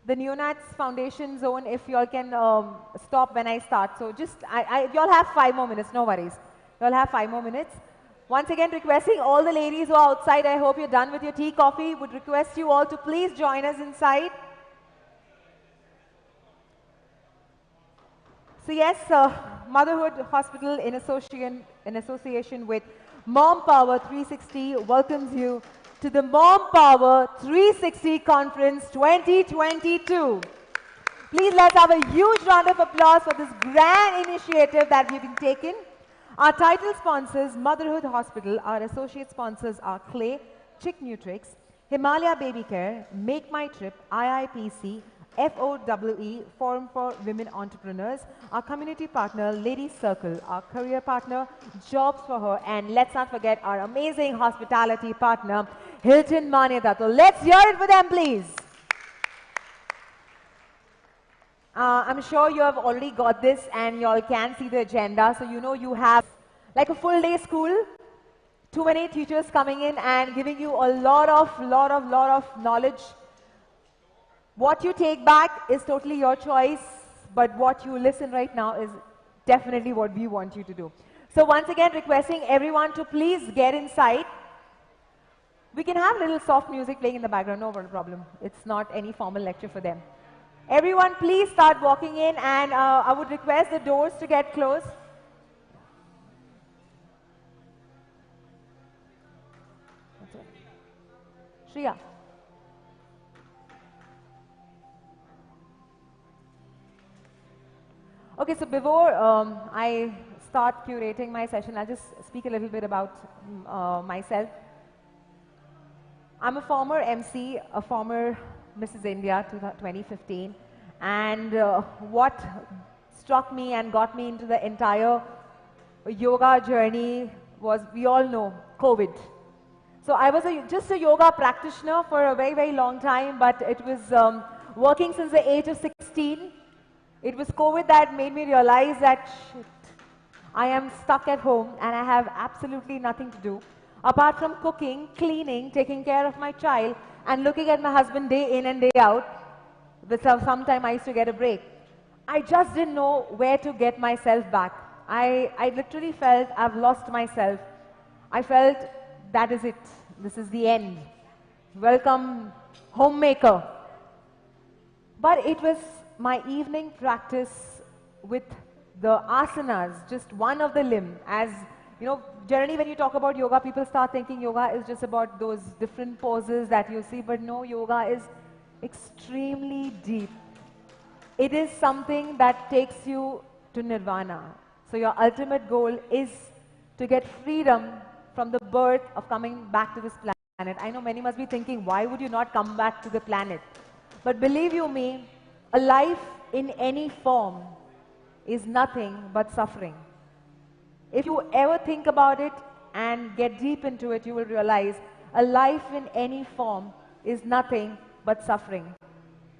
the Neonats Foundation Zone, if you all can stop when I start. So just, you all have 5 more minutes, no worries. You all have 5 more minutes. Once again, requesting all the ladies who are outside, I hope you're done with your tea, coffee. Would request you all to please join us inside. So yes, Motherhood Hospital in association with mompower360 welcomes you to the Mompower 360 Conference 2022. Please let's have a huge round of applause for this grand initiative that we've been taken. Our title sponsors, Motherhood Hospital. Our associate sponsors are Clay, Chick Nutrix, Himalaya Baby Care, Make My Trip, IIPC, FOWE, Forum for Women Entrepreneurs, our community partner, Ladies Circle, our career partner, Jobs for Her, and let's not forget our amazing hospitality partner, Hilton Manyata. So let's hear it for them, please. I'm sure you have already got this and you all can see the agenda. So you know you have like a full day school, too many teachers coming in and giving you a lot of knowledge. What you take back is totally your choice, but what you listen right now is definitely what we want you to do. So once again, requesting everyone to please get inside. We can have a little soft music playing in the background, no problem. It's not any formal lecture for them. Everyone, please start walking in, and I would request the doors to get closed. Shriya. Okay, so before I start curating my session, I'll just speak a little bit about myself. I'm a former MC, a former Mrs. India 2015, and what struck me and got me into the entire yoga journey was, we all know, COVID. So I was just a yoga practitioner for a very long time, but it was working since the age of 16. It was COVID that made me realize that, shit, I am stuck at home and I have absolutely nothing to do apart from cooking, cleaning, taking care of my child, and looking at my husband day in and day out. But sometime I used to get a break. I just didn't know where to get myself back. I literally felt I've lost myself. I felt that is it. This is the end. Welcome, homemaker. But it was my evening practice with the asanas, just one of the limb. As you know, generally when you talk about yoga, people start thinking yoga is just about those different poses that you see, but no, yoga is extremely deep. It is something that takes you to nirvana. So your ultimate goal is to get freedom from the birth of coming back to this planet. I know many must be thinking, why would you not come back to the planet? But believe you me, a life in any form is nothing but suffering. If you ever think about it and get deep into it, you will realize a life in any form is nothing but suffering.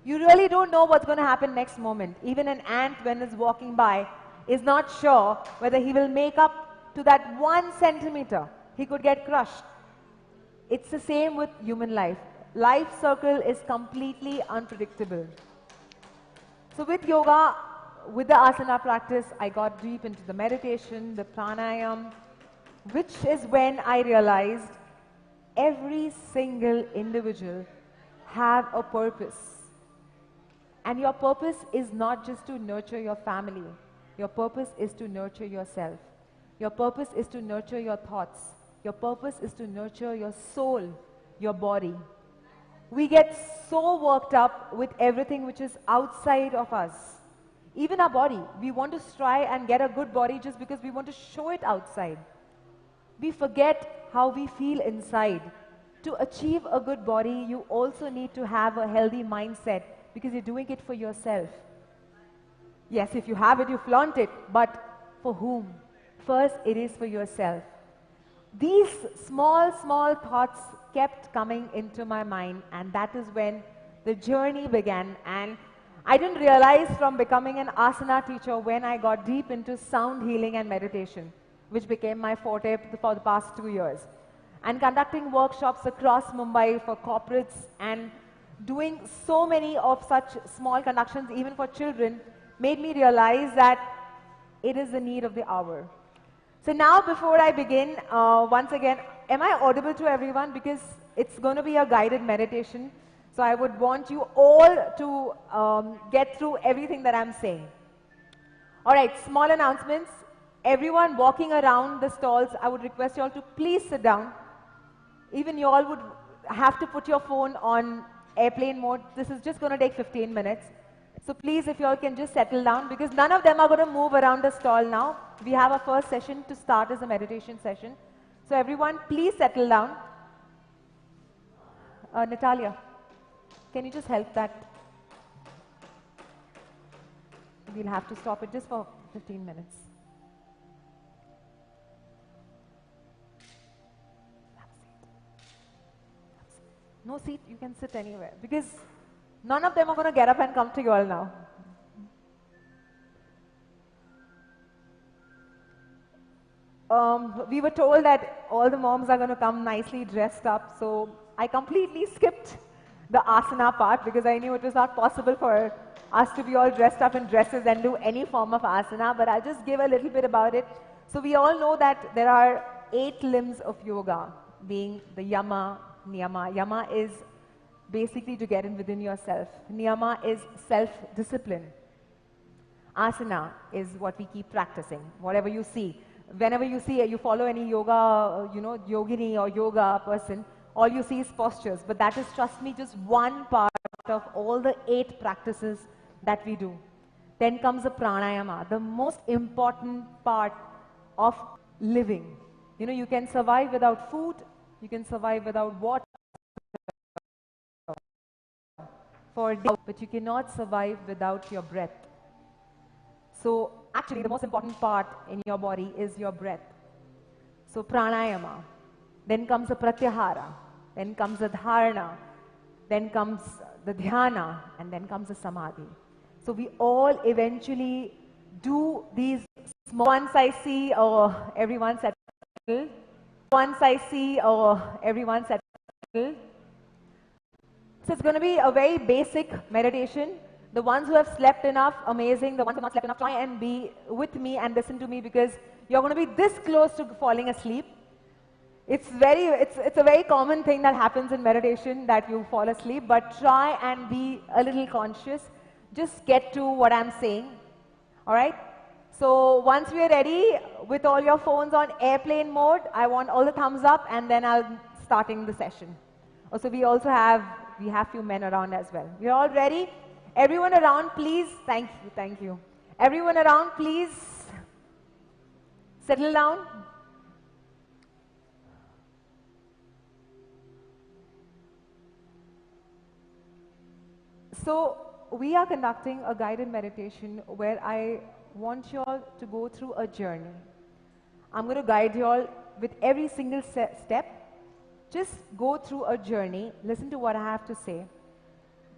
You really don't know what's going to happen next moment. Even an ant, when it's walking by, is not sure whether he will make up to that 1 centimeter. He could get crushed. It's the same with human life. Life circle is completely unpredictable. So with yoga, with the asana practice, I got deep into the meditation, the pranayam, which is when I realized every single individual have a purpose. And your purpose is not just to nurture your family. Your purpose is to nurture yourself. Your purpose is to nurture your thoughts. Your purpose is to nurture your soul, your body. We get so worked up with everything which is outside of us. Even our body. We want to try and get a good body just because we want to show it outside. We forget how we feel inside. To achieve a good body, you also need to have a healthy mindset because you're doing it for yourself. Yes, if you have it, you flaunt it, but for whom? First, it is for yourself. These small thoughts kept coming into my mind, and that is when the journey began. And I didn't realize from becoming an asana teacher when I got deep into sound healing and meditation, which became my forte for the past 2 years. And conducting workshops across Mumbai for corporates and doing so many of such small conductions, even for children, made me realize that it is the need of the hour. So now, before I begin, once again, am I audible to everyone? Because it's going to be a guided meditation. So I would want you all to get through everything that I'm saying. All right, small announcements. Everyone walking around the stalls, I would request you all to please sit down. Even you all would have to put your phone on airplane mode. This is just going to take 15 minutes. So please, if you all can just settle down, because none of them are going to move around the stall now. We have our first session to start as a meditation session. So everyone, please settle down. Natalia, can you just help that? We'll have to stop it just for 15 minutes. No seat, you can sit anywhere, because none of them are going to get up and come to you all now. We were told that all the moms are going to come nicely dressed up, so I completely skipped the asana part because I knew it was not possible for us to be all dressed up in dresses and do any form of asana, but I'll just give a little bit about it. So we all know that there are 8 limbs of yoga, being the yama, niyama. Yama is basically to get in within yourself. Niyama is self-discipline. Asana is what we keep practicing, whatever you see. Whenever you see, you follow any yoga, yogini or yoga person, all you see is postures. But that is, trust me, just one part of all the 8 practices that we do. Then comes the pranayama, the most important part of living. You can survive without food, you can survive without water for days, but you cannot survive without your breath. So actually the most important part in your body is your breath. So pranayama, then comes the pratyahara, then comes the dharana, then comes the dhyana, and then comes the samadhi. So we all eventually do these small. Once I see everyone settled. Once I see everyone settled. So it's going to be a very basic meditation. The ones who have slept enough, amazing. The ones who have not slept enough, try and be with me and listen to me, because you're going to be this close to falling asleep. It's a very common thing that happens in meditation, that you fall asleep, but try and be a little conscious. Just get to what I'm saying. All right? So once we are ready, with all your phones on airplane mode, I want all the thumbs up, and then I'll starting the session. Also, we have few men around as well. We're all ready? Everyone around, please. Thank you. Everyone around, please settle down. So we are conducting a guided meditation where I want you all to go through a journey. I'm going to guide you all with every single step. Just go through a journey. Listen to what I have to say.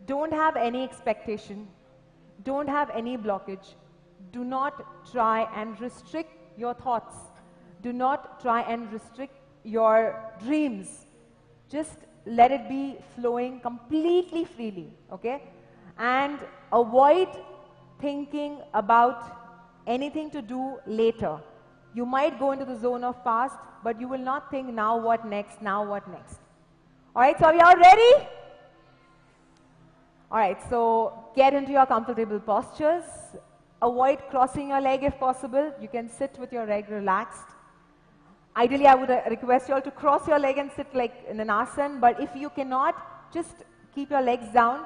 Don't have any expectation. Don't have any blockage. Do not try and restrict your thoughts. Do not try and restrict your dreams. Just let it be flowing completely freely, okay? And avoid thinking about anything to do later. You might go into the zone of past, but you will not think now what next, now what next. All right, so are we all ready? All right, so get into your comfortable postures. Avoid crossing your leg if possible. You can sit with your leg relaxed. Ideally, I would request you all to cross your leg and sit like in an asana, but if you cannot, just keep your legs down.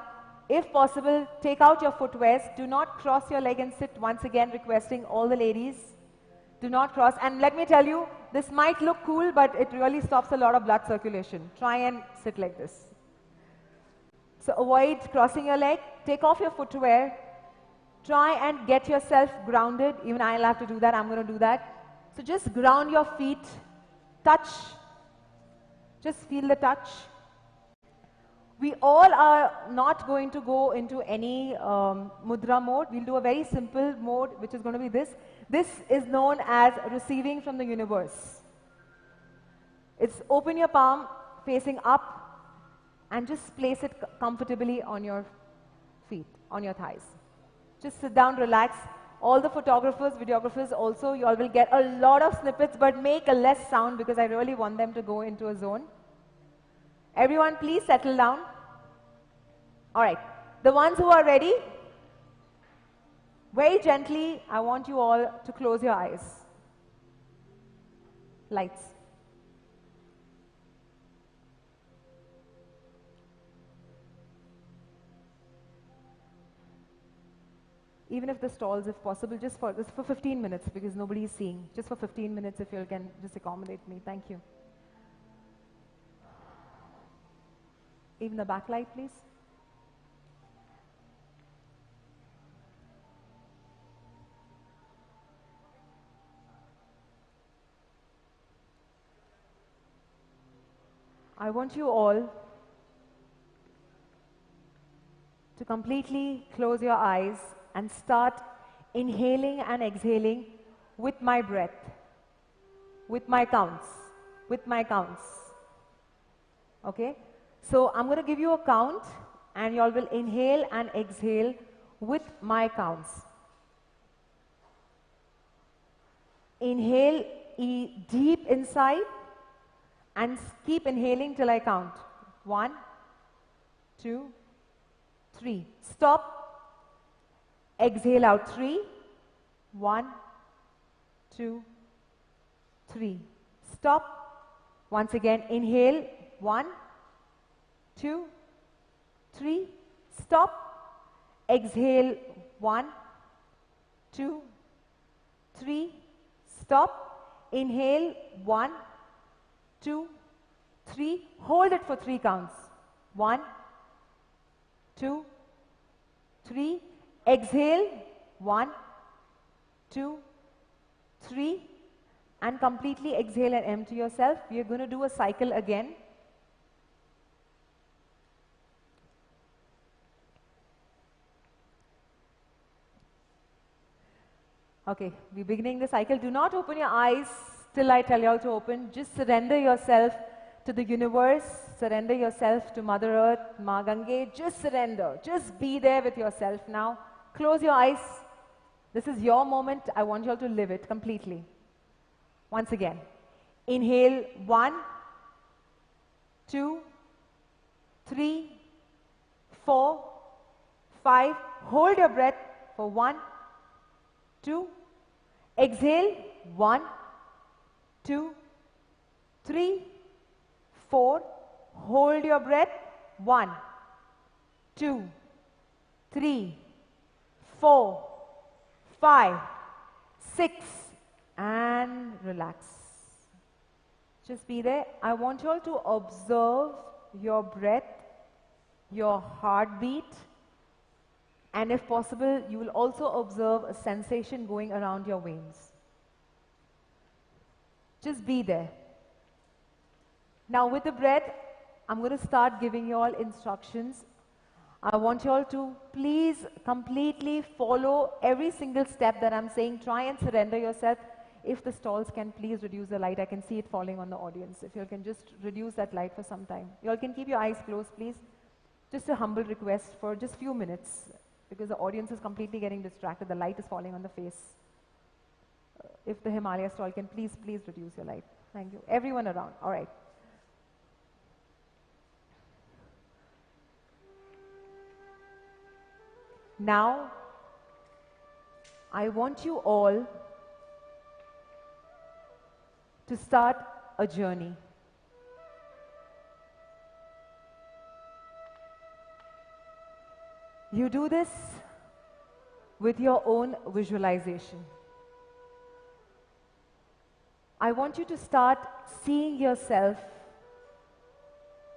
If possible, take out your footwears. Do not cross your leg and sit. Once again, requesting all the ladies, do not cross. And let me tell you, this might look cool, but it really stops a lot of blood circulation. Try and sit like this. So avoid crossing your leg. Take off your footwear. Try and get yourself grounded. Even I'll have to do that. I'm going to do that. So just ground your feet. Touch. Just feel the touch. We all are not going to go into any mudra mode. We'll do a very simple mode, which is going to be this. This is known as receiving from the universe. It's open your palm, facing up, and just place it comfortably on your feet, on your thighs. Just sit down, relax. All the photographers, videographers also, you all will get a lot of snippets, but make a less sound because I really want them to go into a zone. Everyone, please settle down. All right. The ones who are ready, very gently, I want you all to close your eyes. Lights. Even if the stalls, if possible, just for 15 minutes because nobody is seeing. Just for 15 minutes if you can just accommodate me. Thank you. Even the backlight, please. I want you all to completely close your eyes and start inhaling and exhaling with my breath, with my counts, Okay? So I'm going to give you a count and you all will inhale and exhale with my counts. Inhale deep inside and keep inhaling till I count. 1, 2, 3. Stop. Exhale out. 3. 1, 2, 3. Stop. Once again, inhale. 1, 2, 3. Stop. Exhale. 1, 2, 3. Stop. Inhale. 1, 2, 3. Hold it for 3 counts. 1, 2, 3. Exhale. 1, 2, 3. And completely exhale and empty yourself. We are going to do a cycle again. Okay, we're beginning the cycle. Do not open your eyes till I tell you all to open. Just surrender yourself to the universe. Surrender yourself to Mother Earth, Ma Gange. Just surrender. Just be there with yourself now. Close your eyes. This is your moment. I want you all to live it completely. Once again. Inhale. 1, 2, 3, 4, 5. Hold your breath for 1, 2. Exhale. 1, 2, 3, 4. Hold your breath. 1, 2, 3, 4, 5, 6. And relax. Just be there. I want you all to observe your breath, your heartbeat, and if possible, you will also observe a sensation going around your veins. Just be there. Now with the breath, I'm going to start giving you all instructions. I want you all to please completely follow every single step that I'm saying. Try and surrender yourself. If the stalls can please reduce the light, I can see it falling on the audience. If you all can just reduce that light for some time. You all can keep your eyes closed, please. Just a humble request for just few minutes because the audience is completely getting distracted. The light is falling on the face. If the Himalaya stall can please reduce your light. Thank you. Everyone around. All right. Now, I want you all to start a journey. You do this with your own visualization. I want you to start seeing yourself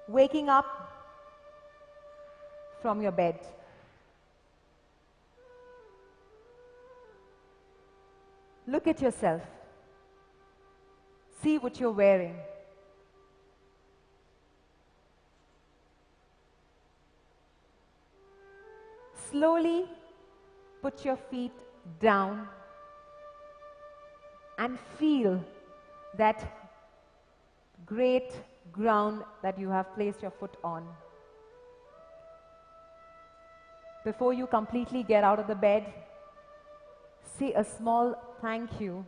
waking up from your bed. Look at yourself. See what you're wearing. Slowly put your feet down and feel that great ground that you have placed your foot on. before you completely get out of the bed, say a small thank you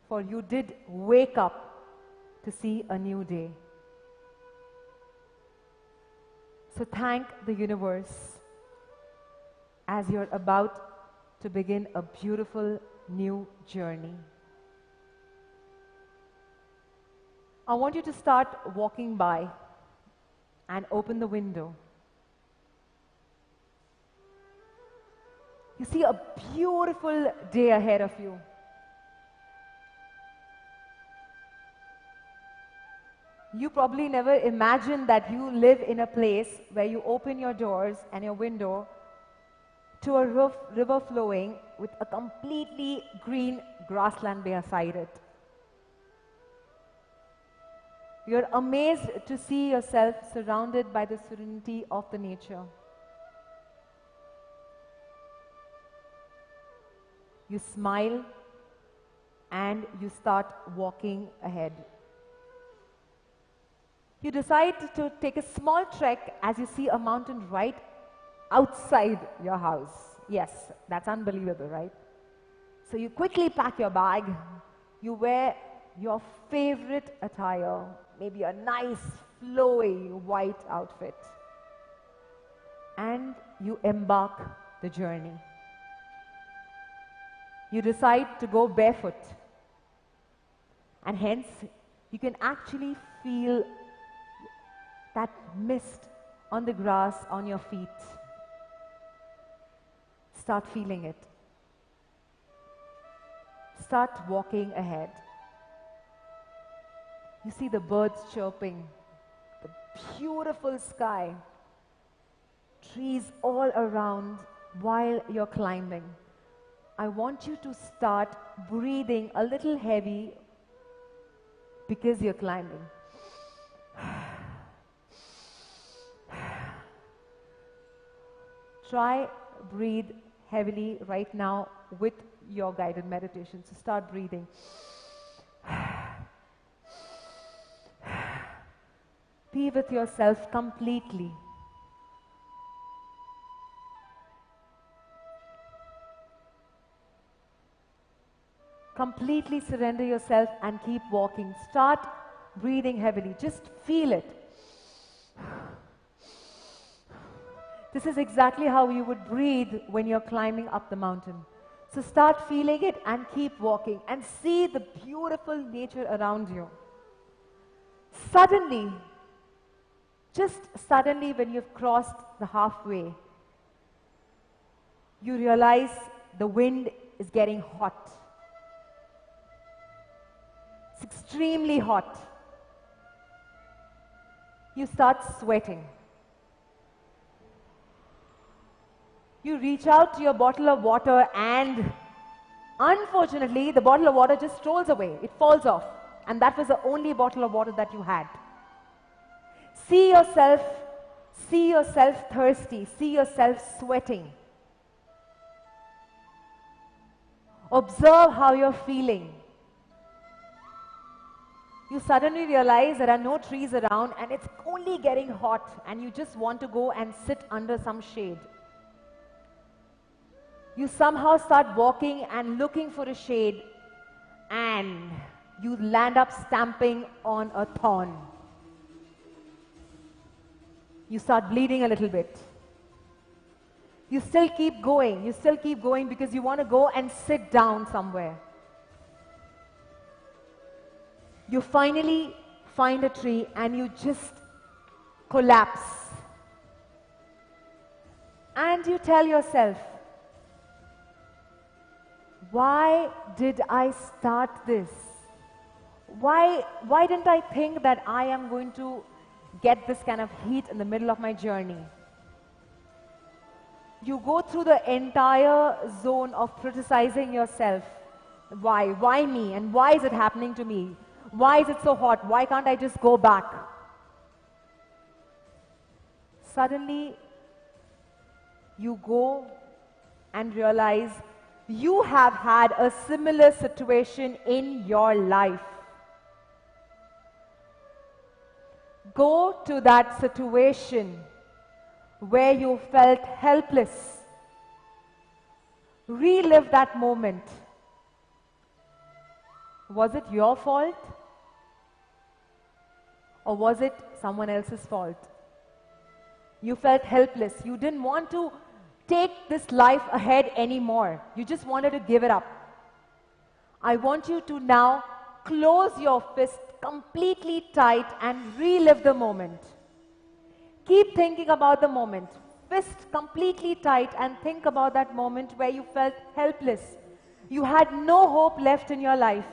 for you did wake up to see a new day. So thank the universe as you're about to begin a beautiful new journey. I want you to start walking by and open the window. You see a beautiful day ahead of you. You probably never imagined that you live in a place where you open your doors and your window to a river flowing with a completely green grassland beside it. You're amazed to see yourself surrounded by the serenity of the nature. You smile and you start walking ahead. You decide to take a small trek as you see a mountain right outside your house. Yes, that's unbelievable, right? So you quickly pack your bag, you wear your favorite attire, maybe a nice flowy white outfit, and you embark the journey. You decide to go barefoot, and hence you can actually feel that mist on the grass on your feet. Start feeling it. Start walking ahead. You see the birds chirping, the beautiful sky, trees all around while you're climbing. I want you to start breathing a little heavy because you're climbing. Try breathe heavily right now with your guided meditation. So start breathing. Be with yourself completely. Completely surrender yourself and keep walking. Start breathing heavily. Just feel it. This is exactly how you would breathe when you're climbing up the mountain. So start feeling it and keep walking and see the beautiful nature around you. Suddenly, just suddenly when you've crossed the halfway, you realize the wind is getting hot. It's extremely hot. You start sweating. You reach out to your bottle of water and unfortunately the bottle of water just rolls away. It falls off. And that was the only bottle of water that you had. See yourself thirsty. See yourself sweating. Observe how you're feeling. You suddenly realize there are no trees around and it's only getting hot and you just want to go and sit under some shade. You somehow start walking and looking for a shade and you land up stamping on a thorn. You start bleeding a little bit. You still keep going because you want to go and sit down somewhere. You finally find a tree and you just collapse. And you tell yourself, why did I start this? Why didn't I think that I am going to get this kind of heat in the middle of my journey? You go through the entire zone of criticizing yourself. Why? Why me? And why is it happening to me? Why is it so hot? Why can't I just go back? Suddenly, you go and realize you have had a similar situation in your life. Go to that situation. where you felt helpless. Relive that moment. Was it your fault? Or was it someone else's fault? You felt helpless. You didn't want to take this life ahead anymore. You just wanted to give it up. I want you to now close your fist completely tight and relive the moment. Keep thinking about the moment. Fist completely tight and think about that moment where you felt helpless. You had no hope left in your life.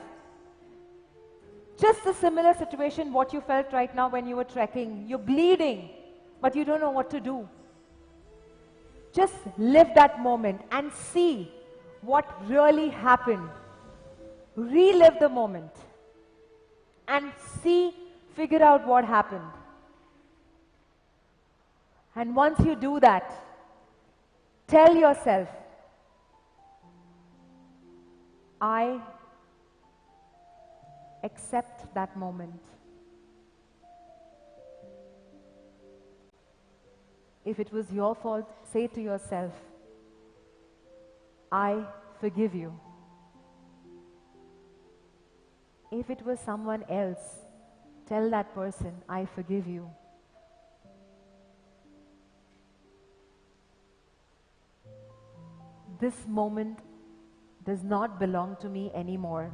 Just a similar situation what you felt right now when you were trekking. You're bleeding, but you don't know what to do. Just live that moment and see what really happened. Relive the moment and figure out what happened. And once you do that, tell yourself, I accept that moment. If it was your fault, say to yourself, I forgive you. If it was someone else, tell that person, I forgive you. This moment does not belong to me anymore.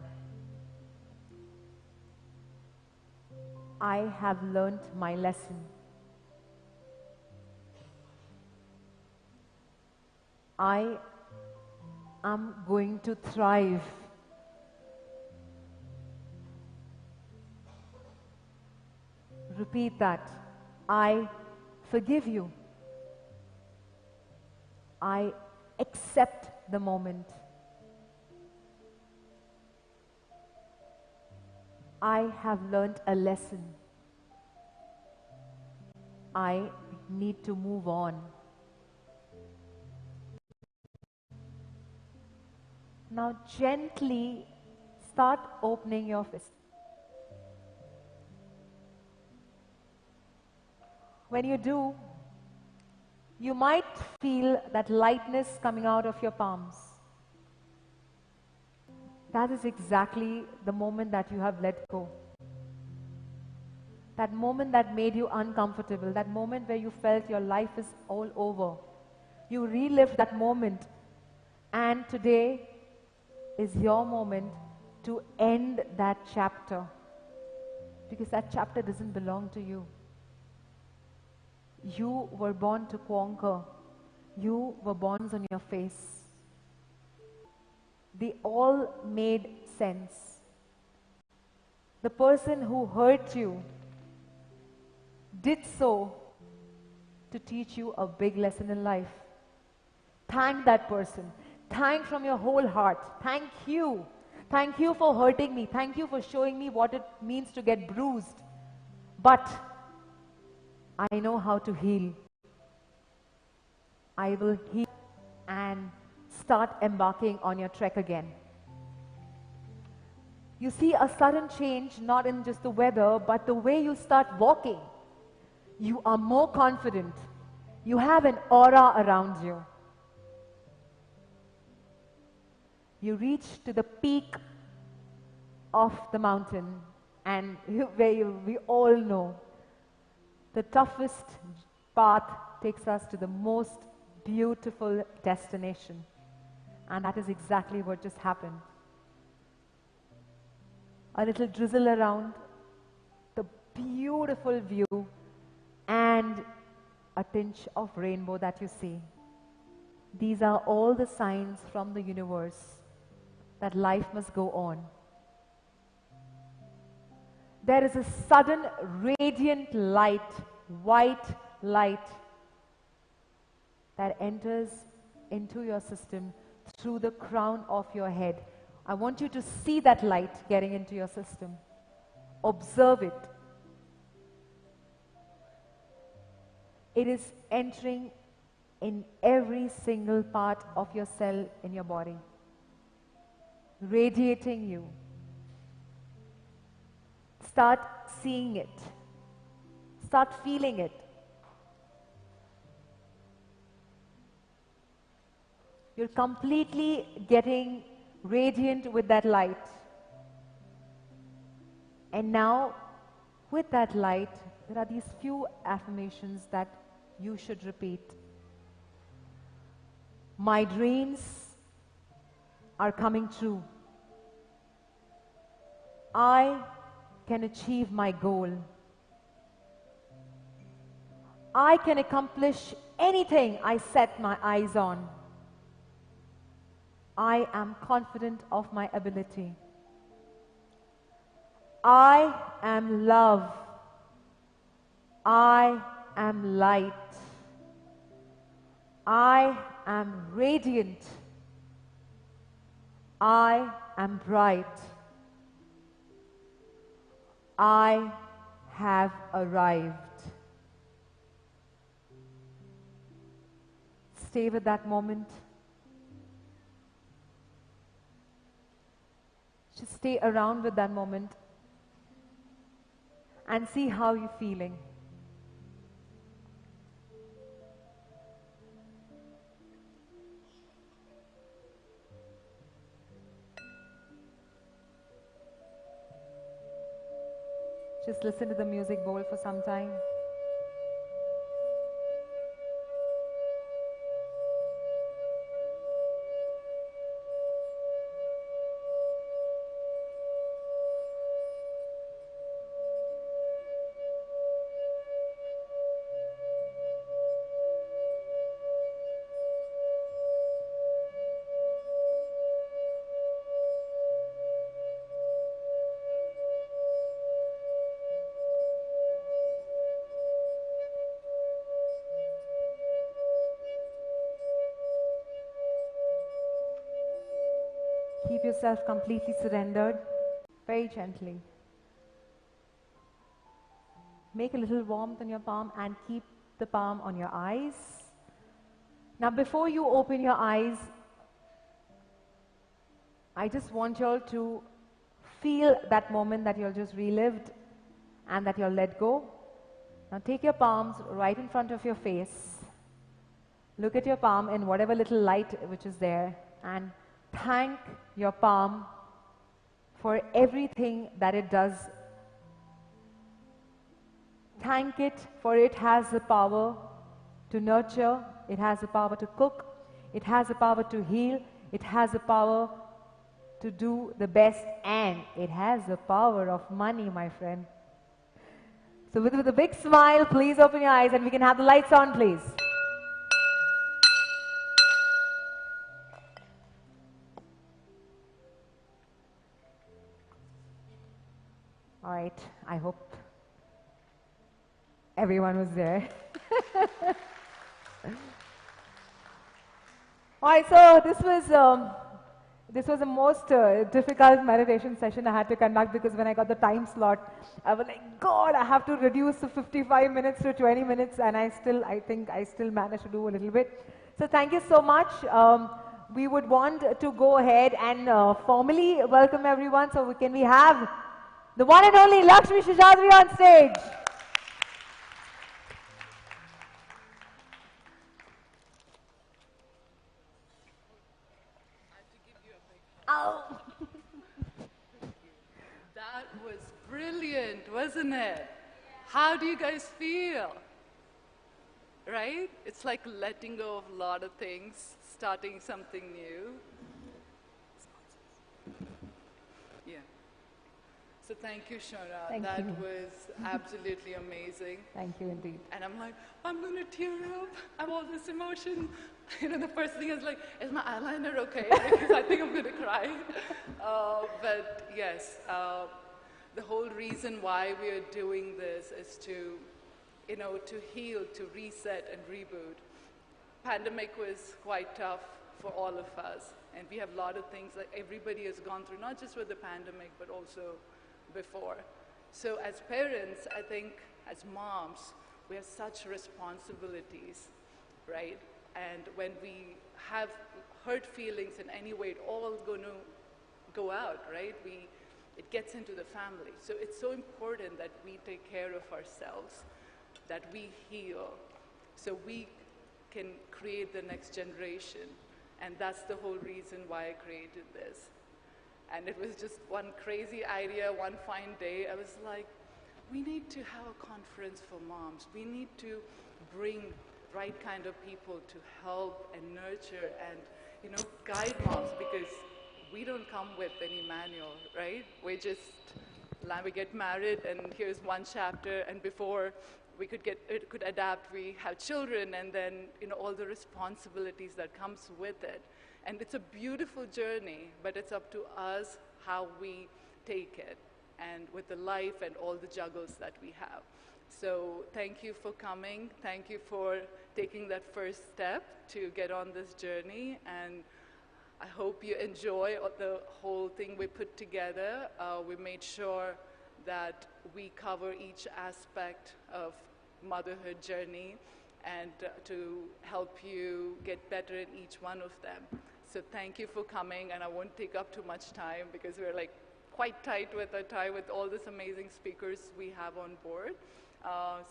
I have learnt my lesson. I am going to thrive. Repeat that. I forgive you. I accept the moment. I have learnt a lesson. I need to move on. Now gently start opening your fist. When you do, you might feel that lightness coming out of your palms. That is exactly the moment that you have let go. That moment that made you uncomfortable, that moment where you felt your life is all over. You relived that moment, and today is your moment to end that chapter, because that chapter doesn't belong to you. You were born to conquer. You were born on your face. They all made sense. The person who hurt you did so to teach you a big lesson in life. Thank that person. Thank from your whole heart. Thank you. Thank you for hurting me. Thank you for showing me what it means to get bruised. But I know how to heal. I will heal and start embarking on your trek again. You see a sudden change not in just the weather, but the way you start walking. You are more confident. You have an aura around you. You reach to the peak of the mountain, and we all know the toughest path takes us to the most beautiful destination. And that is exactly what just happened. A little drizzle around, the beautiful view, and a tinge of rainbow that you see. These are all the signs from the universe that life must go on. There is a sudden radiant light, white light, that enters into your system through the crown of your head. I want you to see that light getting into your system. Observe it. It is entering in every single part of your cell in your body, radiating you. Start seeing it. Start feeling it. You're completely getting radiant with that light. And now, with that light, there are these few affirmations that you should repeat. My dreams are coming true. I can achieve my goal. I can accomplish anything I set my eyes on. I am confident of my ability. I am love. I am light. I am radiant. I am bright. I have arrived. Stay with that moment. Just stay around with that moment and see how you're feeling. Just listen to the music bowl for some time. Keep yourself completely surrendered, very gently. Make a little warmth on your palm and keep the palm on your eyes. Now before you open your eyes, I just want you all to feel that moment that you all just relived and that you all let go. Now take your palms right in front of your face. Look at your palm in whatever little light which is there and thank your palm for everything that it does. Thank it for it has the power to nurture, it has the power to cook, it has the power to heal, it has the power to do the best, and it has the power of money, my friend. So with a big smile, please open your eyes and we can have the lights on, please. All right, I hope everyone was there. All right, so this was the most difficult meditation session I had to conduct because when I got the time slot, I was like, God, I have to reduce the 55 minutes to 20 minutes, and I think I still managed to do a little bit. So thank you so much. We would want to go ahead and formally welcome everyone. So can we have the one and only Lakshmi Shishadri on stage? Oh. That was brilliant, wasn't it? How do you guys feel? Right? It's like letting go of a lot of things, starting something new. Yeah. So thank you, Shona. Thank that you. was absolutely amazing. Thank you indeed. And I'm like, I'm going to tear up. I have all this emotion. You know, the first thing is like, is my eyeliner okay? Because I think I'm going to cry. But yes, the whole reason why we are doing this is to, you know, to heal, to reset and reboot. Pandemic was quite tough for all of us. And we have a lot of things that everybody has gone through, not just with the pandemic, but also before. So as parents, I think as moms, we have such responsibilities, right? And when we have hurt feelings in any way, it all going to go out, right? It gets into the family. So it's so important that we take care of ourselves, that we heal, so we can create the next generation. And that's the whole reason why I created this. And it was just one crazy idea, one fine day. I was like, we need to have a conference for moms. We need to bring right kind of people to help and nurture and, you know, guide moms, because we don't come with any manual, right? We get married and here's one chapter, and before it could adapt, we have children, and then, you know, all the responsibilities that comes with it. And it's a beautiful journey, but it's up to us how we take it, and with the life and all the juggles that we have. So thank you for coming. Thank you for taking that first step to get on this journey. And I hope you enjoy the whole thing we put together. We made sure that we cover each aspect of motherhood journey and to help you get better in each one of them. So thank you for coming, and I won't take up too much time because we're like quite tight with our time with all these amazing speakers we have on board.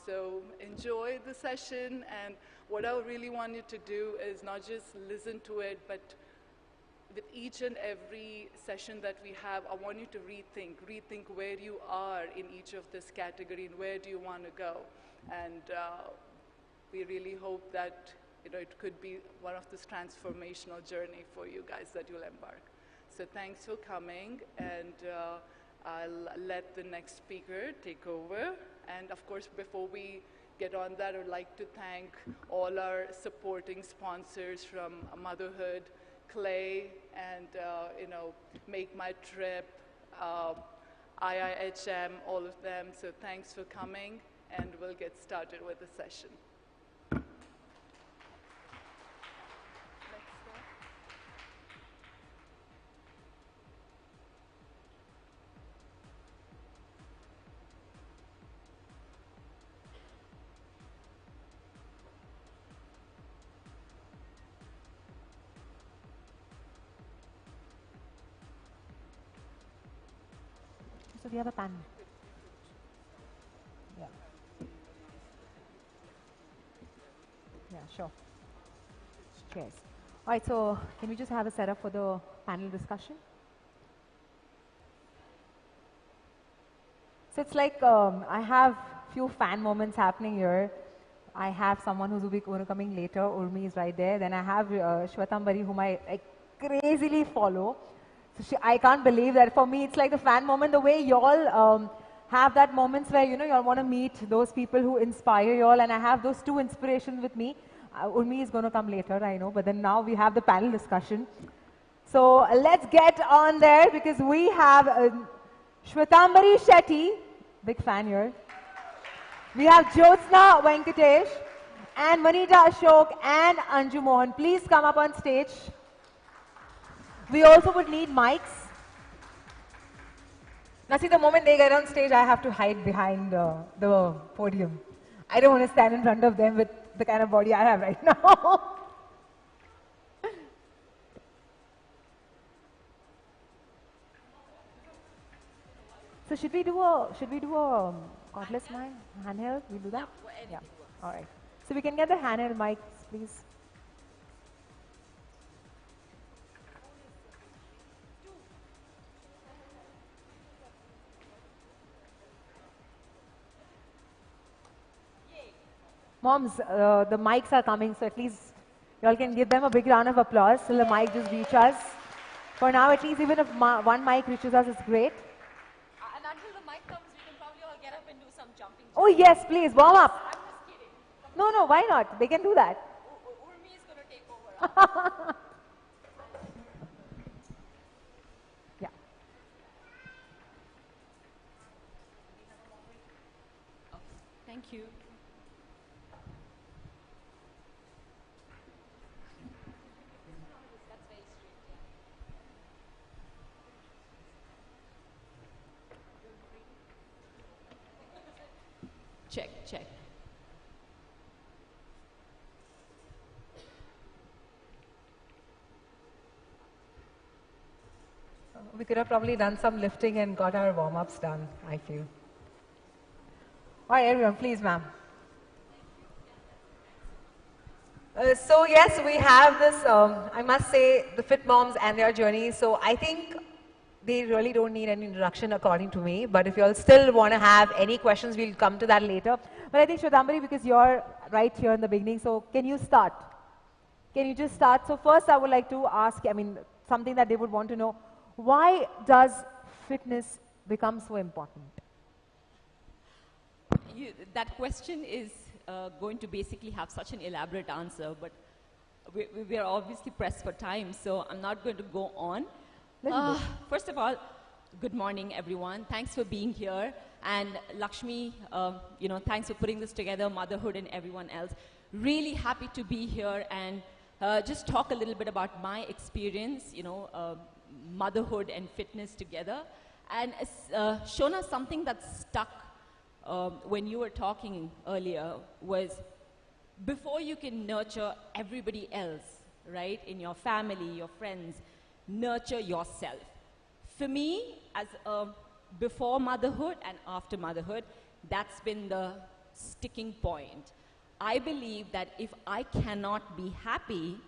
So enjoy the session, and what I really want you to do is not just listen to it, but with each and every session that we have, I want you to rethink where you are in each of this category and where do you want to go. And we really hope that, you know, it could be one of this transformational journey for you guys that you'll embark. So thanks for coming, and I'll let the next speaker take over. And of course, before we get on that, I would like to thank all our supporting sponsors from Motherhood, Clay, and you know, Make My Trip, IIHM, all of them. So thanks for coming, and we'll get started with the session. So we have a panel. Yeah. Yeah, sure. Cheers. All right, so can we just have a setup for the panel discussion? So it's like I have few fan moments happening here. I have someone who's going to coming later. Urmi is right there. Then I have Shwetambari, whom I crazily follow. So I can't believe that. For me, it's like the fan moment. The way y'all have that moments where, you know, y'all want to meet those people who inspire y'all. And I have those two inspirations with me. Urmi is going to come later, I know. But then now we have the panel discussion. So let's get on there, because we have Shwetambari Shetty, big fan here. We have Jyotsna Venkatesh and Manita Ashok and Anju Mohan. Please come up on stage. We also would need mics. Now see, the moment they get on stage, I have to hide behind the podium. I don't want to stand in front of them with the kind of body I have right now. So should we do a cordless mic, handheld? We do that? Yeah. All right. So we can get the handheld mics, please. Moms, the mics are coming, so at least y'all can give them a big round of applause till the mic just reaches us. For now, at least, even if one mic reaches us, it's great. And until the mic comes, we can probably all get up and do some jumping. Oh yes, please, warm up. I'm just kidding. No, why not? They can do that. Urmi is going to take over. Yeah. Thank you. Check. We could have probably done some lifting and got our warm-ups done, I feel. All right, everyone, please, ma'am. So yes, we have this, I must say, the fit moms and their journey. So I think they really don't need any introduction according to me. But if you all still want to have any questions, we'll come to that later. But I think Shradambari, because you're right here in the beginning, so can you start? Can you just start? So first I would like to ask, I mean, something that they would want to know, why does fitness become so important? That question is going to basically have such an elaborate answer, but we are obviously pressed for time, so I'm not going to go on. First of all, good morning, everyone. Thanks for being here. And Lakshmi, thanks for putting this together, motherhood and everyone else. Really happy to be here and just talk a little bit about my experience, motherhood and fitness together. And Shona, something that stuck when you were talking earlier was before you can nurture everybody else, right, in your family, your friends, nurture yourself. For me, as before motherhood and after motherhood, that's been the sticking point. I believe that if I cannot be happy,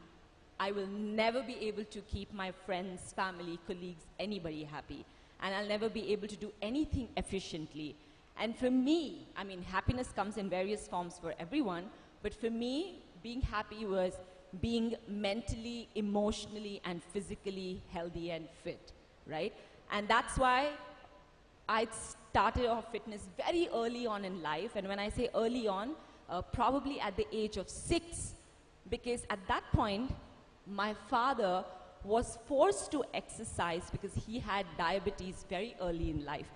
I will never be able to keep my friends, family, colleagues, anybody happy. And I'll never be able to do anything efficiently. And for me, I mean, happiness comes in various forms for everyone, but for me, being happy was being mentally, emotionally, and physically healthy and fit, right? And that's why I started off fitness very early on in life. And when I say early on, probably at the age of 6, because at that point, my father was forced to exercise because he had diabetes very early in life.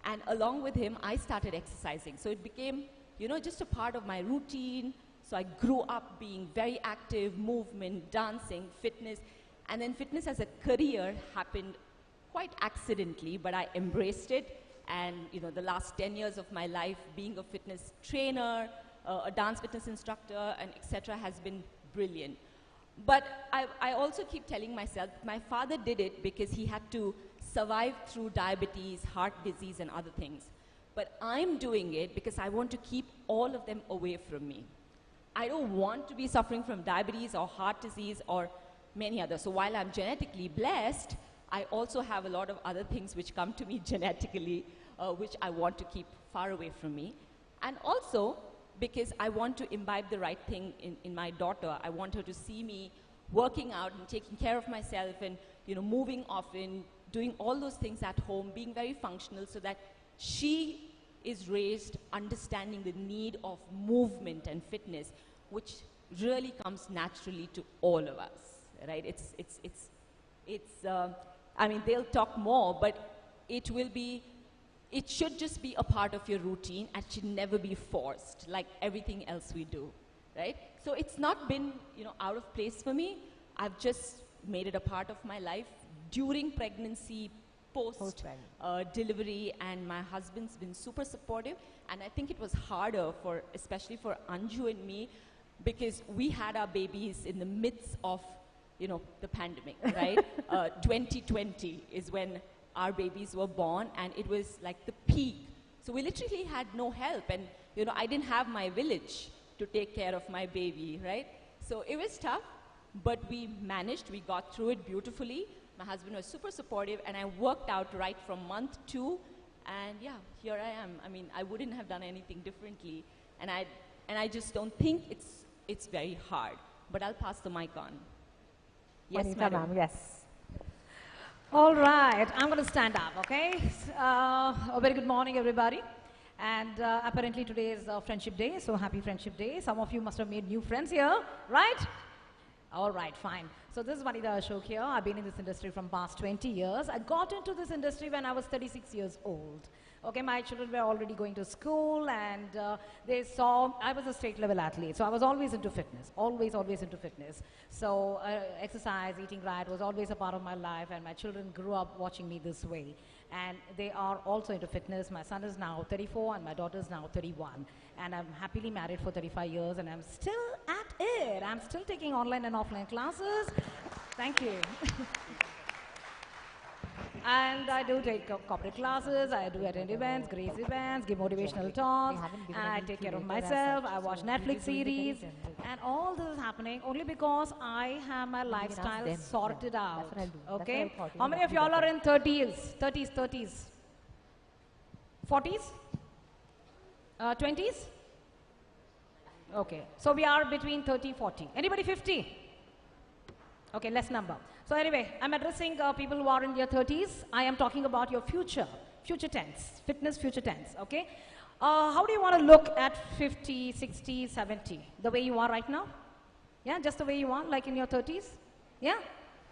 And along with him, I started exercising. So it became, just a part of my routine. So I grew up being very active, movement, dancing, fitness. And then fitness as a career happened quite accidentally, but I embraced it. And, the last 10 years of my life being a fitness trainer, a dance fitness instructor, and etc. has been brilliant. But I also keep telling myself, my father did it because he had to survive through diabetes, heart disease, and other things. But I'm doing it because I want to keep all of them away from me. I don't want to be suffering from diabetes or heart disease or many others. So while I'm genetically blessed, I also have a lot of other things which come to me genetically, which I want to keep far away from me. And also, because I want to imbibe the right thing in my daughter. I want her to see me working out and taking care of myself and, moving often, doing all those things at home, being very functional so that she is raised understanding the need of movement and fitness, which really comes naturally to all of us, right? I mean, they'll talk more, but it should just be a part of your routine and should never be forced, like everything else we do, right? So it's not been, out of place for me. I've just made it a part of my life during pregnancy, post-delivery, and my husband's been super supportive. And I think it was harder especially for Anju and me, because we had our babies in the midst of, the pandemic, right? 2020 is when our babies were born, and it was like the peak. So we literally had no help, and I didn't have my village to take care of my baby, right? So it was tough, but we managed, we got through it beautifully. My husband was super supportive, and I worked out right from month 2, and yeah, here I am. I mean, I wouldn't have done anything differently, and I just don't think it's very hard. But I'll pass the mic on. Yes, Vanita madam. ma'am, yes. All right, I'm going to stand up, okay? A very good morning, everybody. And apparently today is Friendship Day, so happy Friendship Day. Some of you must have made new friends here, right? All right, fine. So this is Vanita Ashok here. I've been in this industry from past 20 years. I got into this industry when I was 36 years old. Okay, my children were already going to school, and they saw I was a state level athlete, so I was always into fitness, always into fitness. So exercise, eating right was always a part of my life, and my children grew up watching me this way. And they are also into fitness. My son is now 34 and my daughter is now 31. And I'm happily married for 35 years, and I'm still at it. I'm still taking online and offline classes. Thank you. And I do take corporate classes, I do attend events, grace events, give motivational talks, and I take care of myself. I watch Netflix series, And all this is happening only because I have my lifestyle them. sorted Yeah, out. that's what I'll do. That's what Okay? I thought, you How know, many of do y'all that. are in 30s, 40s? 20s? Okay. So we are between 30, 40. Anybody 50? Okay, less number. So anyway, I'm addressing people who are in their 30s. I am talking about your future tense, fitness future tense, okay? How do you want to look at 50, 60, 70? The way you are right now? Yeah, just the way you are, like in your 30s? Yeah?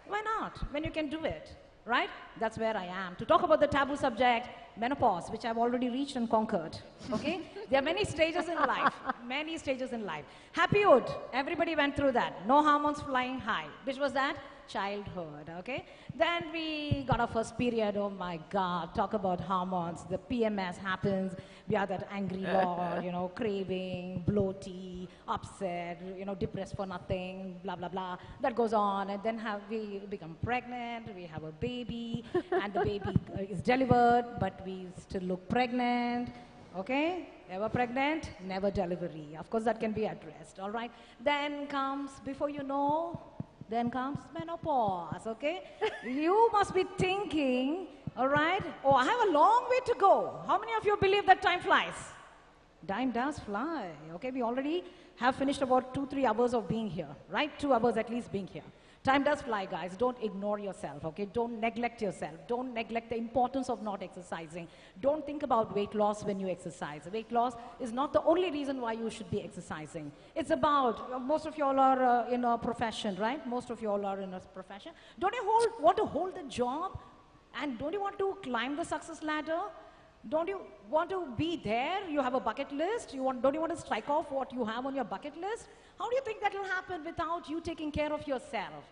Why not? When you can do it, right? That's where I am. To talk about the taboo subject, menopause, which I've already reached and conquered, okay? There are many stages in life, many stages in life. Happyhood, everybody went through that. No hormones flying high. Which was that? Childhood, okay? Then we got our first period. Oh my God, talk about hormones. The PMS happens. We are that angry lord, you know, craving, bloaty, upset, you know, depressed for nothing, blah, blah, blah. That goes on. And then we become pregnant. We have a baby. And the baby is delivered, but we still look pregnant. Okay? Ever pregnant? Never delivery. Of course, that can be addressed. All right? Then comes, before you know, then comes menopause, okay? You must be thinking, all right? Oh, I have a long way to go. How many of you believe that time flies? Time does fly, okay? We already have finished about 2-3 hours of being here, right? 2 hours at least being here. Time does fly, guys. Don't ignore yourself, okay? Don't neglect yourself. Don't neglect the importance of not exercising. Don't think about weight loss when you exercise. Weight loss is not the only reason why you should be exercising. It's about, most of y'all are in a profession, right? Most of y'all are in a profession. Don't you want to hold the job? And don't you want to climb the success ladder? Don't you want to be there? You have a bucket list. Don't you want to strike off what you have on your bucket list? How do you think that will happen without you taking care of yourself?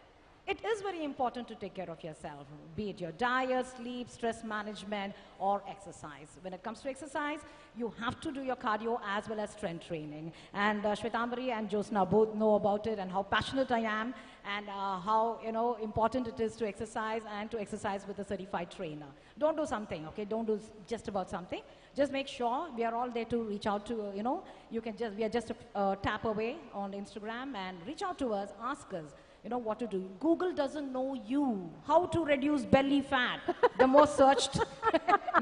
It is very important to take care of yourself, be it your diet, sleep, stress management, or exercise. When it comes to exercise, you have to do your cardio as well as strength training. And Shvetambari and Josna both know about it and how passionate I am and how important it is to exercise and to exercise with a certified trainer. Don't do something, okay? Don't do just about something. Just make sure we are all there to reach out to, we are just a tap away on Instagram and reach out to us, ask us. What to do. Google doesn't know you. How to reduce belly fat? The most searched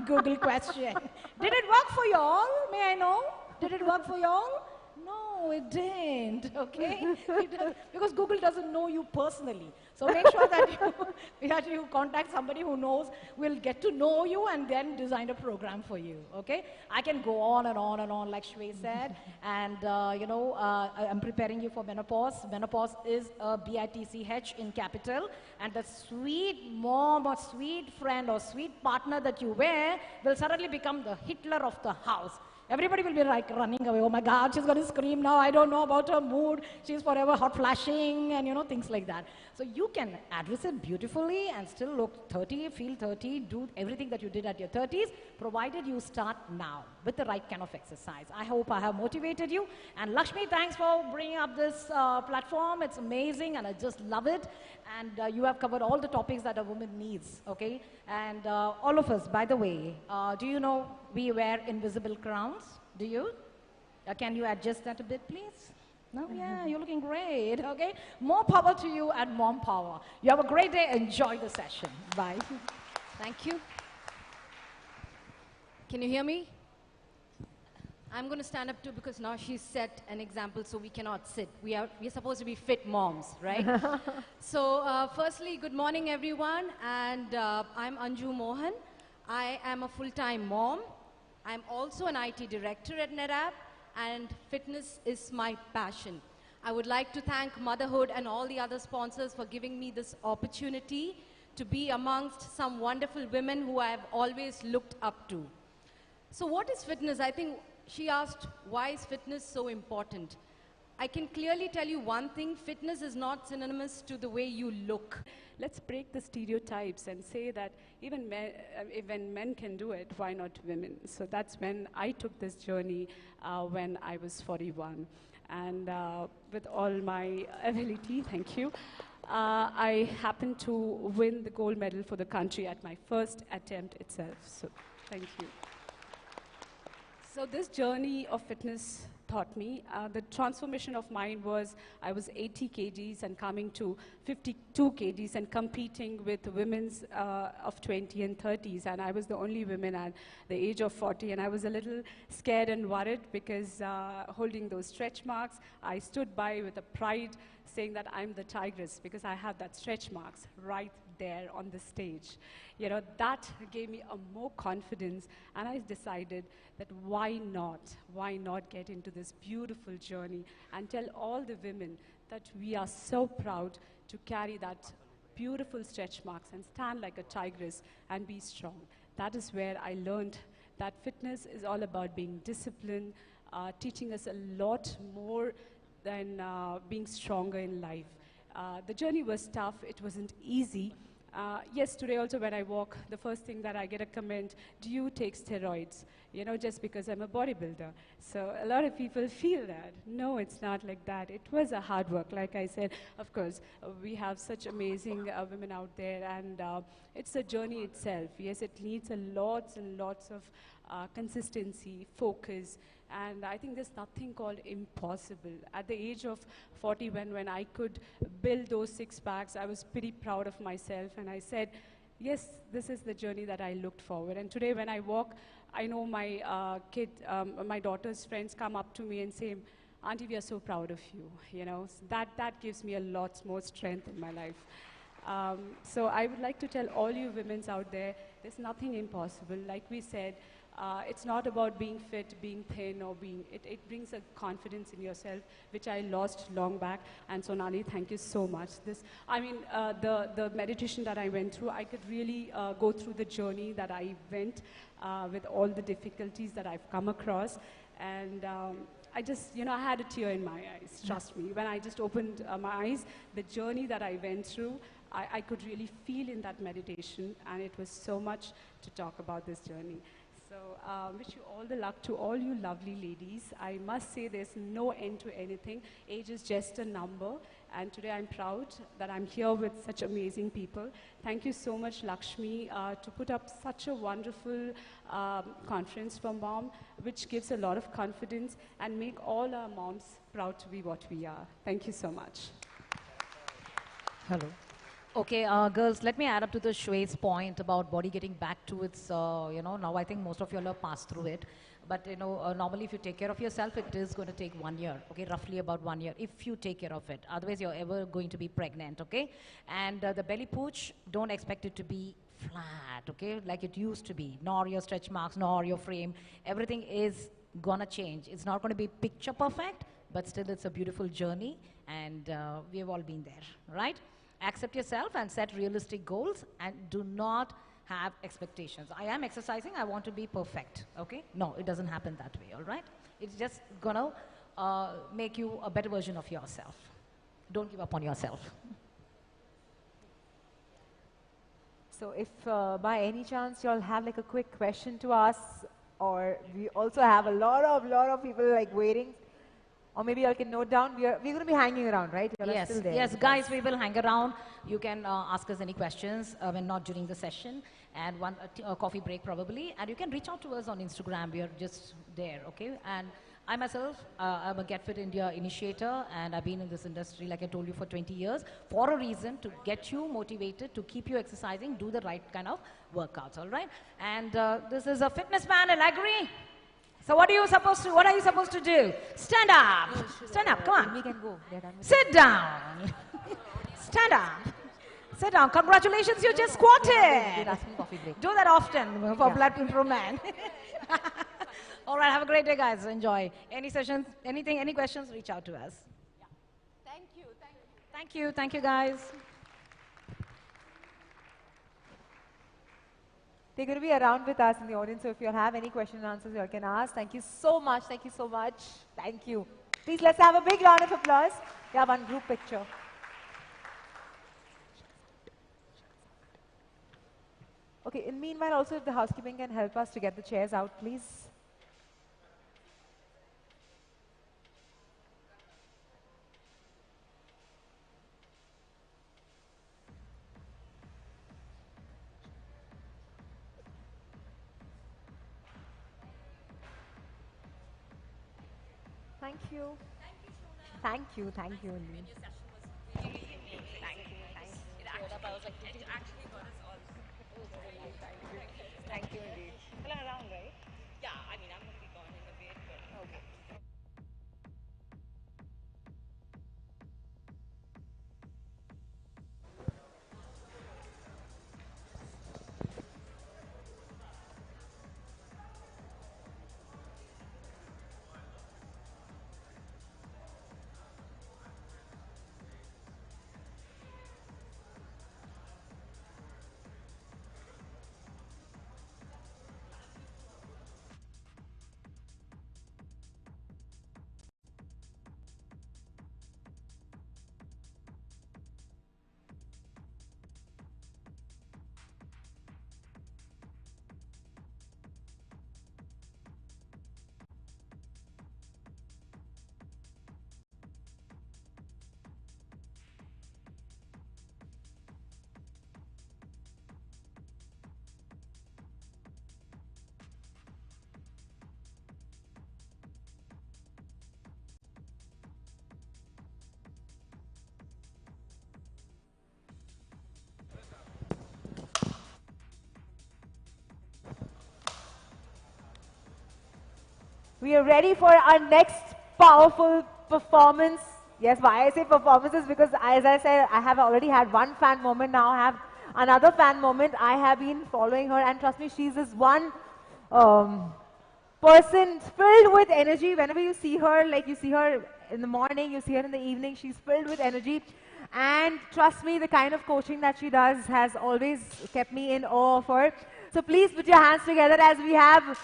Google question. Did it work for y'all? May I know? Did it work for y'all? No, it didn't, okay? Because Google doesn't know you personally. So make sure that you contact somebody who knows, will get to know you and then design a program for you, okay? I can go on and on and on, like Shway said. And, I'm preparing you for menopause. Menopause is a BITCH in capital. And the sweet mom or sweet friend or sweet partner that you wear will suddenly become the Hitler of the house. Everybody will be like running away. Oh my God, she's going to scream now. I don't know about her mood. She's forever hot flashing and things like that. So you can address it beautifully and still look 30, feel 30, do everything that you did at your 30s, provided you start now with the right kind of exercise. I hope I have motivated you. And Lakshmi, thanks for bringing up this platform. It's amazing and I just love it. And you have covered all the topics that a woman needs, okay? And all of us, by the way, do you know we wear invisible crowns? Do you? Can you adjust that a bit, please? No? Yeah, you're looking great, okay? More power to you at Mom Power. You have a great day. Enjoy the session. Bye. Thank you. Can you hear me? I'm going to stand up too because now she's set an example so we cannot sit. We're supposed to be fit moms, right? So firstly, good morning everyone. And I'm Anju Mohan. I am a full-time mom. I'm also an IT director at NetApp. And fitness is my passion. I would like to thank Motherhood and all the other sponsors for giving me this opportunity to be amongst some wonderful women who I have always looked up to. So what is fitness? I think she asked, why is fitness so important? I can clearly tell you one thing, fitness is not synonymous to the way you look. Let's break the stereotypes and say that even when men can do it, why not women? So that's when I took this journey when I was 41. And with all my ability, thank you, I happened to win the gold medal for the country at my first attempt itself. So thank you. So this journey of fitness taught me. The transformation of mine was I was 80 kgs and coming to 52 kgs and competing with women's of 20 and 30s, and I was the only woman at the age of 40, and I was a little scared and worried because holding those stretch marks, I stood by with a pride saying that I'm the tigress because I have that stretch marks right there on the stage. You know, that gave me a more confidence, and I decided that why not get into this beautiful journey and tell all the women that we are so proud to carry that beautiful stretch marks and stand like a tigress and be strong. That is where I learned that fitness is all about being disciplined, teaching us a lot more than being stronger in life. The journey was tough, it wasn't easy. Yes, today also when I walk, the first thing that I get a comment, do you take steroids? You know, just because I'm a bodybuilder. So a lot of people feel that. No, it's not like that. It was a hard work. Like I said, of course, we have such amazing women out there, and it's a journey itself. Yes, it needs lots and lots of consistency, focus, and I think there's nothing called impossible. At the age of 40, when I could build those six packs, I was pretty proud of myself, and I said, yes, this is the journey that I looked forward. And today when I walk, I know my my daughter's friends come up to me and say, Auntie, we are so proud of you. You know, so that gives me a lot more strength in my life. So I would like to tell all you women out there, there's nothing impossible. Like we said, it's not about being fit, being thin, or being, it brings a confidence in yourself, which I lost long back. And Sonali, thank you so much. The meditation that I went through, I could really go through the journey that I went with all the difficulties that I've come across. And I just, you know, I had a tear in my eyes, trust me. When I just opened my eyes, the journey that I went through, I could really feel in that meditation, and it was so much to talk about this journey. So wish you all the luck to all you lovely ladies. I must say there's no end to anything. Age is just a number, and today I'm proud that I'm here with such amazing people. Thank you so much, Lakshmi, to put up such a wonderful conference for mom, which gives a lot of confidence and make all our moms proud to be what we are. Thank you so much. Hello. Okay, girls, let me add up to the Shway's point about body getting back to its, you know, now I think most of you all have passed through it. But, you know, normally if you take care of yourself, it is going to take 1 year, okay, roughly about 1 year, if you take care of it. Otherwise, you're ever going to be pregnant, okay? And the belly pooch, don't expect it to be flat, okay, like it used to be, nor your stretch marks, nor your frame. Everything is going to change. It's not going to be picture perfect, but still it's a beautiful journey, and we've all been there, right? Accept yourself and set realistic goals, and do not have expectations. I am exercising, I want to be perfect, okay? No, it doesn't happen that way, all right? It's just gonna make you a better version of yourself. Don't give up on yourself. So if by any chance you all have like a quick question to ask, or we also have a lot of people like waiting, or maybe you all can note down, we're going to be hanging around, right? You all are still there. Yes, guys, we will hang around. You can ask us any questions when not during the session, and a coffee break probably. And you can reach out to us on Instagram. We are just there, okay? And I myself, I'm a Get Fit India initiator, and I've been in this industry, like I told you, for 20 years, for a reason, to get you motivated, to keep you exercising, do the right kind of workouts, all right? And this is a fitness man, and agree? So what are you supposed to do? Stand up. Stand up, come on. We can go. Sit down. Stand up. Sit down. Congratulations, you just squatted. Do that often for blood improvement. All right, have a great day, guys. Enjoy. Any sessions, anything, any questions, reach out to us. Yeah. Thank you, guys. They're going to be around with us in the audience, so if you have any question and answers, you all can ask. Thank you so much. Thank you so much. Thank you. Please, let's have a big round of applause. We have one group picture. Okay, in meanwhile, also, if the housekeeping can help us to get the chairs out, please. Thank you. Thank you. Thank you, Lee. Thank you. It actually, I was like, it actually got us all. It was really nice. Thank you indeed. Still around, right? Yeah, I mean, I'm going to be gone in a bit, but Okay. We are ready for our next powerful performance. Yes, why I say performance is because, as I said, I have already had one fan moment, now I have another fan moment. I have been following her, and trust me, she's this one person filled with energy. Whenever you see her, like you see her in the morning, you see her in the evening, she's filled with energy. And trust me, the kind of coaching that she does has always kept me in awe of her. So please put your hands together as we have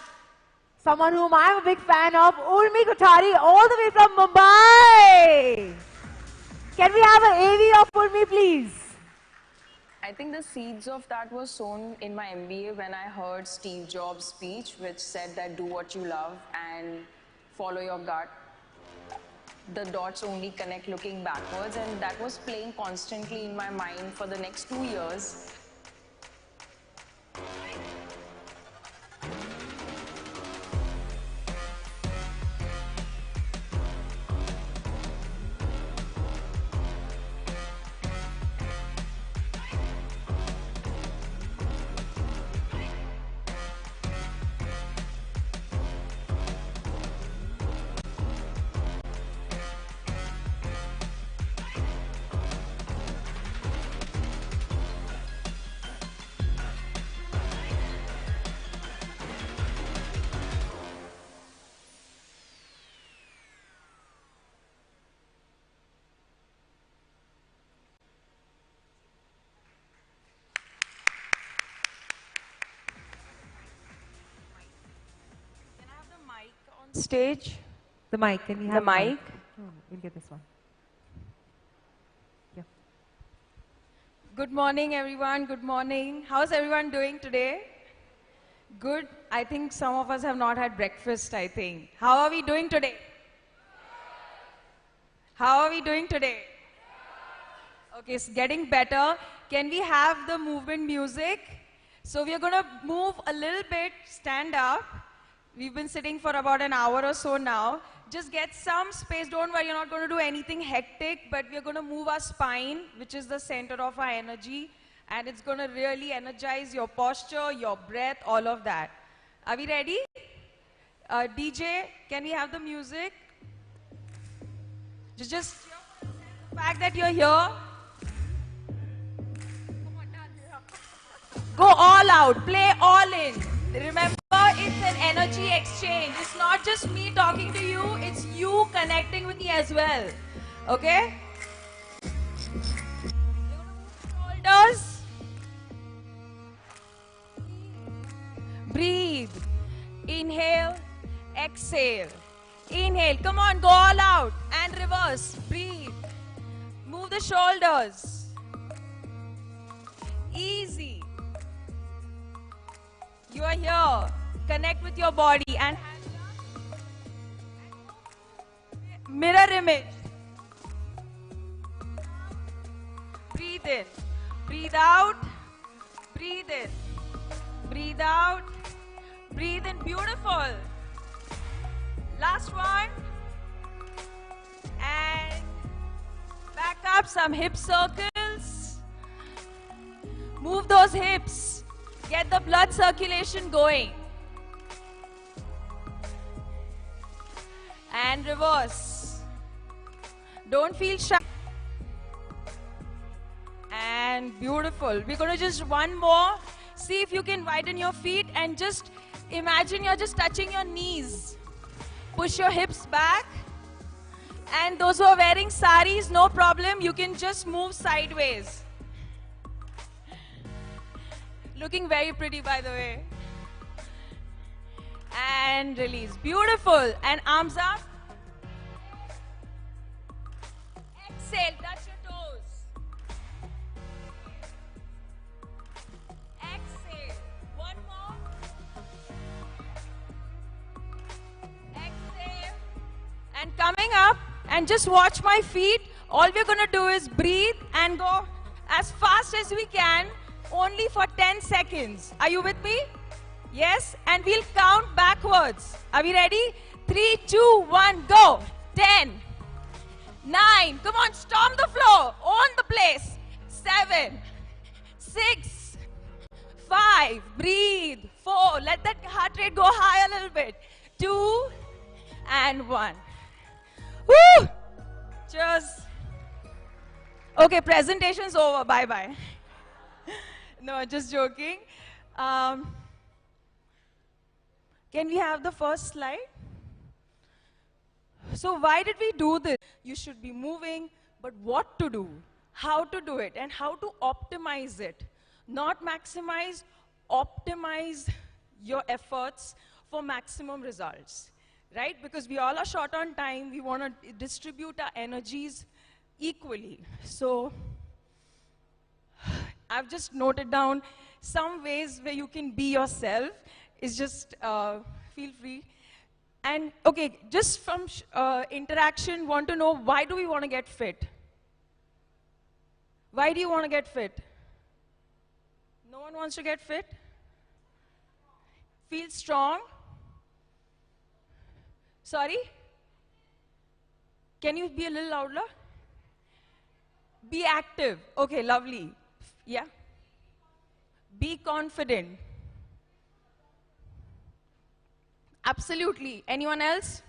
someone whom I'm a big fan of, Urmi Kothari, all the way from Mumbai. Can we have an AV of Urmi, please? I think the seeds of that were sown in my MBA when I heard Steve Jobs' speech, which said that do what you love and follow your gut. The dots only connect looking backwards, and that was playing constantly in my mind for the next 2 years. Stage. The mic, can we have The mic. We'll get this one. Yeah. Good morning, everyone. Good morning. How's everyone doing today? Good. I think some of us have not had breakfast, I think. How are we doing today? How are we doing today? Okay, it's getting better. Can we have the movement music? So we are going to move a little bit, stand up. We've been sitting for about an hour or so now. Just get some space. Don't worry, you're not going to do anything hectic, but we're going to move our spine, which is the center of our energy, and it's going to really energize your posture, your breath, all of that. Are we ready? DJ, can we have the music? Just the fact that you're here. Go all out, play all in. Remember, it's an energy exchange. It's not just me talking to you, it's you connecting with me as well. Okay? Shoulders. Breathe. Inhale, exhale. Inhale, come on, go all out. And reverse, breathe. Move the shoulders. Easy. You are here. Connect with your body and mirror image. Breathe in. Breathe out. Breathe in. Breathe out. Breathe in. Beautiful. Last one. up some hip circles. Move those hips. Get the blood circulation going. And reverse. Don't feel shy. And beautiful. We're going to just one more. See if you can widen your feet and just imagine you're just touching your knees. Push your hips back. And those who are wearing saris, no problem. You can just move sideways. Looking very pretty, by the way. And release. Beautiful. And arms up. Exhale. Touch your toes. Exhale. One more. Exhale. And coming up. And just watch my feet. All we're going to do is breathe and go as fast as we can, only for 10 seconds. Are you with me? Yes? And we'll count backwards. Are we ready? 3, 2, 1, go. 10, 9, come on, storm the floor, own the place. 7, 6, 5, breathe. 4, let that heart rate go high a little bit. 2, and 1. Woo! Cheers. Okay, presentation's over. Bye-bye. No, just joking. Can we have the first slide? So why did we do this? You should be moving, but what to do, how to do it, and how to optimize it. Not maximize, optimize your efforts for maximum results. Right? Because we all are short on time. We want to distribute our energies equally. So I've just noted down some ways where you can be yourself. Is just feel free. And okay, just from interaction, want to know, why do we want to get fit? Why do you want to get fit? No one wants to get fit? Feel strong? Sorry? Can you be a little louder? Be active. Okay, lovely. Yeah? Be confident. Absolutely. Anyone else?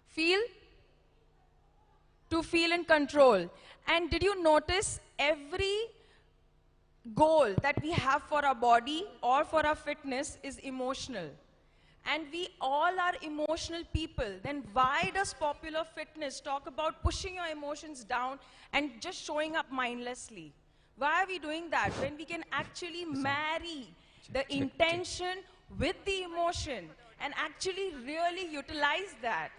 Feel? To feel in control. And did you notice every goal that we have for our body or for our fitness is emotional? And we all are emotional people. Then why does popular fitness talk about pushing your emotions down and just showing up mindlessly? Why are we doing that when we can actually marry the intention with the emotion and actually really utilize that?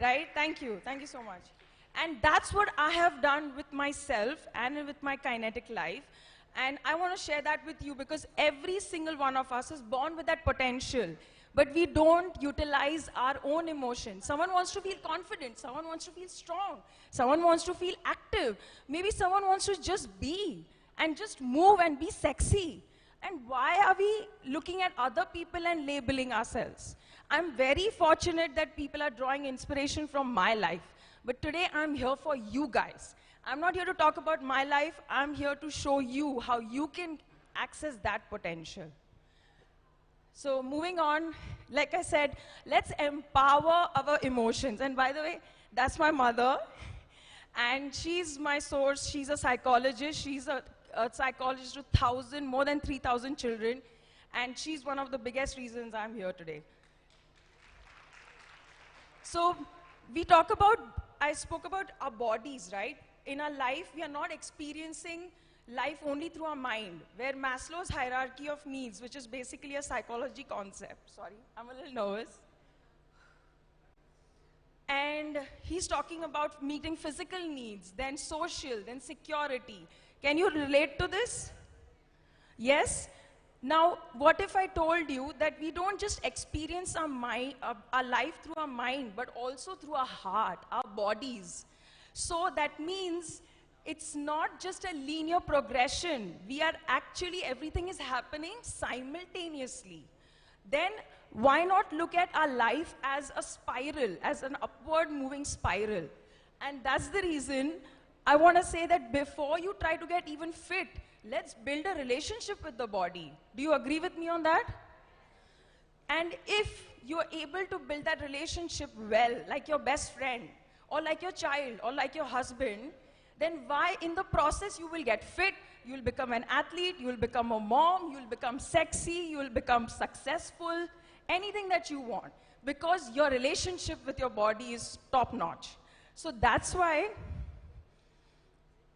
Right? Thank you. Thank you so much. And that's what I have done with myself and with my kinetic life. And I want to share that with you because every single one of us is born with that potential. But we don't utilize our own emotions. Someone wants to feel confident. Someone wants to feel strong. Someone wants to feel active. Maybe someone wants to just be and just move and be sexy. And why are we looking at other people and labeling ourselves? I'm very fortunate that people are drawing inspiration from my life. But today I'm here for you guys. I'm not here to talk about my life. I'm here to show you how you can access that potential. So moving on, like I said, let's empower our emotions. And by the way, that's my mother. And she's my source. She's a psychologist. She's a psychologist to more than 3,000 children. And she's one of the biggest reasons I'm here today. So I spoke about our bodies, right? In our life, we are not experiencing life only through our mind, where Maslow's hierarchy of needs, which is basically a psychology concept. Sorry, I'm a little nervous. And he's talking about meeting physical needs, then social, then security. Can you relate to this? Yes? Now, what if I told you that we don't just experience our life through our mind, but also through our heart, our bodies? So that means it's not just a linear progression. We are actually, everything is happening simultaneously. then why not look at our life as a spiral, as an upward moving spiral? And that's the reason I want to say that before you try to get even fit, let's build a relationship with the body. Do you agree with me on that? And if you're able to build that relationship well, like your best friend, or like your child, or like your husband, then why in the process you will get fit, you will become an athlete, you will become a mom, you will become sexy, you will become successful, anything that you want, because your relationship with your body is top notch. So that's why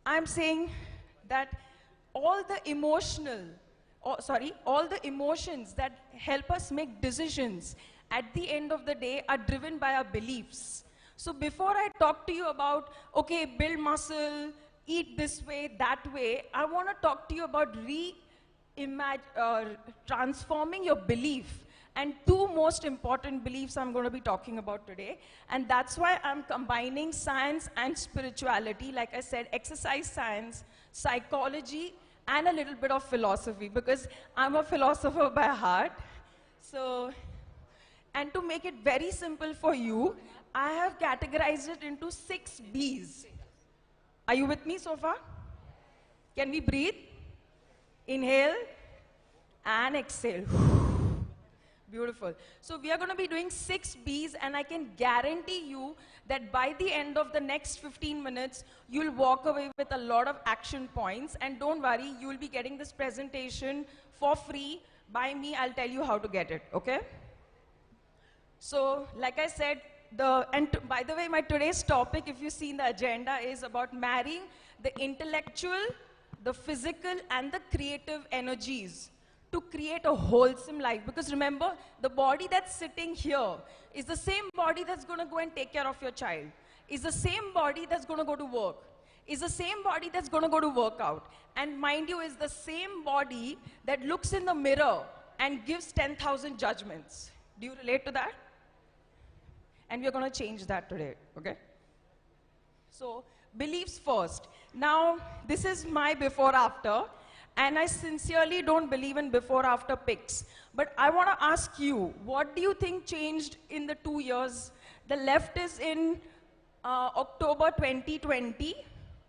I'm saying that all the all the emotions that help us make decisions at the end of the day are driven by our beliefs. So before I talk to you about, okay, build muscle, eat this way, that way, I want to talk to you about transforming your belief. And two most important beliefs I'm going to be talking about today. And that's why I'm combining science and spirituality. Like I said, exercise science, psychology, and a little bit of philosophy, because I'm a philosopher by heart. So, and to make it very simple for you, I have categorized it into 6 B's. Are you with me so far? Can we breathe? Inhale and exhale. Beautiful. So we are going to be doing 6 B's, and I can guarantee you that by the end of the next 15 minutes, you'll walk away with a lot of action points. And don't worry, you'll be getting this presentation for free by me. I'll tell you how to get it, okay? So, like I said, by the way, my today's topic, if you see in the agenda, is about marrying the intellectual, the physical, and the creative energies to create a wholesome life. Because remember, the body that's sitting here is the same body that's going to go and take care of your child, is the same body that's going to go to work, is the same body that's going to go to workout, and mind you, is the same body that looks in the mirror and gives 10,000 judgments. Do you relate to that? And we're going to change that today, okay? So, beliefs first. Now, this is my before-after. And I sincerely don't believe in before-after pics. But I want to ask you, what do you think changed in the 2 years? The left is in October 2020,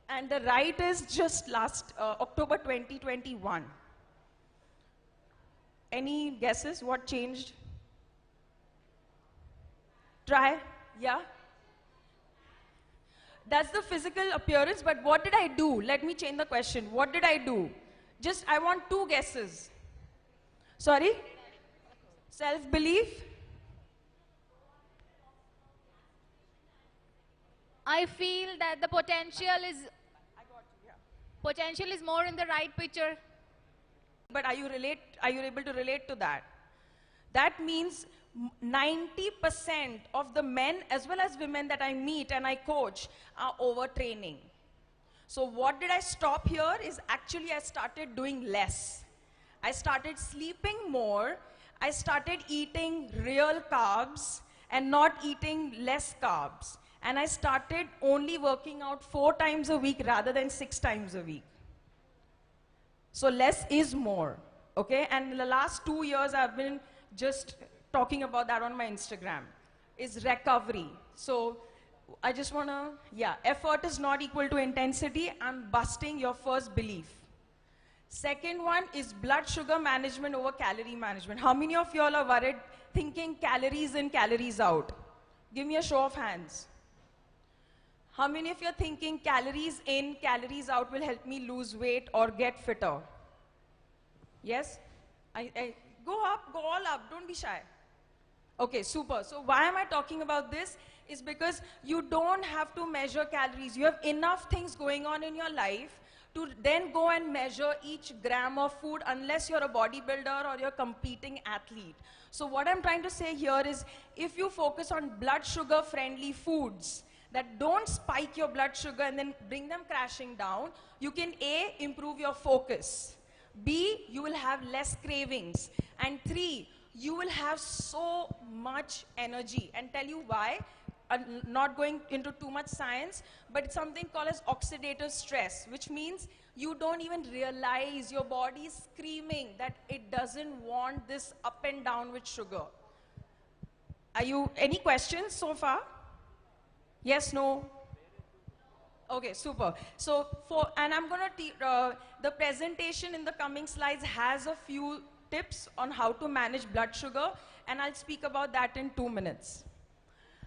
and the right is just last October 2021. Any guesses what changed? Try, yeah? That's the physical appearance, but what did I do? Let me change the question. What did I do? Just, I want 2 guesses. Sorry? Self-belief? I feel that the potential is more in the right picture. But are you able to relate to that? That means 90% of the men as well as women that I meet and I coach are overtraining. So what did I stop here is actually I started doing less. I started sleeping more. I started eating real carbs and not eating less carbs. And I started only working out 4 times a week rather than 6 times a week. So less is more, okay? And in the last 2 years, I've been just talking about that on my Instagram, is recovery. So I just want to, yeah, effort is not equal to intensity. I'm busting your first belief. Second one is blood sugar management over calorie management. How many of y'all are worried thinking calories in, calories out? Give me a show of hands. How many of you are thinking calories in, calories out will help me lose weight or get fitter? Yes? Go up, go all up, don't be shy. Okay, super. So why am I talking about this? Is because you don't have to measure calories. You have enough things going on in your life to then go and measure each gram of food unless you're a bodybuilder or you're a competing athlete. So what I'm trying to say here is if you focus on blood sugar friendly foods that don't spike your blood sugar and then bring them crashing down, you can A, improve your focus. B, you will have less cravings. And 3, you will have so much energy. And tell you why. not going into too much science, but it's something called as oxidative stress, which means you don't even realize your body is screaming that it doesn't want this up and down with sugar. Any questions so far? Yes, no? Okay, super. So, and I'm going to, the presentation in the coming slides has a few tips on how to manage blood sugar, and I'll speak about that in 2 minutes.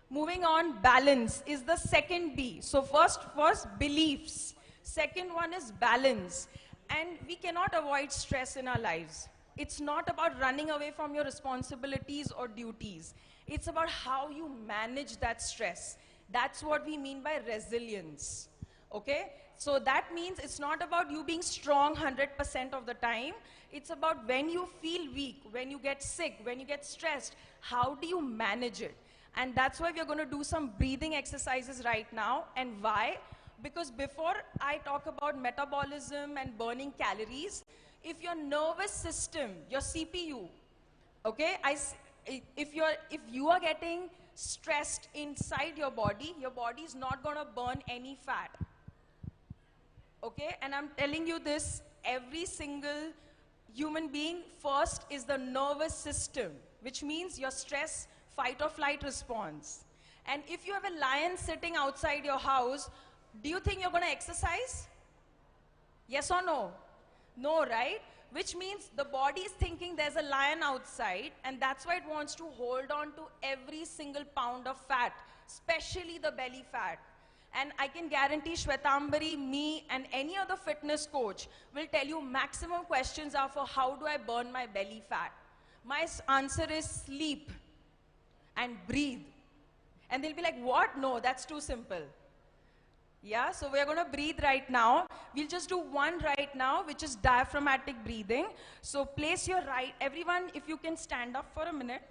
Moving on, balance is the second B. So first was beliefs. Second one is balance. And we cannot avoid stress in our lives. It's not about running away from your responsibilities or duties. It's about how you manage that stress. That's what we mean by resilience. Okay? So that means it's not about you being strong 100% of the time. It's about when you feel weak, when you get sick, when you get stressed, how do you manage it? And that's why we're going to do some breathing exercises right now. And why? Because before I talk about metabolism and burning calories, if your nervous system, your CPU, okay, if you are getting stressed inside your body is not going to burn any fat. Okay, and I'm telling you this, every single human being first is the nervous system, which means your stress, fight or flight response. And if you have a lion sitting outside your house, do you think you're going to exercise? Yes or no? No, right? Which means the body is thinking there's a lion outside, and that's why it wants to hold on to every single pound of fat, especially the belly fat. And I can guarantee Shwetambari, me, and any other fitness coach will tell you maximum questions are for how do I burn my belly fat. My answer is sleep and breathe. And they'll be like, what? No, that's too simple. Yeah, so we're going to breathe right now. We'll just do one right now, which is diaphragmatic breathing. So place your everyone, if you can stand up for a minute.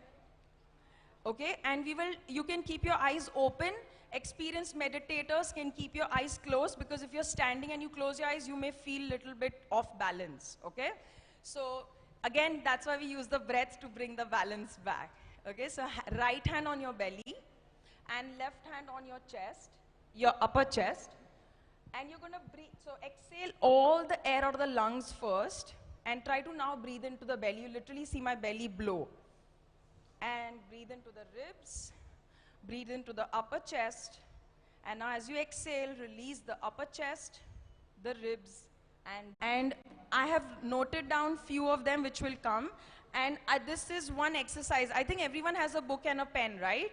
Okay, and you can keep your eyes open. Experienced meditators can keep your eyes closed, because if you're standing and you close your eyes, you may feel a little bit off balance, okay? So again, that's why we use the breath to bring the balance back. Okay, so right hand on your belly and left hand on your chest, your upper chest, and you're gonna breathe. So exhale all the air out of the lungs first and try to now breathe into the belly. You literally see my belly blow. And breathe into the ribs, breathe into the upper chest, and now as you exhale, release the upper chest, the ribs, and I have noted down few of them which will come, and this is one exercise. I think everyone has a book and a pen, right?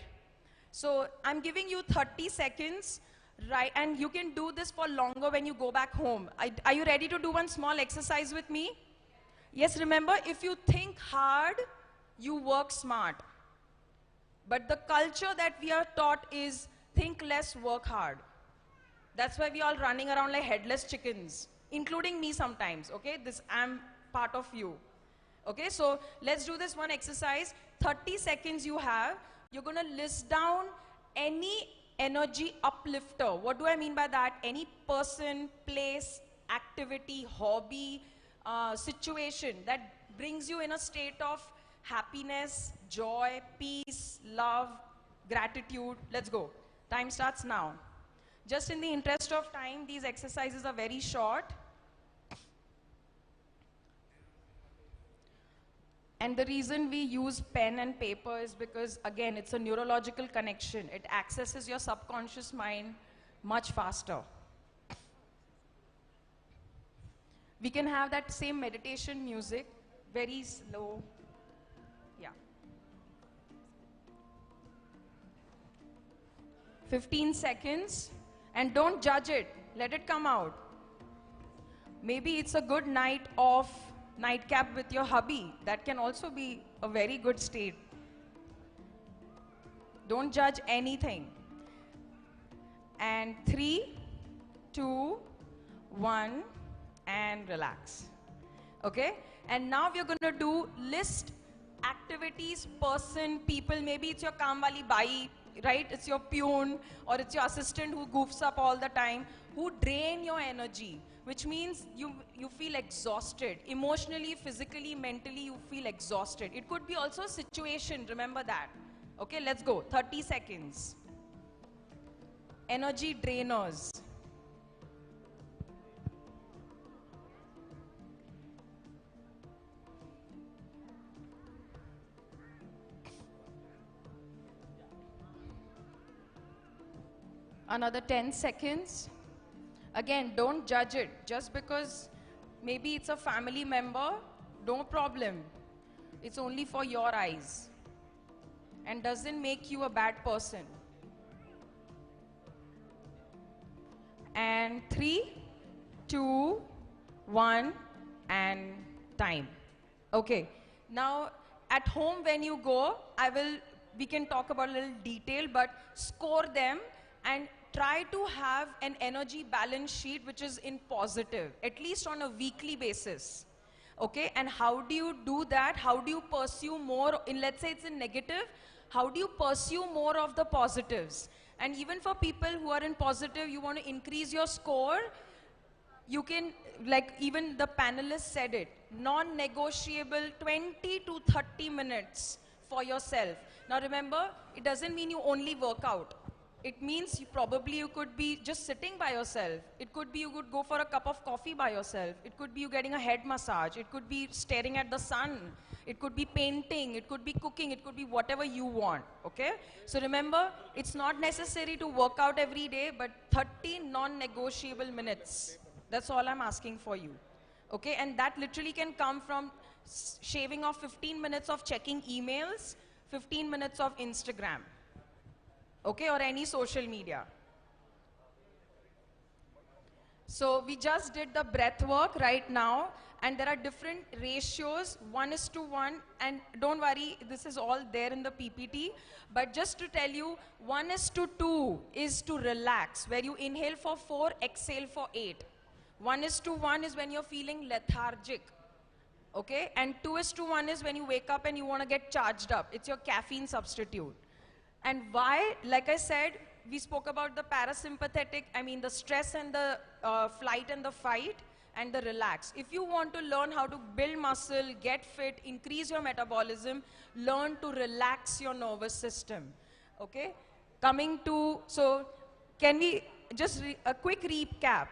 So I'm giving you 30 seconds, right, and you can do this for longer when you go back home. Are you ready to do one small exercise with me? Yes, remember, if you think hard, you work smart. But the culture that we are taught is think less, work hard. That's why we all running around like headless chickens, including me sometimes, okay? I'm part of you. Okay, so let's do this one exercise. 30 seconds you have. You're going to list down any energy uplifter. What do I mean by that? Any person, place, activity, hobby, situation that brings you in a state of happiness, joy, peace, love, gratitude. Let's go. Time starts now. Just in the interest of time, these exercises are very short. And the reason we use pen and paper is because, again, it's a neurological connection. It accesses your subconscious mind much faster. We can have that same meditation music, very slow. Yeah. 15 seconds, and don't judge it. Let it come out. Maybe it's a good night of nightcap with your hubby. That can also be a very good state. Don't judge anything. And 3, 2, 1, and relax. Okay? And now we're going to do list activities, person, people. Maybe it's your kamwali bai, right? It's your peon, or it's your assistant who goofs up all the time, who drain your energy, which means you feel exhausted. Emotionally, physically, mentally, you feel exhausted. It could be also a situation, remember that. Okay, let's go. 30 seconds. energy drainers. Another 10 seconds. Again, don't judge it. Just because maybe it's a family member, no problem. It's only for your eyes and doesn't make you a bad person. And 3, 2, 1, and time. Okay. Now, at home when you go, we can talk about a little detail, but score them and try to have an energy balance sheet which is in positive, at least on a weekly basis. Okay, and how do you do that? How do you pursue more, let's say it's in negative, how do you pursue more of the positives? And even for people who are in positive, you want to increase your score, you can, like even the panelists said it, non-negotiable 20 to 30 minutes for yourself. Now remember, it doesn't mean you only work out. It means you could be just sitting by yourself. It could be you could go for a cup of coffee by yourself. It could be you getting a head massage. It could be staring at the sun. It could be painting. It could be cooking. It could be whatever you want, okay? So remember, it's not necessary to work out every day, but 30 non-negotiable minutes. That's all I'm asking for you, okay? And that literally can come from shaving off 15 minutes of checking emails, 15 minutes of Instagram. Okay, or any social media. So we just did the breath work right now, and there are different ratios, 1:1, and don't worry, this is all there in the PPT, but just to tell you, 1:2 is to relax, where you inhale for 4, exhale for 8. 1:1 is when you're feeling lethargic, okay, and 2:1 is when you wake up and you want to get charged up. It's your caffeine substitute. And why, like I said, we spoke about the parasympathetic, the stress and the flight and the fight and the relax. If you want to learn how to build muscle, get fit, increase your metabolism, learn to relax your nervous system, okay? So can we just, a quick recap.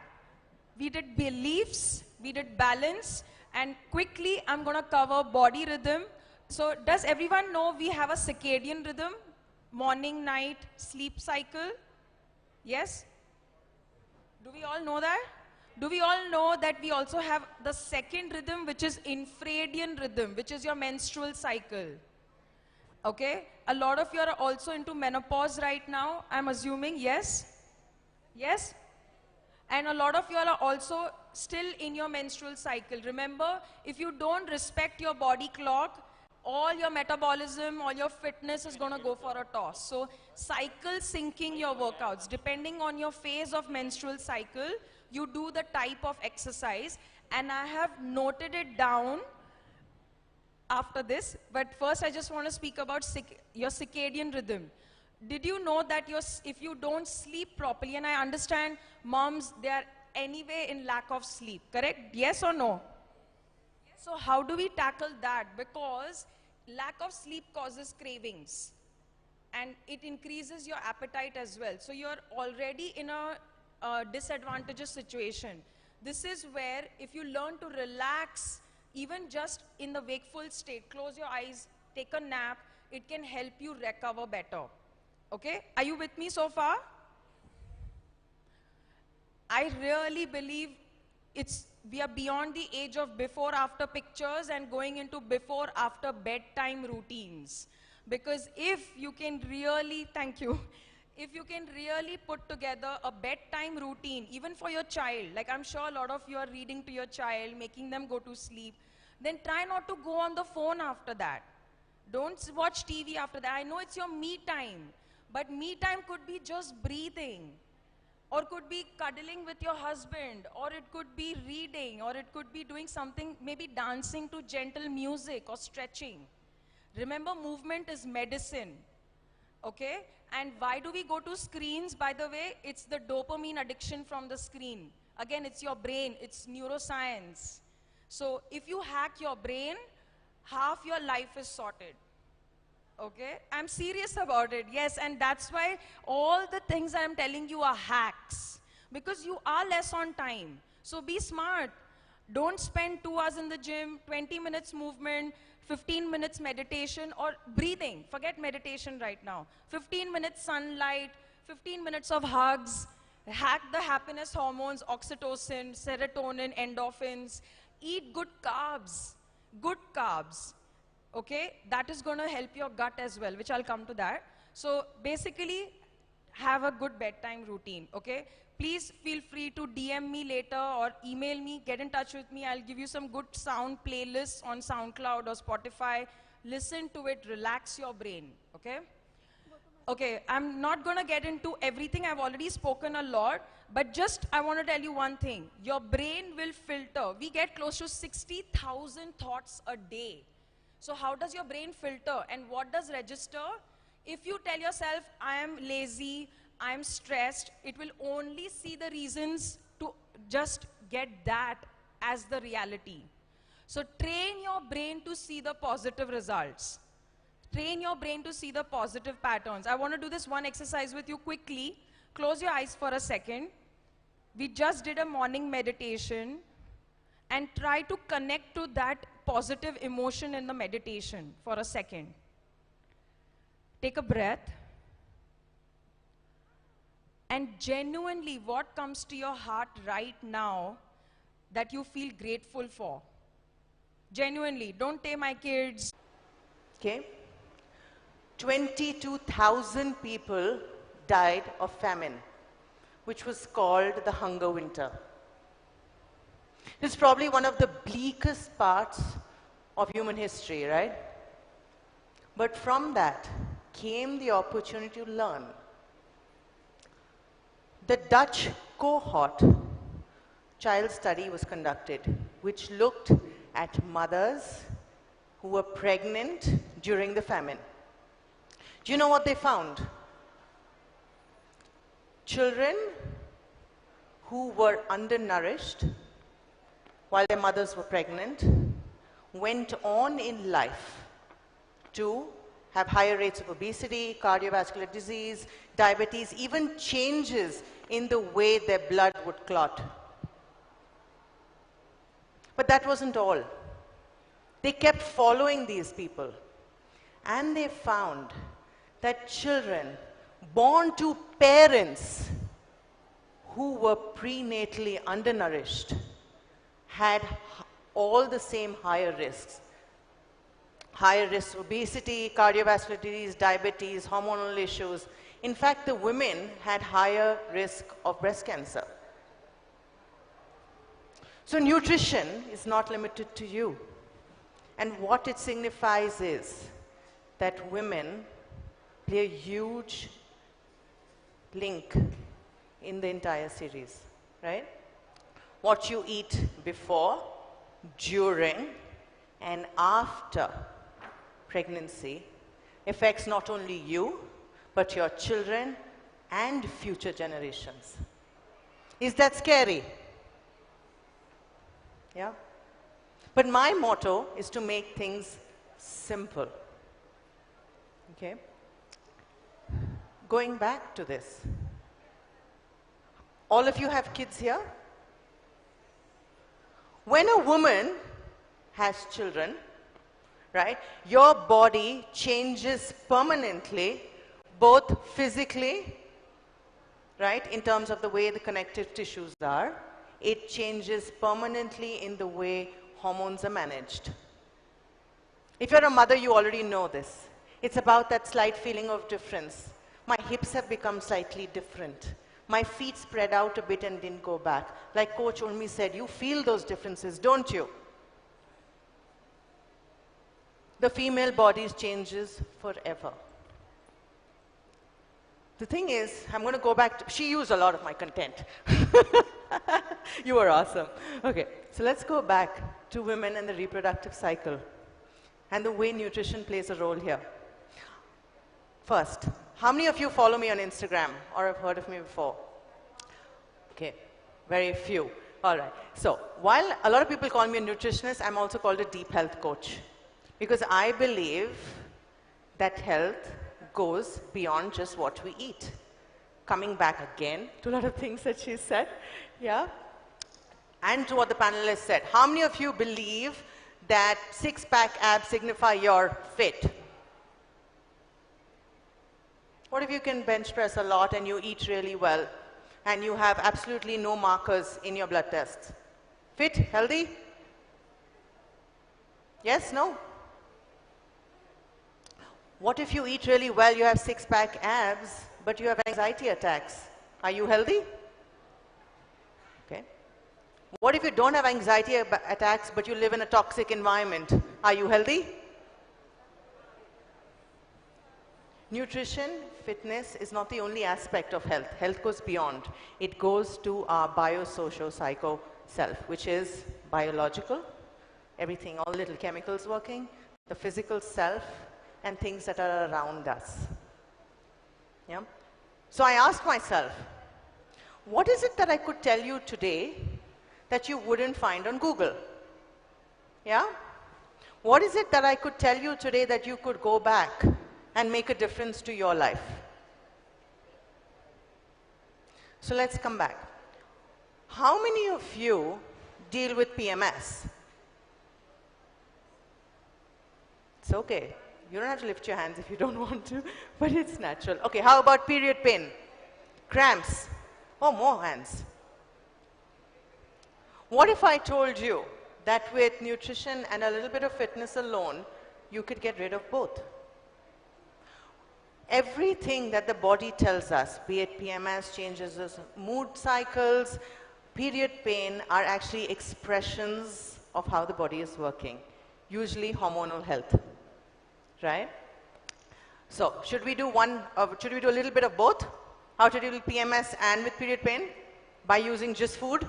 We did beliefs, we did balance, and quickly I'm gonna cover body rhythm. So does everyone know we have a circadian rhythm? Morning, night, sleep cycle? Yes? Do we all know that? Do we all know that we also have the second rhythm, which is infradian rhythm, which is your menstrual cycle? Okay? A lot of you are also into menopause right now, I'm assuming, yes? Yes? And a lot of you are also still in your menstrual cycle. Remember, if you don't respect your body clock, all your metabolism, all your fitness is going to go for a toss. So cycle syncing your workouts. Depending on your phase of menstrual cycle, you do the type of exercise. And I have noted it down after this. But first I just want to speak about your circadian rhythm. Did you know that if you don't sleep properly, and I understand moms, they are anyway in lack of sleep, correct? Yes or no? So how do we tackle that? Because lack of sleep causes cravings and it increases your appetite as well. So you're already in a disadvantageous situation. This is where if you learn to relax, even just in the wakeful state, close your eyes, take a nap, it can help you recover better. Okay? Are you with me so far? I really believe we are beyond the age of before-after pictures and going into before-after bedtime routines. Because if you can really, thank you, if you can really put together a bedtime routine, even for your child, like I'm sure a lot of you are reading to your child, making them go to sleep, then try not to go on the phone after that. Don't watch TV after that. I know it's your me time, but me time could be just breathing, or could be cuddling with your husband, or it could be reading, or it could be doing something, maybe dancing to gentle music or stretching. Remember, movement is medicine, okay? And why do we go to screens? By the way, it's the dopamine addiction from the screen. Again, it's your brain, it's neuroscience. So if you hack your brain, half your life is sorted, Okay? I'm serious about it, yes, and that's why all the things I'm telling you are hacks. Because you are less on time. So be smart. Don't spend 2 hours in the gym, 20 minutes movement, 15 minutes meditation or breathing. Forget meditation right now. 15 minutes sunlight, 15 minutes of hugs. Hack the happiness hormones, oxytocin, serotonin, endorphins. Eat good carbs. Good carbs. Okay? That is going to help your gut as well, which I'll come to that. So basically, have a good bedtime routine. Okay? Please feel free to DM me later or email me, get in touch with me. I'll give you some good sound playlists on SoundCloud or Spotify. Listen to it, relax your brain, okay? Okay, I'm not gonna get into everything. I've already spoken a lot, but just I wanna tell you one thing. Your brain will filter. We get close to 60,000 thoughts a day. So how does your brain filter and what does register? If you tell yourself, I am lazy, I'm stressed, it will only see the reasons to just get that as the reality. So train your brain to see the positive results. Train your brain to see the positive patterns. I want to do this one exercise with you quickly. Close your eyes for a second. We just did a morning meditation and try to connect to that positive emotion in the meditation for a second. Take a breath. And genuinely, what comes to your heart right now that you feel grateful for? Genuinely, don't take my kids. Okay. 22,000 people died of famine, which was called the hunger winter. It's probably one of the bleakest parts of human history, right? But from that came the opportunity to learn. The Dutch cohort child study was conducted, which looked at mothers who were pregnant during the famine. Do you know what they found? Children who were undernourished while their mothers were pregnant went on in life to have higher rates of obesity, cardiovascular disease, diabetes, even changes in the way their blood would clot. But that wasn't all. They kept following these people, and they found that children born to parents who were prenatally undernourished had all the same higher risks. Higher risk of obesity, cardiovascular disease, diabetes, hormonal issues. In fact, the women had higher risk of breast cancer. So nutrition is not limited to you. And what it signifies is that women play a huge link in the entire series, right? What you eat before, during, and after pregnancy affects not only you, but your children and future generations. Is that scary? Yeah? But my motto is to make things simple. Okay? Going back to this. All of you have kids here? When a woman has children, right, your body changes permanently, both physically, right, in terms of the way the connective tissues are. It changes permanently in the way hormones are managed. If you're a mother, you already know this. It's about that slight feeling of difference. My hips have become slightly different. My feet spread out a bit and didn't go back. Like Coach Urmi said, you feel those differences, don't you? The female body changes forever. The thing is, I'm going to go back to, she used a lot of my content. You were awesome. Okay, so let's go back to women and the reproductive cycle and the way nutrition plays a role here. First, how many of you follow me on Instagram or have heard of me before? Okay, very few. All right. So while a lot of people call me a nutritionist, I'm also called a deep health coach. Because I believe that health goes beyond just what we eat. Coming back again to a lot of things that she said, yeah, and to what the panelists said. How many of you believe that six-pack abs signify you're fit? What if you can bench press a lot and you eat really well and you have absolutely no markers in your blood tests? Fit? Healthy? Yes? No? What if you eat really well, you have six-pack abs, but you have anxiety attacks? Are you healthy? Okay. What if you don't have anxiety attacks, but you live in a toxic environment? Are you healthy? Nutrition, fitness is not the only aspect of health. Health goes beyond. It goes to our biosocial-psycho self, which is biological, everything, all little chemicals working, the physical self, and things that are around us. Yeah? So I asked myself, what is it that I could tell you today that you wouldn't find on Google? Yeah? What is it that I could tell you today that you could go back and make a difference to your life? So let's come back. How many of you deal with PMS? It's okay. You don't have to lift your hands if you don't want to, but it's natural. Okay, how about period pain? Cramps? Oh, more hands. What if I told you that with nutrition and a little bit of fitness alone, you could get rid of both? Everything that the body tells us, be it PMS, changes in mood cycles, period pain, are actually expressions of how the body is working, usually hormonal health, right? So, should we do a little bit of both? How to deal with PMS and with period pain? By using just food?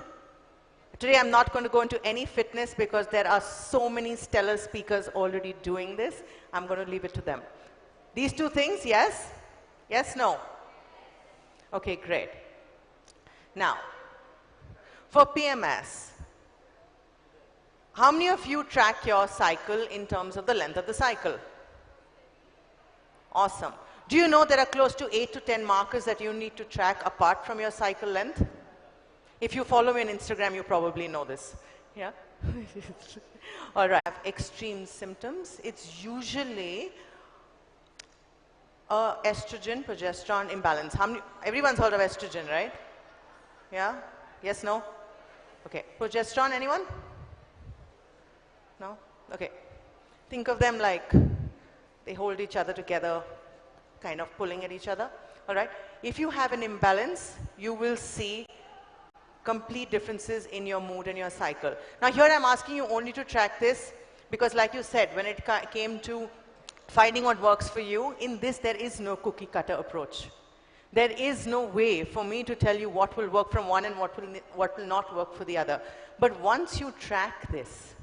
Today I'm not going to go into any fitness because there are so many stellar speakers already doing this. I'm going to leave it to them. These two things, yes? Yes, no? Okay, great. Now, for PMS, how many of you track your cycle in terms of the length of the cycle? Awesome. Do you know there are close to 8 to 10 markers that you need to track apart from your cycle length? If you follow me on Instagram, you probably know this. Yeah? All right. Extreme symptoms. It's usually estrogen, progesterone imbalance. Everyone's heard of estrogen, right? Yeah? Yes, no? Okay. Progesterone, anyone? No? Okay. Think of them like they hold each other together, kind of pulling at each other. All right? If you have an imbalance, you will see complete differences in your mood and your cycle. Now here I'm asking you only to track this because like you said, when it came to finding what works for you, in this there is no cookie cutter approach. There is no way for me to tell you what will work from one and what will not work for the other. But once you track this,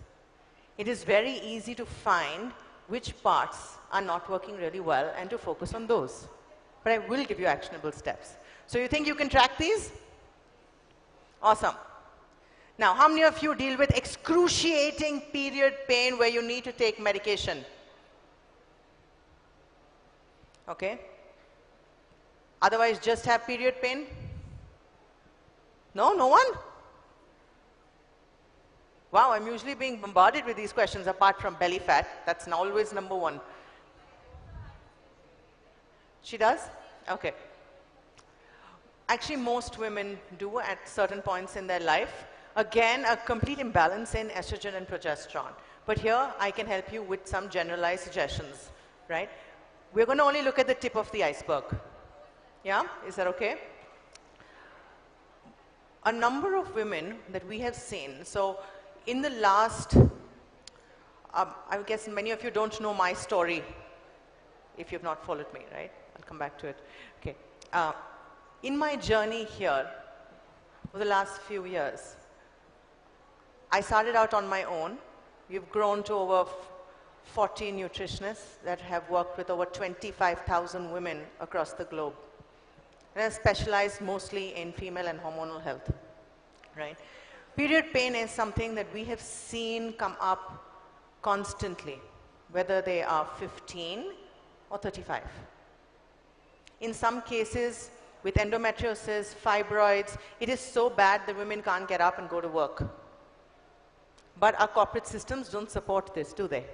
it is very easy to find which parts are not working really well and to focus on those. But I will give you actionable steps. So you think you can track these? Awesome. Now, how many of you deal with excruciating period pain where you need to take medication? Okay. Otherwise, just have period pain? No? No one? Wow, I'm usually being bombarded with these questions apart from belly fat. That's always number one. She does? Okay. Actually, most women do at certain points in their life. Again, a complete imbalance in estrogen and progesterone. But here, I can help you with some generalized suggestions, right? We're going to only look at the tip of the iceberg. Yeah? Is that okay? A number of women that we have seen, so in the last, I guess many of you don't know my story if you've not followed me, right? I'll come back to it. Okay. In my journey here, for the last few years, I started out on my own. We've grown to over 40 nutritionists that have worked with over 25,000 women across the globe. And I specialize mostly in female and hormonal health, right? Period pain is something that we have seen come up constantly, whether they are 15, or 35. In some cases, with endometriosis, fibroids, it is so bad that women can't get up and go to work. But our corporate systems don't support this, do they?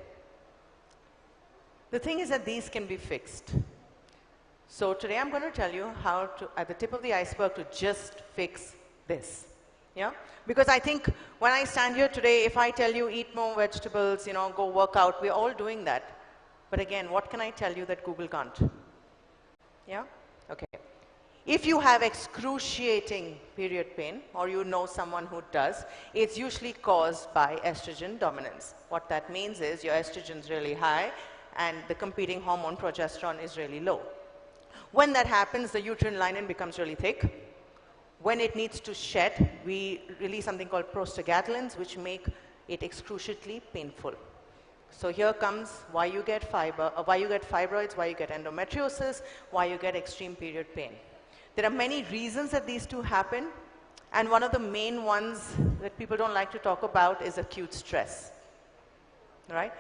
The thing is that these can be fixed. So today I'm going to tell you how to, at the tip of the iceberg, to just fix this. Yeah? Because I think when I stand here today, if I tell you eat more vegetables, go work out, we're all doing that. But again, what can I tell you that Google can't? Yeah? Okay. If you have excruciating period pain, or you know someone who does, it's usually caused by estrogen dominance. What that means is your estrogen is really high and the competing hormone progesterone is really low. When that happens, the uterine lining becomes really thick. When it needs to shed, we release something called prostaglandins, which make it excruciatingly painful. So here comes why you get fibroids, why you get endometriosis, why you get extreme period pain. There are many reasons that these two happen, and one of the main ones that people don't like to talk about is acute stress, right?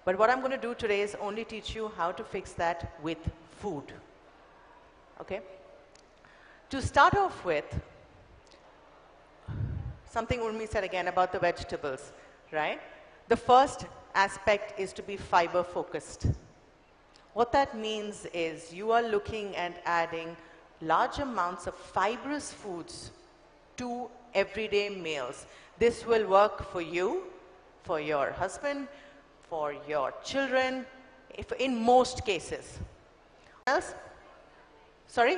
But what I'm going to do today is only teach you how to fix that with food, okay? To start off with, something Urmi said again about the vegetables, right? The first aspect is to be fiber focused. What that means is you are looking at adding large amounts of fibrous foods to everyday meals. This will work for you, for your husband, for your children, in most cases. Else? Sorry?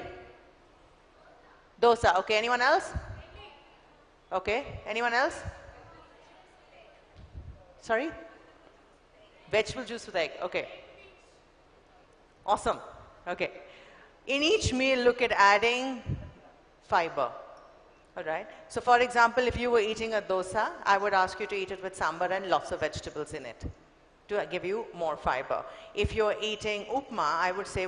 Dosa. Okay, anyone else? Okay, anyone else? Sorry? Vegetable juice with egg. Okay. Awesome. Okay. In each meal, look at adding fiber. All right. So for example, if you were eating a dosa, I would ask you to eat it with sambar and lots of vegetables in it to give you more fiber. If you're eating upma, I would say,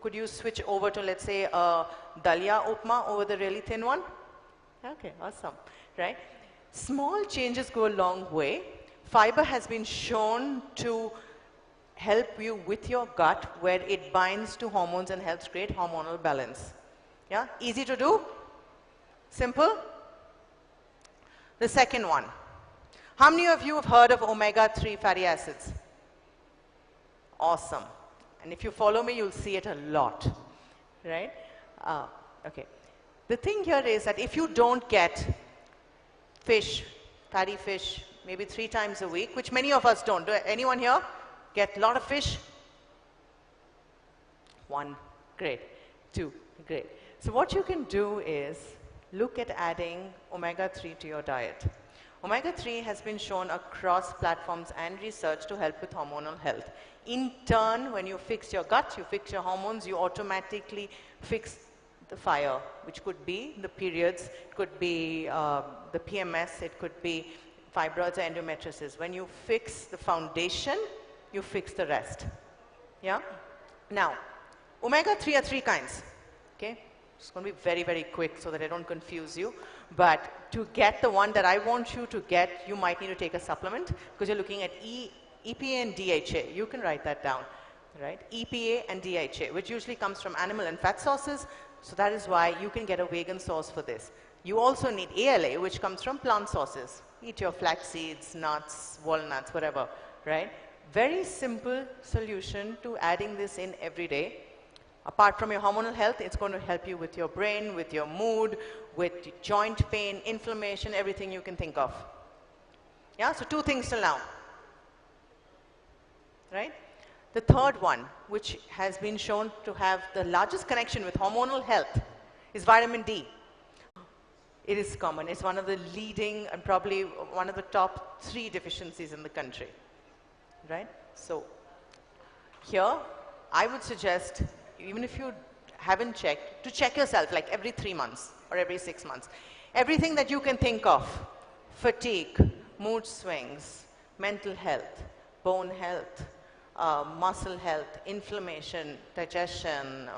could you switch over to, let's say, a dalia upma over the really thin one? Okay, awesome. Right? Small changes go a long way. Fiber has been shown to help you with your gut, where it binds to hormones and helps create hormonal balance. Yeah? Easy to do? Simple? The second one. How many of you have heard of omega-3 fatty acids? Awesome. And if you follow me, you'll see it a lot. Right? Okay. The thing here is that if you don't get fish, fatty fish, maybe 3 times a week, which many of us don't. Anyone here get a lot of fish? 1, great. 2, great. So what you can do is look at adding omega-3 to your diet. Omega-3 has been shown across platforms and research to help with hormonal health. In turn, when you fix your gut, you fix your hormones, you automatically fix the fire, which could be the periods, it could be the PMS, it could be fibroids or endometriosis. When you fix the foundation, you fix the rest. Yeah? Now, omega-3 are 3 kinds. Okay? It's going to be very, very quick so that I don't confuse you. But to get the one that I want you to get, you might need to take a supplement because you're looking at EPA and DHA. You can write that down. Right? EPA and DHA, which usually comes from animal and fat sources. So that is why you can get a vegan source for this. You also need ALA, which comes from plant sources. Eat your flax seeds, nuts, walnuts, whatever, right? Very simple solution to adding this in every day. Apart from your hormonal health, it's going to help you with your brain, with your mood, with joint pain, inflammation, everything you can think of. Yeah, so 2 things till now. Right? The third one, which has been shown to have the largest connection with hormonal health, is vitamin D. It is common. It's one of the leading and probably one of the top 3 deficiencies in the country. Right? So here, I would suggest, even if you haven't checked, to check yourself like every 3 months or every 6 months. Everything that you can think of, fatigue, mood swings, mental health, bone health, muscle health, inflammation, digestion,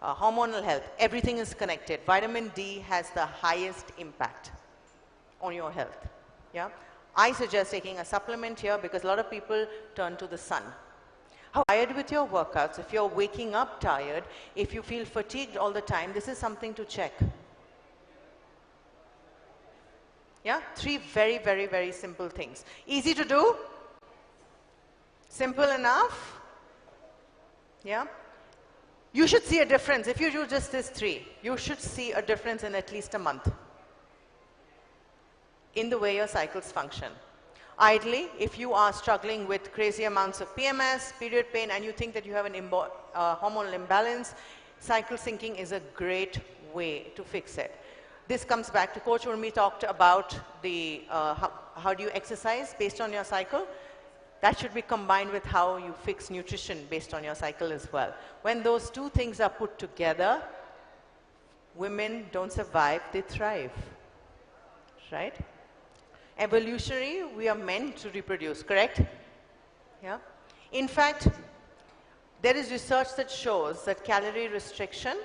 hormonal health, everything is connected. Vitamin D has the highest impact on your health. Yeah? I suggest taking a supplement here because a lot of people turn to the sun. How tired with your workouts, if you're waking up tired, if you feel fatigued all the time, this is something to check. Yeah, 3 very, very, very simple things. Easy to do? Simple enough? Yeah. You should see a difference. If you do just these 3, you should see a difference in at least a month in the way your cycles function. Ideally, if you are struggling with crazy amounts of PMS, period pain, and you think that you have an hormonal imbalance, cycle syncing is a great way to fix it. This comes back to Coach Urmi talked about the how do you exercise based on your cycle. That should be combined with how you fix nutrition based on your cycle as well. When those 2 things are put together, women don't survive, they thrive, right? Evolutionary, we are meant to reproduce, correct? Yeah. In fact, there is research that shows that calorie restriction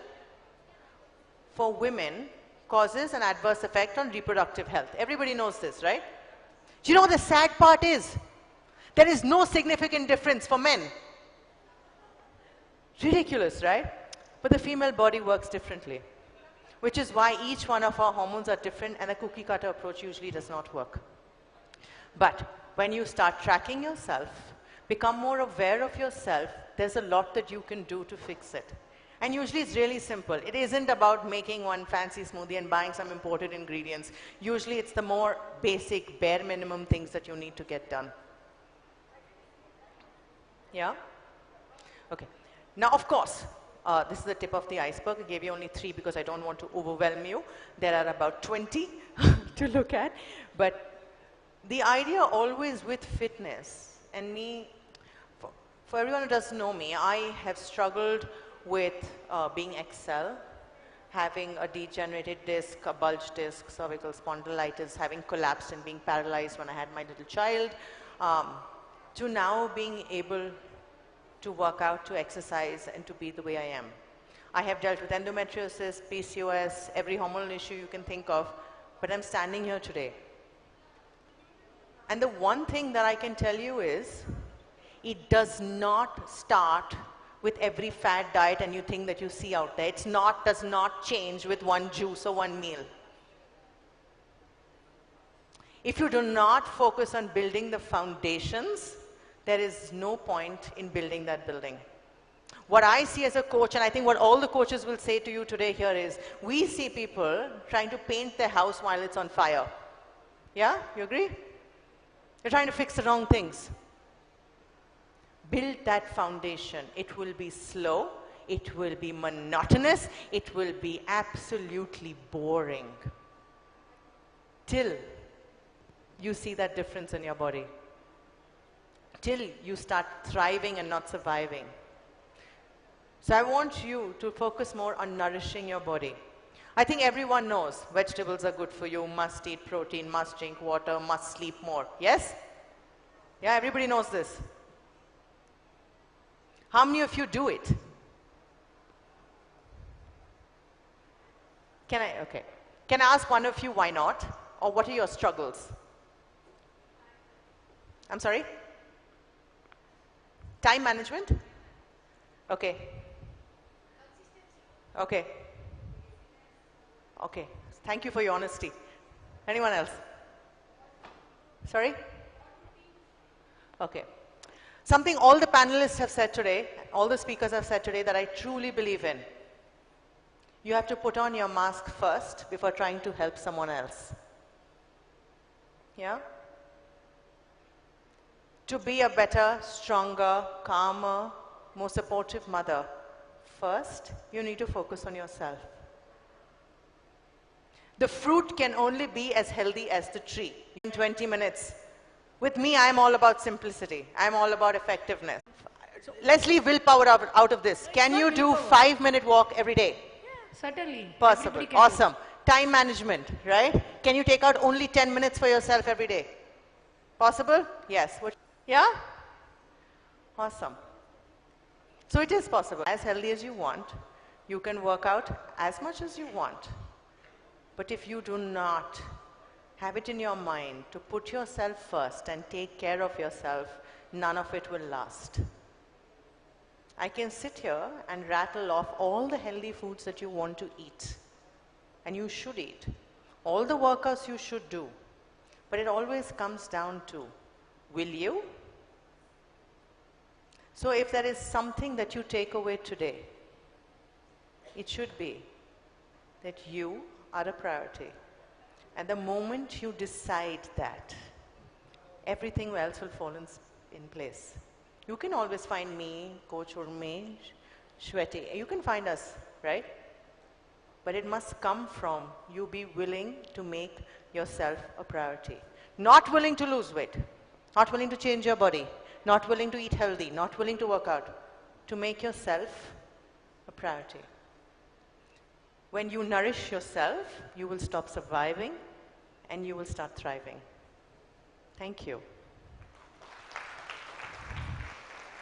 for women causes an adverse effect on reproductive health. Everybody knows this, right? Do you know what the sad part is? There is no significant difference for men. Ridiculous, right? But the female body works differently, which is why each one of our hormones are different and the cookie cutter approach usually does not work. But when you start tracking yourself, become more aware of yourself, there's a lot that you can do to fix it. And usually it's really simple. It isn't about making one fancy smoothie and buying some imported ingredients. Usually it's the more basic, bare minimum things that you need to get done. Yeah? Okay. Now, of course, this is the tip of the iceberg. I gave you only 3 because I don't want to overwhelm you. There are about 20 to look at. But the idea always with fitness, and me, for everyone who doesn't know me, I have struggled with being XL, having a degenerated disc, a bulged disc, cervical spondylitis, having collapsed and being paralyzed when I had my little child, to now being able to work out, to exercise, and to be the way I am. I have dealt with endometriosis, PCOS, every hormonal issue you can think of, but I'm standing here today. And the one thing that I can tell you is, it does not start with every fad diet and you think that you see out there. Does not change with one juice or one meal. If you do not focus on building the foundations, there is no point in building that building. What I see as a coach, and I think what all the coaches will say to you today here is, we see people trying to paint their house while it's on fire. Yeah? You agree? They're trying to fix the wrong things. Build that foundation. It will be slow, it will be monotonous, it will be absolutely boring till you see that difference in your body, till you start thriving and not surviving. So I want you to focus more on nourishing your body. I think everyone knows vegetables are good for you, must eat protein, must drink water, must sleep more. Yes? Yeah, everybody knows this. How many of you do it? Okay. Can I ask one of you why not? Or what are your struggles? I'm sorry? Time management? Okay. Okay. Okay. Thank you for your honesty. Anyone else? Sorry? Okay. Something all the panelists have said today, all the speakers have said today that I truly believe in. You have to put on your mask first before trying to help someone else. Yeah? To be a better, stronger, calmer, more supportive mother, first, you need to focus on yourself. The fruit can only be as healthy as the tree in 20 minutes. With me, I'm all about simplicity. I'm all about effectiveness. Let's leave willpower out of this. Can you do 5-minute walk every day? Yeah, certainly. Possible. Awesome. Time management, right? Can you take out only 10 minutes for yourself every day? Possible? Yes. Yeah? Awesome. So it is possible. As healthy as you want, you can work out as much as you want. But if you do not have it in your mind to put yourself first and take care of yourself, none of it will last. I can sit here and rattle off all the healthy foods that you want to eat. And you should eat. All the workouts you should do. But it always comes down to, will you? So if there is something that you take away today, it should be that you are a priority. And the moment you decide that, everything else will fall in place. You can always find me, Coach Urme, Shweti. You can find us, right? But it must come from you be willing to make yourself a priority. Not willing to lose weight, not willing to change your body, not willing to eat healthy, not willing to work out, to make yourself a priority. When you nourish yourself, you will stop surviving and you will start thriving. Thank you.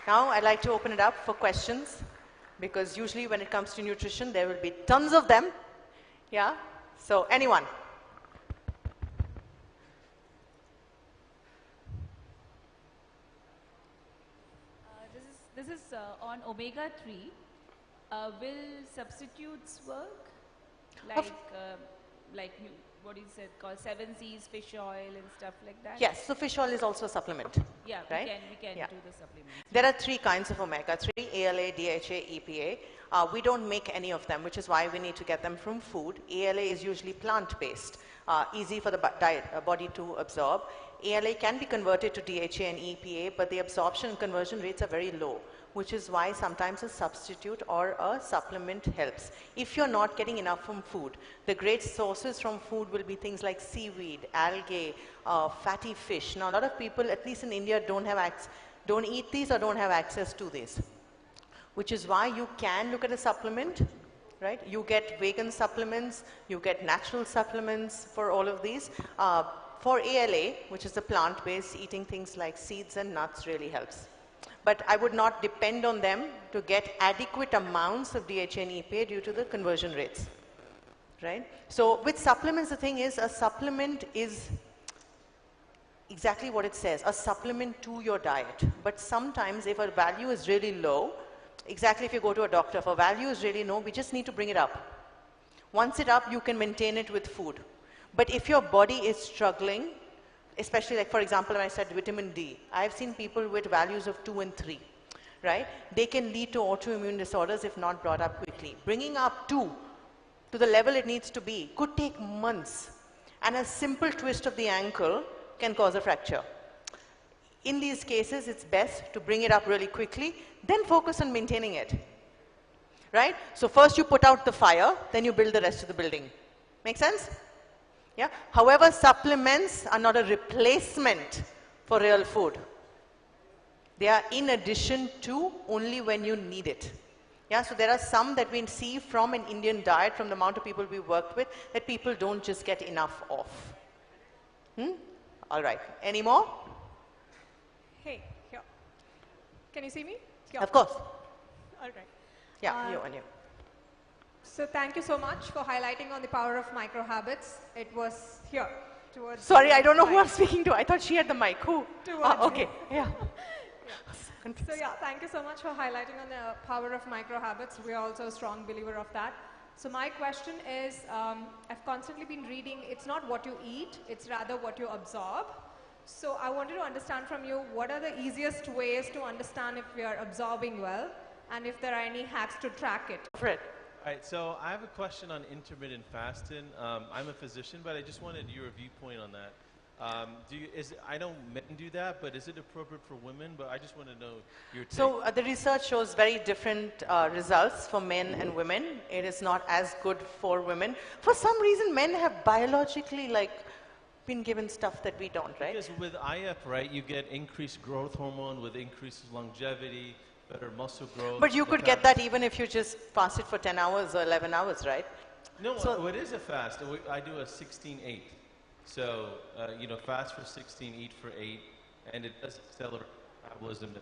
Now I'd like to open it up for questions, because usually when it comes to nutrition, there will be tons of them. Yeah? So anyone? This is on omega-3. Will substitutes work? Like what is it called, 7 C's, fish oil and stuff like that? Yes, so fish oil is also a supplement. Yeah, right? we can do the supplements. There are 3 kinds of omega-3, ALA, DHA, EPA. We don't make any of them, which is why we need to get them from food. ALA is usually plant-based, easy for the body to absorb. ALA can be converted to DHA and EPA, but the absorption and conversion rates are very low, which is why sometimes a substitute or a supplement helps. If you're not getting enough from food, the great sources from food will be things like seaweed, algae, fatty fish. Now, a lot of people, at least in India, don't eat these or don't have access to these, which is why you can look at a supplement, right? You get vegan supplements, you get natural supplements for all of these. For ALA, which is the plant-based, eating things like seeds and nuts really helps. But I would not depend on them to get adequate amounts of DHA and EPA due to the conversion rates, right? So with supplements, the thing is, a supplement is exactly what it says, a supplement to your diet. But sometimes if a value is really low, exactly if you go to a doctor, if a value is really low, we just need to bring it up. Once it's up, you can maintain it with food. But if your body is struggling, especially like, for example, when I said vitamin D, I've seen people with values of 2 and 3, right? They can lead to autoimmune disorders if not brought up quickly. Bringing up 2 to the level it needs to be could take months. And a simple twist of the ankle can cause a fracture. In these cases, it's best to bring it up really quickly, then focus on maintaining it, right? So first you put out the fire, then you build the rest of the building. Make sense? Yeah. However, supplements are not a replacement for real food. They are in addition to, only when you need it. Yeah, so there are some that we see from an Indian diet, from the amount of people we worked with, that people don't just get enough of. All right. Any more? Hey, here. Can you see me? Here. Of course. All right. Yeah, you and you. So thank you so much for highlighting on the power of micro habits. It was here towards. Sorry, I don't know who I'm speaking to. I thought she had the mic. Who? Okay. Yeah. So yeah, thank you so much for highlighting on the power of micro habits. We are also a strong believer of that. So my question is, I've constantly been reading, it's not what you eat, it's rather what you absorb. So I wanted to understand from you, what are the easiest ways to understand if we are absorbing well, and if there are any hacks to track it? Fred. All right, so I have a question on intermittent fasting. I'm a physician, but I just wanted your viewpoint on that. I know men do that, but is it appropriate for women? But I just want to know your take. So the research shows very different results for men and women. It is not as good for women. For some reason, men have biologically been given stuff that we don't, right? Because with IF, right, you get increased growth hormone with increased longevity, better muscle growth. But you could get that even if you just fasted for 10 hours or 11 hours, right? No, so it is a fast. I do a 16-8. So, fast for 16, eat for 8, and it does accelerate metabolism.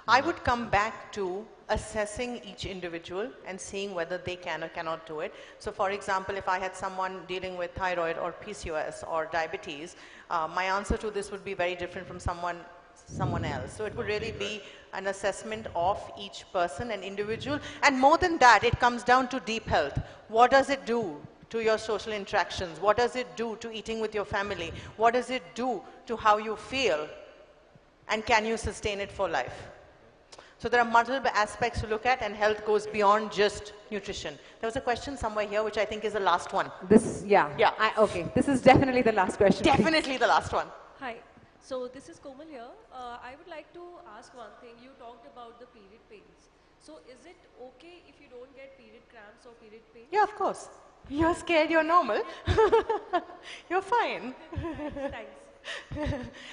I would come back to assessing each individual and seeing whether they can or cannot do it. So for example, if I had someone dealing with thyroid or PCOS or diabetes, my answer to this would be very different from someone someone else. So it would really be an assessment of each person, an individual. And more than that, it comes down to deep health. What does it do to your social interactions? What does it do to eating with your family? What does it do to how you feel? And can you sustain it for life? So there are multiple aspects to look at, and health goes beyond just nutrition. There was a question somewhere here, which I think is the last one. Yeah. Okay, this is definitely the last question. Definitely the last one. Hi. So this is Komal here. I would like to ask one thing. You talked about the period pains. So is it okay if you don't get period cramps or period pains? Yeah, of course. You're scared, you're normal. You're fine. Thanks.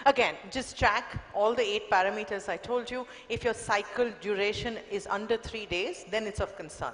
Again, just track all the 8 parameters I told you. If your cycle duration is under 3 days, then it's of concern.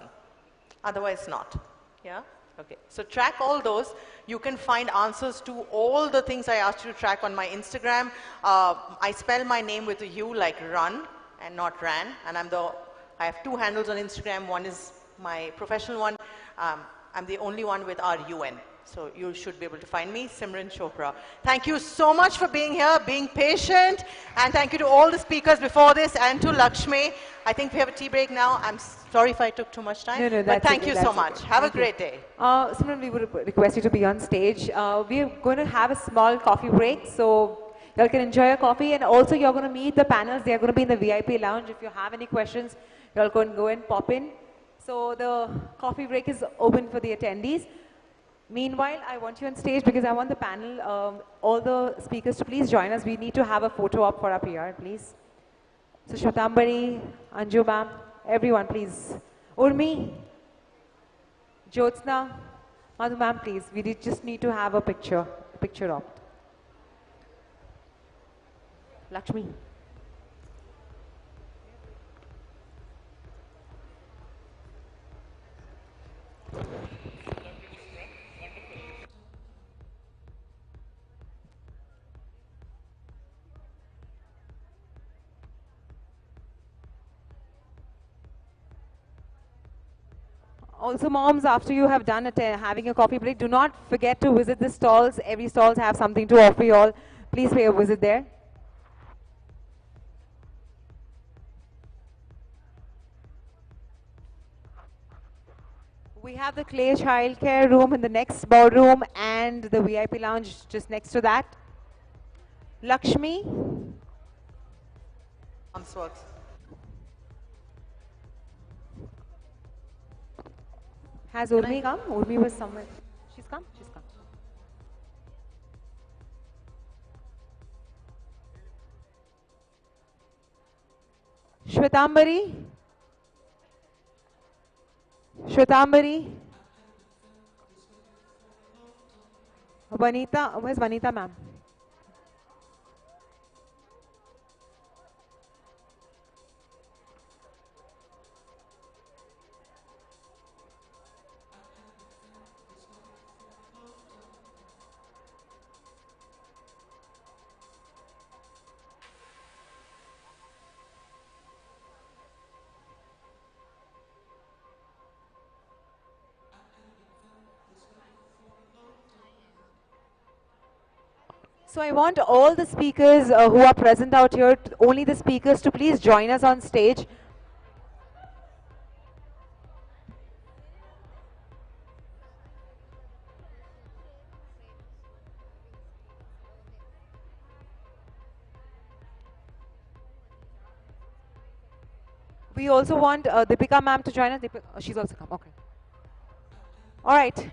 Otherwise not. Yeah? Okay. So track all those. You can find answers to all the things I asked you to track on my Instagram. I spell my name with a U like run and not ran. And I have 2 handles on Instagram. One is my professional one. I'm the only one with RUN. So you should be able to find me, Simran Chopra. Thank you so much for being here, being patient. And thank you to all the speakers before this and to Lakshmi. I think we have a tea break now. I'm sorry if I took too much time. No, but thank okay, you so much. Okay. Have a great day. Simran, we would request you to be on stage. We're going to have a small coffee break, so y'all can enjoy your coffee. And also you're going to meet the panels. They're going to be in the VIP lounge. If you have any questions, y'all can go and pop in. So the coffee break is open for the attendees. Meanwhile, I want you on stage because I want the panel, all the speakers to please join us. We need to have a photo op for our PR, please. So Shwetambari, Anju ma'am, everyone please. Urmi, Jyotsna, Madhu ma'am please. We just need to have a picture op. Lakshmi. Also, moms, after you have done having a coffee break, do not forget to visit the stalls. Every stalls have something to offer you all. Please pay a visit there. We have the Clay Childcare room in the next boardroom and the VIP lounge just next to that. Lakshmi. Has Urmi come? Urmi was somewhere. She's come? She's come. Shwetambari? Shwetambari? Vanita? Where's Vanita ma'am? So I want all the speakers who are present out here, only the speakers, to please join us on stage. We also want Deepika ma'am to join us. Oh, she's also come, okay. All right.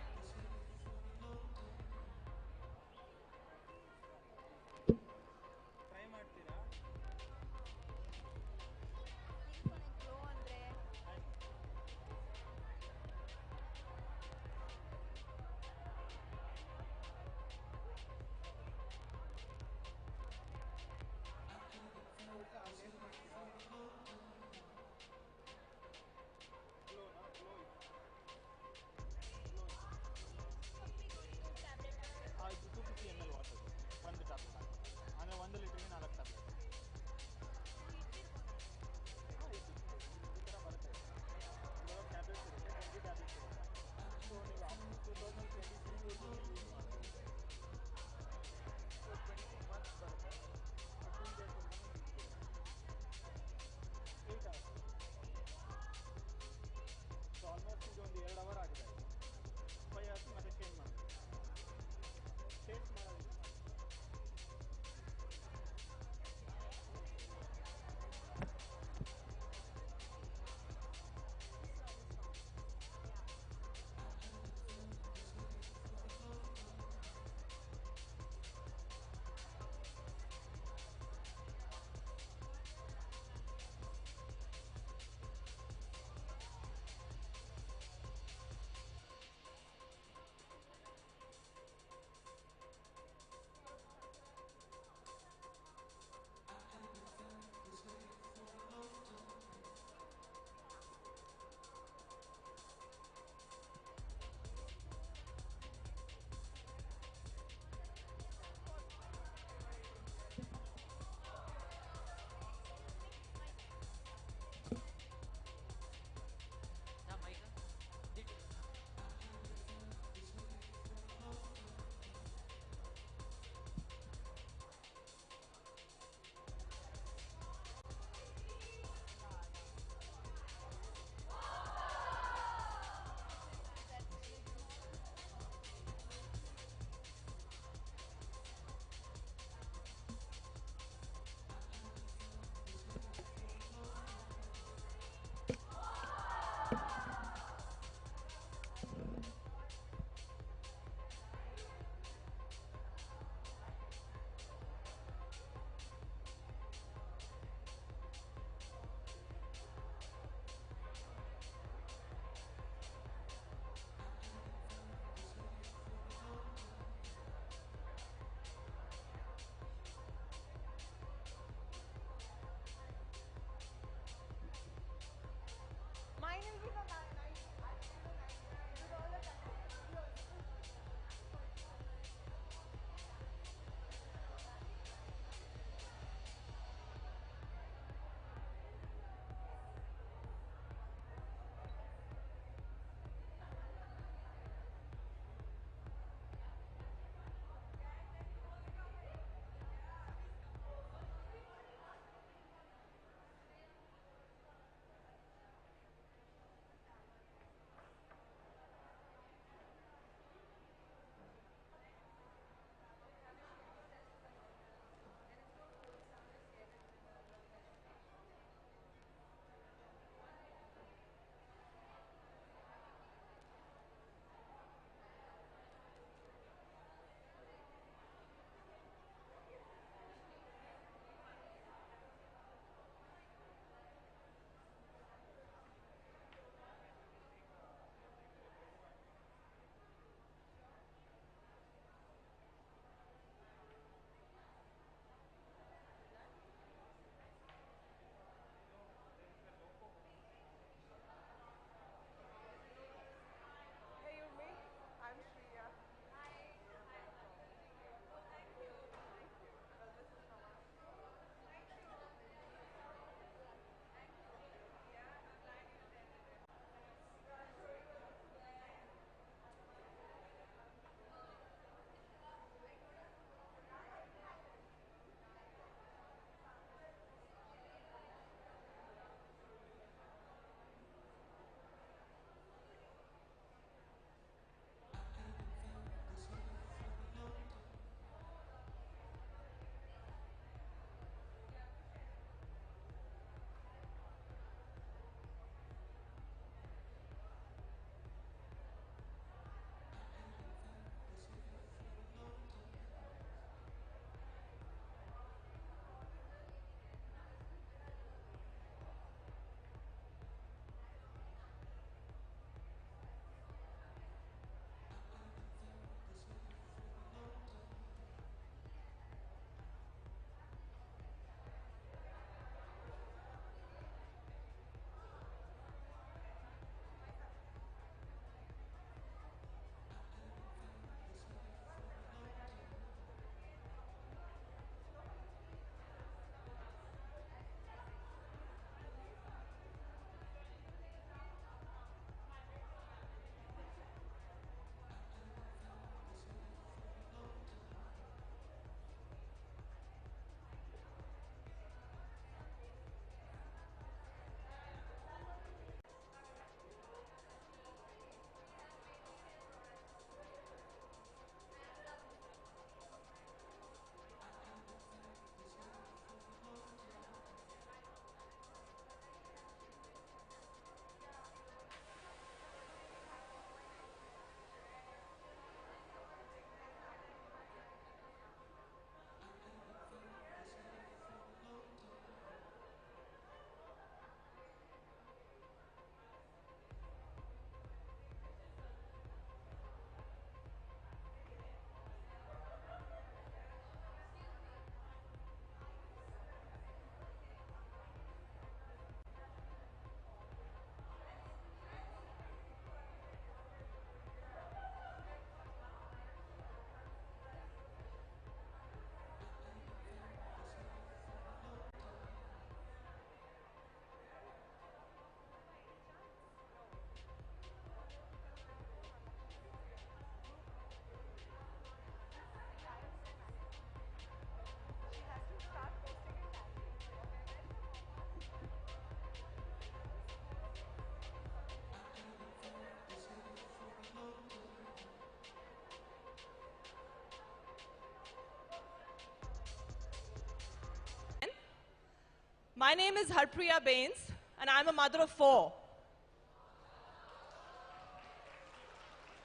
My name is Harpriya Bains, and I'm a mother of 4.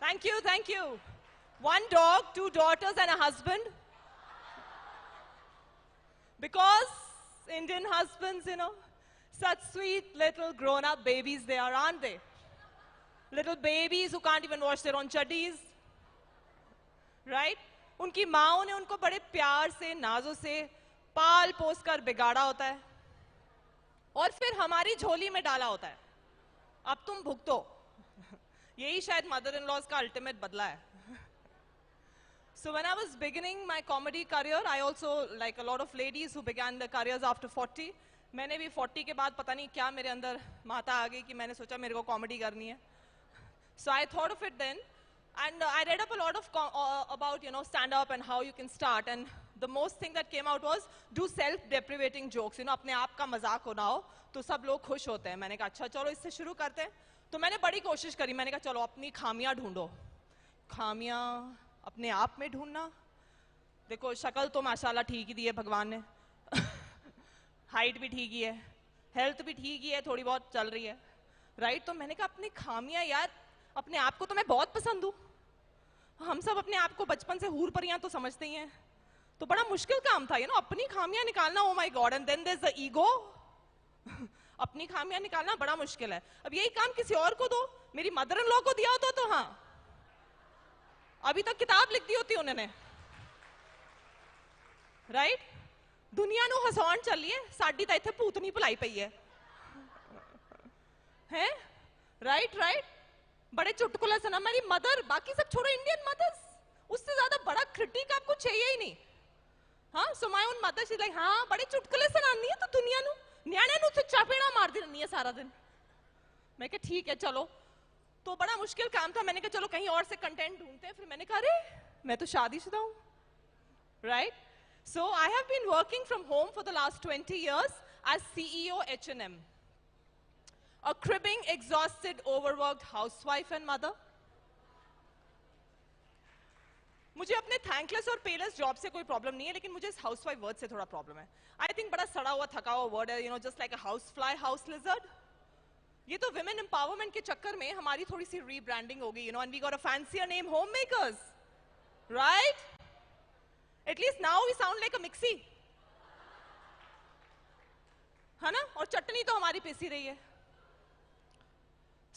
Thank you, thank you. 1 dog, 2 daughters, and a husband. Because Indian husbands, you know, such sweet little grown-up babies they are, aren't they? Little babies who can't even wash their own chaddies. Right? उनकी माँओं ने उनको बड़े प्यार से, नाजों से पाल पोस कर बिगाड़ा होता है और फिर हमारी झोली में डाला होता है. अब तुम भुगतो. यही शायद mother-in-laws का ultimate बदला है. So when I was beginning my comedy career, I also, like a lot of ladies who began their careers after 40, मैंने भी 40 के बाद पता नहीं क्या मेरे अंदर माता आ गई कि मैंने सोचा मेरे को comedy करनी है. So I thought of it then, and I read up a lot of about, you know, stand-up and how you can start. And the most thing that came out was do self-deprivating jokes. You know, अपने आप का मजाक उड़ाओ तो सब लोग खुश होते हैं. मैंने कहा अच्छा चलो इससे शुरू करते हैं. तो मैंने बड़ी कोशिश करी. मैंने कहा चलो अपनी खामियां ढूंढो. खामियां अपने आप में ढूंढना. देखो शक्ल तो माशाल्लाह ठीक ही दी है भगवान ने. हाइट भी ठीक ही है, हेल्थ भी ठीक ही है, थोड़ी बहुत चल रही है. राइट? तो मैंने कहा अपनी खामियां यार, अपने आप को तो मैं बहुत पसंद हूँ. हम सब अपने आप को बचपन से हूर परियां तो समझते ही हैं. तो बड़ा मुश्किल काम था, यू नो, अपनी खामियां निकालना. Oh my god. And then there is the ego. अपनी खामियां निकालना बड़ा मुश्किल है. अब यही काम किसी और को दो. मेरी मदर इन लॉ को दिया होता तो हाँ, अभी तक किताब लिख दी होती उन्होंने. राइट? दुनिया ਨੂੰ ਹਸਾਉਣ ਚੱਲੀਏ, ਸਾਡੀ ਤਾਂ ਇੱਥੇ ਭੂਤਨੀ ਭੁਲਾਈ ਪਈ ਹੈ. हैं? Right right. बड़े चुटकुले सुना. मेरी मदर, बाकी सब छोड़ो, इंडियन मदर्स, उससे ज्यादा बड़ा क्रिटिक आपको चाहिए ही नहीं. हाँ, so my own mother she like हाँ बड़े चुटकुले सुनानी है तो दुनिया ਨੂੰ ਨਿਆਣਿਆਂ ਨੂੰ ਉੱਥੇ ਚਾਪੇੜਾ ਮਾਰਦੀ ਰਹਿੰਦੀ है सारा दिन. मैं कहा ठीक है चलो. तो बड़ा मुश्किल काम था. मैंने कहा चलो कहीं और से कंटेंट ढूंढते हैं. फिर मैंने कहा अरे मैं तो शादीशुदा हूँ. Right? So I have been working from home for the last 20 years as CEO H&M. A cribbing, exhausted, overworked housewife and mother. मुझे अपने thankless और payless job से कोई problem नहीं है, लेकिन मुझे इस housewife word से थोड़ा problem है. I think बड़ा सड़ा हुआ थका हुआ word है, you know, just like a housefly, house lizard. ये तो women empowerment के चक्कर में हमारी थोड़ी सी rebranding हो गई, you know, and we got a fancier name, homemakers. Right? At least now we sound like a mixie. है ना? और चटनी तो हमारी पिसी रही है.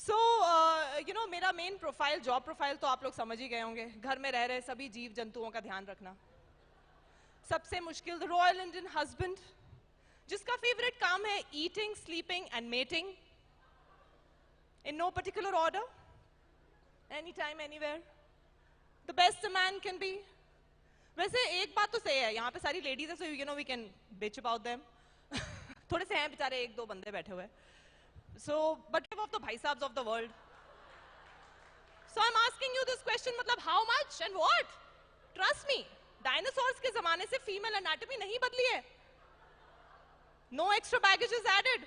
So, you know, मेरा मेन प्रोफाइल, जॉब प्रोफाइल तो आप लोग समझ ही गए होंगे. घर में रह रहे सभी जीव जंतुओं का ध्यान रखना. सबसे मुश्किल रॉयल इंडियन हस्बैंड, जिसका फेवरेट काम है eating, sleeping and mating in no particular order, any time anywhere. The best a man can be. वैसे एक बात तो सही है, यहाँ पे सारी लेडीज है, so you know we can bitch about them. थोड़े से हैं बेचारे, 1-2 बंदे बैठे हुए. So, but give of the bhai sahabs of the world. So I'm asking you this question, मतलब how much and what? Trust me, dinosaurs के ज़माने से female anatomy नहीं बदली है. No extra baggage is added.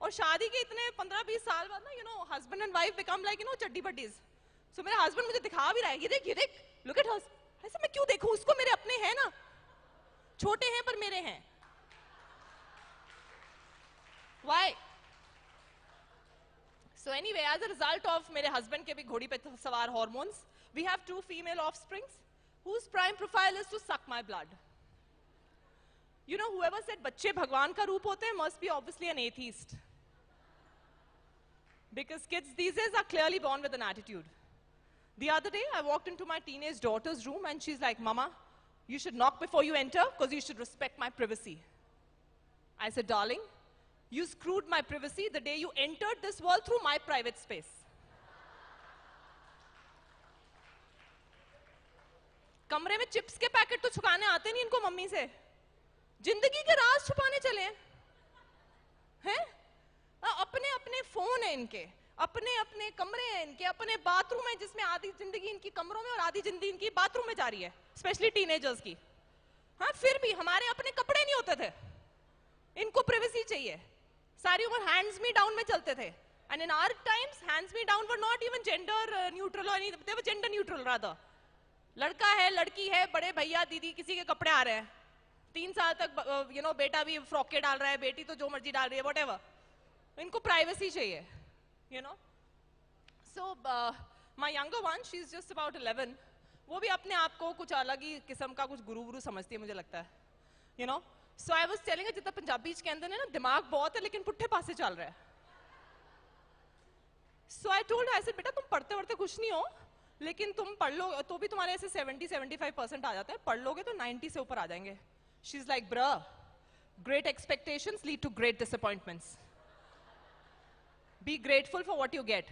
और शादी के इतने 15-20 साल बाद ना, you know, husband and wife become like, you know, चड्डी बड्डीज. So मेरा husband मुझे दिखा भी रहा है, ये देख, look at her. ऐसे मैं क्यों देखूं उसको, मेरे अपने हैं ना, छोटे हैं पर मेरे हैं. Why? So anyway, as a result of मेरे husband के भी घोड़ी पे सवार hormones, we have 2 female offsprings whose prime profile is to suck my blood. You know, whoever said बच्चे भगवान का रूप होते हैं must be obviously an atheist. Because kids these days are clearly born with an attitude. The other day, I walked into my teenage daughter's room and she's like, Mama, you should knock before you enter because you should respect my privacy. I said, darling, you screwed my privacy the day you entered this world through my private space. कमरे में chips के packet तो छुपाने आते नहीं इनको mummy से. जिंदगी के राज छुपाने चले हैं? अपने अपने फोन है इनके, अपने अपने कमरे हैं इनके, अपने बाथरूम है जिसमें आधी जिंदगी इनकी कमरों में और आधी जिंदगी इनकी बाथरूम में जा रही है, स्पेशली टीनेजर्स की. हाँ, फिर भी हमारे अपने कपड़े नहीं होते थे, इनको प्राइवेसी चाहिए. सारी उम्र हैंड्स मी डाउन में चलते थे. And in our times hands me down were not even gender neutral और they were gender neutral rather. लड़का है, लड़की है, बड़े भैया दीदी किसी के कपड़े आ रहे हैं, 3 साल तक यू नो बेटा भी फ्रॉके डाल रहा है, बेटी तो जो मर्जी डाल रही है, व्हाटएवर. इनको प्राइवेसी चाहिए, you know. So my younger one, she is just about 11. वो भी अपने आप को कुछ अलग ही किस्म का कुछ गुरु गुरु समझती है, मुझे लगता है, you know. So I was telling, जितना पंजाबी के अंदर है ना, दिमाग बहुत है लेकिन पुट्ठे पासे चल रहा है. सो आई टोल्ड आई सेड, बेटा तुम पढ़ते पढ़ते कुछ नहीं हो, लेकिन तुम पढ़ लो तो भी तुम्हारे ऐसे 70-75% आ जाते हैं, पढ़ लोगे तो 90 से ऊपर आ जाएंगे. She is like, bruh, great expectations lead to great disappointments. Be grateful for what you get.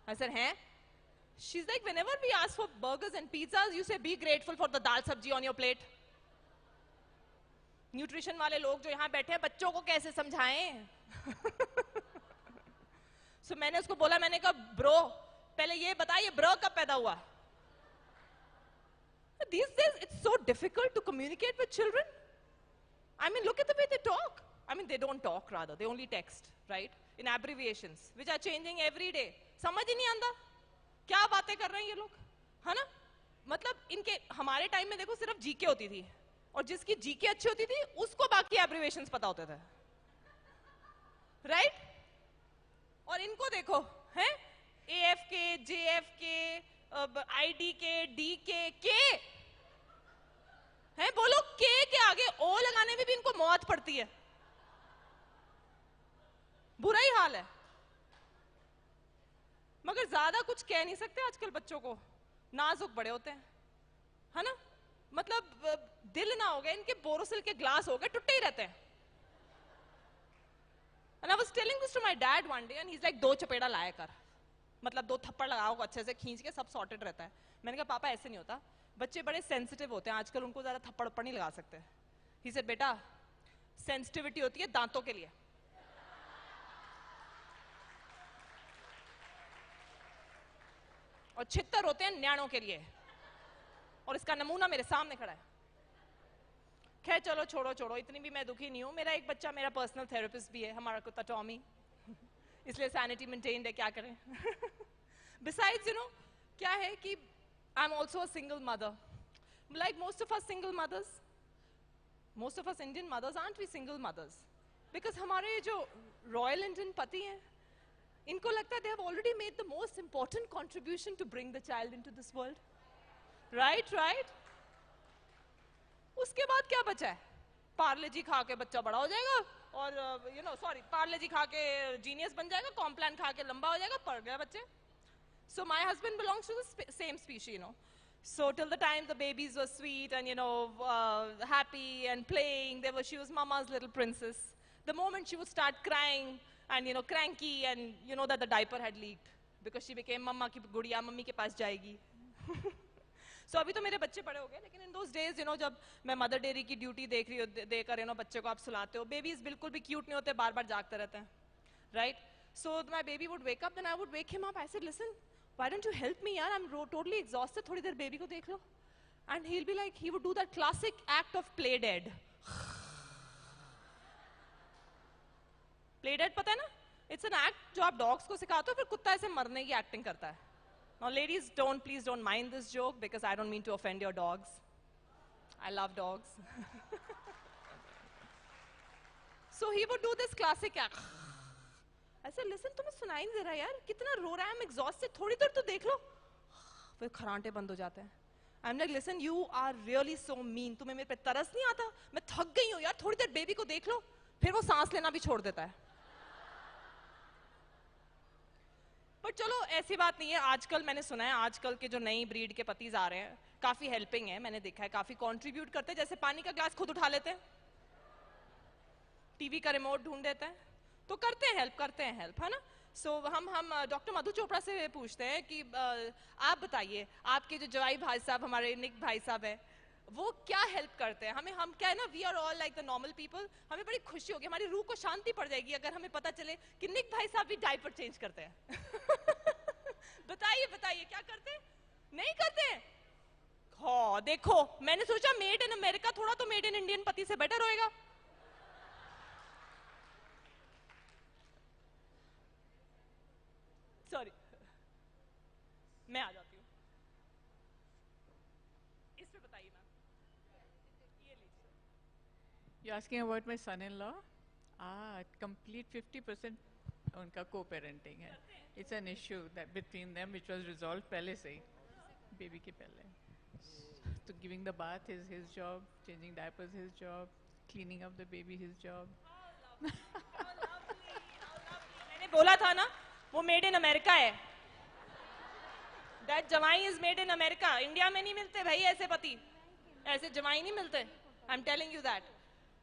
I said, हैं? She's like, whenever we ask for burgers and pizzas, you say, be grateful for the dal sabji on your plate. Nutrition वाले लोग जो यहाँ बैठे हैं, बच्चों को कैसे समझाएं? So मैंने उसको बोला, मैंने कहा, ब्रो, पहले ये बताइए ब्रो कब पैदा हुआ? These days it's so difficult to communicate with children. I mean, look at the way they talk. I mean, they don't talk rather, they only text, right? In abbreviations, which are changing every day. समझ ही नहीं आंदा क्या बातें कर रहे हैं ये लोग, है ना? मतलब इनके हमारे टाइम में देखो सिर्फ जीके होती थी, और जिसकी जीके अच्छी होती थी उसको बाकी एब्रिविएशंस पता होते थे, राइट? और इनको देखो, हैं? AFK, JFK, IDK, DK, हैं? बोलो के आगे ओ लगाने में भी इनको मौत पड़ती है. बुरा ही हाल है. मगर ज्यादा कुछ कह नहीं सकते आजकल बच्चों को, नाजुक बड़े होते हैं, है ना? मतलब दिल ना हो गए इनके, बोरोसिल के ग्लास हो गए, टूटे ही रहते हैं. And I was telling this to my dad one day and he's like, 2 चपेड़ा लाया कर, मतलब 2 थप्पड़ लगाओ अच्छे से खींच के, सब सॉर्टेड रहता है. मैंने कहा पापा ऐसे नहीं होता, बच्चे बड़े सेंसिटिव होते हैं आजकल, उनको ज्यादा थप्पड़ उप्पड़ नहीं लगा सकते. He said, बेटा सेंसिटिविटी होती है दांतों के लिए, और छित्तर होते हैं न्याणों के लिए, और इसका नमूना मेरे सामने खड़ा है. खैर चलो छोड़ो, इतनी भी मैं दुखी नहीं हूं. मेरा एक बच्चा मेरा पर्सनल थेरेपिस्ट भी है, हमारा कुत्ता टॉमी, इसलिए सैनिटी मेंटेन्ड है, क्या करें. Besides, you know, क्या है कि I'm also a single mother. Like most of us single mothers, most of us Indian mothers, aren't we single mothers? Because हमारे जो Royal Indian पति हैं, इनको लगता है they have already made the most important contribution to bring the child into this world. Right? उसके बाद क्या बचा है? पार्ले जी खा के बच्चा बड़ा हो जाएगा, और पार्ले जी खा के जीनियस बन जाएगा, कॉम्प्लान खा के लंबा हो जाएगा, पड़ गया बच्चे. So my husband belongs to the same species, you know. So till the time the babies were sweet and happy and playing, she was mama's little princess. The moment she would start crying and cranky, and you know that the diaper had leaked because she became mama ki gudiya, mummy ke paas jayegi. So अभी तो मेरे बच्चे बड़े हो गए, लेकिन in those days, जब मैं मदर डेयरी की ड्यूटी देकर बच्चे को आप सुलाते हो, बेबीज बिल्कुल भी क्यूट नहीं होते, बार बार जागते रहते हैं, right? So my baby would wake up, then I would wake him up. I said, listen, why don't you help me, yaar? I'm totally exhausted. थोड़ी देर baby को देख लो. And he'll be like, he would do that classic act of play dead. Play dead पता है ना? It's an act जो आप dogs को सिखाते हो, फिर कुत्ता ऐसे मरने की acting करता है. Now ladies, please don't mind this joke because I don't mean to offend your dogs. I love dogs. So he would do this classic act. I said, listen, तुम्हें सुनाई नहीं दे रहा यार, कितना रो रहा है, I'm exhausted, थोड़ी देर तो देख लो. फिर खरांटे बंद हो जाते हैं. I'm like, listen, you are really so mean. तुम्हें मेरे पे तरस नहीं आता? मैं थक गई हूँ यार, थोड़ी देर बेबी को देख लो. फिर वो सांस लेना भी छोड़ देता है. पर चलो ऐसी बात नहीं है. आजकल मैंने सुना है, आजकल के जो नई ब्रीड के पतीज आ रहे हैं काफी हेल्पिंग है, मैंने देखा है, काफी कंट्रीब्यूट करते हैं. जैसे पानी का ग्लास खुद उठा लेते हैं, टीवी का रिमोट ढूंढ देते हैं, तो करते हैं हेल्प, है ना? सो हम डॉक्टर मधु चोपड़ा से पूछते हैं कि आप बताइए, आपके जो जवाई भाई साहब, हमारे निक भाई साहब है, वो क्या हेल्प करते हैं हमें? हम क्या है ना, we are all like the normal people. हमें बड़ी खुशी होगी, हमारी रूह को शांति पड़ जाएगी अगर हमें पता चले कि निक भाई साहब भी डायपर चेंज करते हैं. बताइए क्या करते हैं? नहीं करते हैं? हाँ देखो, मैंने सोचा मेड इन अमेरिका थोड़ा तो मेड इन इंडियन पति से बेटर होएगा. सॉरी, मैं आ जाती हूँ. इस पे बताइए मैम. ये लीजिए. You're asking about my son-in-law? Complete 50% उनका co-parenting है. It's an issue that between them which was resolved पहले से ही, baby के पहले. So giving the bath is his job, changing diapers his job, cleaning up the baby his job. मैंने बोला था ना, वो made in America है. That Jawai is made in America. India में नहीं मिलते भाई ऐसे पति, ऐसे जवाई नहीं मिलते. I'm telling you that.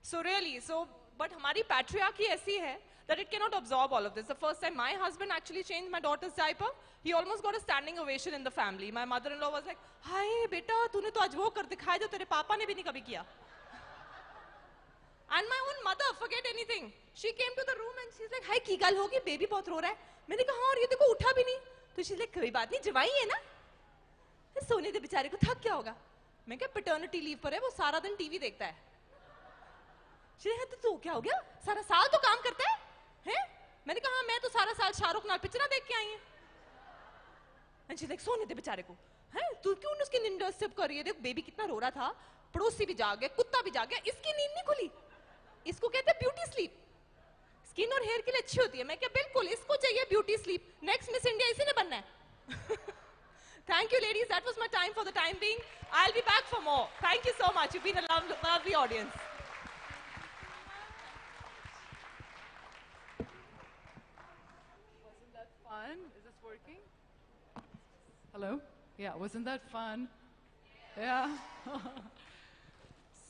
So really, but हमारी patriarchy ऐसी है that it cannot absorb all of this. The first time my husband actually changed my daughter's diaper, he almost got a standing ovation in the family. My mother-in-law was like, "Hi, beta, तूने तो आज वो कर दिखाया जो तेरे पापा ने भी नहीं कभी किया." And my own mother, forget anything. She came to the room and she's like, "Hi, की गल होगी? Baby बहुत रो रहा है." मैंने कहा, "हाँ, और ये देखो उठा भी नहीं." तो she's like, "कोई बात नहीं, जवाई है ना? सोने दे बेचारे को, थक क्या होगा?" मैं कहा, "पैटर्निटी लीव पर है, वो सारा दिन टीवी देखता है." तो क्या हो गया, सारा साल तो काम करता है, हैं? मैंने कहा, हाँ, मैं तो सारा साल शाहरुख नाल पिक्चर देख के आई हूँ. And she's like, सोने दे बेचारे को, हैं? तू क्यों उसकी नींद डिस्टर्ब कर रही है? देख बेबी कितना रो रहा था, पड़ोसी भी जाग गया, कुत्ता भी जाग गया, इसकी नींद नहीं खुली. इसको कहते हैं ब्यूटी स्लीप. स्किन और हेयर के लिए अच्छी होती है. मैं क्या, बिल्कुल इसको चाहिए beauty sleep. Next miss India इसी ने बनना है. Thank you, ladies. That was my time for the time being. I'll be back for more. Thank you so much. You've been a lovely audience. Wasn't that fun? Is this working? Hello? Yeah, wasn't that fun? Yeah.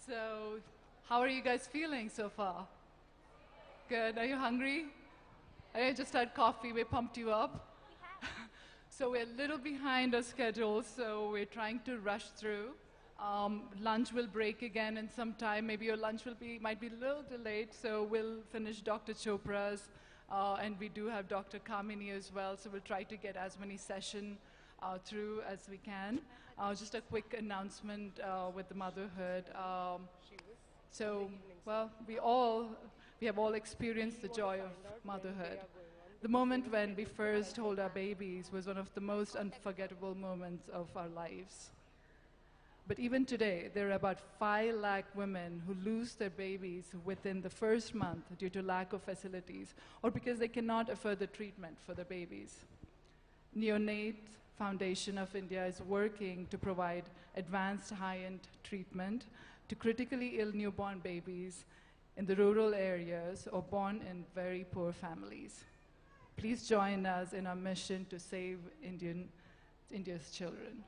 So, how are you guys feeling so far? Good. Are you hungry? I just had coffee. We pumped you up. So we're a little behind our schedule, so we're trying to rush through. Lunch will break again in some time. Maybe your lunch might be a little delayed, so we'll finish Dr. Chopra's, and we do have Dr. Kamini as well, so we'll try to get as many sessions through as we can. Just a quick announcement with the motherhood. Well, we have all experienced the joy of motherhood. The moment when we first hold our babies was one of the most unforgettable moments of our lives. But even today, there are about 5 lakh women who lose their babies within the first month due to lack of facilities or because they cannot afford the treatment for their babies. Neonate Foundation of India is working to provide advanced high-end treatment to critically ill newborn babies in the rural areas or born in very poor families. Please join us in our mission to save India's children.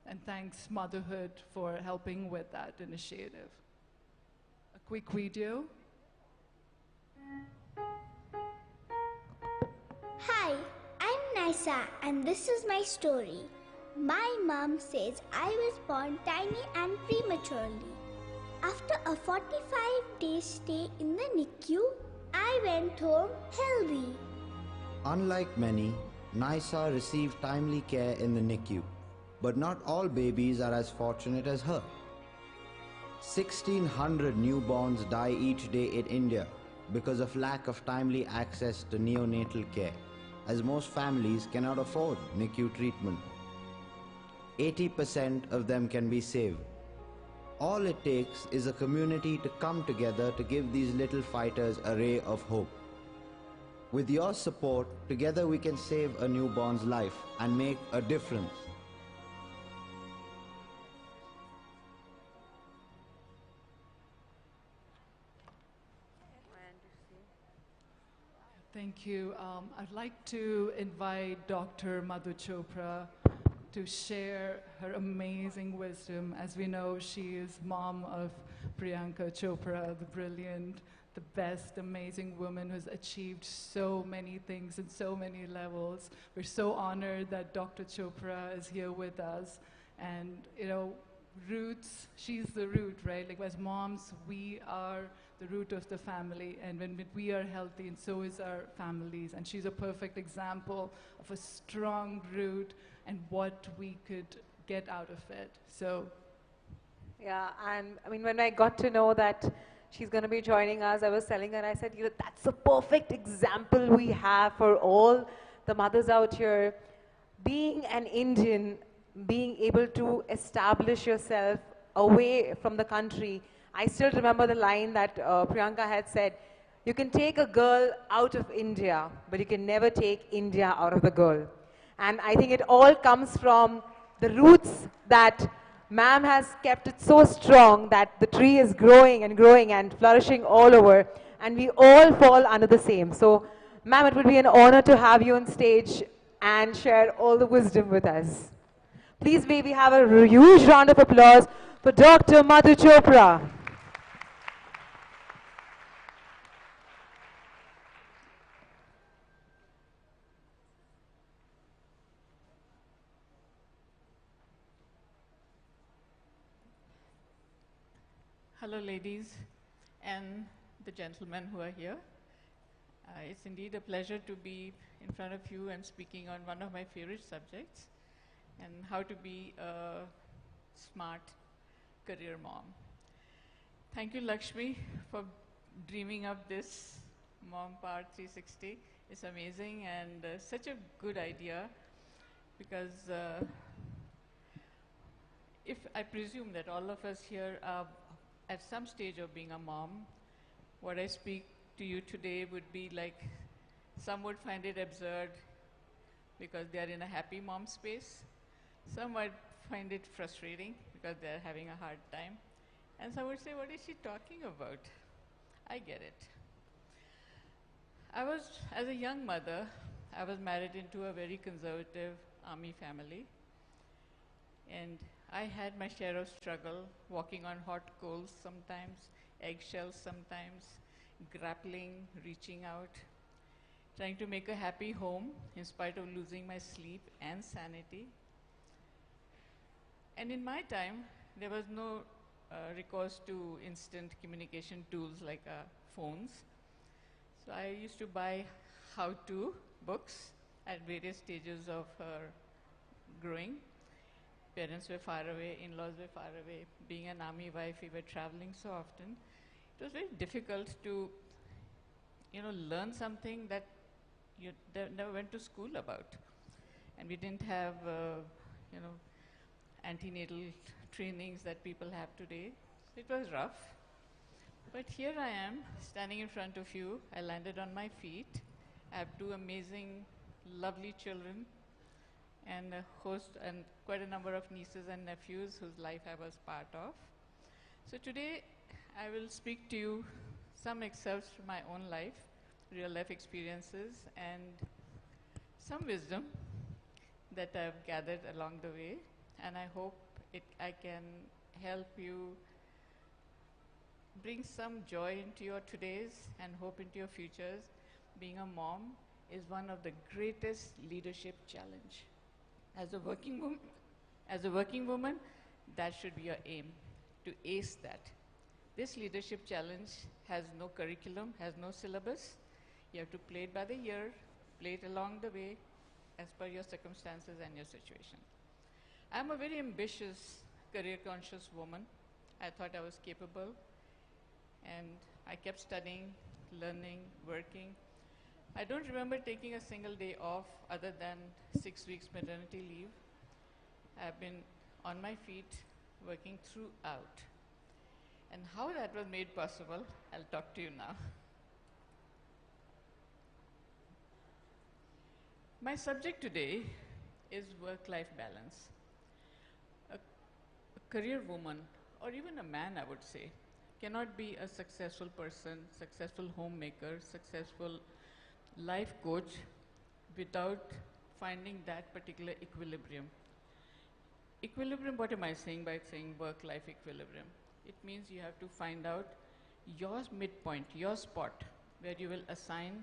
And thanks Motherhood for helping with that initiative. A quick video. Hi, I'm Nisa and this is my story. My mom says I was born tiny and prematurely. After a 45-day stay in the NICU, I went home healthy. Unlike many, Nisa received timely care in the NICU, but not all babies are as fortunate as her. 1,600 newborns die each day in India because of lack of timely access to neonatal care, as most families cannot afford NICU treatment. 80% of them can be saved. All it takes is a community to come together to give these little fighters a ray of hope. With your support, together we can save a newborn's life and make a difference. Thank you. I'd like to invite Dr. Madhu Chopra to share her amazing wisdom. As we know, she is mom of Priyanka Chopra, the brilliant, the best, amazing woman who's achieved so many things in so many levels. We're so honored that Dr. Chopra is here with us. And, you know, roots, she's the root, right? Like as moms, we are the root of the family. And when we are healthy, and so is our families. And she's a perfect example of a strong root and what we could get out of it. So, yeah, and I mean, when I got to know that she's going to be joining us, I was telling her, I said, you know, that's a perfect example we have for all the mothers out here. Being an Indian, being able to establish yourself away from the country I still remember the line that Priyanka had said, you can take a girl out of India, but you can never take India out of the girl. And I think it all comes from the roots that ma'am has kept it so strong that the tree is growing and flourishing all over, and we all fall under the same. So, ma'am, it would be an honor to have you on stage and share all the wisdom with us. Please, may we have a huge round of applause for Dr. Madhu Chopra. Hello, ladies and the gentlemen who are here. It's indeed a pleasure to be in front of you and speaking on one of my favorite subjects, and how to be a smart career mom. Thank you, Lakshmi, for dreaming up this mompower 360. It's amazing and such a good idea, because if I presume that all of us here are at some stage of being a mom, what I speak to you today would be like, some would find it absurd because they are in a happy mom space. Some might find it frustrating because they're having a hard time. And some would say, what is she talking about? I get it. As a young mother, I was married into a very conservative army family. And I had my share of struggle, walking on hot coals sometimes, eggshells sometimes, grappling, reaching out, trying to make a happy home in spite of losing my sleep and sanity. And in my time, there was no recourse to instant communication tools like phones. So I used to buy how-to books at various stages of her growing. Parents were far away, in-laws were far away. Being an army wife, we were traveling so often. It was very difficult to, learn something that you never went to school about. And we didn't have, antenatal trainings that people have today. So it was rough. But here I am, standing in front of you. I landed on my feet. I have two amazing, lovely children, and a host and quite a number of nieces and nephews whose life I was part of. So today I will speak to you some excerpts from my own life, real life experiences, and some wisdom that I've gathered along the way. And I hope I can help you bring some joy into your todays and hope into your futures. Being a mom is one of the greatest leadership challenge. As a working woman, that should be your aim, to ace that. This leadership challenge has no curriculum, has no syllabus. You have to play it by the ear, play it along the way, as per your circumstances and your situation. I'm a very ambitious, career-conscious woman. I thought I was capable, and I kept studying, learning, working. I don't remember taking a single day off other than 6 weeks maternity leave. I've been on my feet, working throughout. And how that was made possible, I'll talk to you now. My subject today is work-life balance. A career woman, or even a man, I would say, cannot be a successful person, successful homemaker, successful life coach without finding that particular equilibrium. Equilibrium, what am I saying by saying work-life equilibrium? It means you have to find out your midpoint, your spot, where you will assign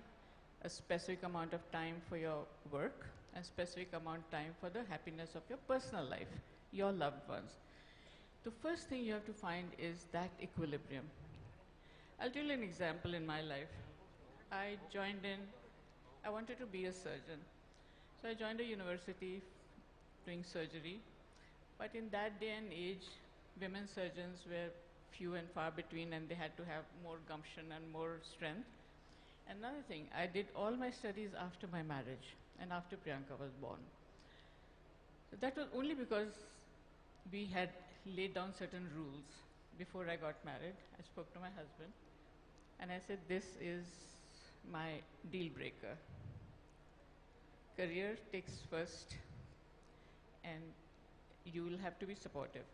a specific amount of time for your work and specific amount of time for the happiness of your personal life, your loved ones. The first thing you have to find is that equilibrium. I'll tell you an example in my life. I wanted to be a surgeon. So I joined a university doing surgery. But in that day and age, women surgeons were few and far between, and they had to have more gumption and more strength. Another thing, I did all my studies after my marriage and after Priyanka was born. So that was only because we had laid down certain rules. before I got married. I spoke to my husband and I said, this is my deal breaker. Career takes first and you will have to be supportive.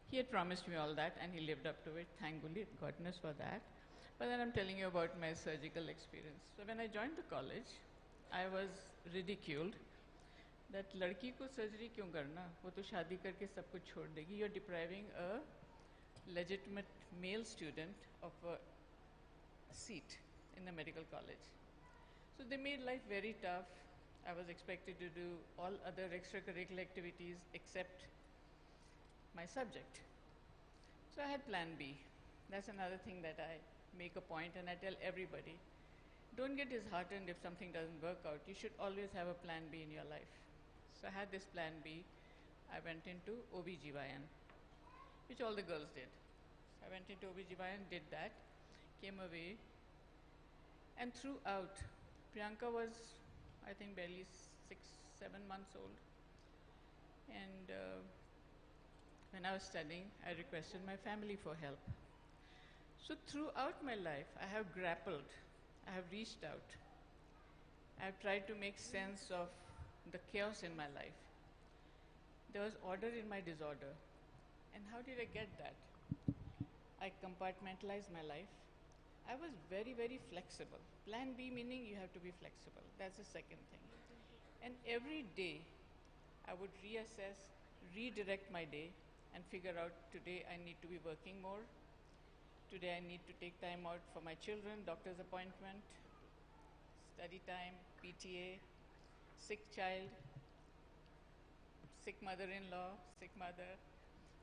He had promised me all that and he lived up to it. Thank goodness for that. But then I'm telling you about my surgical experience. So when I joined the college, I was ridiculed that लड़की को surgery क्यों करना? वो तो शादी करके सब कुछ छोड़ देगी. You're depriving a legitimate male student of a seat in the medical college. So they made life very tough. I was expected to do all other extracurricular activities except my subject. So I had plan B. That's another thing that I make a point and I tell everybody. Don't get disheartened if something doesn't work out. You should always have a plan B in your life. So I had this plan B. I went into OB-GYN, which all the girls did. So I went into OB-GYN, did that, came away. And throughout, Priyanka was, I think, barely 6-7 months old. And when I was studying, I requested my family for help. So throughout my life, I have grappled, I have reached out. I have tried to make sense of the chaos in my life. There was order in my disorder. And how did I get that? I compartmentalized my life. I was very, very flexible. Plan B meaning you have to be flexible. That's the second thing. And every day, I would reassess, redirect my day, and figure out today I need to be working more. Today I need to take time out for my children, doctor's appointment, study time, PTA, sick child, sick mother-in-law, sick mother,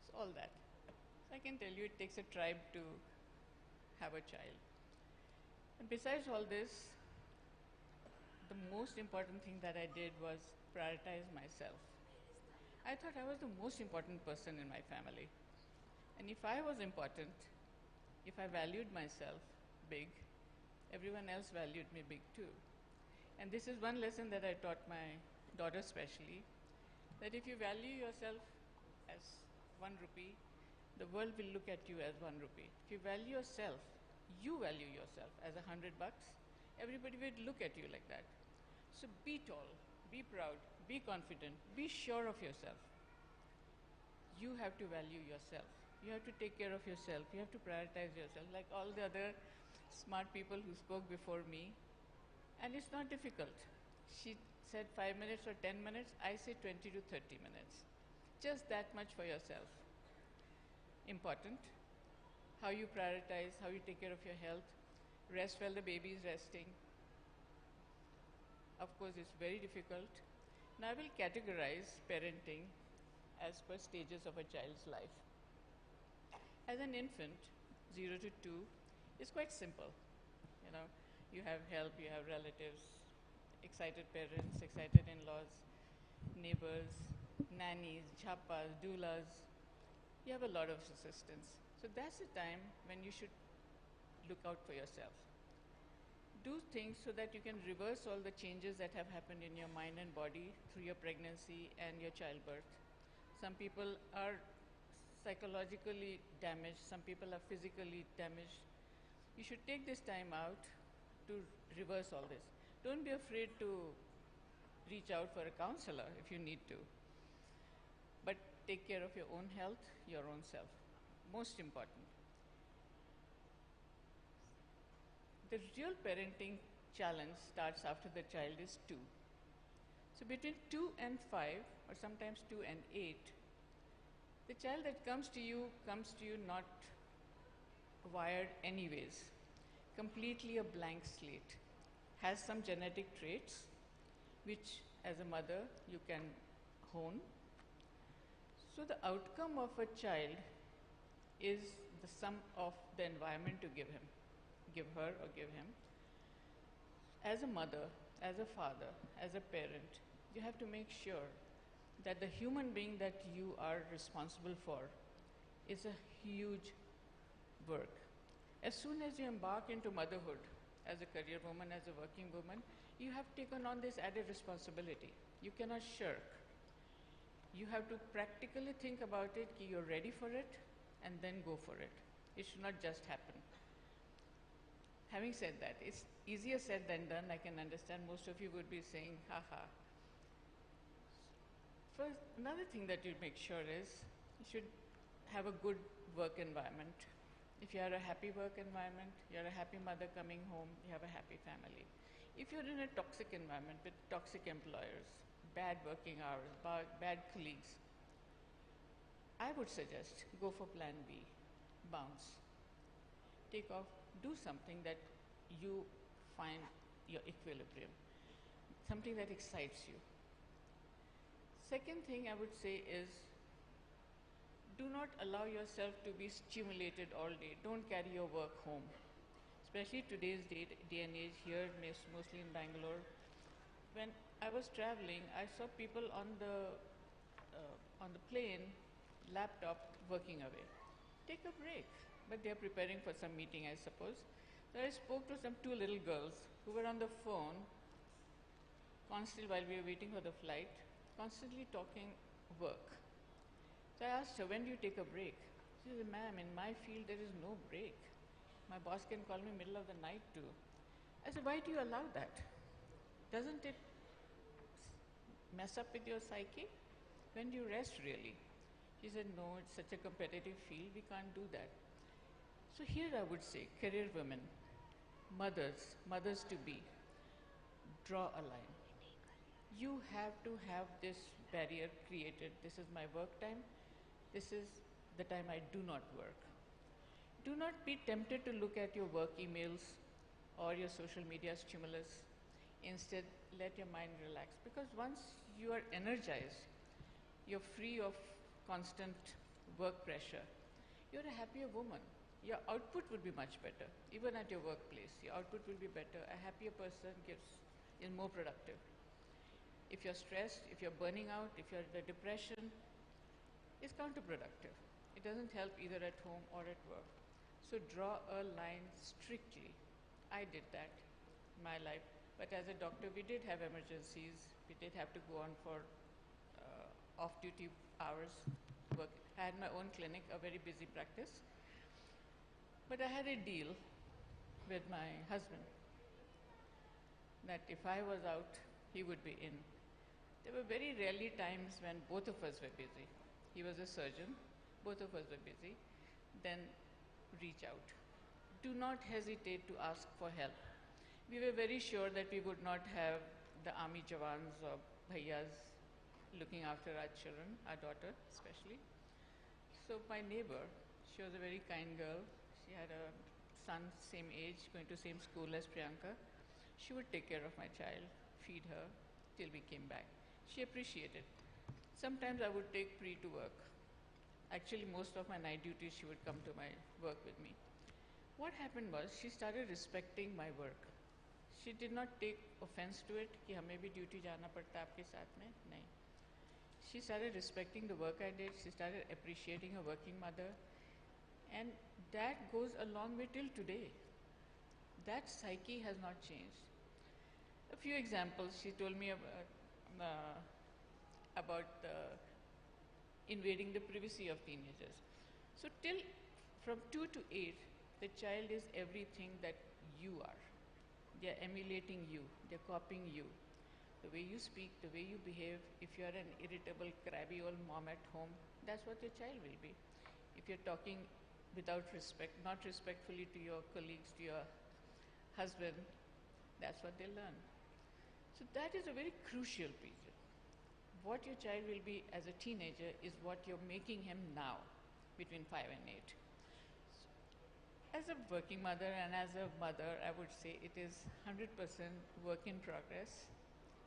so all that. So I can tell you it takes a tribe to have a child. And besides all this, the most important thing that I did was prioritize myself. I thought I was the most important person in my family. And if I was important, if I valued myself big, everyone else valued me big too. And this is one lesson that I taught my daughter especially, that if you value yourself as 1 rupee, the world will look at you as 1 rupee. If you value yourself, you value yourself as $100, everybody will look at you like that. So be tall, be proud, be confident, be sure of yourself. You have to value yourself. You have to take care of yourself. You have to prioritize yourself like all the other smart people who spoke before me. And it's not difficult. She said 5 minutes or 10 minutes. I say 20 to 30 minutes. Just that much for yourself. Important. How you prioritize, how you take care of your health. Rest while the baby is resting. Of course, it's very difficult. Now I will categorize parenting as per stages of a child's life. As an infant, 0 to 2, is quite simple. You know, you have help, you have relatives, excited parents, excited in-laws, neighbors, nannies, chappas, doulas. You have a lot of assistance. So that's the time when you should look out for yourself. Do things so that you can reverse all the changes that have happened in your mind and body through your pregnancy and your childbirth. Some people are psychologically damaged, some people are physically damaged. You should take this time out to reverse all this. Don't be afraid to reach out for a counselor if you need to. But take care of your own health, your own self. Most important. The real parenting challenge starts after the child is 2. So between 2 and 5, or sometimes 2 and 8, the child that comes to you not wired anyways, completely a blank slate, has some genetic traits which as a mother you can hone. So the outcome of a child is the sum of the environment to give her or give him. As a mother, as a father, as a parent, you have to make sure that the human being that you are responsible for is a huge work. As soon as you embark into motherhood, as a career woman, as a working woman, you have taken on this added responsibility. You cannot shirk. You have to practically think about it, you're ready for it, and then go for it. It should not just happen. Having said that, it's easier said than done. I can understand most of you would be saying, haha. First, another thing that you make sure is you should have a good work environment. If you have a happy work environment, you're a happy mother coming home, you have a happy family. If you're in a toxic environment with toxic employers, bad working hours, bad colleagues, I would suggest go for plan B, bounce. Take off, do something that you find your equilibrium, something that excites you. Second thing I would say is, do not allow yourself to be stimulated all day. Don't carry your work home. Especially today's day and age here, mostly in Bangalore. When I was traveling, I saw people on the plane, laptop, working away. Take a break. But they're preparing for some meeting, I suppose. So I spoke to some two little girls who were on the phone constantly while we were waiting for the flight, constantly talking work. So I asked her, when do you take a break? She said, ma'am, in my field there is no break. My boss can call me middle of the night too. I said, why do you allow that? Doesn't it mess up with your psyche? When do you rest really? She said, no, it's such a competitive field, we can't do that. So here I would say, career women, mothers to be, draw a line. You have to have this barrier created. This is my work time. This is the time I do not work. Do not be tempted to look at your work emails or your social media stimulus. Instead, let your mind relax. Because once you are energized, you're free of constant work pressure. You're a happier woman. Your output will be much better. Even at your workplace, your output will be better. A happier person is more productive. If you're stressed, if you're burning out, if you're in a depression, it's counterproductive. It doesn't help either at home or at work. So draw a line strictly. I did that in my life. But as a doctor, we did have emergencies. We did have to go on for off-duty hours. Work. I had my own clinic, a very busy practice. But I had a deal with my husband that if I was out, he would be in. There were very rarely times when both of us were busy. He was a surgeon, both of us were busy. Then reach out. Do not hesitate to ask for help. We were very sure that we would not have the army jawans or bhaiyas looking after our children, our daughter especially. So my neighbor, she was a very kind girl. She had a son, same age, going to same school as Priyanka. She would take care of my child, feed her till we came back. She appreciated. Sometimes I would take Pri to work. Actually, most of my night duties, she would come to my work with me. What happened was, she started respecting my work. She did not take offense to it, कि हमें भी duty जाना पड़ता है आपके साथ में, नहीं. She started respecting the work I did. She started appreciating a working mother. And that goes a long way till today. That psyche has not changed. A few examples, she told me about invading the privacy of teenagers. So from 2 to 8, the child is everything that you are. They are emulating you, they are copying you. The way you speak, the way you behave, if you are an irritable, crabby old mom at home, that's what your child will be. If you're talking without respect, not respectfully to your colleagues, to your husband, that's what they learn. So that is a very crucial period. What your child will be as a teenager is what you're making him now, between 5 and 8. So, as a working mother and as a mother, I would say it is 100% work in progress.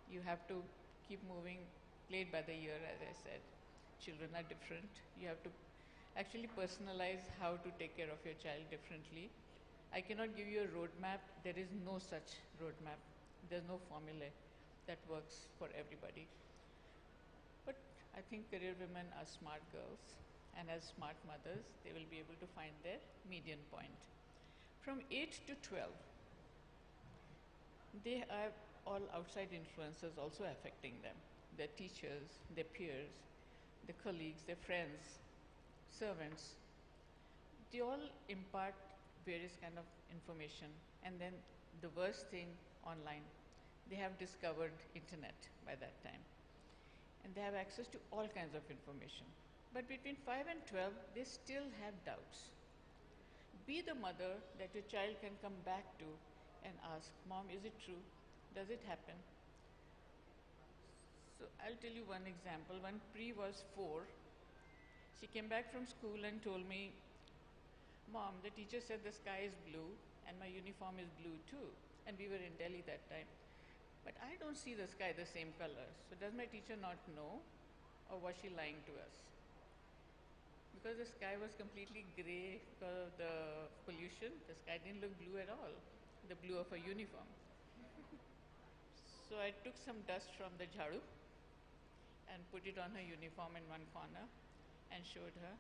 You have to keep moving, play it by the ear, as I said. Children are different. You have to actually personalize how to take care of your child differently. I cannot give you a roadmap. There is no such roadmap. There's no formula that works for everybody. But I think career women are smart girls, and as smart mothers, they will be able to find their median point. From 8 to 12, they are all outside influences also affecting them. Their teachers, their peers, their colleagues, their friends, servants. they all impart various kind of information, and then the worst thing, online. They have discovered internet by that time, and they have access to all kinds of information. But between 5 and 12, they still have doubts. Be the mother that your child can come back to and ask, Mom, is it true? Does it happen? So I'll tell you one example. When Pri was 4, she came back from school and told me, Mom, the teacher said the sky is blue and my uniform is blue too. And we were in Delhi that time. But I don't see the sky the same color. So does my teacher not know, or was she lying to us? Because the sky was completely gray because of the pollution, the sky didn't look blue at all, the blue of her uniform. So I took some dust from the jharu and put it on her uniform in one corner and showed her,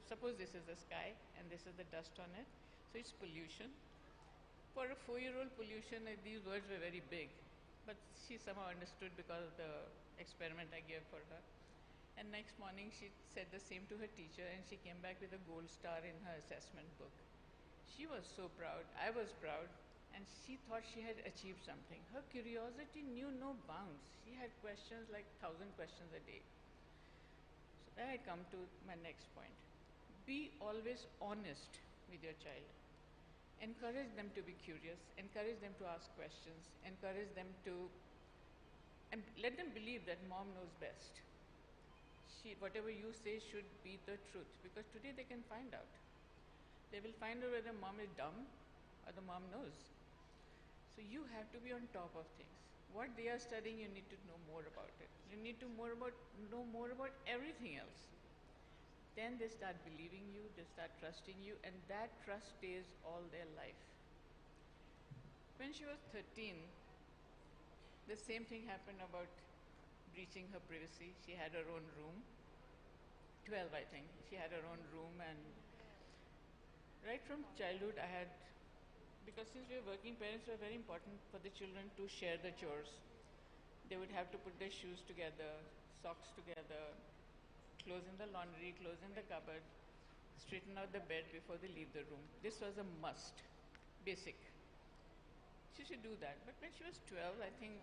suppose this is the sky and this is the dust on it, so it's pollution. For a 4-year-old, pollution, these words were very big, but she somehow understood because of the experiment I gave for her. And next morning she said the same to her teacher, and she came back with a gold star in her assessment book. She was so proud, I was proud, and she thought she had achieved something. Her curiosity knew no bounds. She had questions like 1,000 questions a day. So then I come to my next point. Be always honest with your child. Encourage them to be curious, encourage them to ask questions, encourage them to, and let them believe that Mom knows best. Whatever you say should be the truth, because today they can find out. They will find out whether Mom is dumb or the Mom knows. So you have to be on top of things. What they are studying, you need to know more about it. You need to know more about everything else. Then they start believing you, they start trusting you, and that trust stays all their life. When she was 13, the same thing happened about breaching her privacy. She had her own room. 12, I think. She had her own room, and right from childhood I had, because since we were working parents, it was very important for the children to share the chores. They would have to put their shoes together, socks together, clothes in the laundry, clothes in the cupboard, straighten out the bed before they leave the room. This was a must, basic. She should do that. But when she was 12, I think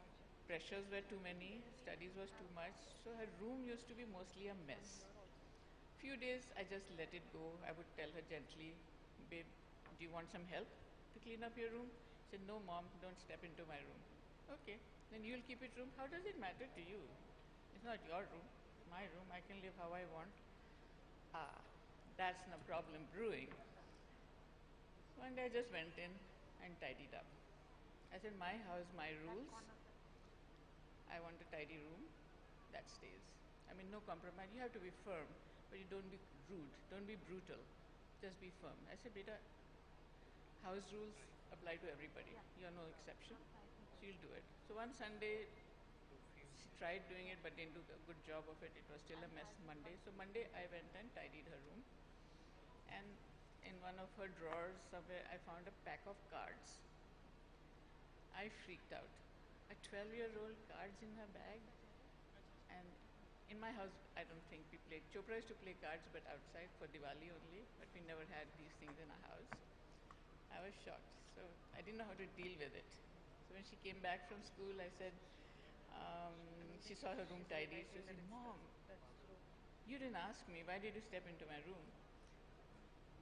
pressures were too many, studies was too much, so her room used to be mostly a mess. Few days I just let it go. I would tell her gently, babe, do you want some help to clean up your room? She said, no Mom, don't step into my room. Okay, then you'll keep it room. How does it matter to you? It's not your room, my room, I can live how I want. That's no problem brewing. One day I just went in and tidied up. I said, my house, my rules. I want a tidy room, that stays. I mean, no compromise. You have to be firm, but you don't be rude, don't be brutal. Just be firm. I said, beta, house rules apply to everybody. You're no exception. She'll do it. So one Sunday, she tried doing it, but didn't do a good job of it. It was still a mess Monday. So Monday, I went and tidied her room. And in one of her drawers somewhere, I found a pack of cards. I freaked out. A 12-year-old cards in her bag. And in my house, I don't think we played. Chopra used to play cards, but outside for Diwali only. But we never had these things in our house. I was shocked. So I didn't know how to deal with it. So when she came back from school, I said, she saw her room tidy. She said, Mom, you didn't ask me. Why did you step into my room?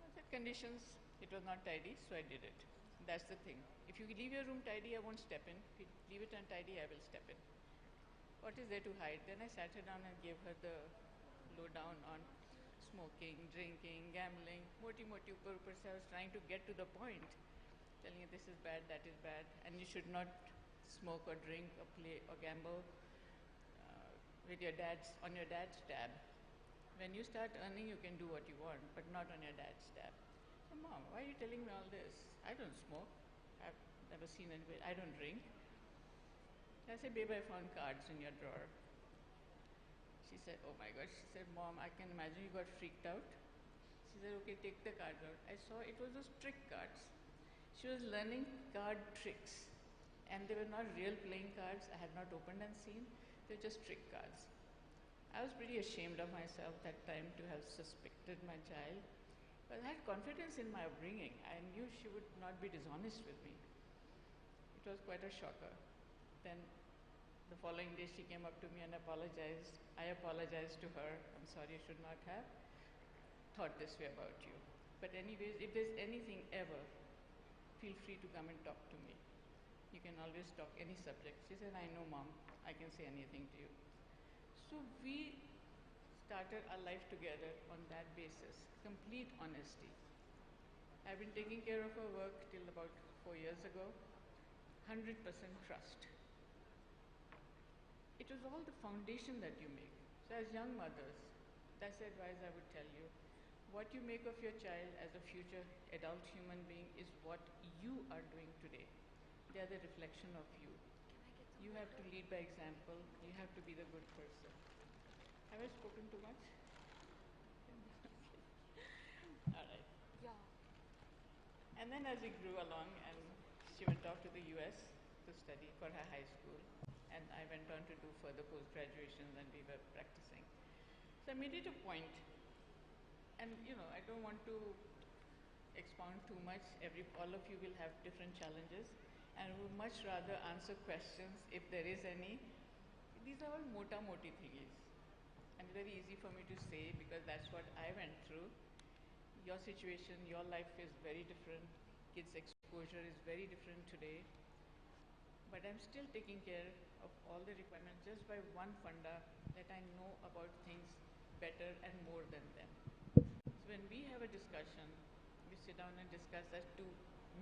I said, conditions. It was not tidy, so I did it. That's the thing. If you leave your room tidy, I won't step in. If you leave it untidy, I will step in. What is there to hide? Then I sat her down and gave her the lowdown on smoking, drinking, gambling. Moti upar se. I was trying to get to the point, telling her this is bad, that is bad, and you should not smoke or drink or play or gamble with your on your dad's tab. When you start earning, you can do what you want, but not on your dad's tab. So, Mom, why are you telling me all this? I don't smoke. I've never seen anybody. I don't drink. I said, babe, I found cards in your drawer. She said, oh my gosh. She said, Mom, I can imagine you got freaked out. She said, okay, take the cards out. I saw it was those trick cards. She was learning card tricks. And they were not real playing cards. I had not opened and seen. They were just trick cards. I was pretty ashamed of myself that time to have suspected my child. But I had confidence in my upbringing. I knew she would not be dishonest with me. It was quite a shocker. Then the following day she came up to me and apologized. I apologized to her. I'm sorry, I should not have thought this way about you. But anyways, if there's anything ever, feel free to come and talk to me. You can always talk any subject. She said, I know, Mom, I can say anything to you. So we started our life together on that basis, complete honesty. I've been taking care of her work till about 4 years ago, 100% trust. It was all the foundation that you make. So as young mothers, that's the advice I would tell you. What you make of your child as a future adult human being is what you are doing today. They are the reflection of you. You have to lead by example. You have to be the good person. Have I spoken too much? All right. Yeah. And then as we grew along, and she went off to the US to study for her high school, and I went on to do further post-graduations, and we were practicing. So I made it a point, and I don't want to expound too much. All of you will have different challenges, and would much rather answer questions if there is any. These are all mota-moti thingies. And very easy for me to say because that's what I went through. Your situation, your life is very different. Kids' exposure is very different today. But I'm still taking care of all the requirements just by one funda that I know about things better and more than them. So when we have a discussion, we sit down and discuss as two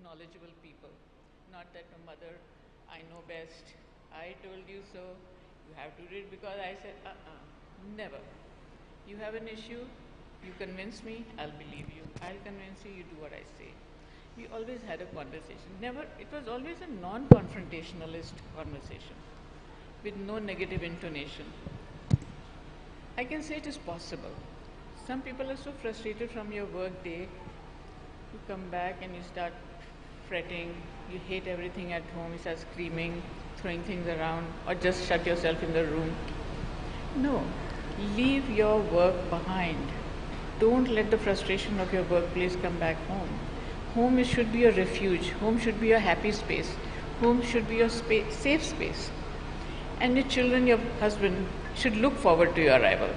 knowledgeable people. Not that my mother, I know best, I told you so, you have to do it because I said, never. You have an issue, you convince me, I'll believe you. I'll convince you, you do what I say. We always had a conversation. It was always a non-confrontationalist conversation with no negative intonation. I can say it is possible. Some people are so frustrated from your work day, you come back and you start fretting, you hate everything at home, you start screaming, throwing things around, or just shut yourself in the room. No. Leave your work behind. Don't let the frustration of your workplace come back home. Home should be your refuge. Home should be your happy space. Home should be your safe space. And your children, your husband should look forward to your arrival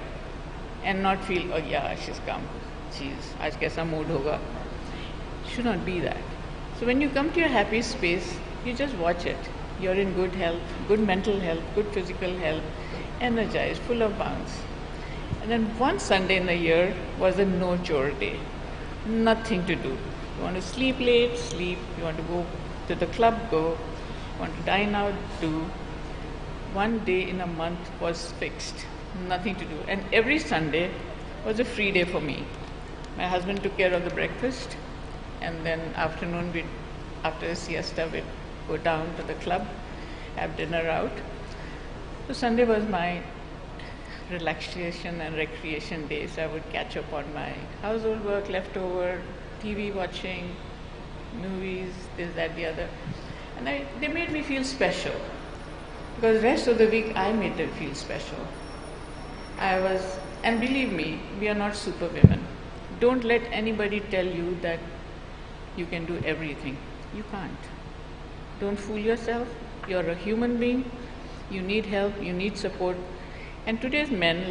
and not feel, oh yeah, she's come. Aaj kaisa mood hoga. Should not be that. So when you come to your happy space, you just watch it. You're in good health, good mental health, good physical health, energized, full of bounce. And then one Sunday in the year was a no-chore day. Nothing to do. You want to sleep late, sleep. You want to go to the club, go. You want to dine out, do. One day in a month was fixed. Nothing to do. And every Sunday was a free day for me. My husband took care of the breakfast. And then afternoon, after a siesta, we'd go down to the club, have dinner out. So Sunday was my relaxation and recreation day, so I would catch up on my household work, leftover, TV watching, movies, this, that, the other. And they made me feel special. Because the rest of the week, I made them feel special. And believe me, we are not superwomen. Don't let anybody tell you that you can do everything. You can't. Don't fool yourself. You're a human being. You need help. You need support. And today's men,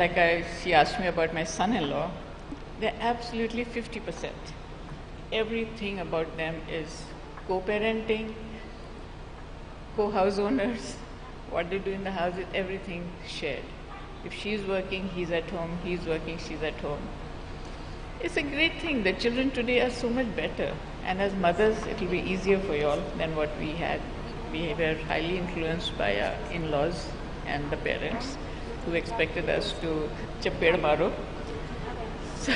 she asked me about my son-in-law, they're absolutely 50%. Everything about them is co-parenting, co-house owners, what they do in the house is everything shared. If she's working, he's at home, he's working, she's at home. It's a great thing. The children today are so much better. And as mothers, it will be easier for you all than what we had. We were highly influenced by our in-laws and the parents who expected us to chaped maro. So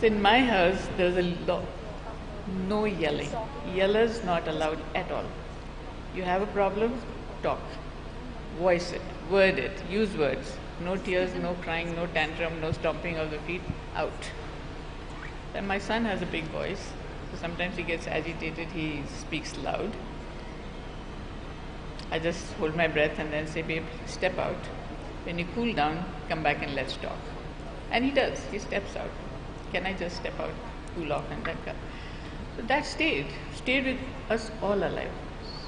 in my house, there's a law. No yelling. Yellers not allowed at all. You have a problem, talk. Voice it, word it, use words. No tears, no crying, no tantrum, no stomping of the feet, out. And my son has a big voice, so sometimes he gets agitated, he speaks loud. I just hold my breath and then say, babe, step out. When you cool down, come back and let's talk. And he does, he steps out. can I just step out, cool off and then come? So that stayed with us all our life.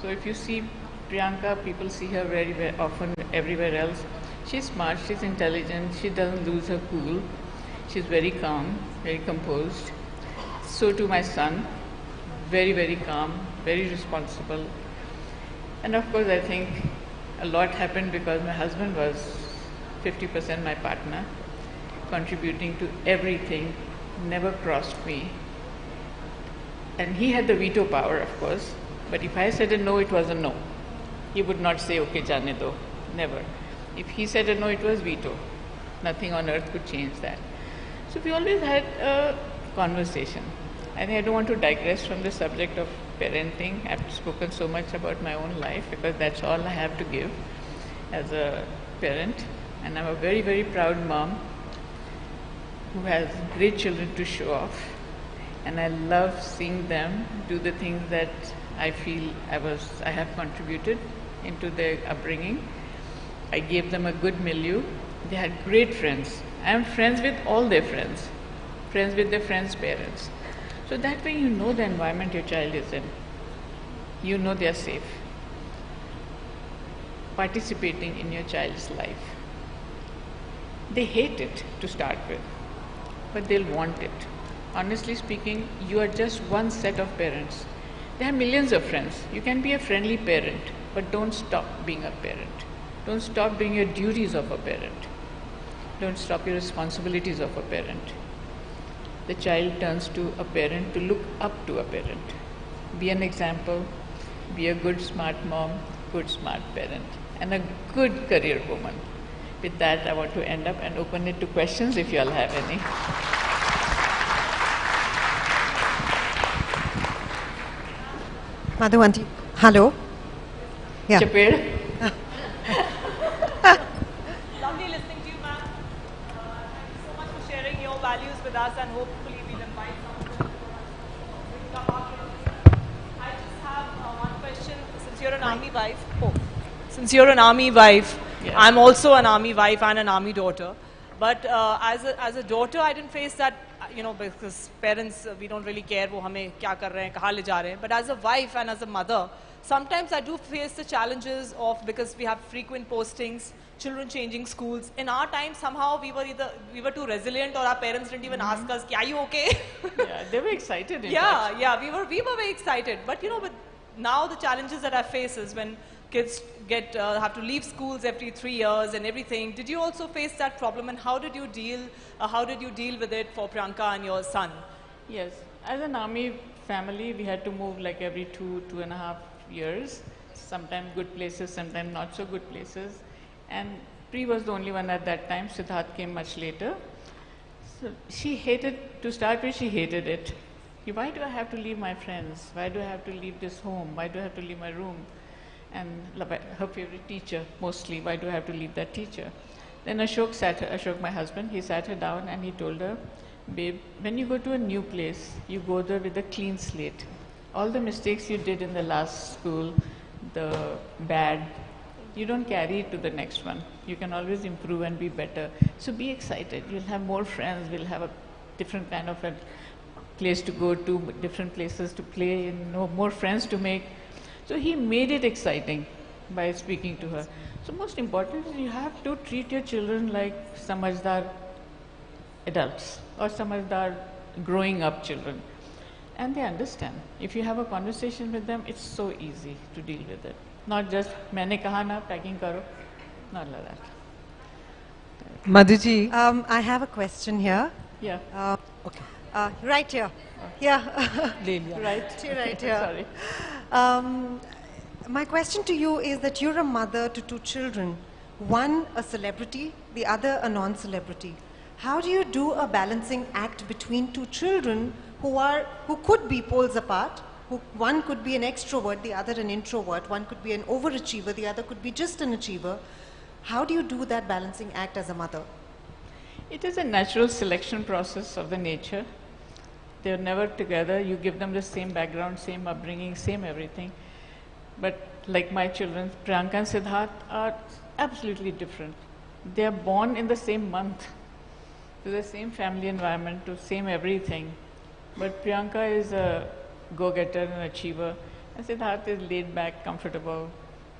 So if you see Priyanka, people see her very, very often everywhere else. She's smart, she's intelligent, she doesn't lose her cool. She's very calm, very composed. So too my son, very, very calm, very responsible. And of course I think a lot happened because my husband was 50% my partner, contributing to everything, never crossed me. And he had the veto power, of course, but if I said a no, it was a no. He would not say, okay, jane do, never. If he said a no, it was veto. Nothing on earth could change that. So we always had a conversation. I think I don't want to digress from the subject of parenting. I've spoken so much about my own life because that's all I have to give as a parent. And I'm a very, very proud mom who has great children to show off. And I love seeing them do the things that I feel I have contributed into their upbringing. I gave them a good milieu. They had great friends. I am friends with all their friends with their friends' parents. So that way you know the environment your child is in. You know they are safe. Participating in your child's life. They hate it to start with, but they'll want it. Honestly speaking, you are just one set of parents. There are millions of friends. You can be a friendly parent, but don't stop being a parent. Don't stop doing your duties of a parent. Don't stop your responsibilities of a parent. The child turns to a parent to look up to a parent. Be an example, be a good smart mom, good smart parent, and a good career woman. With that, I want to end up and open it to questions if you all have any. Madhu aunty, hello. Yeah. Chapel. Lovely listening to you, ma'am. Thank you so much for sharing your values with us, and hopefully we'll invite some of them to come up. I just have one question. Since you're an army wife, since you're an army wife, yeah. I'm also an army wife and an army daughter. But as a daughter, I didn't face that, because parents, we don't really care wo hame kya kar rahe hain, kahan le ja rahe hain. But as a wife and as a mother, sometimes I do face the challenges of, because we have frequent postings, children changing schools. In our time, somehow we were too resilient, or our parents didn't even ask us, are you okay? Yeah, they were excited. Yeah, we were very excited. But but now the challenges that I face is when kids have to leave schools every 3 years and everything. Did you also face that problem, and how did you deal with it for Priyanka and your son? Yes, as an army family, we had to move like every 2.5 years. Sometimes good places, sometimes not so good places. And Pri was the only one at that time. Siddharth came much later. So she hated, to start with, she hated it. Why do I have to leave my friends? Why do I have to leave this home? Why do I have to leave my room? And her favorite teacher, mostly, why do I have to leave that teacher? Then Ashok, my husband, he sat her down and he told her, babe, when you go to a new place, you go there with a clean slate. All the mistakes you did in the last school, the bad, you don't carry it to the next one. You can always improve and be better. So be excited. You'll have more friends. We'll have a different kind of a place to go to, different places to play, and more friends to make. So he made it exciting by speaking to her. So most important is you have to treat your children like samajhdar adults or samajhdar growing up children. And they understand. If you have a conversation with them, it's so easy to deal with it. Not just, maine kaha na, packing karo. Not like that. Madhuji. I have a question here. Yeah. Okay. Right here. Yeah. Right. Right here. Sorry. My question to you is that you're a mother to 2 children. One a celebrity, the other a non-celebrity. How do you do a balancing act between 2 children who could be poles apart? One could be an extrovert, the other an introvert. One could be an overachiever, the other could be just an achiever. How do you do that balancing act as a mother? It is a natural selection process of the nature. They're never together. You give them the same background, same upbringing, same everything. But like my children, Priyanka and Siddharth are absolutely different. They are born in the same month. to the same family environment, to same everything. But Priyanka is a go-getter and achiever. And Siddharth is laid back, comfortable,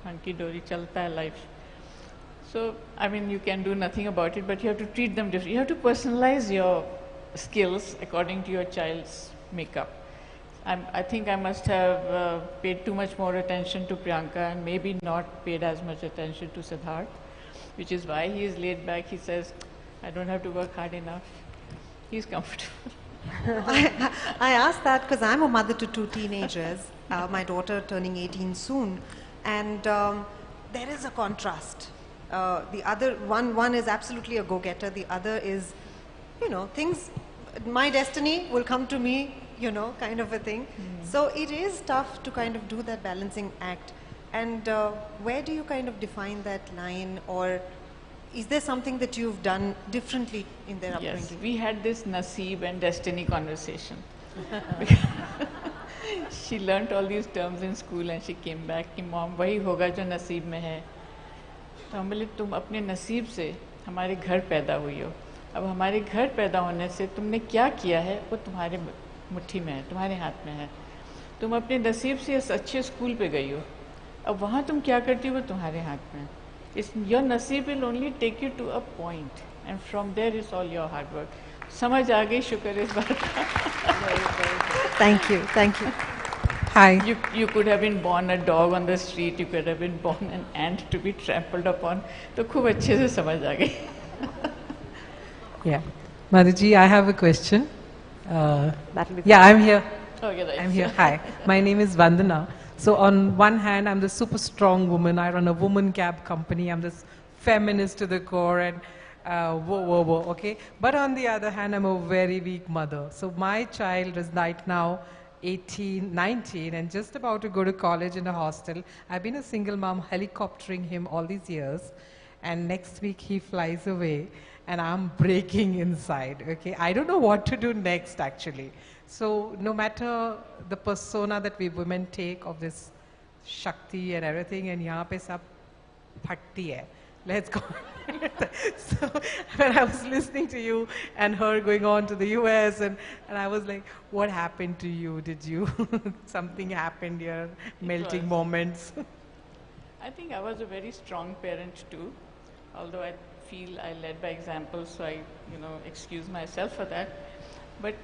hunky-dory, chalta hai life. So, I mean, you can do nothing about it, but you have to treat them differently. You have to personalize your skills according to your child's makeup. I think I must have paid too much more attention to Priyanka and maybe not paid as much attention to Siddharth, which is why he is laid back. He says, I don't have to work hard enough. He's comfortable. I asked that because I'm a mother to two teenagers, my daughter turning 18 soon, and there is a contrast. The other one is absolutely a go-getter, the other is, you know, things, my destiny will come to me, you know, kind of a thing. So it is tough to kind of do that balancing act. And where do you kind of define that line, or is there something that you've done differently in their upbringing? Yes, we had this Naseeb and destiny conversation. She learnt all these terms in school and she came back कि mom वही होगा जो नसीब में है. तो हम बोले तुम अपने नसीब से हमारे घर पैदा हुई हो. अब हमारे घर पैदा होने से तुमने क्या किया है वो तुम्हारे मुट्ठी में है, तुम्हारे हाथ में है. तुम अपने नसीब से इस अच्छे स्कूल पे गई हो. अब वहाँ तुम क्या करती हो वो तुम्हारे हाथ में है. Your नसीब will only take you to a point, and from there is all your hard work. समझ आ गई, शुक्र इस बात का. Thank you, thank you. Hi. You could have been born a dog on the street. You could have been born an ant to be trampled upon. तो खूब अच्छे से समझ आ गई. Yeah, Madhuji, I have a question. Yeah, I'm here. Okay, right. I'm here. Hi, my name is Vandana. So on one hand, I'm the super strong woman. I run a woman cab company. I'm this feminist to the core and okay. But on the other hand, I'm a very weak mother. So my child is right now 18, 19 and just about to go to college in a hostel. I've been a single mom helicoptering him all these years. And next week he flies away and I'm breaking inside, okay? I don't know what to do next actually. So no matter the persona that we women take of this Shakti and everything, and yahan pe sab phatti hai. Let's go. So when I was listening to you and her going on to the US and I was like, what happened to you? Did you, something happened here, melting moments? I think I was a very strong parent too, although I feel I led by example, so I, excuse myself for that. But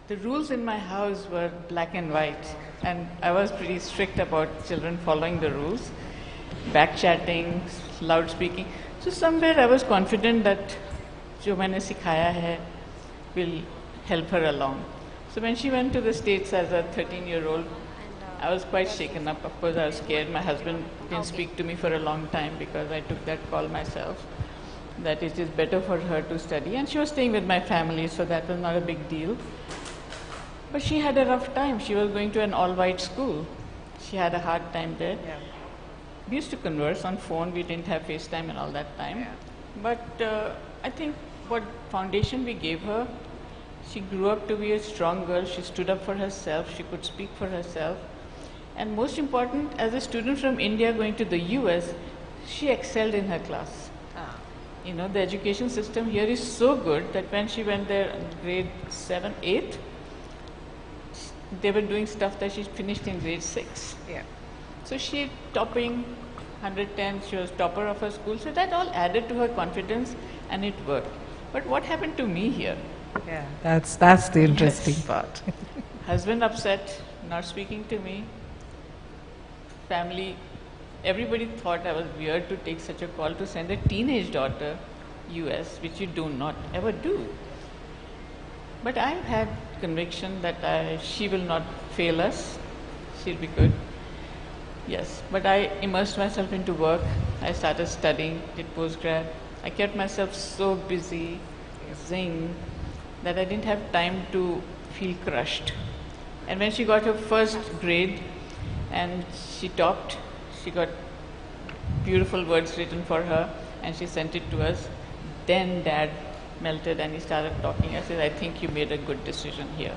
the rules in my house were black and white, and I was pretty strict about children following the rules. Back chatting, loud speaking. So somewhere I was confident that jo maine sikhaya hai will help her along. So when she went to the States as a 13-year-old, I was quite shaken up. Of course, I was scared. My husband didn't speak to me for a long time because I took that call myself, that it is better for her to study. And she was staying with my family, so that was not a big deal. But she had a rough time. She was going to an all-white school. She had a hard time there. Yeah. We used to converse on phone. We didn't have FaceTime and all that time. Yeah. But I think what foundation we gave her, she grew up to be a strong girl. She stood up for herself. She could speak for herself. And most important, as a student from India going to the US, she excelled in her class. The education system here is so good that when she went there in grade 7, 8, they were doing stuff that she finished in grade 6. Yeah. So she topping 110, she was topper of her school. So that all added to her confidence and it worked. But what happened to me here? Yeah, that's the interesting part. Husband upset, not speaking to me. Family, everybody thought I was weird to take such a call to send a teenage daughter US, which you do not ever do. But I've had conviction that she will not fail us. She'll be good. Yes, but I immersed myself into work. I started studying, did postgrad. I kept myself so busy, zing, that I didn't have time to feel crushed. And when she got her first grade and she topped, she got beautiful words written for her and she sent it to us. Then Dad melted and he started talking. I said, I think you made a good decision here.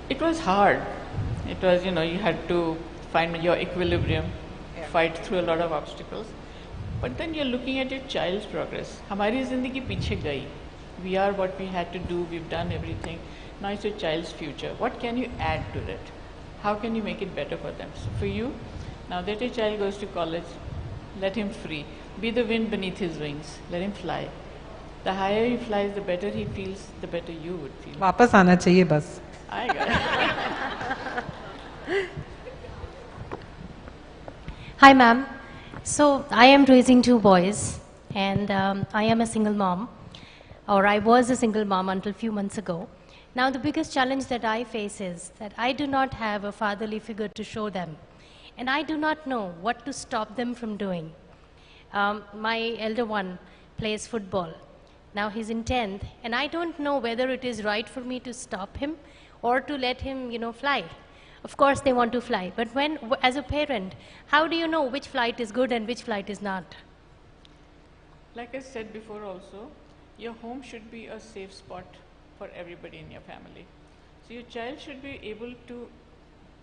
It was hard. It was, you had to find your equilibrium, fight through a lot of obstacles. But then you're looking at your child's progress. हमारी ज़िंदगी पीछे गई. We are what we had to do. We've done everything. Now it's your child's future. What can you add to it? How can you make it better for them? So for you, now that your child goes to college, let him free. Be the wind beneath his wings. Let him fly. The higher he flies, the better he feels, the better you would feel. वापस आना चाहिए बस. Hi, ma'am. So I am raising 2 boys, and I am a single mom, or I was a single mom until a few months ago. Now, the biggest challenge that I face is that I do not have a fatherly figure to show them, and I do not know what to stop them from doing. My elder one plays football. Now he's in 10th, and I don't know whether it is right for me to stop him or to let him, fly. Of course, they want to fly, but as a parent, how do you know which flight is good and which flight is not? Like I said before also, your home should be a safe spot for everybody in your family. So your child should be able to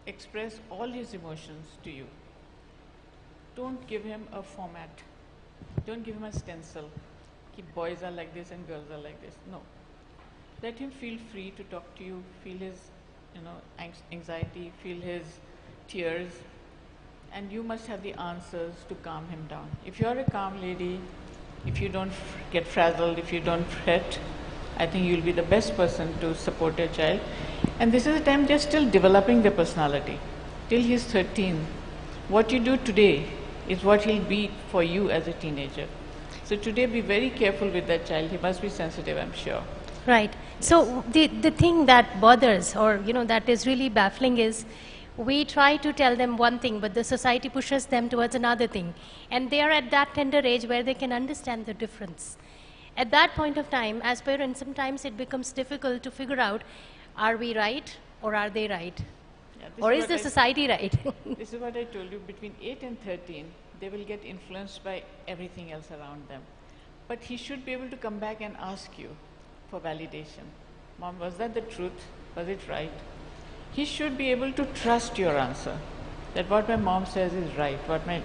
express all his emotions to you. Don't give him a format. Don't give him a stencil. Keep boys are like this and girls are like this. No. Let him feel free to talk to you, feel his anxiety, feel his tears, and you must have the answers to calm him down. If you're a calm lady, if you don't get frazzled, if you don't fret, I think you'll be the best person to support your child. And this is a time they're still developing their personality. Till he's 13, what you do today is what he'll be for you as a teenager. So today be very careful with that child. He must be sensitive, I'm sure. Right. So the thing that bothers, or that is really baffling, is we try to tell them one thing, but the society pushes them towards another thing. And they are at that tender age where they can understand the difference. At that point of time, as parents, sometimes it becomes difficult to figure out, are we right or are they right? Yeah, or is the society right? This is what I told you. Between 8 and 13, they will get influenced by everything else around them. But he should be able to come back and ask you for validation. Mom, was that the truth? Was it right? He should be able to trust your answer, that what my mom says is right, what my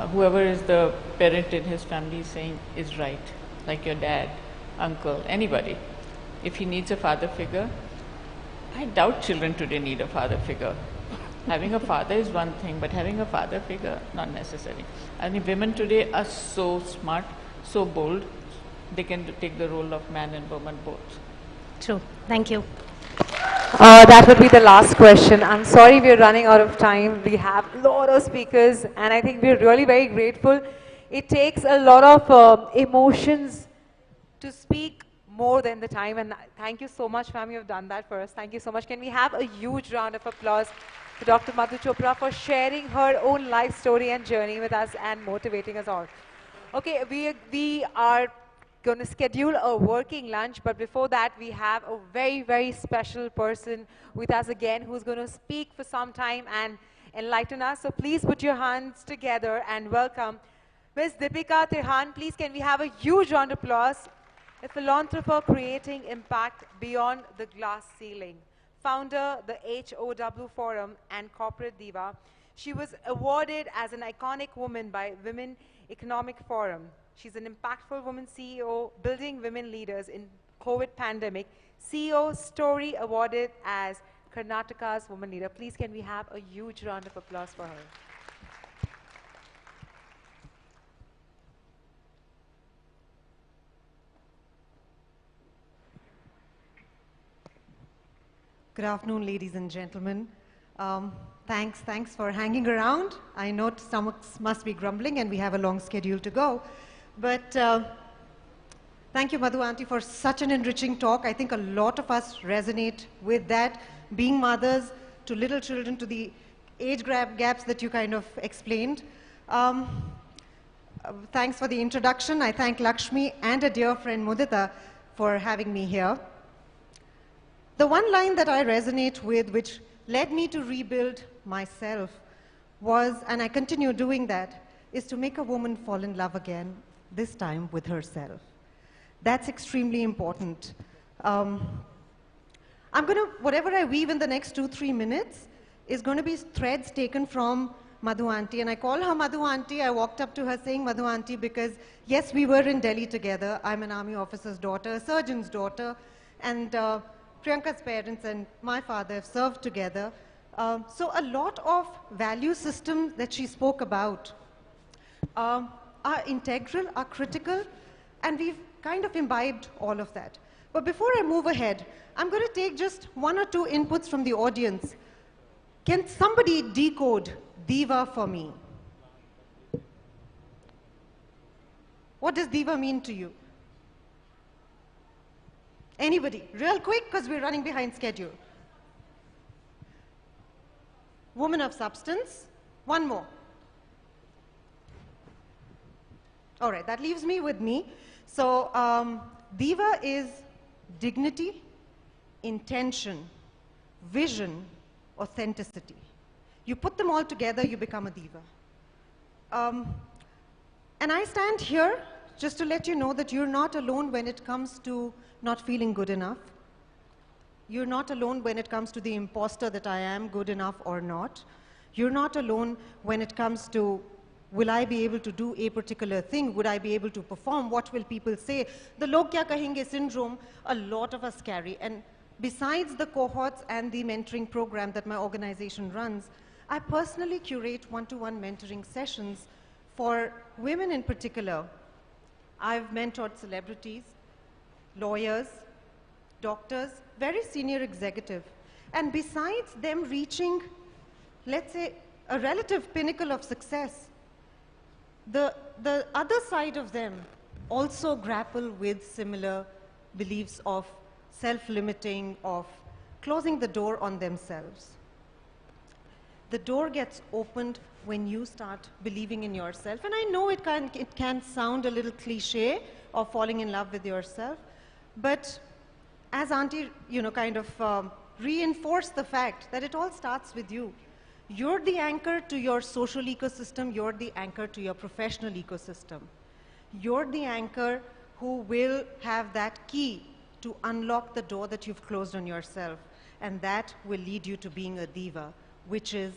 whoever is the parent in his family is saying is right, like your dad, uncle, anybody. If he needs a father figure, I doubt children today need a father figure. Having a father is one thing, but having a father figure, not necessary. I mean, women today are so smart, so bold, they can take the role of man and woman both. True. Thank you. That would be the last question. I'm sorry we're running out of time. We have a lot of speakers, and I think we're really very grateful. It takes a lot of emotions to speak more than the time, and thank you so much, ma'am. You've done that for us. Thank you so much. Can we have a huge round of applause to Dr. Madhu Chopra for sharing her own life story and journey with us and motivating us all. Okay, we are going to schedule a working lunch, but before that we have a very, very special person with us again who's going to speak for some time and enlighten us. So please put your hands together and welcome Ms. Deepika Tirhan. Please can we have a huge round of applause. A philanthropist creating impact beyond the glass ceiling. Founder, the HOW Forum and corporate diva. She was awarded as an iconic woman by Women Economic Forum. She's an impactful woman CEO, building women leaders in COVID pandemic. CEO Story awarded as Karnataka's woman leader. Please can we have a huge round of applause for her. Good afternoon, ladies and gentlemen. Thanks for hanging around. I know stomachs must be grumbling and we have a long schedule to go. But thank you, Madhu Aunty, for such an enriching talk. I think a lot of us resonate with that, being mothers to little children, to the age gaps that you kind of explained. Thanks for the introduction. I thank Lakshmi and a dear friend, Mudita, for having me here. The one line that I resonate with, which led me to rebuild myself, was, and I continue doing that, is to make a woman fall in love again, this time with herself. That's extremely important. Whatever I weave in the next 2-3 minutes is going to be threads taken from Madhu Auntie, and I call her Madhu Auntie. I walked up to her saying Madhu Auntie because, yes, we were in Delhi together. I'm an army officer's daughter, a surgeon's daughter, and Priyanka's parents and my father have served together. So a lot of value systems that she spoke about are integral, are critical, and we've kind of imbibed all of that. But before I move ahead, I'm going to take just one or two inputs from the audience. Can somebody decode diva for me? What does diva mean to you? Anybody? Real quick, because we're running behind schedule. Woman of substance. One more. All right, that leaves me with me. So diva is dignity, intention, vision, authenticity. You put them all together, you become a diva. And I stand here just to let you know that you're not alone when it comes to not feeling good enough. You're not alone when it comes to the imposter that I am, good enough or not. You're not alone when it comes to, will I be able to do a particular thing? Would I be able to perform? What will people say? The log kya kahenge syndrome, a lot of us carry. And besides the cohorts and the mentoring program that my organization runs, I personally curate one-to-one mentoring sessions for women in particular. I've mentored celebrities, lawyers, doctors, very senior executive. And besides them reaching, let's say, a relative pinnacle of success, the other side of them also grapple with similar beliefs of self-limiting, of closing the door on themselves. The door gets opened when you start believing in yourself. And I know it can sound a little cliche of falling in love with yourself, but as Auntie, kind of reinforced the fact that it all starts with you. You're the anchor to your social ecosystem. You're the anchor to your professional ecosystem. You're the anchor who will have that key to unlock the door that you've closed on yourself. And that will lead you to being a diva, which is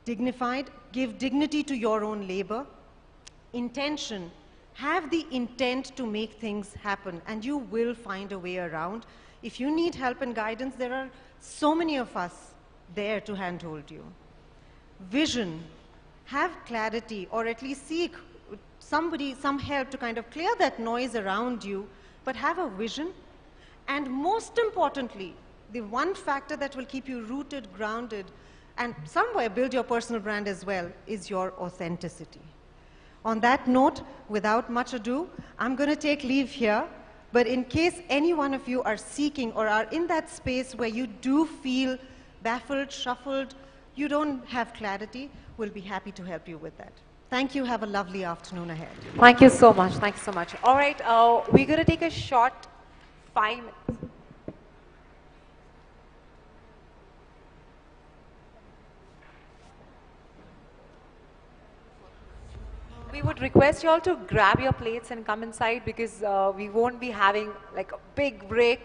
dignified, give dignity to your own labor, intention, have the intent to make things happen, and you will find a way around. If you need help and guidance, there are so many of us there to handhold you. Vision, have clarity, or at least seek some help to kind of clear that noise around you, but have a vision. And most importantly, the one factor that will keep you rooted, grounded, and somewhere build your personal brand as well, is your authenticity. On that note, without much ado, I'm going to take leave here. But in case any one of you are seeking or are in that space where you do feel baffled, shuffled, you don't have clarity, we'll be happy to help you with that. Thank you. Have a lovely afternoon ahead. Thank you so much. Thank you so much. All right, we're going to take a short 5 minutes. We would request you all to grab your plates and come inside because we won't be having like a big break.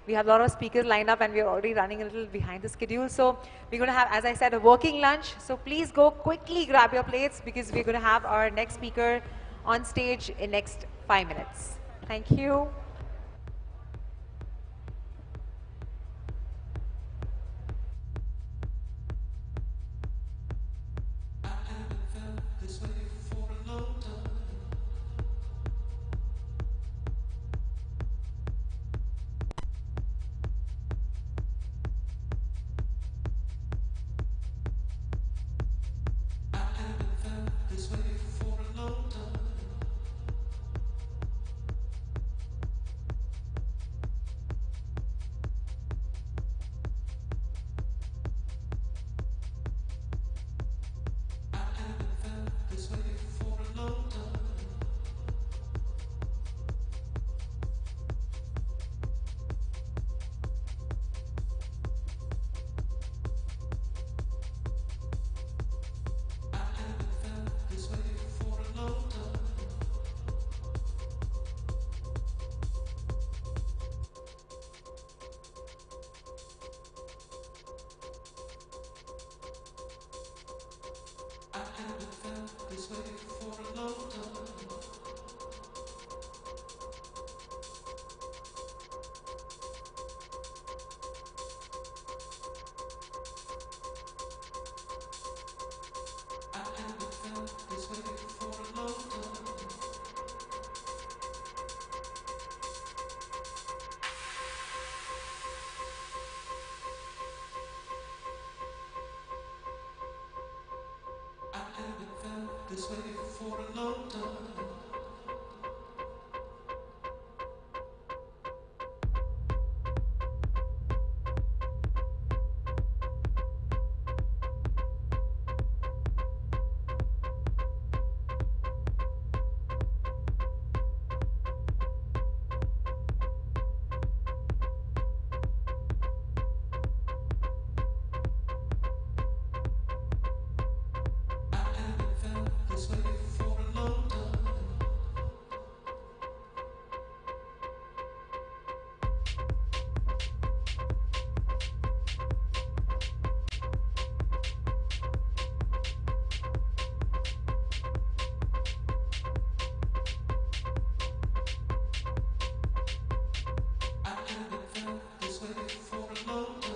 We have a lot of speakers lined up and we're already running a little behind the schedule. So we're going to have, as I said, a working lunch. So please go quickly grab your plates because we're going to have our next speaker on stage in next 5 minutes. Thank you. this way for a long time. This way for a long time.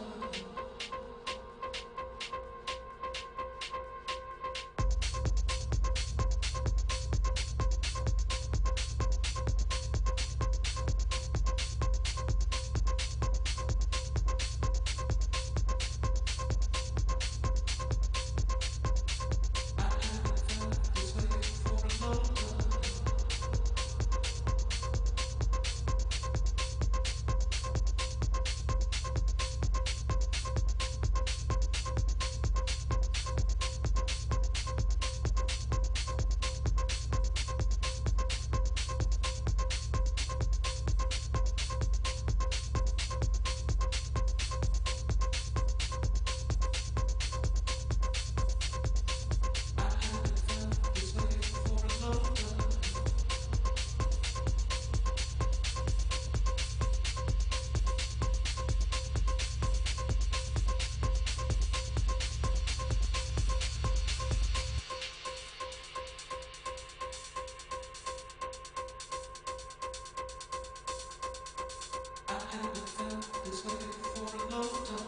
I haven't felt this way for a long time.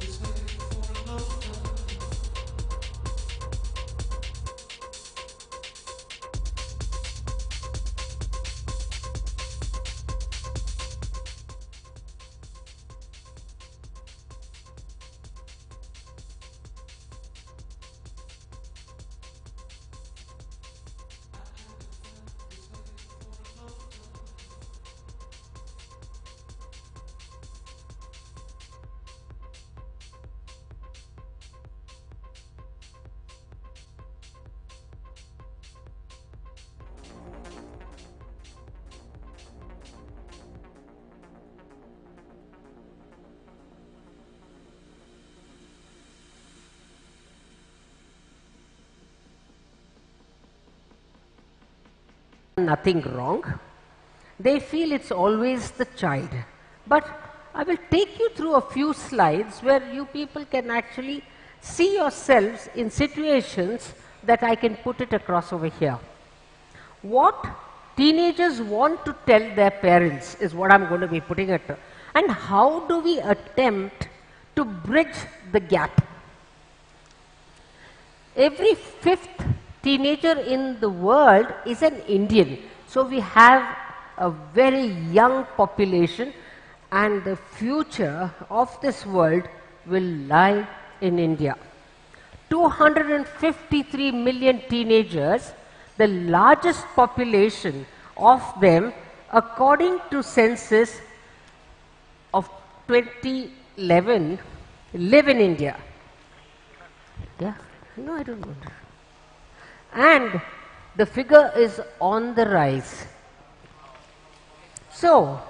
This way for a long time. Nothing wrong. They feel it's always the child. But I will take you through a few slides where you people can actually see yourselves in situations that I can put it across over here. What teenagers want to tell their parents is what I'm going to be putting it. And how do we attempt to bridge the gap? Every fifth teenager in the world is an Indian. So we have a very young population, and the future of this world will lie in India. 253 million teenagers, the largest population of them, according to census of 2011, live in India. Yeah, no, I don't want to. And the figure is on the rise. So,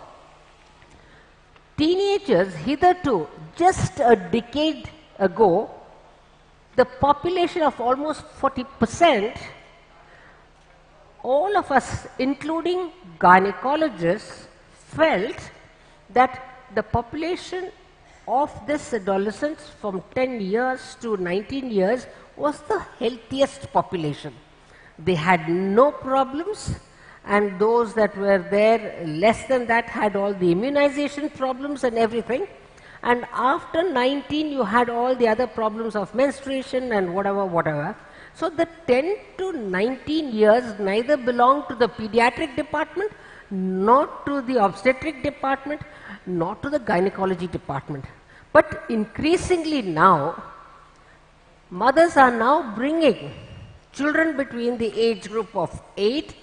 teenagers hitherto, just a decade ago, the population of almost 40%, all of us, including gynecologists, felt that the population of this adolescents from 10 years to 19 years was the healthiest population. They had no problems, and those that were there less than that had all the immunization problems and everything. and after 19 you had all the other problems of menstruation and whatever. So the 10 to 19 years neither belong to the pediatric department, not to the obstetric department, not to the gynecology department. But increasingly now, mothers are now bringing children between the age group of 8,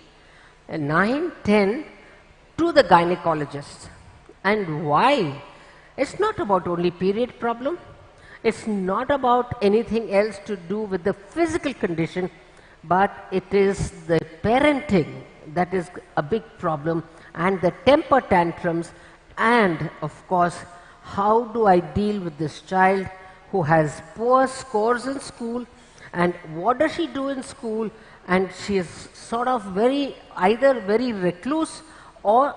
9, 10 to the gynecologist. And why? It's not about only period problem. It's not about anything else to do with the physical condition, but it is the parenting that is a big problem, and the temper tantrums, and of course, how do I deal with this child who has poor scores in school, and what does she do in school, and she is sort of either very recluse or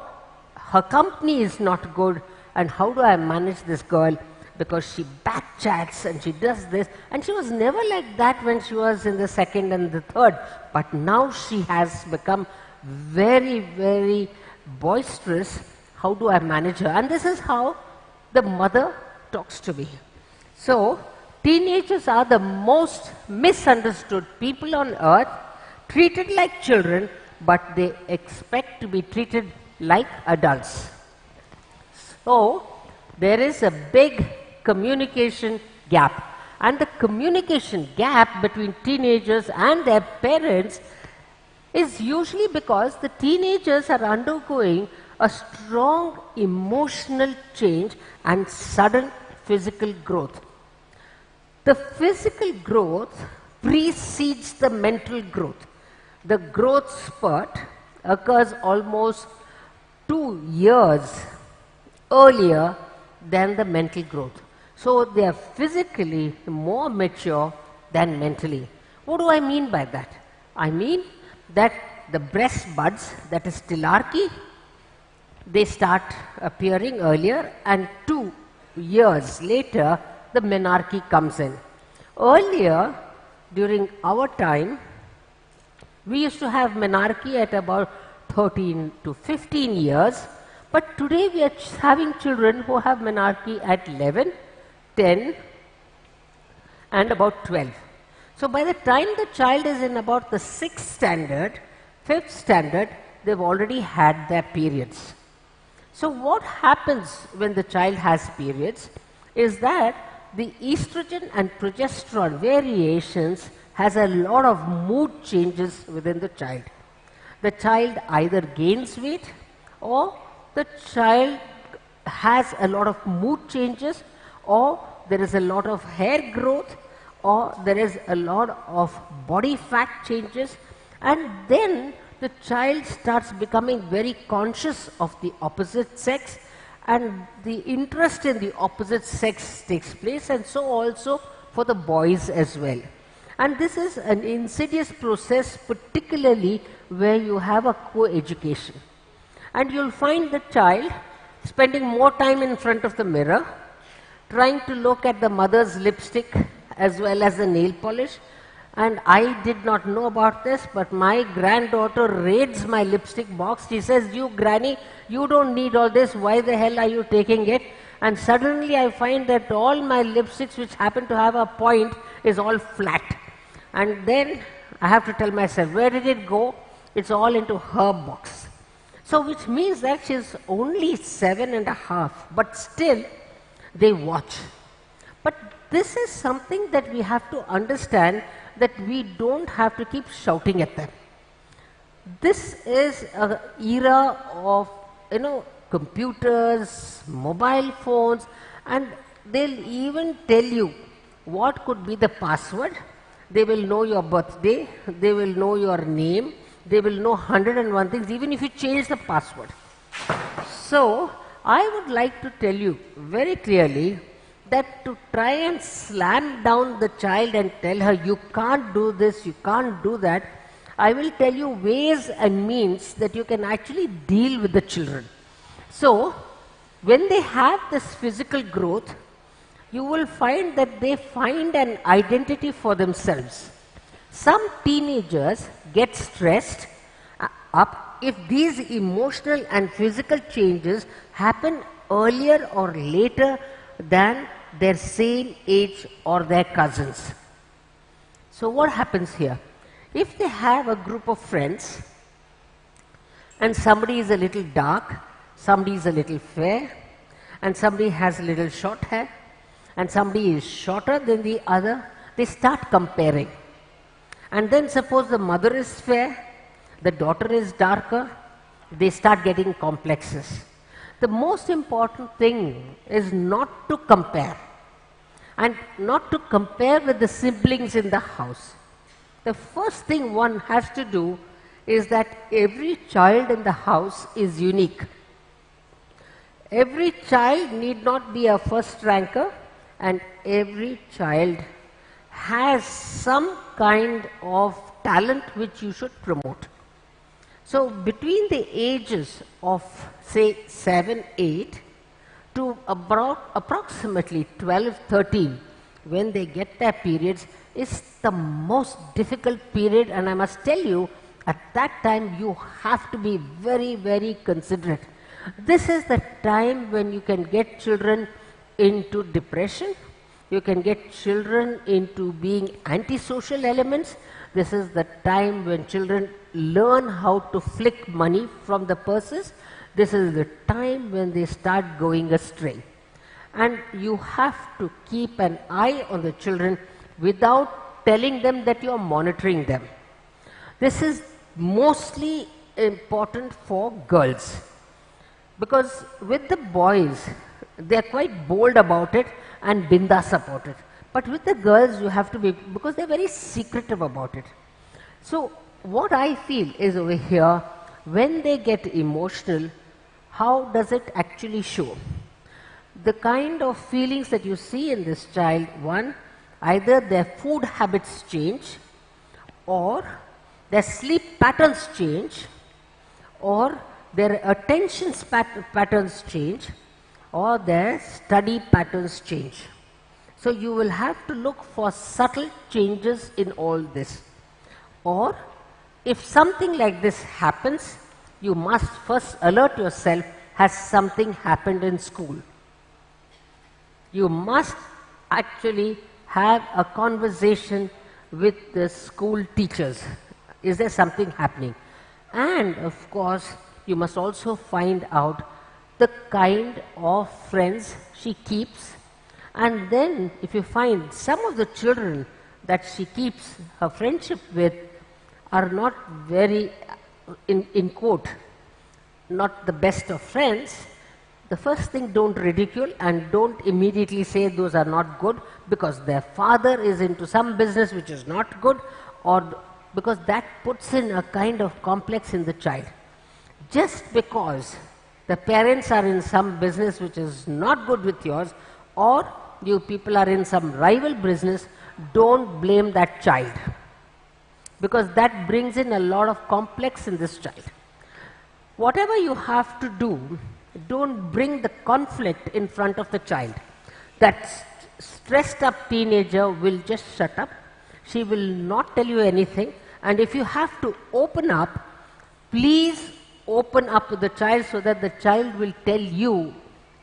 her company is not good, and how do I manage this girl because she back chats and she does this, and she was never like that when she was in the second and the third, but now she has become very, very boisterous. How do I manage her? And this is how the mother talks to me. So teenagers are the most misunderstood people on earth, treated like children, but they expect to be treated like adults. So there is a big communication gap, and the communication gap between teenagers and their parents is usually because the teenagers are undergoing a strong emotional change and sudden physical growth. The physical growth precedes the mental growth. The growth spurt occurs almost 2 years earlier than the mental growth. So they are physically more mature than mentally. What do I mean by that? I mean that the breast buds, that is stilarchy, they start appearing earlier, and 2 years later the menarche comes in. Earlier, during our time, we used to have menarche at about 13 to 15 years, but today we are having children who have menarche at 11, 10 and about 12. So by the time the child is in about the 6th standard, 5th standard, they've already had their periods. So what happens when the child has periods is that the estrogen and progesterone variations has a lot of mood changes within the child. The child either gains weight, or the child has a lot of mood changes, or there is a lot of hair growth, or there is a lot of body fat changes, and then the child starts becoming very conscious of the opposite sex, and the interest in the opposite sex takes place, and so also for the boys as well. And this is an insidious process, particularly where you have a co-education. And you'll find the child spending more time in front of the mirror, trying to look at the mother's lipstick as well as the nail polish. And I did not know about this, but my granddaughter raids my lipstick box. She says, "You granny, you don't need all this. Why the hell are you taking it?" And suddenly I find that all my lipsticks which happen to have a point is all flat. And then I have to tell myself, where did it go? It's all into her box. So which means that she's only 7.5, but still they watch. But this is something that we have to understand, that we don't have to keep shouting at them. This is an era of, computers, mobile phones, and they'll even tell you what could be the password. They will know your birthday, they will know your name, they will know 101 things, even if you change the password. So I would like to tell you very clearly that to try and slam down the child and tell her, you can't do this, you can't do that, I will tell you ways and means that you can actually deal with the children. So when they have this physical growth, you will find that they find an identity for themselves. Some teenagers get stressed up if these emotional and physical changes happen earlier or later than their same age or their cousins. So what happens here? If they have a group of friends and somebody is a little dark, somebody is a little fair, and somebody has a little short hair, and somebody is shorter than the other, they start comparing. And then suppose the mother is fair, the daughter is darker, they start getting complexes. The most important thing is not to compare, and not to compare with the siblings in the house. The first thing one has to do is that every child in the house is unique. Every child need not be a first ranker, and every child has some kind of talent which you should promote. So between the ages of say 7, 8 to about approximately 12, 13, when they get their periods, is the most difficult period, and I must tell you, at that time you have to be very, very considerate. This is the time when you can get children into depression, you can get children into being antisocial elements. This is the time when children learn how to flick money from the purses. This is the time when they start going astray. And you have to keep an eye on the children without telling them that you are monitoring them. This is mostly important for girls, because with the boys, they are quite bold about it and bindas about it. But with the girls, you have to be, because they are very secretive about it. So what I feel is over here, when they get emotional, how does it actually show? The kind of feelings that you see in this child, one, either their food habits change, or their sleep patterns change, or their attention patterns change, or their study patterns change. So you will have to look for subtle changes in all this. Or if something like this happens, you must first alert yourself, has something happened in school? You must actually have a conversation with the school teachers. Is there something happening? And of course, you must also find out the kind of friends she keeps. And then if you find some of the children that she keeps her friendship with are not very, in quote, not the best of friends, the first thing, don't ridicule and don't immediately say those are not good because their father is into some business which is not good, or because that puts in a kind of complex in the child. Just because the parents are in some business which is not good with yours, or you people are in some rival business, don't blame that child, because that brings in a lot of complex in this child. Whatever you have to do, don't bring the conflict in front of the child. That stressed up teenager will just shut up. She will not tell you anything. And if you have to open up, please open up to the child so that the child will tell you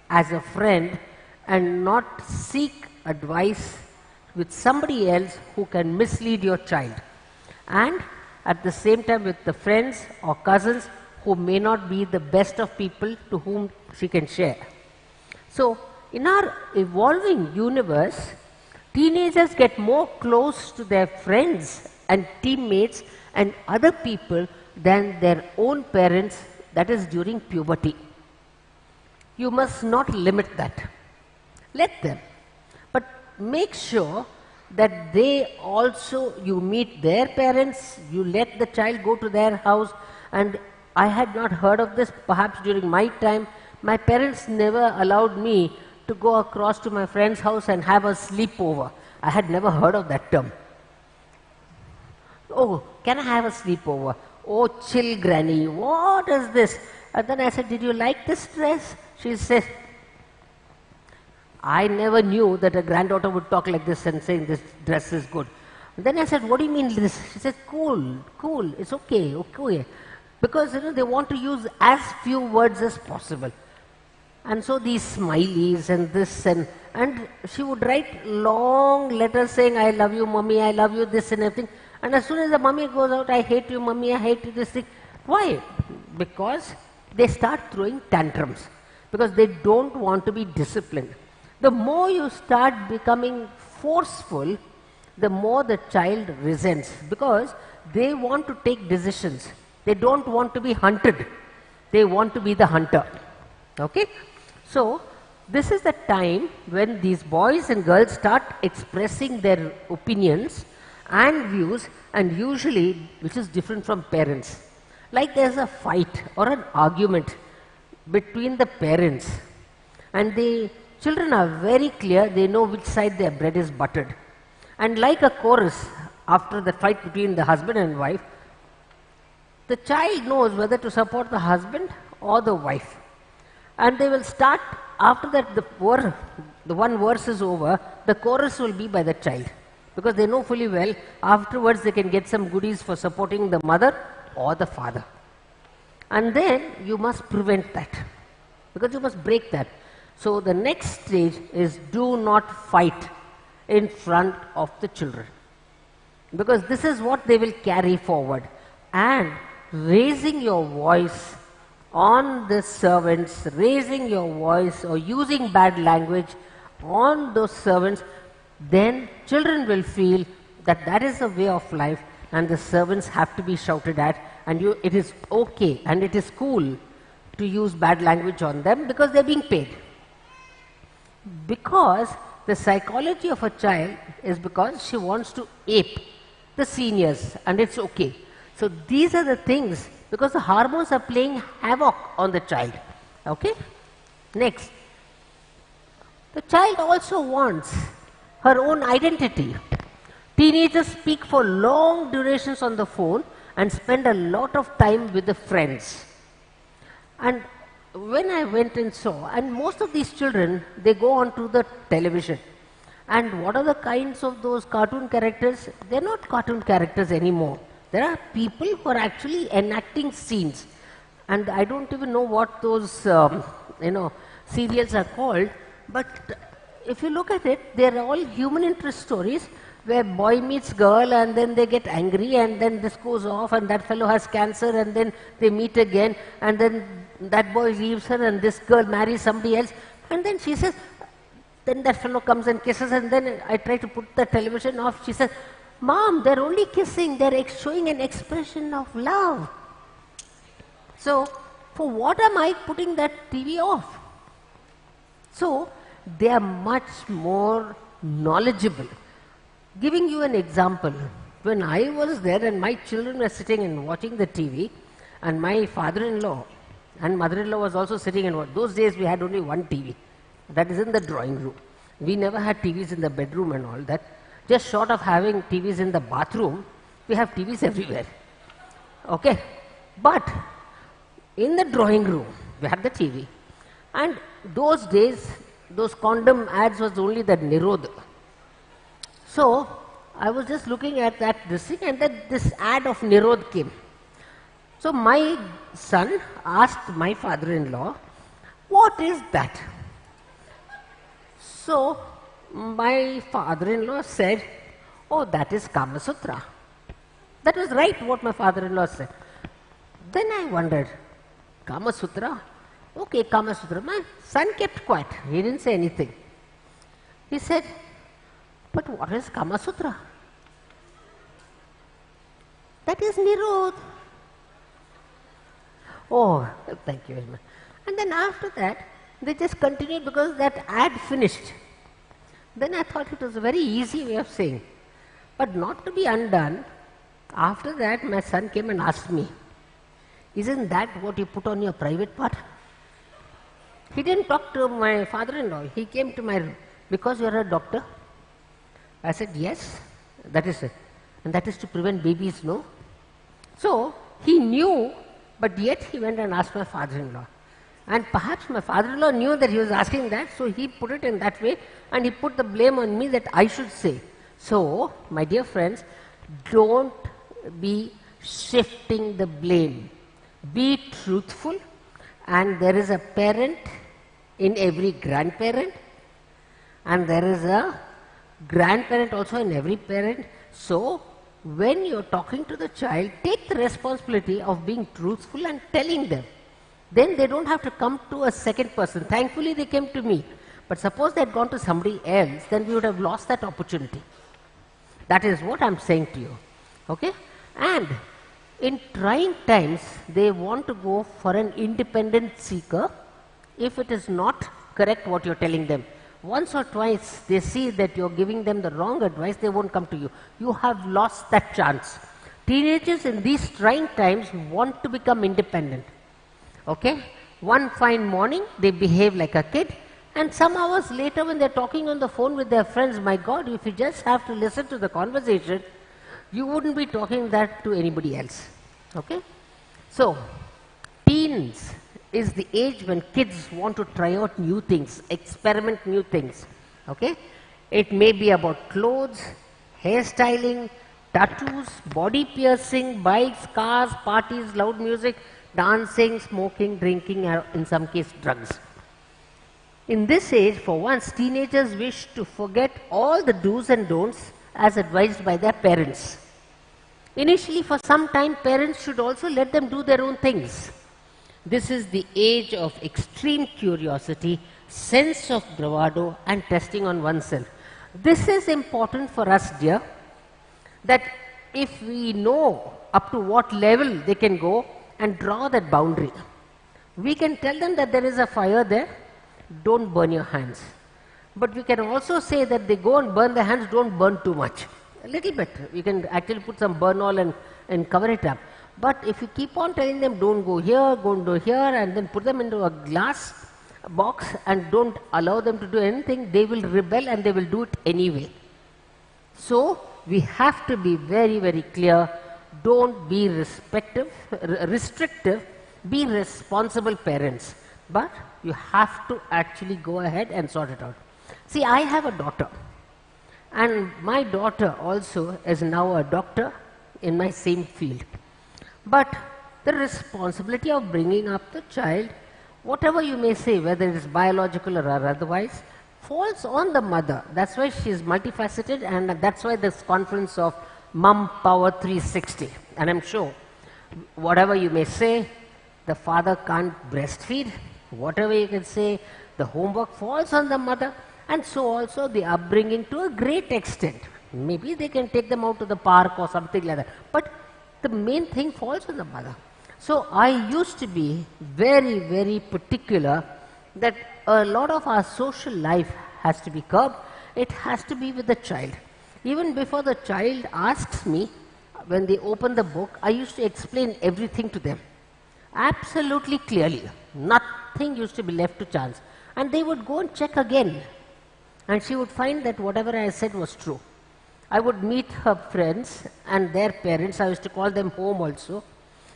as a friend and not seek advice with somebody else who can mislead your child. And at the same time with the friends or cousins who may not be the best of people to whom she can share. So in our evolving universe, teenagers get more close to their friends and teammates and other people than their own parents, that is during puberty. You must not limit that. Let them. But make sure that they also, you meet their parents, you let the child go to their house. And I had not heard of this, perhaps during my time, my parents never allowed me to go across to my friend's house and have a sleepover. I had never heard of that term. Oh, can I have a sleepover? Oh, chill granny, what is this? And then I said, did you like this dress? She said, I never knew that a granddaughter would talk like this and saying this dress is good. And then I said, what do you mean this? She said, cool, cool, it's okay, okay. Because they want to use as few words as possible. And so these smileys and this and she would write long letters saying, I love you, mommy, I love you, this and everything. And as soon as the mommy goes out, I hate you, mommy, I hate you, this thing. Why? Because they start throwing tantrums. Because they don't want to be disciplined. The more you start becoming forceful, the more the child resents. Because they want to take decisions. They don't want to be hunted. They want to be the hunter. Okay? So, this is the time when these boys and girls start expressing their opinions and views, and usually, which is different from parents. Like there's a fight or an argument between the parents, and the children are very clear, they know which side their bread is buttered. And like a chorus, after the fight between the husband and wife, the child knows whether to support the husband or the wife. And they will start, after that the one verse is over, the chorus will be by the child. Because they know fully well, afterwards they can get some goodies for supporting the mother or the father. And then you must prevent that, because you must break that. So the next stage is do not fight in front of the children, because this is what they will carry forward. And raising your voice on the servants, raising your voice or using bad language on those servants, then children will feel that that is a way of life and the servants have to be shouted at, and it is okay and it is cool to use bad language on them because they are being paid. Because the psychology of a child is because she wants to ape the seniors, and it's okay. So these are the things, because the hormones are playing havoc on the child. Okay? Next. The child also wants her own identity. Teenagers speak for long durations on the phone and spend a lot of time with the friends. And when I went and saw, and most of these children, they go onto the television. And what are the kinds of those cartoon characters? They're not cartoon characters anymore. There are people who are actually enacting scenes. And I don't even know what those, serials are called. But if you look at it, they're all human interest stories where boy meets girl and then they get angry and then this goes off and that fellow has cancer and then they meet again and then that boy leaves her and this girl marries somebody else and then she says, then that fellow comes and kisses and then I try to put the television off. She says, Mom, they're only kissing, they're showing an expression of love. So, for what am I putting that TV off? So, they are much more knowledgeable. Giving you an example, when I was there and my children were sitting and watching the TV, and my father-in-law and mother-in-law was also sitting and watching. Those days we had only one TV, that is in the drawing room. We never had TVs in the bedroom and all that. Just short of having TVs in the bathroom, we have TVs everywhere. Okay? But in the drawing room, we had the TV. And those days, those condom ads was only the Nirodh. So, I was just looking at this thing and then this ad of Nirodh came. So, my son asked my father-in-law, what is that? So, my father-in-law said, oh, that is Kama Sutra. That was right what my father-in-law said. Then I wondered, Kama Sutra? Okay, Kama Sutra. My son kept quiet. He didn't say anything. He said, but what is Kama Sutra? That is Nirodh. Oh, thank you very much. And then after that, they just continued because that ad finished. Then I thought it was a very easy way of saying. But not to be undone, after that my son came and asked me, isn't that what you put on your private part? He didn't talk to my father-in-law. He came to my room. Because you are a doctor? I said, yes, that is it. And that is to prevent babies, no? So, he knew, but yet he went and asked my father-in-law. And perhaps my father-in-law knew that he was asking that, so he put it in that way, and he put the blame on me that I should say. So, my dear friends, don't be shifting the blame. Be truthful, and there is a parent in every grandparent, and there is a grandparent also in every parent. So, when you're talking to the child, take the responsibility of being truthful and telling them. Then they don't have to come to a second person. Thankfully, they came to me. But suppose they had gone to somebody else, then we would have lost that opportunity. That is what I'm saying to you. Okay? And in trying times, they want to go for an independent seeker if it is not correct what you're telling them. Once or twice they see that you're giving them the wrong advice, they won't come to you. You have lost that chance. Teenagers in these trying times want to become independent. Okay? One fine morning, they behave like a kid, and some hours later when they're talking on the phone with their friends, my God, if you just have to listen to the conversation, you wouldn't be talking that to anybody else. Okay? So, teens is the age when kids want to try out new things, experiment new things. Okay? It may be about clothes, hairstyling, tattoos, body piercing, bikes, cars, parties, loud music, dancing, smoking, drinking, or in some case drugs. In this age, for once, teenagers wish to forget all the do's and don'ts as advised by their parents. Initially, for some time, parents should also let them do their own things. This is the age of extreme curiosity, sense of bravado, and testing on oneself. This is important for us, dear, that if we know up to what level they can go and draw that boundary, we can tell them that there is a fire there, don't burn your hands. But we can also say that they go and burn their hands, don't burn too much. A little bit. You can actually put some burn oil and cover it up. But if you keep on telling them, don't go here, don't go here, and then put them into a glass box and don't allow them to do anything, they will rebel and they will do it anyway. So, we have to be very, very clear. Don't be restrictive, be responsible parents. But you have to actually go ahead and sort it out. See, I have a daughter. And my daughter also is now a doctor in my same field. But the responsibility of bringing up the child, whatever you may say, whether it is biological or otherwise, falls on the mother. That's why she is multifaceted, and that's why this conference of mompower360. And I'm sure, whatever you may say, the father can't breastfeed. Whatever you can say, the homework falls on the mother, and so also the upbringing to a great extent. Maybe they can take them out to the park or something like that. But the main thing falls on the mother. So I used to be very, very particular that a lot of our social life has to be curbed. It has to be with the child. Even before the child asks me, when they open the book, I used to explain everything to them. Absolutely clearly. Nothing used to be left to chance. And they would go and check again. And she would find that whatever I said was true. I would meet her friends and their parents. I used to call them home also.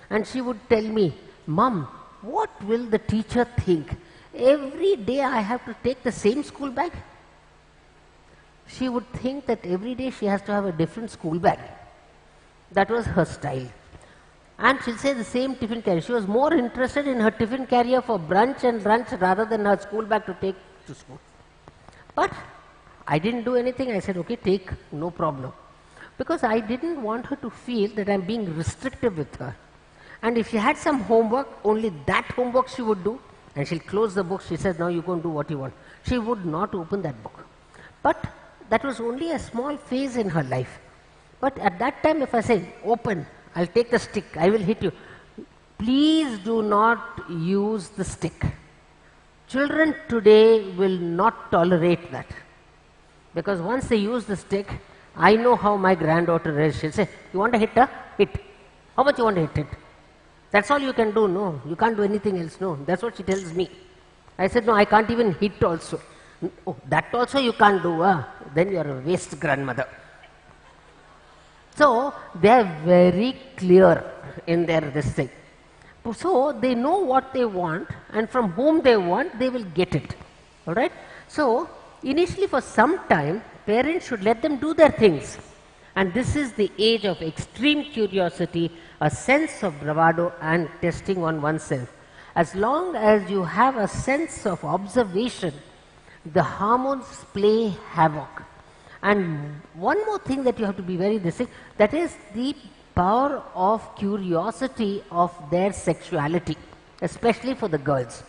And she would tell me, Mom, what will the teacher think? Every day I have to take the same school bag? She would think that every day she has to have a different school bag. That was her style. And she'll say the same tiffin carrier. She was more interested in her tiffin carrier for brunch and lunch rather than her school bag to take to school. But I didn't do anything. I said, okay, take, no problem. Because I didn't want her to feel that I'm being restrictive with her. And if she had some homework, only that homework she would do. And she'll close the book. She said, now you go and do what you want. She would not open that book. But that was only a small phase in her life. But at that time, if I said, open, I'll take the stick, I will hit you. Please do not use the stick. Children today will not tolerate that. Because once they use the stick, I know how my granddaughter is. She'll say, you want to hit her? Hit. How much you want to hit it? That's all you can do? No, you can't do anything else. No, that's what she tells me. I said, no, I can't even hit also. Oh, that also you can't do. Then you are a waste grandmother. So, they are very clear in their this thing. So, they know what they want, and from whom they want, they will get it. Alright? So, initially for some time, parents should let them do their things. And this is the age of extreme curiosity, a sense of bravado, and testing on oneself. As long as you have a sense of observation, the hormones play havoc. And one more thing that you have to be very distinct, that is the power of curiosity of their sexuality, especially for the girls.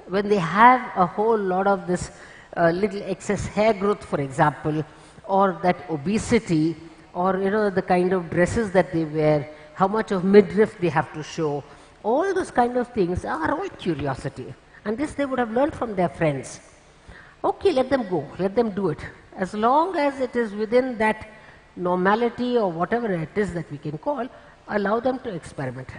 When they have a whole lot of this little excess hair growth, for example, or that obesity, or the kind of dresses that they wear, how much of midriff they have to show, all those kind of things are all curiosity. And this they would have learned from their friends. Okay, let them go, let them do it. As long as it is within that normality or whatever it is that we can call, allow them to experiment.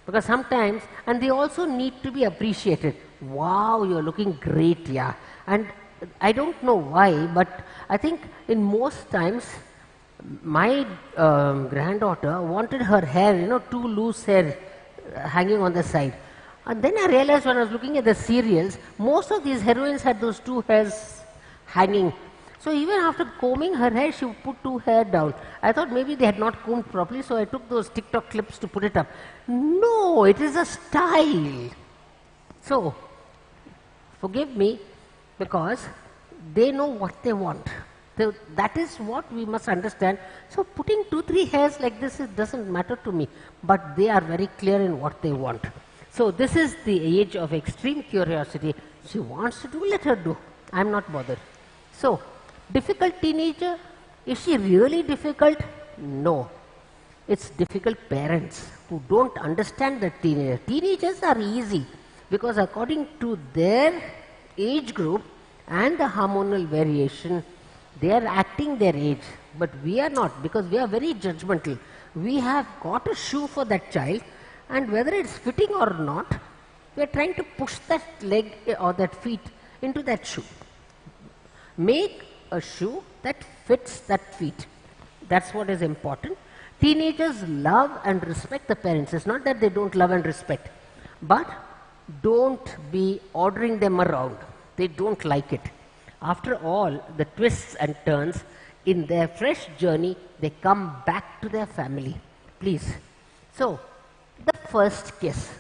Because sometimes, and they also need to be appreciated. Wow, you're looking great, yeah. And I don't know why, but I think in most times, my granddaughter wanted her hair, too loose hair hanging on the side. And then I realized when I was looking at the serials, most of these heroines had those two hairs hanging. So even after combing her hair, she would put two hair down. I thought maybe they had not combed properly, so I took those TikTok clips to put it up. No, it is a style. So, forgive me, because they know what they want. That is what we must understand. So putting 2-3 hairs like this doesn't matter to me, but they are very clear in what they want. So this is the age of extreme curiosity. She wants to do, let her do. I'm not bothered. So, difficult teenager, is she really difficult? No. It's difficult parents who don't understand the teenager. Teenagers are easy because according to their age group and the hormonal variation, they are acting their age, but we are not, because we are very judgmental. We have got a shoe for that child, and whether it's fitting or not, we are trying to push that leg or that feet into that shoe. Make a shoe that fits that feet. That's what is important. Teenagers love and respect the parents. It's not that they don't love and respect, but don't be ordering them around. They don't like it. After all, the twists and turns in their fresh journey, they come back to their family. Please. So, the first kiss.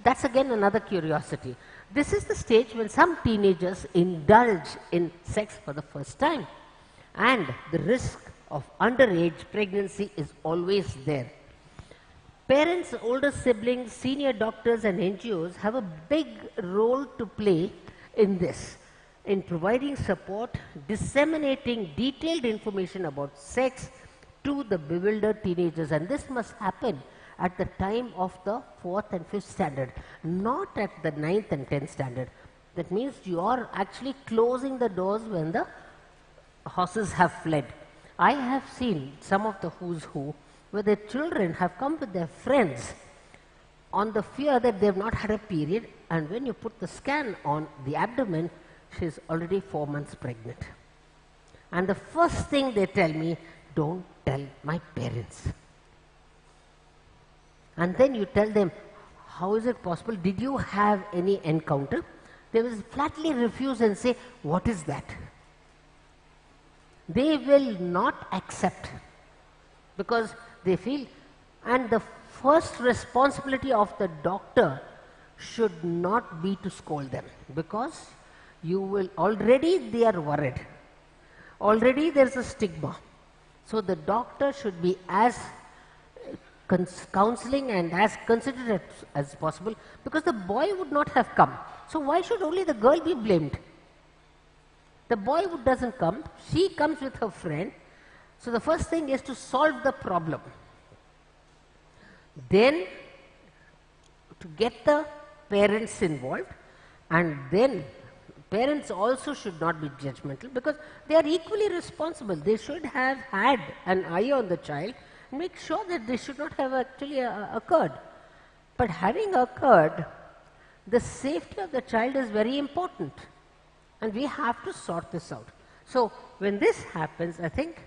That's again another curiosity. This is the stage when some teenagers indulge in sex for the first time, and the risk of underage pregnancy is always there. Parents, older siblings, senior doctors and NGOs have a big role to play in this, in providing support, disseminating detailed information about sex to the bewildered teenagers, and this must happen at the time of the 4th and 5th standard, not at the 9th and 10th standard. That means you are actually closing the doors when the horses have fled. I have seen some of the who's who where their children have come with their friends on the fear that they have not had a period, and when you put the scan on the abdomen, she is already 4 months pregnant. And the first thing they tell me, don't tell my parents. And then you tell them, how is it possible? Did you have any encounter? They will flatly refuse and say, what is that? They will not accept because they feel, and the first responsibility of the doctor should not be to scold them, because you will already they are worried. Already there is a stigma. So the doctor should be as counseling and as considerate as possible, because the boy would not have come. So why should only the girl be blamed? The boy doesn't come, she comes with her friend. So the first thing is to solve the problem. Then to get the parents involved, and then parents also should not be judgmental, because they are equally responsible. They should have had an eye on the child and make sure that they should not have actually occurred. But having occurred, the safety of the child is very important, and we have to sort this out. So when this happens, I think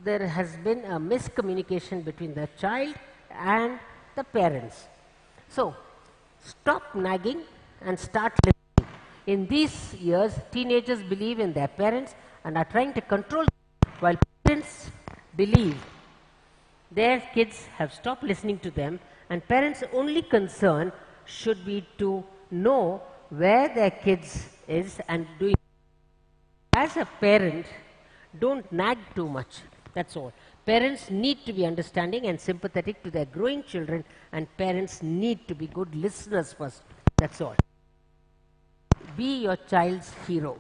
there has been a miscommunication between the child and the parents. So stop nagging and start listening. In these years, teenagers believe in their parents and are trying to control them, while parents believe their kids have stopped listening to them, and parents' only concern should be to know where their kids is and doing. As a parent, don't nag too much. That's all. Parents need to be understanding and sympathetic to their growing children, and parents need to be good listeners first. That's all. Be your child's hero.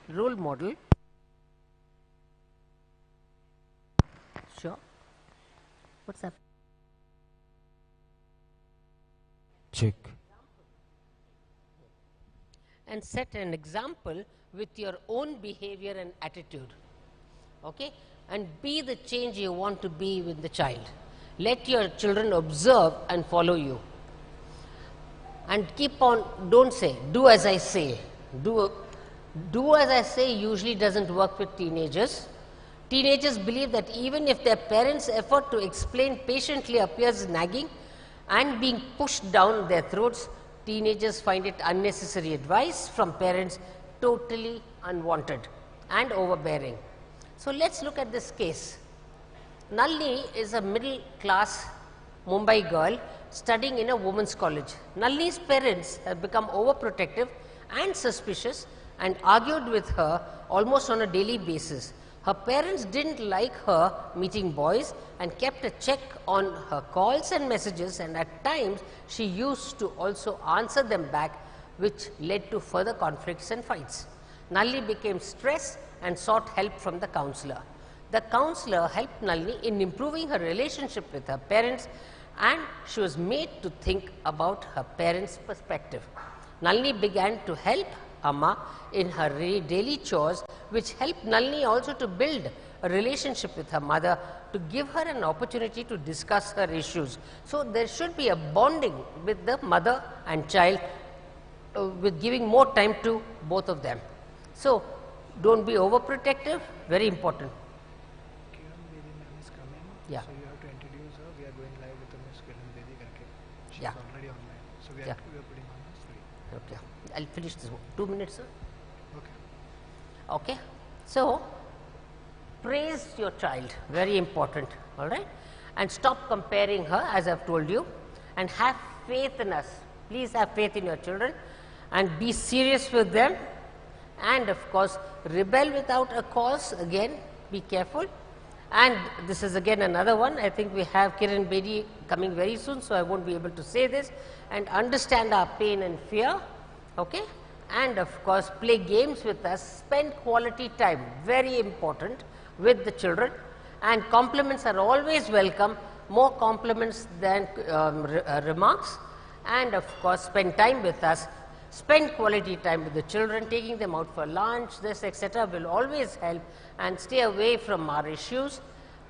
Role model. Sure. What's up? Check. And set an example with your own behavior and attitude. Okay? And be the change you want to be with the child. Let your children observe and follow you. And keep on, don't say, do as I say. Do as I say usually doesn't work with teenagers. Teenagers believe that even if their parents' effort to explain patiently appears nagging and being pushed down their throats, teenagers find it unnecessary advice from parents totally unwanted and overbearing. So let's look at this case. Nalini is a middle class Mumbai girl studying in a women's college. Nalini's parents have become overprotective and suspicious and argued with her almost on a daily basis. Her parents didn't like her meeting boys and kept a check on her calls and messages, and at times she used to also answer them back, which led to further conflicts and fights. Nalini became stressed and sought help from the counselor. The counselor helped Nalini in improving her relationship with her parents, and she was made to think about her parents' perspective. Nalini began to help Amma in her daily chores, which helped Nalini also to build a relationship with her mother, to give her an opportunity to discuss her issues. So there should be a bonding with the mother and child, with giving more time to both of them. So don't be overprotective, very important. Yeah. So you have to introduce her. We are going live with the Miss Kiran Bedi karke. She's Yeah. already online. So we are putting on the screen. Okay. I'll finish this one. 2 minutes, sir. Okay. Okay. So praise your child, very important, all right? And stop comparing her, as I've told you, and have faith in us. Please have faith in your children and be serious with them. And of course, rebel without a cause, again, be careful. And this is again another one. I think we have Kiran Bedi coming very soon, so I won't be able to say this. And understand our pain and fear, okay? And of course, play games with us, spend quality time, very important, with the children. And compliments are always welcome, more compliments than remarks. And of course, spend time with us, spend quality time with the children, taking them out for lunch, this, etc. will always help, and stay away from our issues,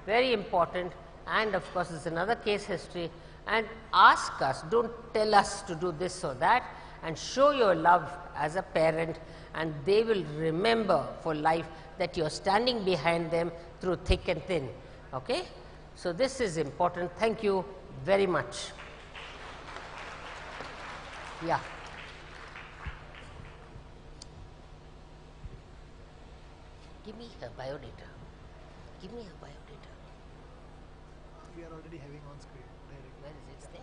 very important. And of course, it's another case history, and ask us, don't tell us to do this or that, and show your love as a parent, and they will remember for life that you're standing behind them through thick and thin, okay? So this is important. Thank you very much. Yeah. Give me her biodata. Give me her biodata. We are already having on screen. Where is it? It's there?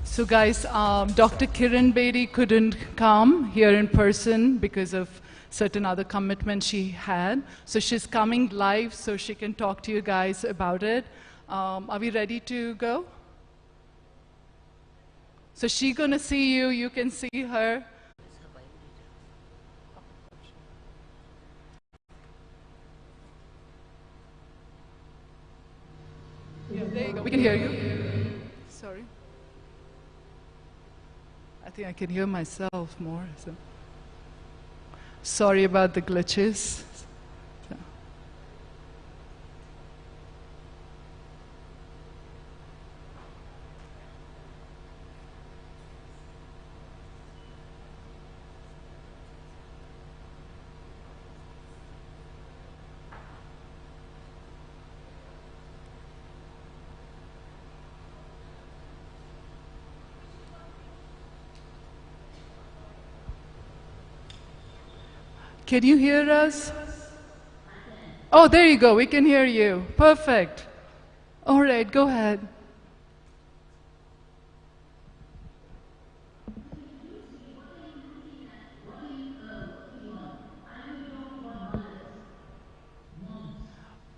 So guys, Dr. Kiran Bedi couldn't come here in person because of certain other commitments she had. So she's coming live so she can talk to you guys about it. Are we ready to go? So she's going to see you, you can see her. Yeah, there you go. We can hear you. Sorry. I think I can hear myself more. So. Sorry about the glitches. So. Can you hear us? Oh, there you go. We can hear you. Perfect. All right, go ahead.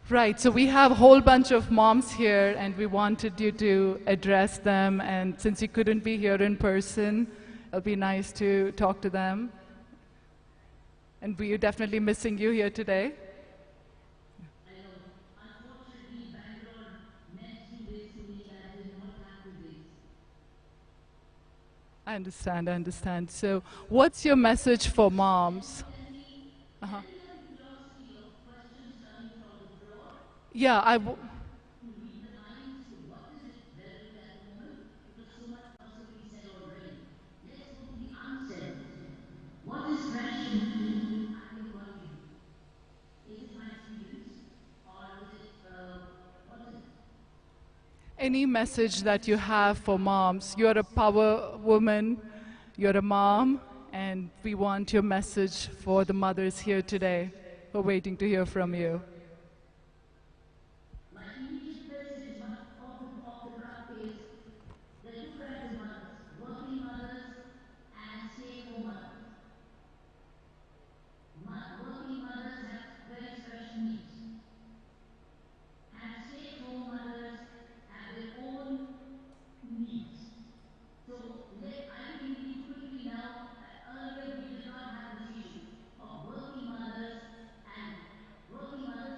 Right, so we have a whole bunch of moms here, and we wanted you to address them. And since you couldn't be here in person, it'll be nice to talk to them. And we are definitely missing you here today. I understand, I understand. So, what's your message for moms? Uh-huh. Yeah, What is fresh in me I can contribute? Is it my experience or is it, what is it? Any message that you have for moms? You're a power woman, you're a mom, and we want your message for the mothers here today. We're waiting to hear from you. My immediate message off the cuff is there are two kinds of mothers, working mothers and stay-at-home mothers. Working mothers have very special needs, and stay-at-home mothers have their own needs. So I can indicate quickly now, earlier we did not have this issue of working mothers and working mothers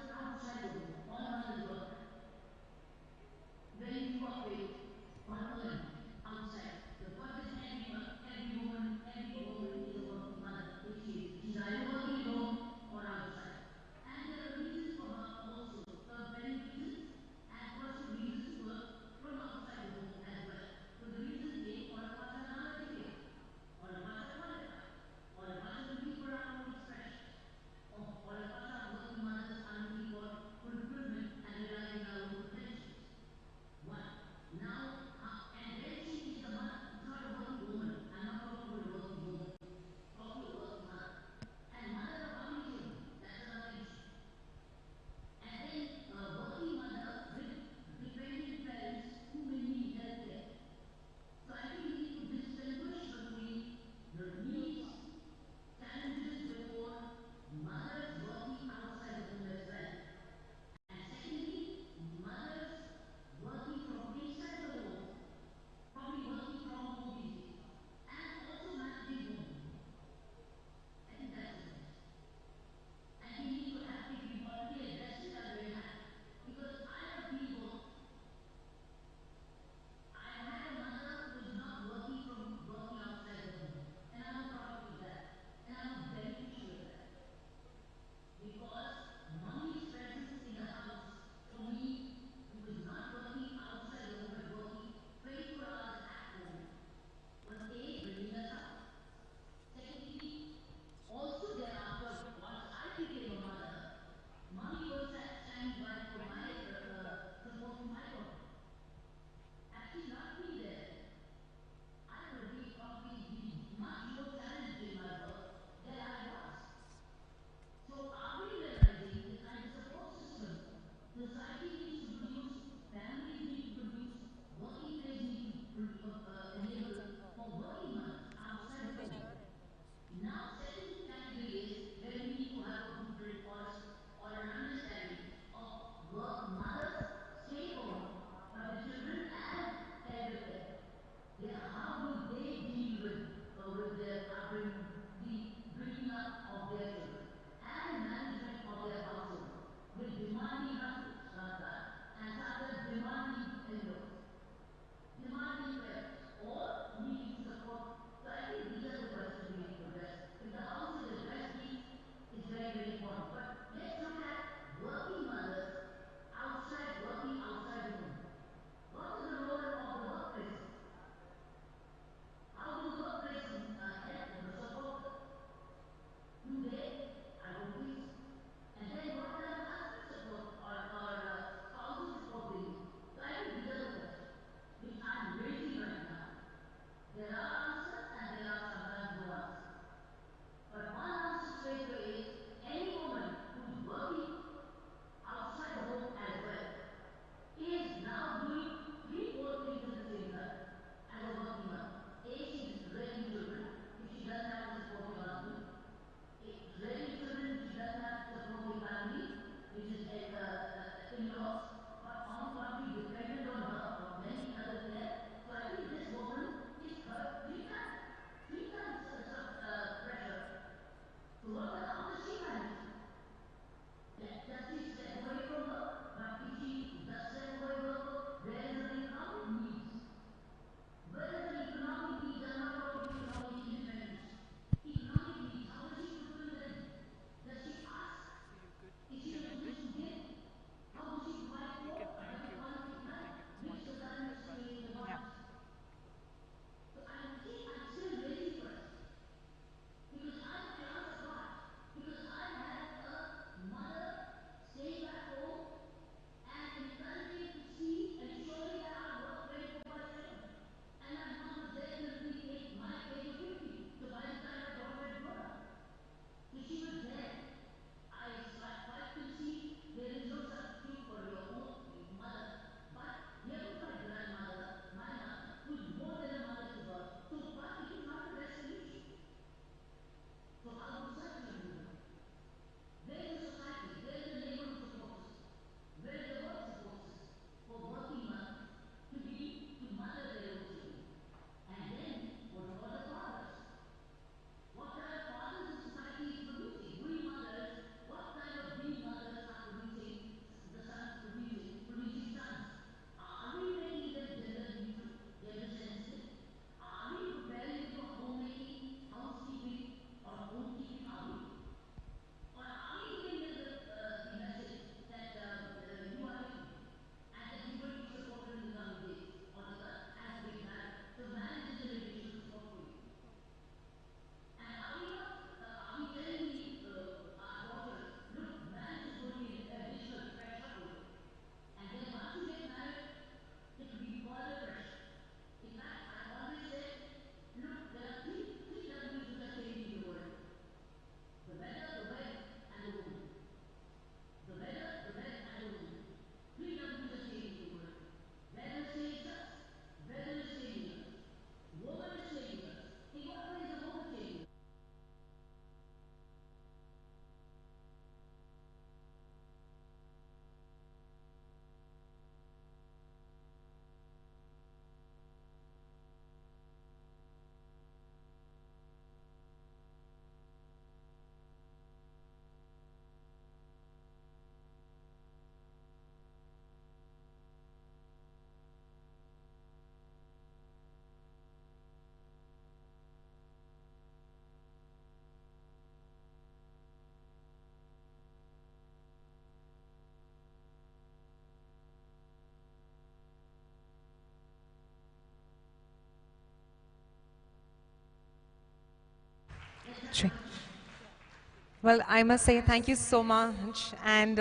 Well, I must say thank you so much, and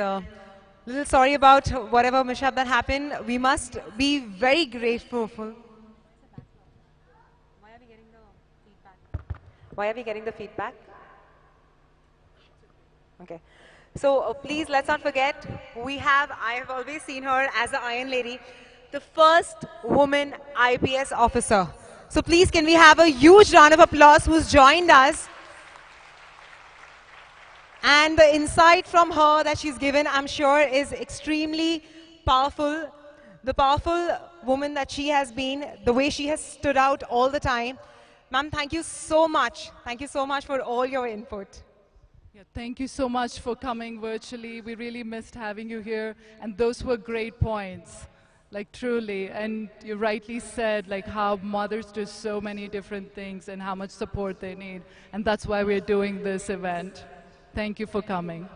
little sorry about whatever mishap that happened. We must be very grateful. Why are we getting the feedback? Okay. So please, let's not forget, I have always seen her as the Iron Lady, the first woman IPS officer. So please, can we have a huge round of applause who's joined us? And the insight from her that she's given, I'm sure, is extremely powerful. The powerful woman that she has been, the way she has stood out all the time. Ma'am, thank you so much. Thank you so much for all your input. Yeah, thank you so much for coming virtually. We really missed having you here, and those were great points, like truly. And you rightly said, like how mothers do so many different things and how much support they need, and that's why we're doing this event. Thank you for coming.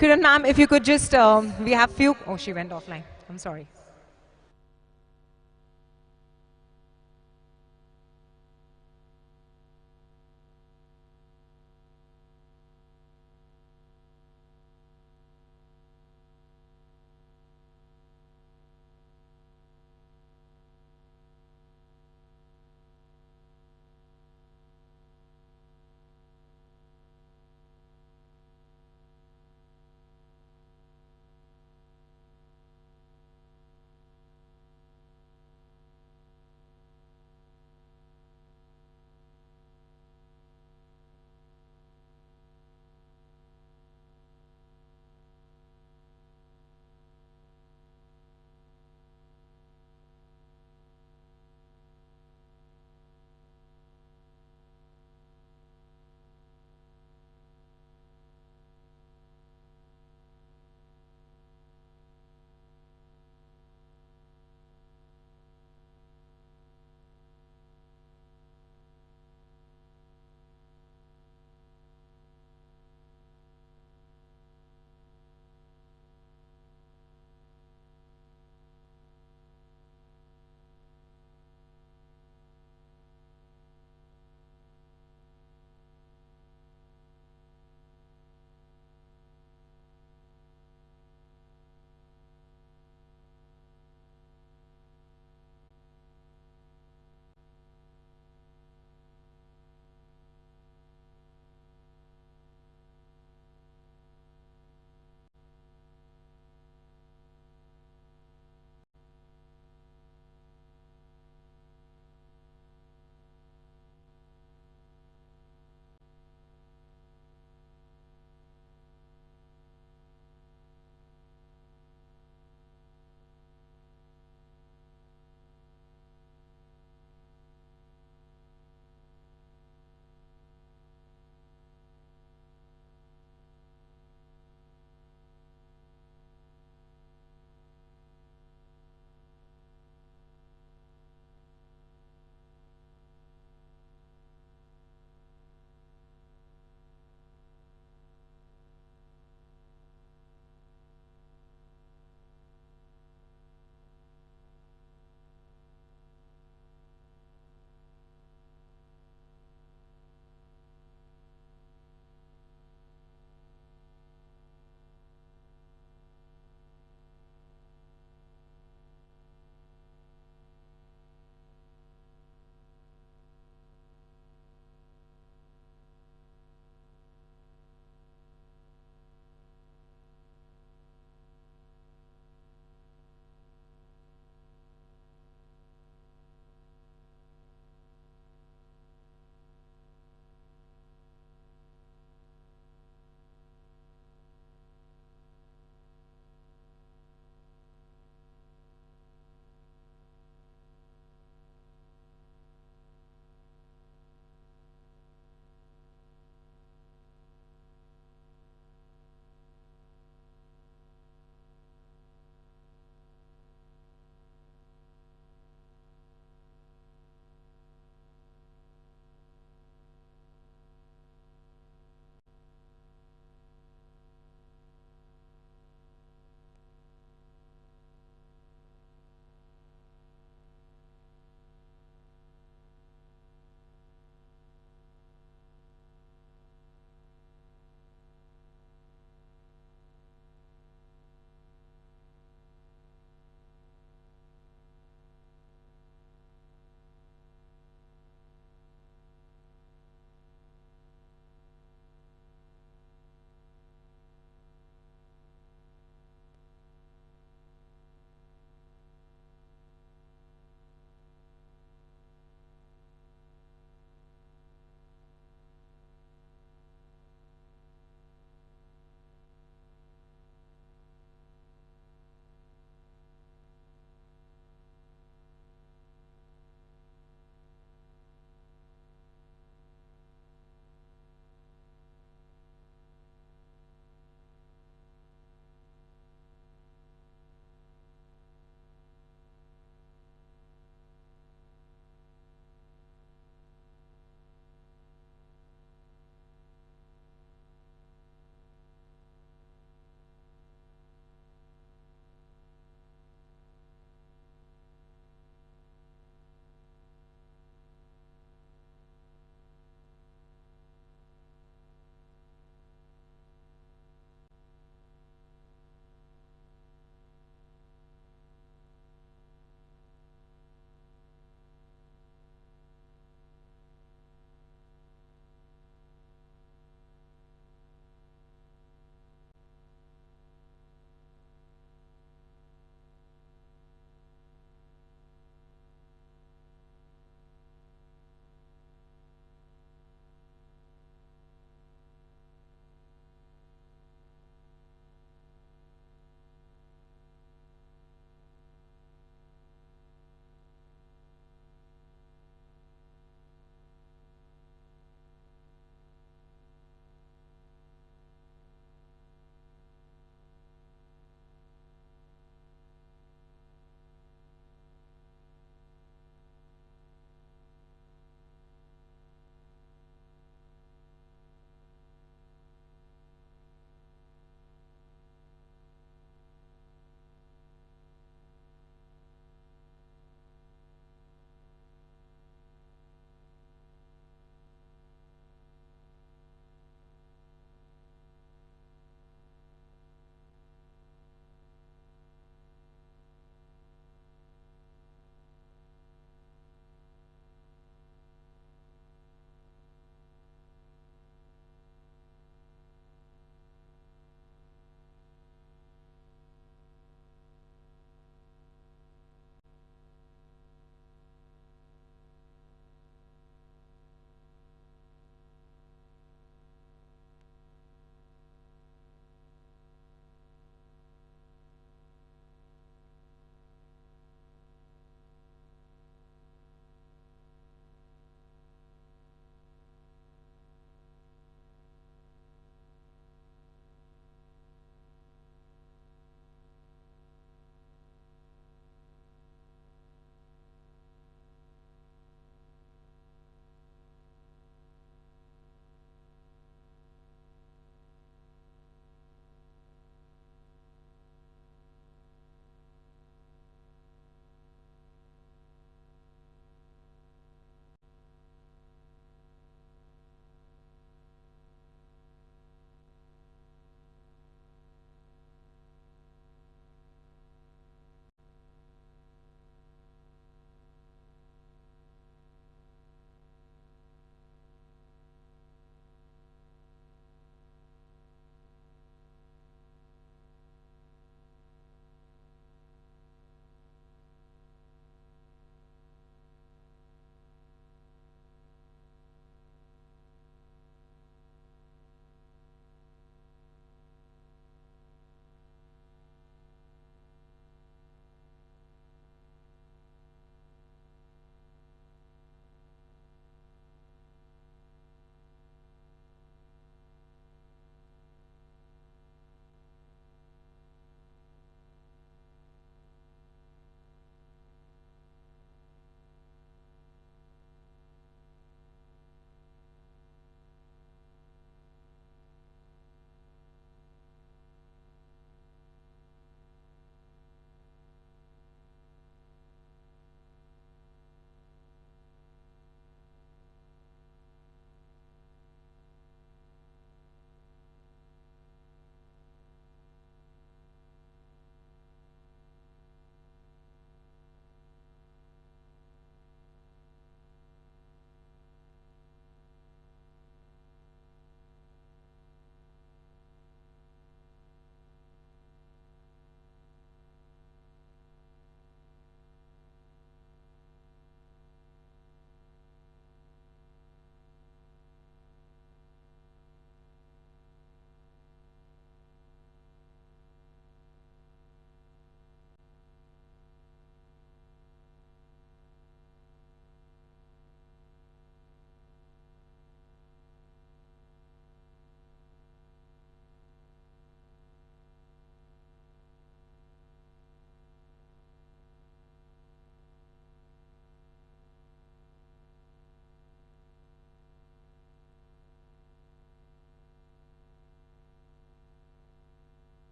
Kiran ma'am, if you could just, we have few, oh, she went offline. I'm sorry.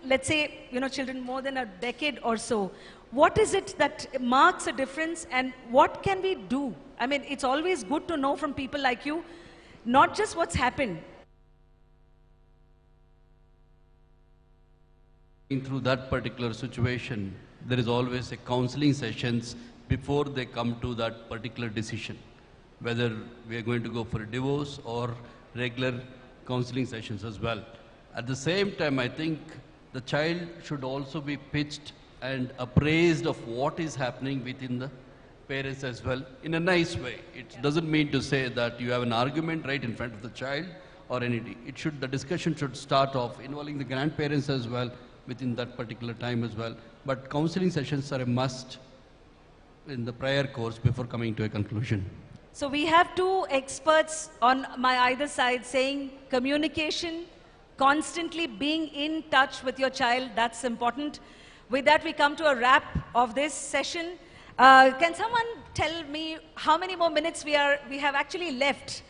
let's say, children more than a decade or so, what is it that marks a difference and what can we do? I mean, it's always good to know from people like you, not just what's happened. Through that particular situation, there is always a counseling sessions before they come to that particular decision, whether we are going to go for a divorce or regular counseling sessions as well. At the same time, I think the child should also be pitched and appraised of what is happening within the parents as well, in a nice way. It doesn't mean to say that you have an argument right in front of the child or anything. The discussion should start off involving the grandparents as well within that particular time as well. But counseling sessions are a must in the prior course before coming to a conclusion. So we have two experts on my either side saying communication, constantly being in touch with your child, that's important. With that, we come to a wrap of this session. Can someone tell me how many more minutes we have actually left?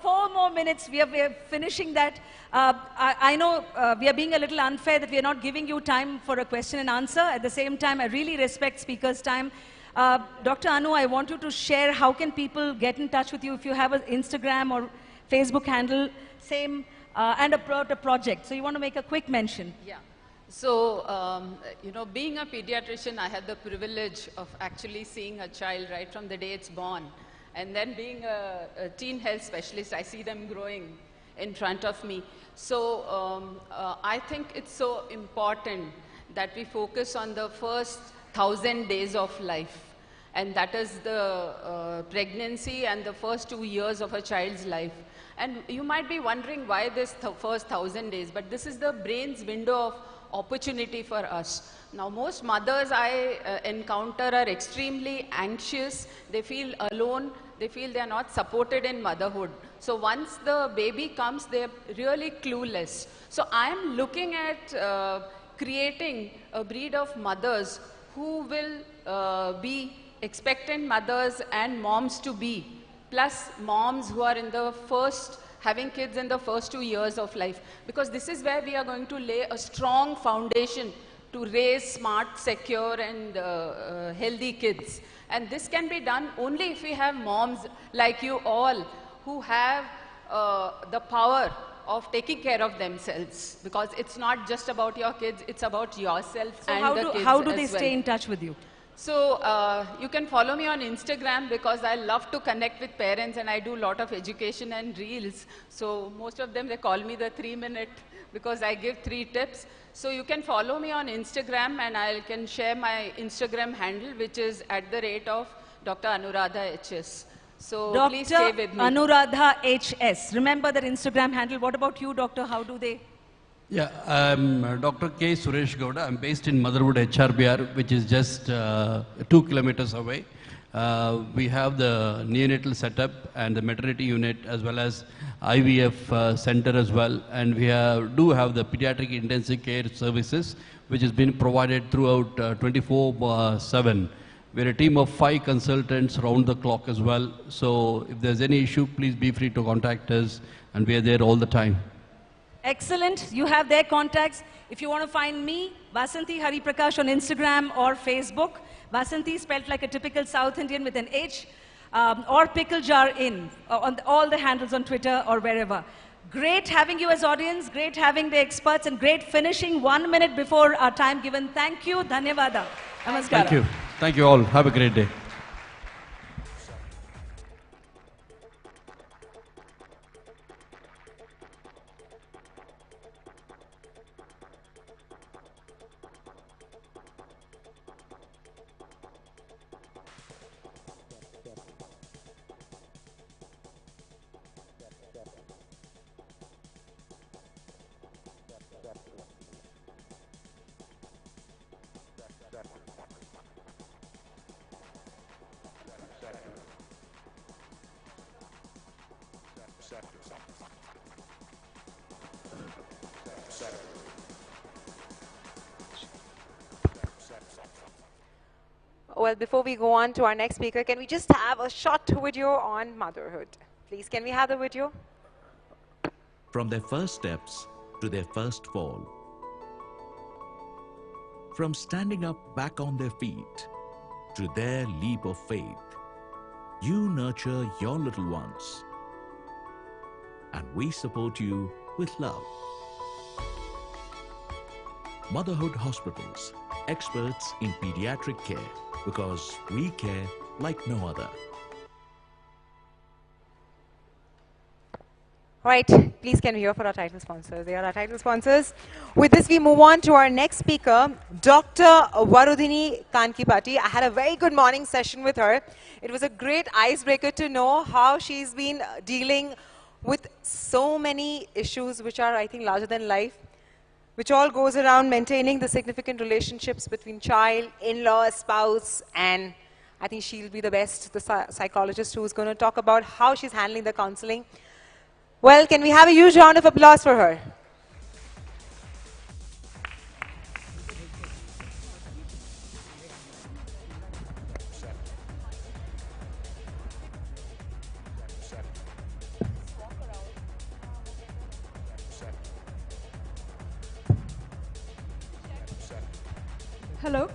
4 more minutes, we are finishing that. I know we are being a little unfair that we are not giving you time for a question and answer. At the same time, I really respect speakers' time. Dr. Anu, I want you to share how can people get in touch with you if you have an Instagram or Facebook handle, same, and a project. So you want to make a quick mention. Yeah. So, being a pediatrician, I had the privilege of actually seeing a child right from the day it's born. And then being a teen health specialist, I see them growing in front of me. So I think it's so important that we focus on the first 1,000 days of life. And that is the pregnancy and the first 2 years of a child's life. And you might be wondering why this first 1,000 days, but this is the brain's window of opportunity for us. Now, most mothers I encounter are extremely anxious. They feel alone. They feel they are not supported in motherhood. So once the baby comes, they're really clueless. So I'm looking at creating a breed of mothers who will be expectant mothers and moms to be, plus moms who are in the having kids in the first 2 years of life. Because this is where we are going to lay a strong foundation to raise smart, secure and healthy kids. And this can be done only if we have moms like you all who have the power of taking care of themselves. Because it's not just about your kids, it's about yourself and the kids as well. How do they stay in touch with you? So you can follow me on Instagram because I love to connect with parents and I do a lot of education and reels. So most of them, they call me the 3-minute because I give 3 tips. So you can follow me on Instagram and I can share my Instagram handle, which is @ Dr. Anuradha HS. So please stay with me. Anuradha HS. Remember that Instagram handle. What about you, doctor? How do they? Yeah, I'm Dr. K. Suresh Gowda. I'm based in Motherwood, HRBR, which is just 2 kilometers away. We have the neonatal setup and the maternity unit as well as IVF center as well. And we do have the pediatric intensive care services, which has been provided throughout 24/7. We're a team of 5 consultants round the clock as well. So if there's any issue, please be free to contact us, and we are there all the time. Excellent. You have their contacts. If you want to find me, Vasanthi Hari Prakash on Instagram or Facebook. Vasanthi spelled like a typical South Indian with an H. Or Pickle Jar In on all the handles on Twitter or wherever. Great having you as audience. Great having the experts and great finishing 1 minute before our time given. Thank you. Dhanyavada. Namaskar. Thank you. Thank you all. Have a great day. Well, before we go on to our next speaker, can we just have a short video on motherhood? Please, can we have the video? From their first steps to their first fall, from standing up back on their feet to their leap of faith. You nurture your little ones, and we support you with love. Motherhood Hospitals, experts in pediatric care, because we care like no other. All right, please can we hear for our title sponsors? They are our title sponsors. With this, we move on to our next speaker, Dr. Varudhini Kankipati. I had a very good morning session with her. It was a great icebreaker to know how she's been dealing with so many issues which are, I think, larger than life, which all goes around maintaining the significant relationships between child, in-law, spouse, and I think she'll be the best, the psychologist who's going to talk about how she's handling the counseling. Well, can we have a huge round of applause for her? Hello?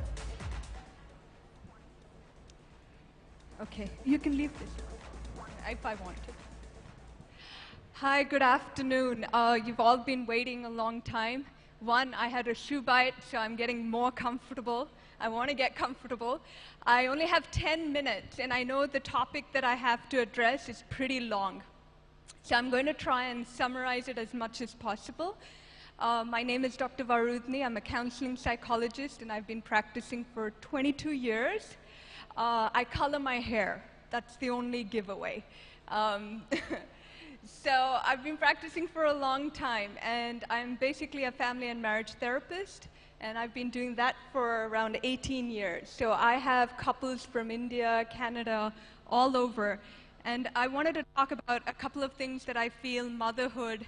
Okay, you can leave this if I want to. Hi, good afternoon. You've all been waiting a long time. One, I had a shoe bite, so I'm getting more comfortable. I want to get comfortable. I only have 10 minutes, and I know the topic that I have to address is pretty long. So I'm going to try and summarize it as much as possible. My name is Dr. Varudhini. I'm a counseling psychologist, and I've been practicing for 22 years. I color my hair. That's the only giveaway. So I've been practicing for a long time, and I'm basically a family and marriage therapist, and I've been doing that for around 18 years. So I have couples from India, Canada, all over, and I wanted to talk about a couple of things that I feel motherhood,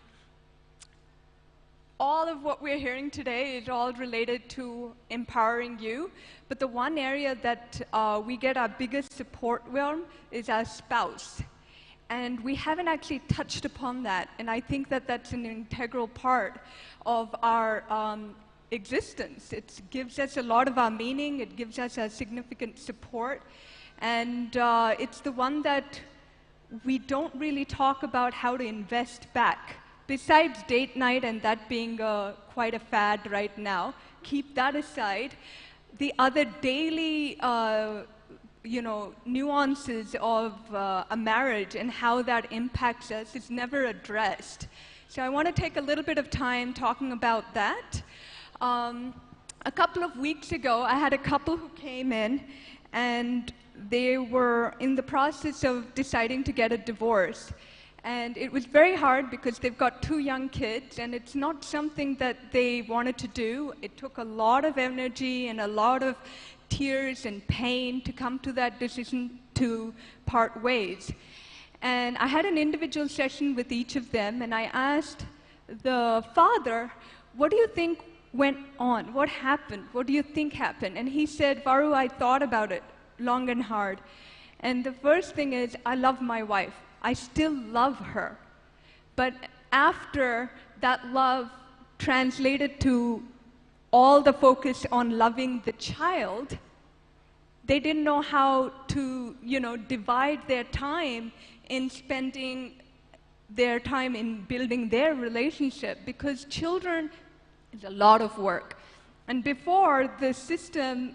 all of what we're hearing today is all related to empowering you, but the one area that we get our biggest support from is our spouse. And we haven't actually touched upon that, and I think that that's an integral part of our existence. It gives us a lot of our meaning, it gives us a significant support, and it's the one that we don't really talk about how to invest back. Besides date night and that being quite a fad right now, keep that aside. The other daily nuances of a marriage and how that impacts us is never addressed. So I want to take a little bit of time talking about that. A couple of weeks ago, I had a couple who came in and they were in the process of deciding to get a divorce. And it was very hard because they've got 2 young kids and it's not something that they wanted to do. It took a lot of energy and a lot of tears and pain to come to that decision to part ways. And I had an individual session with each of them, and I asked the father, what do you think went on? What happened? What do you think happened? And he said, Varu, I thought about it long and hard. And the first thing is, I love my wife. I still love her. But after that love translated to all the focus on loving the child, they didn't know how to, divide their time in spending their time in building their relationship, because children is a lot of work. And before, the system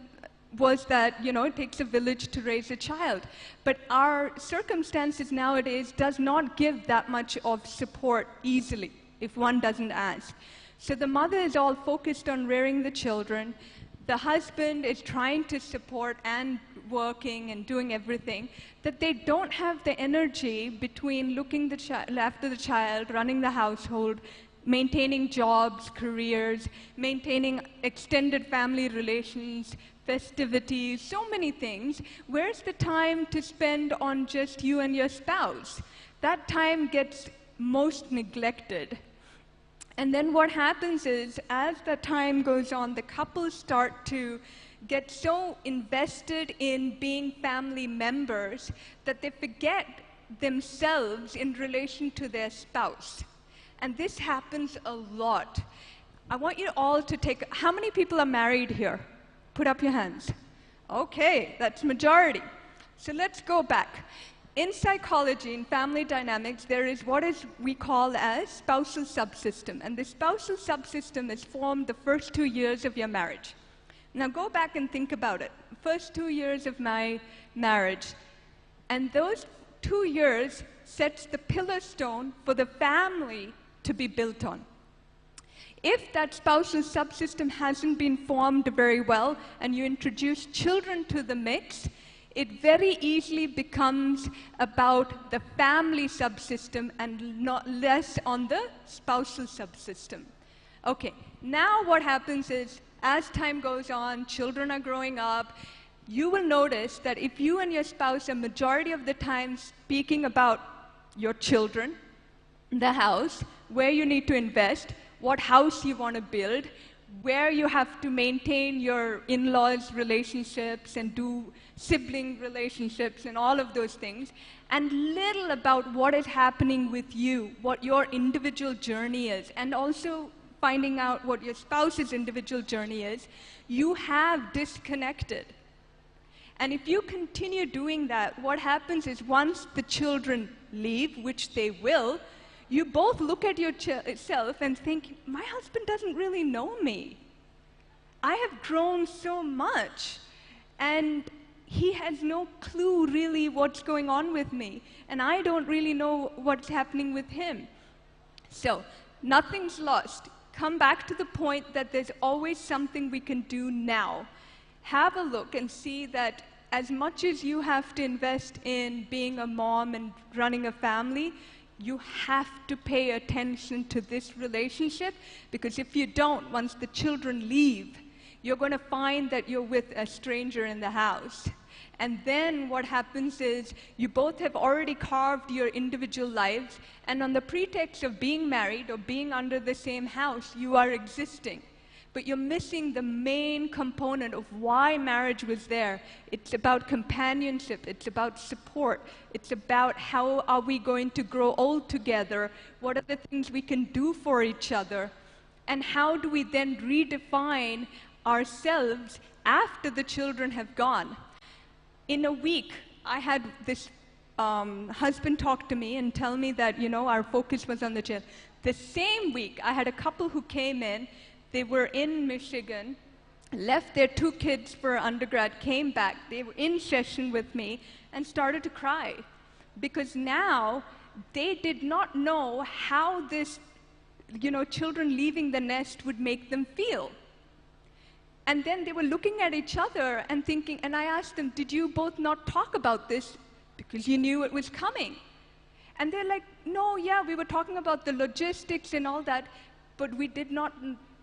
was that, it takes a village to raise a child. But our circumstances nowadays does not give that much of support easily if one doesn't ask. So the mother is all focused on rearing the children. The husband is trying to support and working and doing everything, that they don't have the energy between looking after the child, running the household, maintaining jobs, careers, maintaining extended family relations, festivities, so many things. Where's the time to spend on just you and your spouse? That time gets most neglected. And then what happens is, as the time goes on, the couples start to get so invested in being family members that they forget themselves in relation to their spouse. And this happens a lot. I want you all to take, how many people are married here? Put up your hands. Okay, that's majority. So let's go back. In psychology, in family dynamics, there is what we call as spousal subsystem. And the spousal subsystem is formed the first 2 years of your marriage. Now go back and think about it. First 2 years of my marriage. And those 2 years sets the pillar stone for the family to be built on. If that spousal subsystem hasn't been formed very well and you introduce children to the mix, it very easily becomes about the family subsystem and not less on the spousal subsystem. Okay, now what happens is, as time goes on, children are growing up, you will notice that if you and your spouse are majority of the time speaking about your children, the house, where you need to invest, what house you want to build, where you have to maintain your in-laws relationships and do sibling relationships and all of those things, and little about what is happening with you, what your individual journey is, and also finding out what your spouse's individual journey is, you have disconnected. And if you continue doing that, what happens is once the children leave, which they will, you both look at yourself and think, my husband doesn't really know me. I have grown so much, and he has no clue really what's going on with me, and I don't really know what's happening with him. So, nothing's lost. Come back to the point that there's always something we can do now. Have a look and see that as much as you have to invest in being a mom and running a family, you have to pay attention to this relationship, because if you don't, once the children leave, you're going to find that you're with a stranger in the house. And then what happens is you both have already carved your individual lives, and on the pretext of being married or being under the same house, you are existing. But you're missing the main component of why marriage was there. It's about companionship, it's about support, it's about how are we going to grow old together, what are the things we can do for each other, and how do we then redefine ourselves after the children have gone. In a week, I had this husband talk to me and tell me that, our focus was on the children. The same week, I had a couple who came in. They were in Michigan, left their 2 kids for undergrad, came back. They were in session with me and started to cry, because now they did not know how this, children leaving the nest would make them feel. And then they were looking at each other and thinking, and I asked them, did you both not talk about this because you knew it was coming? And they're like, no, yeah, we were talking about the logistics and all that, but we did not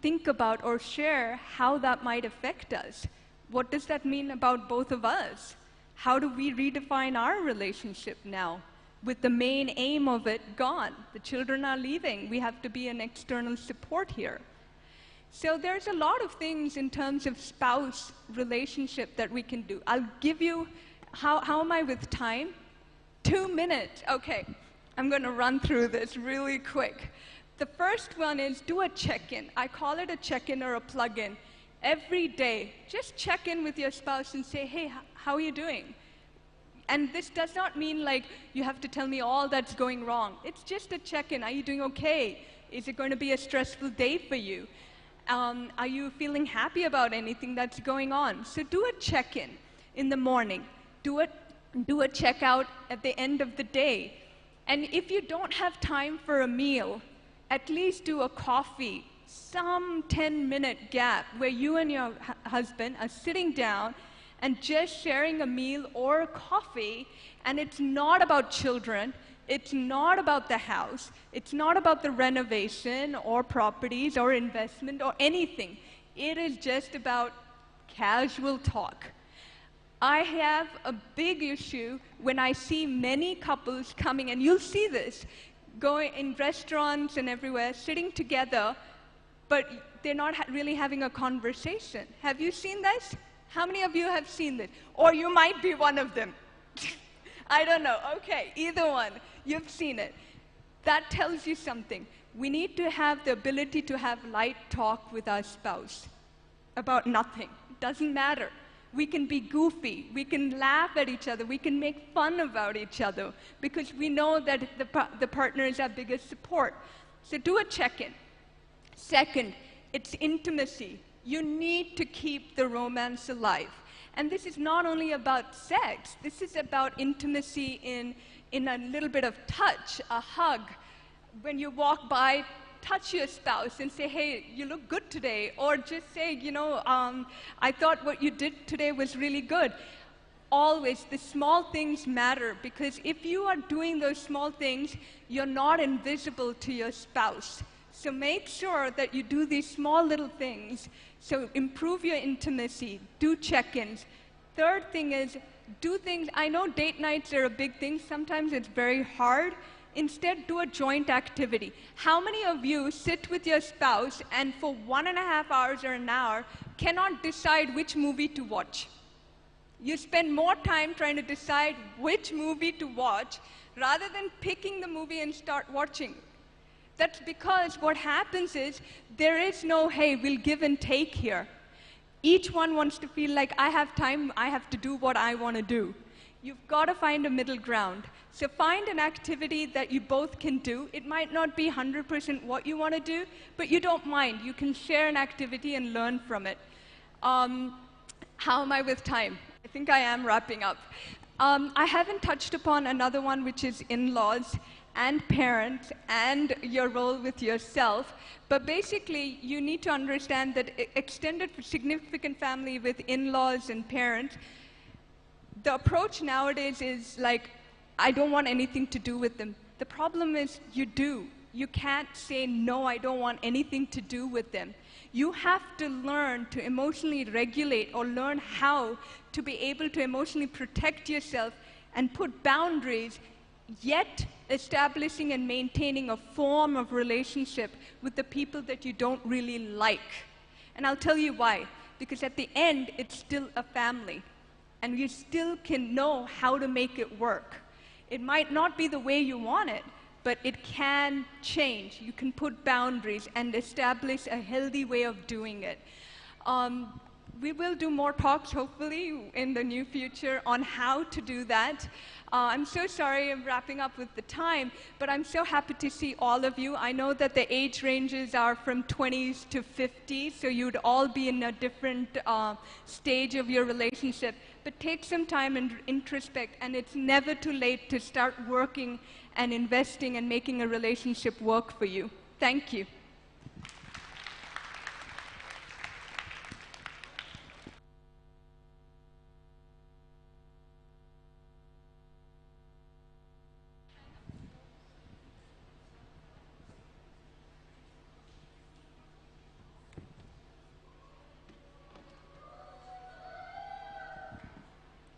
think about or share how that might affect us. What does that mean about both of us? How do we redefine our relationship now with the main aim of it gone? The children are leaving. We have to be an external support here. So there's a lot of things in terms of spouse relationship that we can do. I'll give you, how am I with time? 2 minutes. Okay, I'm going to run through this really quick. The first one is do a check-in. I call it a check-in or a plug-in. Every day, just check in with your spouse and say, hey, how are you doing? And this does not mean like you have to tell me all that's going wrong. It's just a check-in. Are you doing okay? Is it going to be a stressful day for you? Are you feeling happy about anything that's going on? So do a check-in in the morning. Do a check-out at the end of the day. And if you don't have time for a meal, at least do a coffee, some 10-minute gap where you and your husband are sitting down and just sharing a meal or a coffee, and it's not about children, it's not about the house, it's not about the renovation or properties or investment or anything. It is just about casual talk. I have a big issue when I see many couples coming, and you'll see this, going in restaurants and everywhere, sitting together, but they're not really having a conversation. Have you seen this? How many of you have seen this? Or you might be one of them. I don't know. Okay, either one. You've seen it. That tells you something. We need to have the ability to have light talk with our spouse about nothing. It doesn't matter. We can be goofy. We can laugh at each other. We can make fun about each other because we know that the partner is our biggest support. So do a check-in. Second, it's intimacy. You need to keep the romance alive. And this is not only about sex. This is about intimacy in a little bit of touch, a hug. When you walk by, touch your spouse and say, hey, you look good today. Or just say, you know, I thought what you did today was really good. Always, the small things matter, because if you are doing those small things, you're not invisible to your spouse. So make sure that you do these small little things. So improve your intimacy, do check-ins. Third thing is, do things, I know date nights are a big thing, sometimes it's very hard. Instead, do a joint activity. How many of you sit with your spouse and for 1.5 hours or an hour cannot decide which movie to watch? You spend more time trying to decide which movie to watch rather than picking the movie and start watching. That's because what happens is there is no, hey, we'll give and take here. Each one wants to feel like I have time, I have to do what I want to do. You've got to find a middle ground. So find an activity that you both can do. It might not be 100% what you want to do, but you don't mind. You can share an activity and learn from it. How am I with time? I think I am wrapping up. I haven't touched upon another one, which is in-laws and parents and your role with yourself. But basically, you need to understand that extended significant family with in-laws and parents, the approach nowadays is like, I don't want anything to do with them. The problem is you do. You can't say, no, I don't want anything to do with them. You have to learn to emotionally regulate or learn how to be able to emotionally protect yourself and put boundaries, yet establishing and maintaining a form of relationship with the people that you don't really like. And I'll tell you why. Because at the end, it's still a family. And you still can know how to make it work. It might not be the way you want it, but it can change. You can put boundaries and establish a healthy way of doing it. We will do more talks, hopefully, in the near future on how to do that. I'm so sorry I'm wrapping up with the time, but I'm so happy to see all of you. I know that the age ranges are from 20s to 50s, so you'd all be in a different stage of your relationship. But take some time and introspect, and it's never too late to start working and investing and making a relationship work for you. Thank you.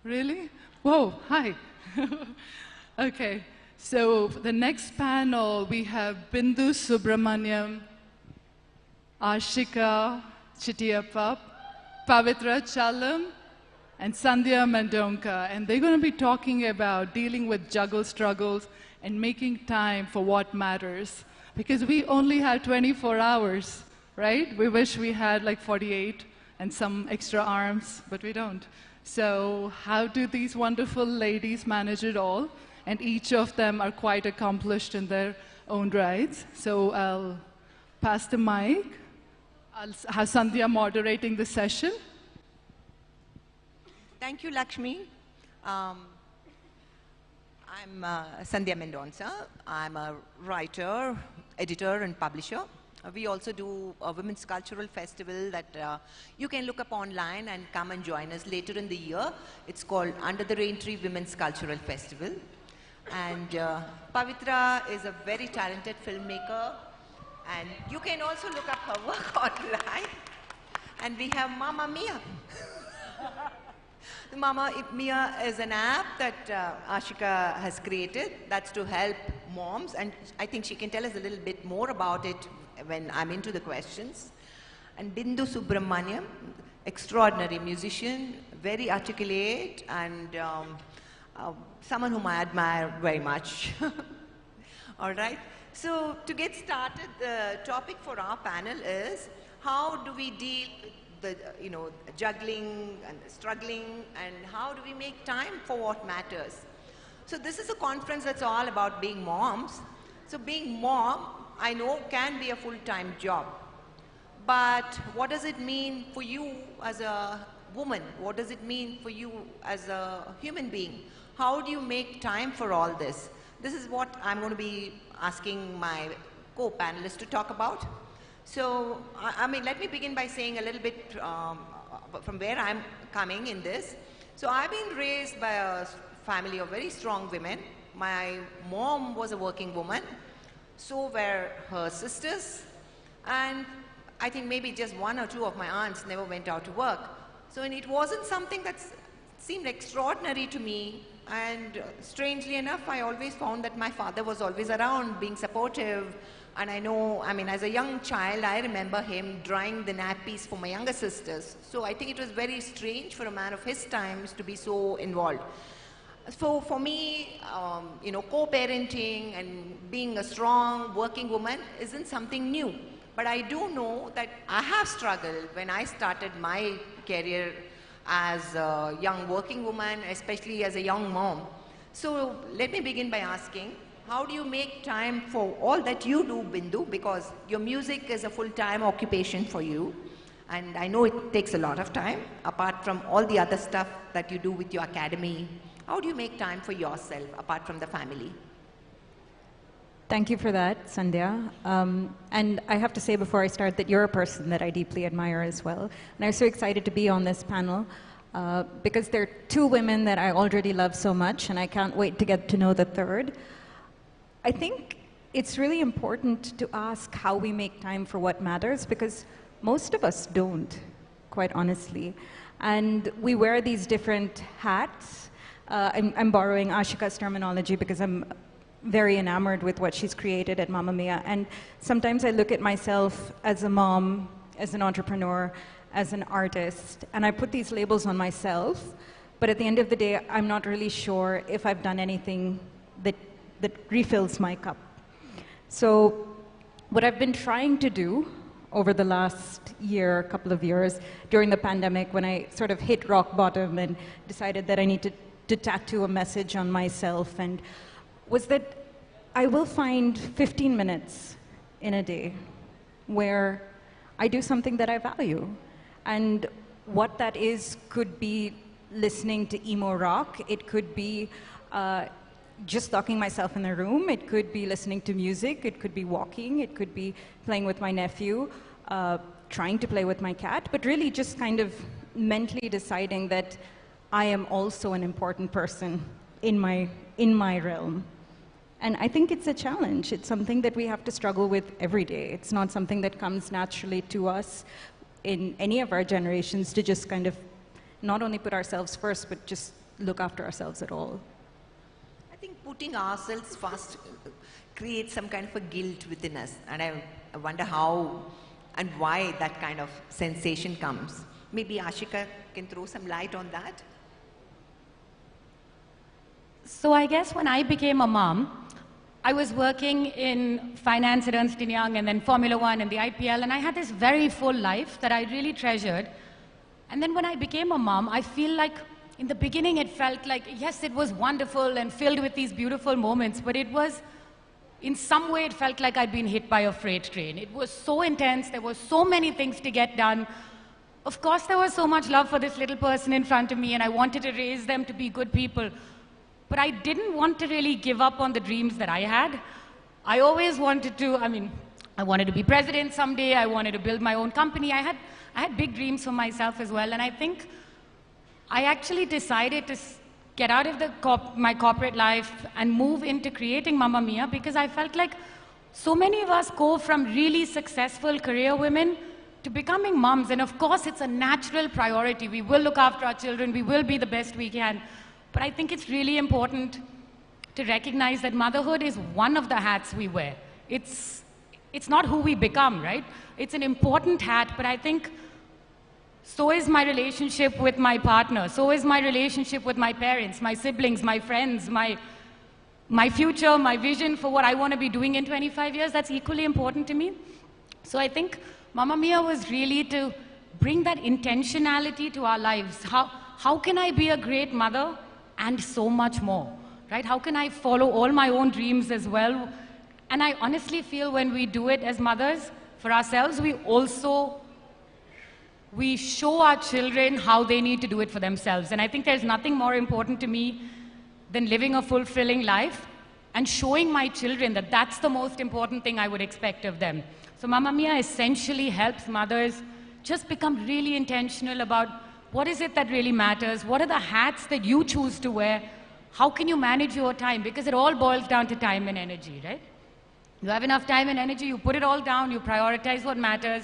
Really? Whoa, hi. Okay, so for the next panel, we have Bindu Subramaniam, Ashika Chittiappa, Pavitra Chalam, and Sandhya Mendonca. And they're going to be talking about dealing with juggle struggles and making time for what matters. Because we only have 24 hours, right? We wish we had like 48 and some extra arms, but we don't. So how do these wonderful ladies manage it all? And each of them are quite accomplished in their own rights. So I'll pass the mic. I'll have Sandhya moderating the session. Thank you, Lakshmi. I'm Sandhya Mendonca. I'm a writer, editor, and publisher. We also do a women's cultural festival that you can look up online and come and join us later in the year. It's called Under the Rain Tree Women's Cultural Festival. And Pavitra is a very talented filmmaker, and you can also look up her work online. And we have Mamma Mia. The Mamma Mia is an app that Ashika has created that's to help moms, and I think she can tell us a little bit more about it when I'm into the questions. And Bindu Subramaniam, extraordinary musician, very articulate, and someone whom I admire very much. All right. So to get started, the topic for our panel is how do we deal with the, juggling and struggling, and how do we make time for what matters? So this is a conference that's all about being moms. So being mom, I know, can be a full-time job. But what does it mean for you as a woman? What does it mean for you as a human being? How do you make time for all this? This is what I'm going to be asking my co-panelists to talk about. So, I mean, let me begin by saying a little bit from where I'm coming in this. So I've been raised by a family of very strong women. My mom was a working woman. So were her sisters. And I think maybe just one or two of my aunts never went out to work. So it wasn't something that seemed extraordinary to me. And strangely enough, I always found that my father was always around, being supportive. And I know, I mean, as a young child, I remember him drying the nappies for my younger sisters. So I think it was very strange for a man of his times to be so involved. So for me, co-parenting and being a strong working woman isn't something new. But I do know that I have struggled when I started my career as a young working woman, especially as a young mom. So let me begin by asking, how do you make time for all that you do, Bindu? Because your music is a full-time occupation for you. And I know it takes a lot of time, apart from all the other stuff that you do with your academy. How do you make time for yourself, apart from the family? Thank you for that, Sandhya. And I have to say before I start that you're a person that I deeply admire as well. And I'm so excited to be on this panel because there are two women that I already love so much, and I can't wait to get to know the third. I think it's really important to ask how we make time for what matters, because most of us don't, quite honestly. And we wear these different hats. I'm borrowing Ashika's terminology because I'm very enamored with what she's created at Mamma Mia. And sometimes I look at myself as a mom, as an entrepreneur, as an artist, and I put these labels on myself. But at the end of the day, I'm not really sure if I've done anything that refills my cup. So what I've been trying to do over the last year, couple of years, during the pandemic, when I sort of hit rock bottom and decided that I need to tattoo a message on myself, and was that I will find 15 minutes in a day where I do something that I value. And what that is could be listening to emo rock, it could be just locking myself in a room, it could be listening to music, it could be walking, it could be playing with my nephew, trying to play with my cat, but really just kind of mentally deciding that I am also an important person in my realm. And I think it's a challenge. It's something that we have to struggle with every day. It's not something that comes naturally to us in any of our generations to just kind of not only put ourselves first, but just look after ourselves at all. I think putting ourselves first creates some kind of a guilt within us. And I wonder how and why that kind of sensation comes. Maybe Ashika can throw some light on that. So I guess when I became a mom, I was working in finance at Ernst & Young and then Formula One and the IPL, and I had this very full life that I really treasured. And then when I became a mom, I feel like in the beginning it felt like, yes, it was wonderful and filled with these beautiful moments, but it was, in some way, it felt like I'd been hit by a freight train. It was so intense, there were so many things to get done. Of course, there was so much love for this little person in front of me, and I wanted to raise them to be good people. But I didn't want to really give up on the dreams that I had. I always wanted to, I wanted to be president someday. I wanted to build my own company. I had big dreams for myself as well. And I think I actually decided to get out of my corporate life and move into creating Mamma Mia because I felt like so many of us go from really successful career women to becoming moms. And of course, it's a natural priority. We will look after our children. We will be the best we can. But I think it's really important to recognize that motherhood is one of the hats we wear. It's not who we become, right? It's an important hat, but I think so is my relationship with my partner. So is my relationship with my parents, my siblings, my friends, my my future, my vision for what I want to be doing in 25 years, that's equally important to me. So I think Mamma Mia was really to bring that intentionality to our lives. How can I be a great mother and so much more, right? How can I follow all my own dreams as well? And I honestly feel when we do it as mothers for ourselves, we show our children how they need to do it for themselves. And I think there's nothing more important to me than living a fulfilling life and showing my children that that's the most important thing I would expect of them. So Mamma Mia essentially helps mothers just become really intentional about what is it that really matters, what are the hats that you choose to wear, how can you manage your time, because it all boils down to time and energy, right? You have enough time and energy, you put it all down, you prioritize what matters,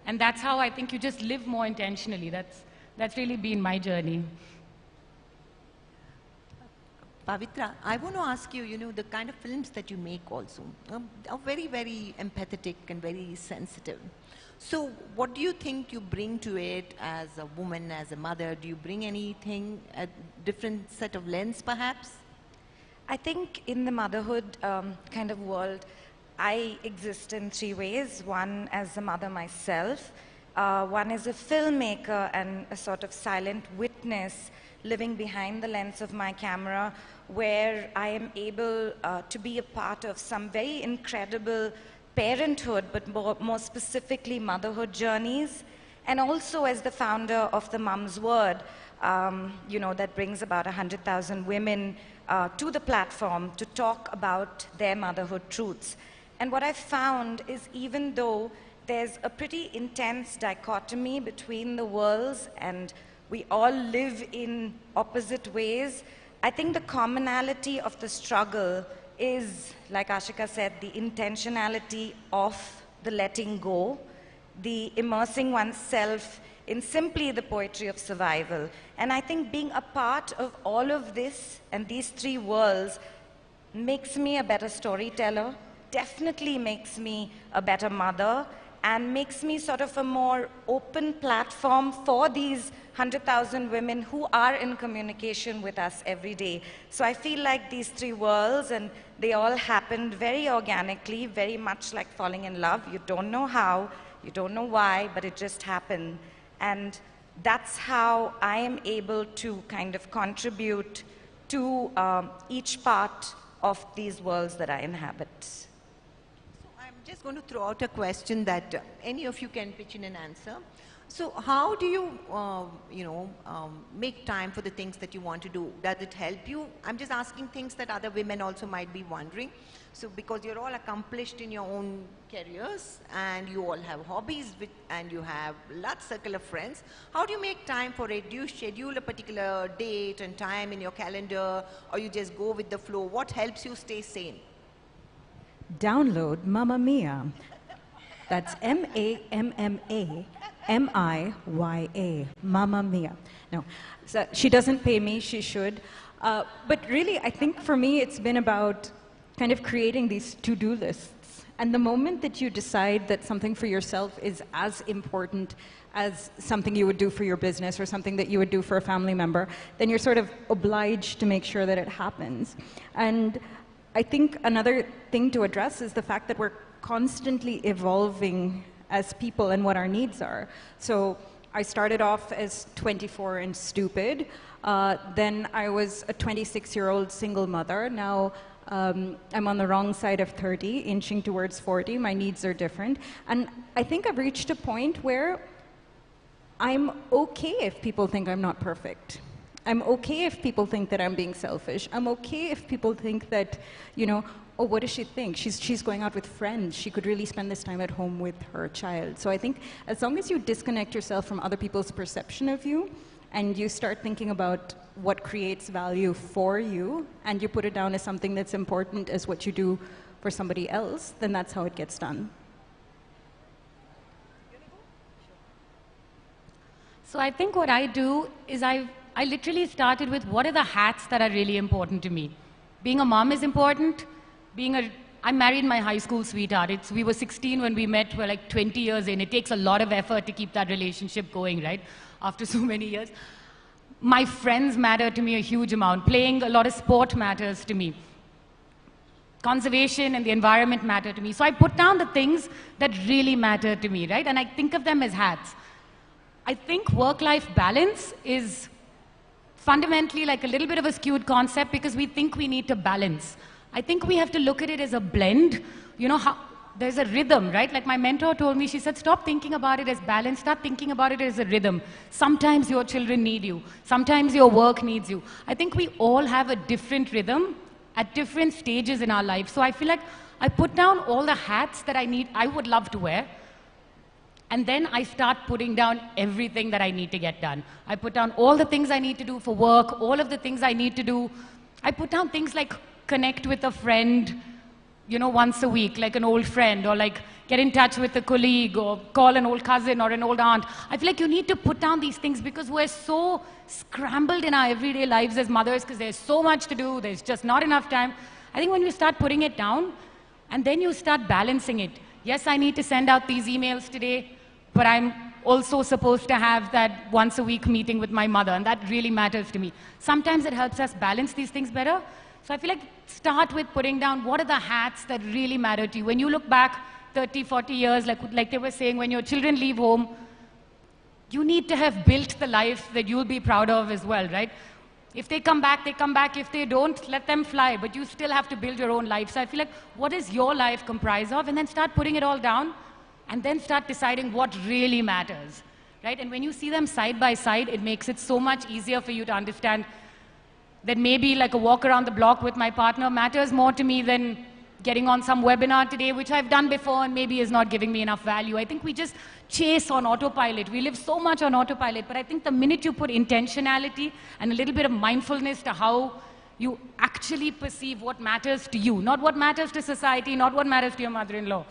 and that's how I think you just live more intentionally. That's really been my journey. Pavitra, I want to ask you, you know, the kind of films that you make also are very, very empathetic and very sensitive. So what do you think you bring to it as a woman, as a mother? Do you bring anything, a different set of lens perhaps? I think in the motherhood kind of world, I exist in three ways. One as a mother myself, one as a filmmaker and a sort of silent witness living behind the lens of my camera, where I am able to be a part of some very incredible parenthood, but more specifically motherhood journeys, and also as the founder of the Mum's Word, you know, that brings about 100,000 women to the platform to talk about their motherhood truths. And what I've found is even though there's a pretty intense dichotomy between the worlds and we all live in opposite ways, I think the commonality of the struggle is, like Ashika said, the intentionality of the letting go, the immersing oneself in simply the poetry of survival. And I think being a part of all of this and these three worlds makes me a better storyteller, definitely makes me a better mother, and makes me sort of a more open platform for these 100,000 women who are in communication with us every day. So I feel like these three worlds, and they all happened very organically, very much like falling in love. You don't know how, you don't know why, but it just happened. And that's how I am able to kind of contribute to each part of these worlds that I inhabit. Just going to throw out a question that any of you can pitch in and answer. So how do you, make time for the things that you want to do? Does it help you? I'm just asking things that other women also might be wondering. So because you're all accomplished in your own careers and you all have hobbies and you have large circle of friends, how do you make time for it? Do you schedule a particular date and time in your calendar, or you just go with the flow? What helps you stay sane? Download Mamma Mia. That's M-A-M-M-A-M-I-Y-A. Mamma Mia. No, so she doesn't pay me, she should. But really, I think for me, it's been about kind of creating these to-do lists. And the moment that you decide that something for yourself is as important as something you would do for your business or something that you would do for a family member, then you're sort of obliged to make sure that it happens. And I think another thing to address is the fact that we're constantly evolving as people and what our needs are. So I started off as 24 and stupid. Then I was a 26-year-old single mother. Now I'm on the wrong side of 30, inching towards 40. My needs are different. And I think I've reached a point where I'm okay if people think I'm not perfect. I'm okay if people think that I'm being selfish. I'm okay if people think that, oh, what does she think? She's going out with friends. She could really spend this time at home with her child. So I think as long as you disconnect yourself from other people's perception of you and you start thinking about what creates value for you and you put it down as something that's important as what you do for somebody else, then that's how it gets done. So I think what I do is I literally started with what are the hats that are really important to me. Being a mom is important. I married my high school sweetheart. We were 16 when we met. We're like 20 years in. It takes a lot of effort to keep that relationship going, right? After so many years. My friends matter to me a huge amount. Playing a lot of sport matters to me. conservation and the environment matter to me. So I put down the things that really matter to me, right? And I think of them as hats. I think work-life balance is fundamentally like a little bit of a skewed concept because we think we need to balance. I think we have to look at it as a blend. You know, there's a rhythm, right? Like my mentor told me, she said, stop thinking about it as balance, start thinking about it as a rhythm. Sometimes your children need you. Sometimes your work needs you. I think we all have a different rhythm at different stages in our life. So I feel like I put down all the hats that I would love to wear. And then I start putting down everything that I need to get done. I put down all the things I need to do for work, all of the things I need to do. I put down things like connect with a friend, you know, once a week, like an old friend, or like get in touch with a colleague, or call an old cousin or an old aunt. I feel like you need to put down these things because we're so scrambled in our everyday lives as mothers because there's so much to do, there's just not enough time. I think when you start putting it down and then you start balancing it. Yes, I need to send out these emails today, but I'm also supposed to have that once a week meeting with my mother, and that really matters to me. Sometimes it helps us balance these things better. So I feel like start with putting down what are the hats that really matter to you. When you look back 30, 40 years, like they were saying, when your children leave home, you need to have built the life that you'll be proud of as well, right? If they come back, they come back. If they don't, let them fly. But you still have to build your own life. So I feel like, what is your life comprised of? And then start putting it all down, and then start deciding what really matters, right? And when you see them side by side, it makes it so much easier for you to understand that maybe like a walk around the block with my partner matters more to me than getting on some webinar today, which I've done before and maybe is not giving me enough value. I think we just chase on autopilot. We live so much on autopilot, but I think the minute you put intentionality and a little bit of mindfulness to how you actually perceive what matters to you, not what matters to society, not what matters to your mother-in-law.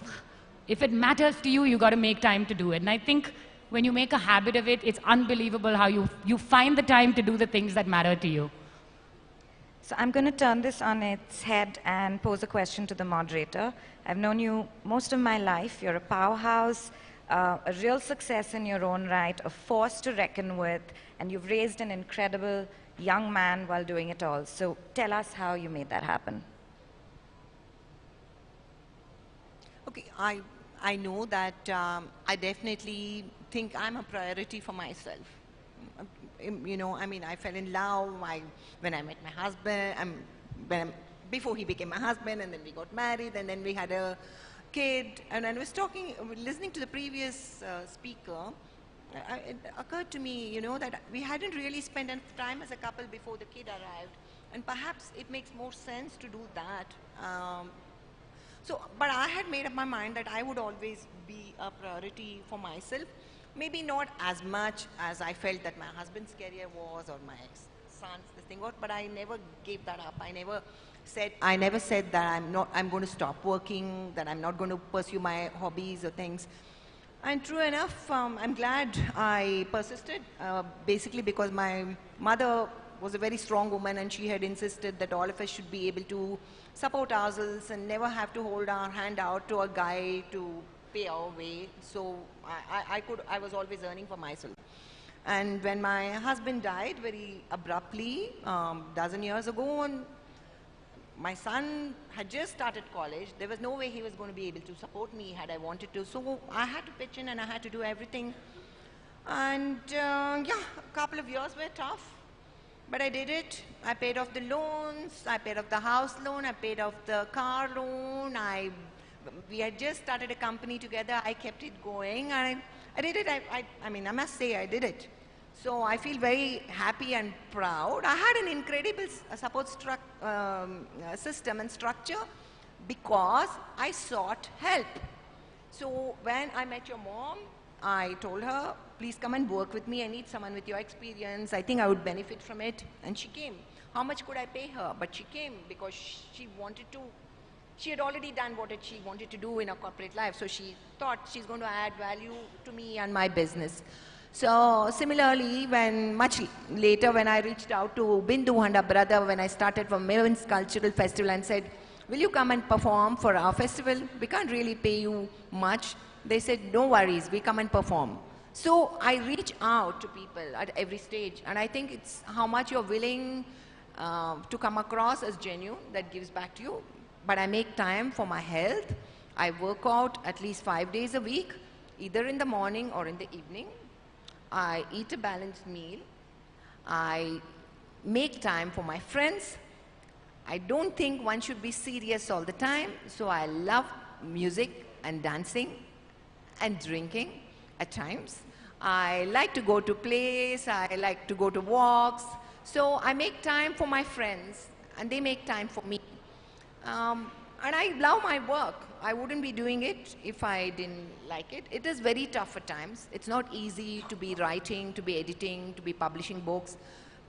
If it matters to you, you got to make time to do it. And I think when you make a habit of it, it's unbelievable how you find the time to do the things that matter to you. So I'm going to turn this on its head and pose a question to the moderator. I've known you most of my life. You're a powerhouse, a real success in your own right, a force to reckon with, and you've raised an incredible young man while doing it all. So tell us how you made that happen. Okay, I know that I definitely think I'm a priority for myself. You know, I mean, I fell in love when I met my husband, before he became my husband, and then we got married, and then we had a kid. And I was listening to the previous speaker, it occurred to me, you know, that we hadn't really spent enough time as a couple before the kid arrived, and perhaps it makes more sense to do that. But I had made up my mind that I would always be a priority for myself. Maybe not as much as I felt that my husband's career was, or my son's this thing was, but I never gave that up. I never said that I'm going to stop working, that I'm not going to pursue my hobbies or things. And true enough, I'm glad I persisted, basically because my mother was a very strong woman, and she had insisted that all of us should be able to support ourselves and never have to hold our hand out to a guy to pay our way. So I was always earning for myself. And when my husband died very abruptly, dozen years ago, and my son had just started college, there was no way he was going to be able to support me had I wanted to. So I had to pitch in, and I had to do everything. And yeah, a couple of years were tough. But I did it. I paid off the loans, I paid off the house loan, I paid off the car loan. We had just started a company together. I kept it going, and I did it. I mean, I must say I did it. So I feel very happy and proud. I had an incredible support system and structure because I sought help. So when I met your mom, I told her, please come and work with me. I need someone with your experience. I think I would benefit from it. And she came. How much could I pay her? But she came because she wanted to. She had already done what she wanted to do in her corporate life. So she thought she's going to add value to me and my business. So similarly, much later when I reached out to Bindu and her brother when I started from Women's Cultural Festival and said, will you come and perform for our festival? We can't really pay you much. They said, no worries, we come and perform. So I reach out to people at every stage, and I think it's how much you're willing to come across as genuine that gives back to you. but I make time for my health. I work out at least 5 days a week, either in the morning or in the evening. I eat a balanced meal. I make time for my friends. I don't think one should be serious all the time, so I love music and dancing and drinking at times. I like to go to plays, I like to go to walks. So I make time for my friends and they make time for me. And I love my work. I wouldn't be doing it if I didn't like it. It is very tough at times. It's not easy to be writing, to be editing, to be publishing books.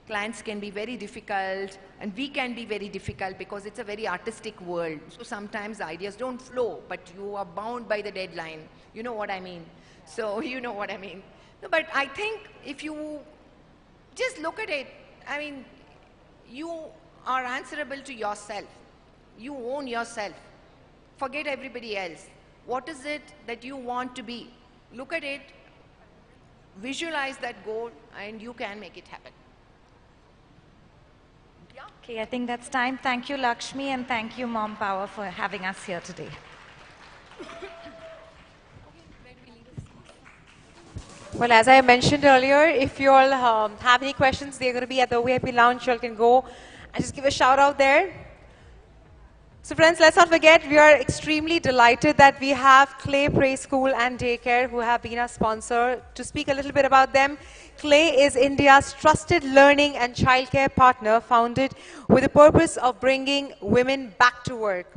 Clients can be very difficult, and we can be very difficult because it's a very artistic world. So sometimes ideas don't flow, but you are bound by the deadline. You know what I mean? So you know what I mean. No, but I think if you just look at it, I mean, you are answerable to yourself. You own yourself. Forget everybody else. What is it that you want to be? Look at it, visualize that goal, and you can make it happen. Okay, I think that's time. Thank you, Lakshmi, and thank you, Mompower, for having us here today. Well, as I mentioned earlier, if you all have any questions, they're going to be at the VIP lounge. You all can go and just give a shout out there. So friends, let's not forget, we are extremely delighted that we have Clay Preschool and Daycare, who have been our sponsor. To speak a little bit about them, Clay is India's trusted learning and childcare partner, founded with the purpose of bringing women back to work.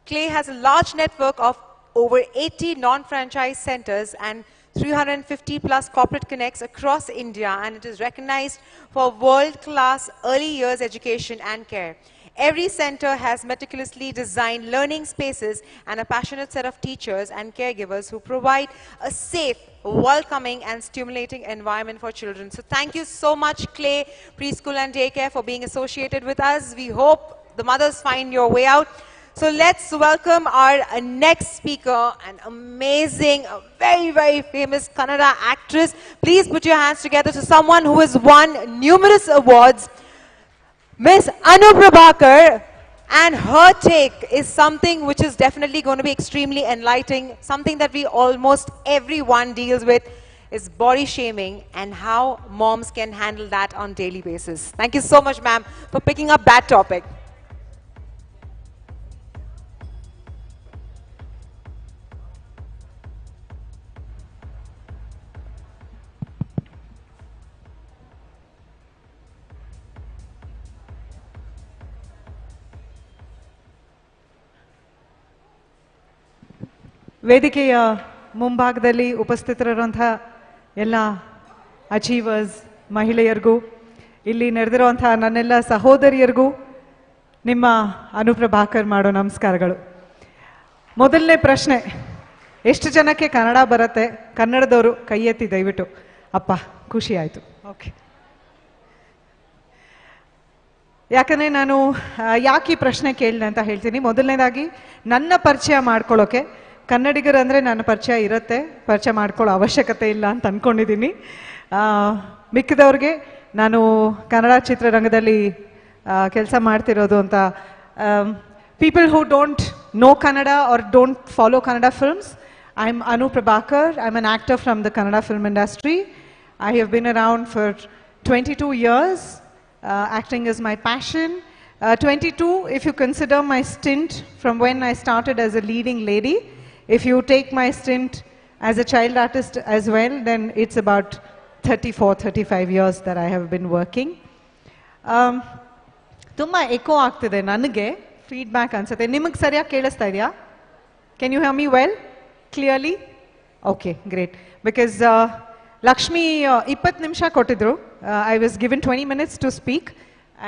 Clay has a large network of over 80 non-franchise centers and 350 plus corporate connects across India, and it is recognized for world-class early years education and care. Every center has meticulously designed learning spaces and a passionate set of teachers and caregivers who provide a safe, welcoming and stimulating environment for children. So thank you so much, Clay Preschool and Daycare, for being associated with us. We hope the mothers find your way out. So let's welcome our next speaker, an amazing, very, very famous Kannada actress. Please put your hands together to someone who has won numerous awards. Miss Anu Prabhakar, and her take is something which is definitely going to be extremely enlightening. Something that we almost everyone deals with is body shaming and how moms can handle that on a daily basis. Thank you so much, ma'am, for picking up that topic. ವೇದಿಕೆಯ ಮುಂಭಾಗದಲ್ಲಿ ಉಪಸ್ಥಿತರಿರುವಂಥ ಎಲ್ಲ achievers, ಮಹಿಳೆಯರಿಗೂ, ಇಲ್ಲಿ ನಡೆದಿರುವಂಥ ನನ್ನೆಲ್ಲ ಸಹೋದರಿಯರಿಗೂ ನಿಮ್ಮ ಅನುಪ್ರಭಾಕರ್ ಮಾಡೋ ನಮಸ್ಕಾರಗಳು. ಮೊದಲನೇ ಪ್ರಶ್ನೆ, ಎಷ್ಟು ಜನಕ್ಕೆ ಕನ್ನಡ ಬರುತ್ತೆ? ಕನ್ನಡದವರು ಕೈ ಎತ್ತಿ ದಯವಿಟ್ಟು. ಅಪ್ಪ, ಖುಷಿ ಆಯಿತು. ಓಕೆ. ಯಾಕಂದರೆ ನಾನು ಯಾಕೆ ಈ ಪ್ರಶ್ನೆ ಕೇಳಿದೆ ಅಂತ ಹೇಳ್ತೀನಿ. ಮೊದಲನೇದಾಗಿ ನನ್ನ ಪರಿಚಯ ಮಾಡ್ಕೊಳ್ಳೋಕೆ ಕನ್ನಡಿಗರು ಅಂದರೆ ನನ್ನ ಪರಿಚಯ ಇರುತ್ತೆ, ಪರಿಚಯ ಮಾಡ್ಕೊಳ್ಳೋ ಅವಶ್ಯಕತೆ ಇಲ್ಲ ಅಂತ ಅಂದ್ಕೊಂಡಿದ್ದೀನಿ. ಮಿಕ್ಕಿದವ್ರಿಗೆ ನಾನು ಕನ್ನಡ ಚಿತ್ರರಂಗದಲ್ಲಿ ಕೆಲಸ ಮಾಡ್ತಿರೋದು ಅಂತ. People who don't know Kannada or don't follow Kannada films, I am Anu Prabhakar. I am an actor from the Kannada film industry. I have been around for 22 years. Acting is my passion. 22 if you consider my stint from when I started as a leading lady. If you take my stint as a child artist as well, then it's about 34-35 years that I have been working. Tumma echo ಆಗ್ತಿದೆ ನನಗೆ, feedback ಅನ್ಸುತ್ತೆ. ನಿಮಗೆ ಸರಿಯಾಗಿ ಕೇಳಿಸ್ತಾ ಇದೆಯಾ? Can you hear me well? Clearly? Okay, great. Because Lakshmi 20 ನಿಮಿಷ ಕೊಟ್ಟಿದ್ರು. I was given 20 minutes to speak.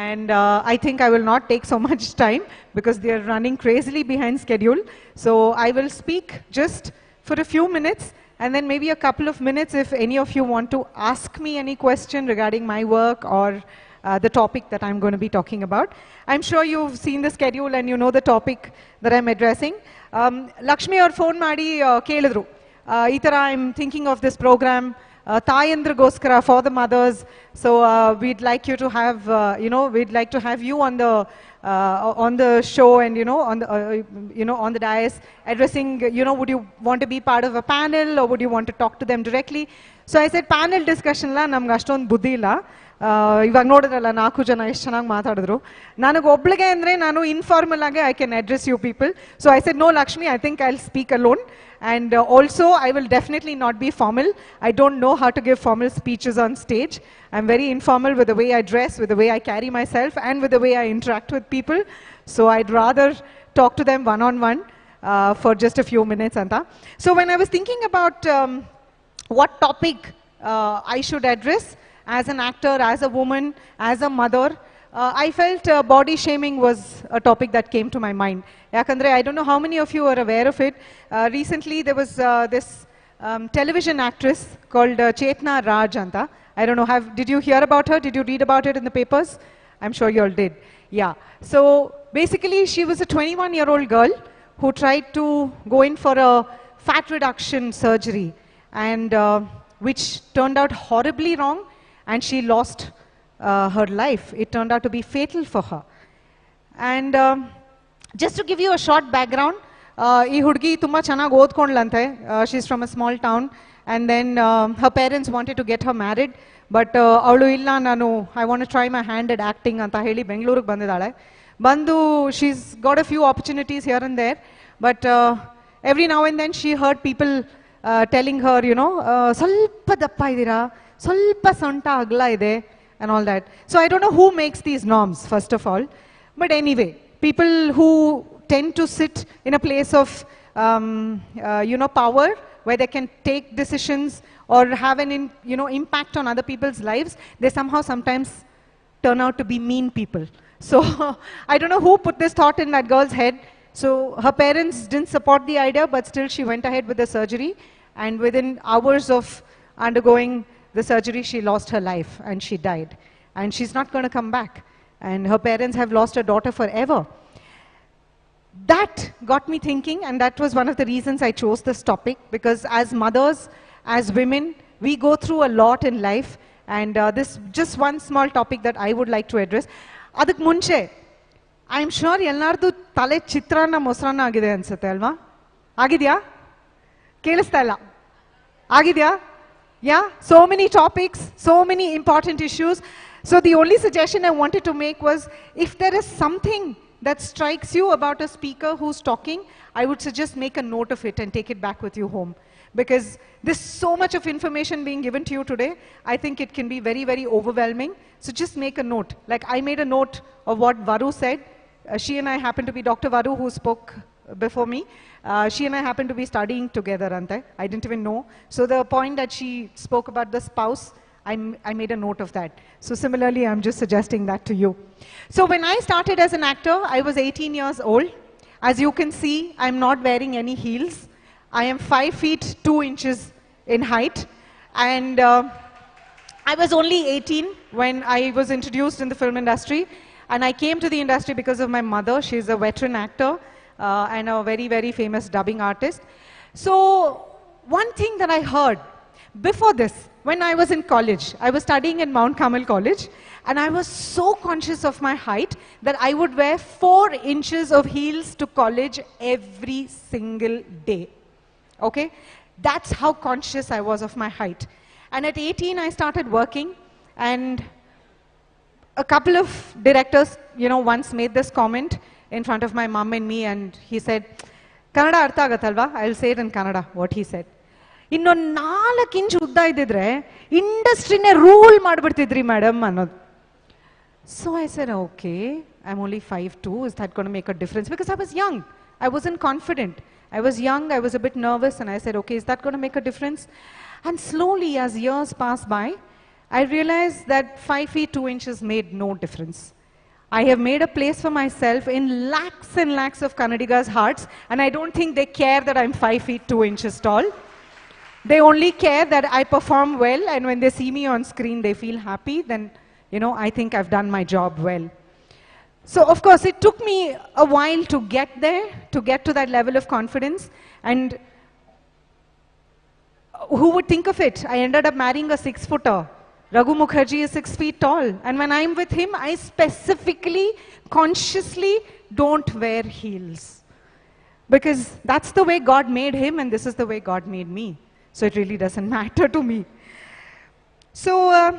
And I think I will not take so much time because they are running crazily behind schedule. So I will speak just for a few minutes, and then maybe a couple of minutes if any of you want to ask me any question regarding my work or the topic that I'm going to be talking about. I'm sure you've seen the schedule and you know the topic that I'm addressing. Lakshmi or phone ಮಾಡಿ ಕೇಳಿದ್ರು, ಈ ಥರ I'm thinking of this program. Tayandragoskara, for the mothers. So we'd like you to have, we'd like to have you on the show and, on the dais addressing, would you want to be part of a panel or would you want to talk to them directly? So I said, panel discussion la namge ashtond buddhi illa. ಇವಾಗ ನೋಡಿದ್ರಲ್ಲ 4 ಜನ ಎಷ್ಟು ಚೆನ್ನಾಗಿ ಮಾತಾಡಿದ್ರು. ನನಗೆ ಒಬ್ಳಿಗೆ ಅಂದರೆ ನಾನು informal ಆಗಿ I can address you people. So I said no Lakshmi, I think I will speak alone. And also, I will definitely not be formal. I don't know how to give formal speeches on stage. I'm very informal with the way I dress, with the way I carry myself, and with the way I interact with people. So I'd rather talk to them one-on-one for just a few minutes. Anta. So when I was thinking about what topic I should address, as an actor, as a woman, as a mother, I felt body shaming was a topic that came to my mind. Yakandre, I don't know how many of you are aware of it. Recently, there was this television actress called Chetna Raj Anta. I don't know, did you hear about her? Did you read about it in the papers? I'm sure you all did. Yeah. So basically, she was a 21-year-old girl who tried to go in for a fat reduction surgery, and which turned out horribly wrong. And she lost her life. It turned out to be fatal for her. And just to give you a short background, ee hudgi tumma chanagi odkondlante. She's from a small town, and then her parents wanted to get her married, but avಳು illa nanu I want to try my hand at acting anta heli Bangalore bandidale. Bandu, she's got a few opportunities here and there, but every now and then she heard people telling her, ಸ್ವಲ್ಪ ದಪ್ಪ ಇದ್ದೀರಾ, ಸ್ವಲ್ಪ ಸೊಂಟ ಅಗಲ ಇದೆ, and all that. So I don't know who makes these norms, first of all. But anyway, people who tend to sit in a place of, power, where they can take decisions or have an, impact on other people's lives, they somehow sometimes turn out to be mean people. So I don't know who put this thought in that girl's head. So her parents didn't support the idea, but still she went ahead with the surgery. And within hours of undergoing the surgery, she lost her life and she died. And she's not going to come back. And her parents have lost a daughter forever. That got me thinking, and that was one of the reasons I chose this topic, because as mothers, as women, we go through a lot in life. And this just one small topic that I would like to address. Adak munche, I'm sure ellardu tale chitrana mosrana agide ansate alva? Agidya? Kelistha illa? Agidya? Yeah, so many topics, so many important issues. So the only suggestion I wanted to make was, if there is something that strikes you about a speaker who's talking, I would suggest make a note of it and take it back with you home. Because there's so much of information being given to you today, I think it can be very, very overwhelming. So just make a note. Like I made a note of what Varu said. She and I happen to be Dr. Varu, who spoke before me. She and I happened to be studying together, Ante. I didn't even know. So the point that she spoke about the spouse, I made a note of that. So similarly, I'm just suggesting that to you. So when I started as an actor, I was 18 years old. As you can see, I'm not wearing any heels. I am 5 feet 2 inches in height. And I was only 18 when I was introduced in the film industry. And I came to the industry because of my mother. She's a veteran actor. And a very, very famous dubbing artist. So one thing that I heard before this, when I was in college, I was studying in Mount Carmel College, and I was so conscious of my height that I would wear 4 inches of heels to college every single day. Okay? That's how conscious I was of my height. And at 18, I started working, and a couple of directors, once made this comment in front of my mom and me, and he said, Kannada artha agatalva? I'll say it in Kannada, what he said. Inno 4 inch udda ididre, industry ne rule madbidtidri madam annod. So I said, okay, I'm only 5'2", is that going to make a difference? Because I was young, I wasn't confident. I was young, I was a bit nervous, and I said, okay, is that going to make a difference? And slowly, as years passed by, I realized that 5 feet 2 inches made no difference. I have made a place for myself in lakhs and lakhs of Kannadigas' hearts, and I don't think they care that I'm 5 feet 2 inches tall. They only care that I perform well, and when they see me on screen, they feel happy. Then, I think I've done my job well. So, of course, it took me a while to get there, to get to that level of confidence. And who would think of it? I ended up marrying a 6-footer. Raghu Mukherjee is 6 feet tall. And when I'm with him, I specifically, consciously don't wear heels. Because that's the way God made him and this is the way God made me. So it really doesn't matter to me. So,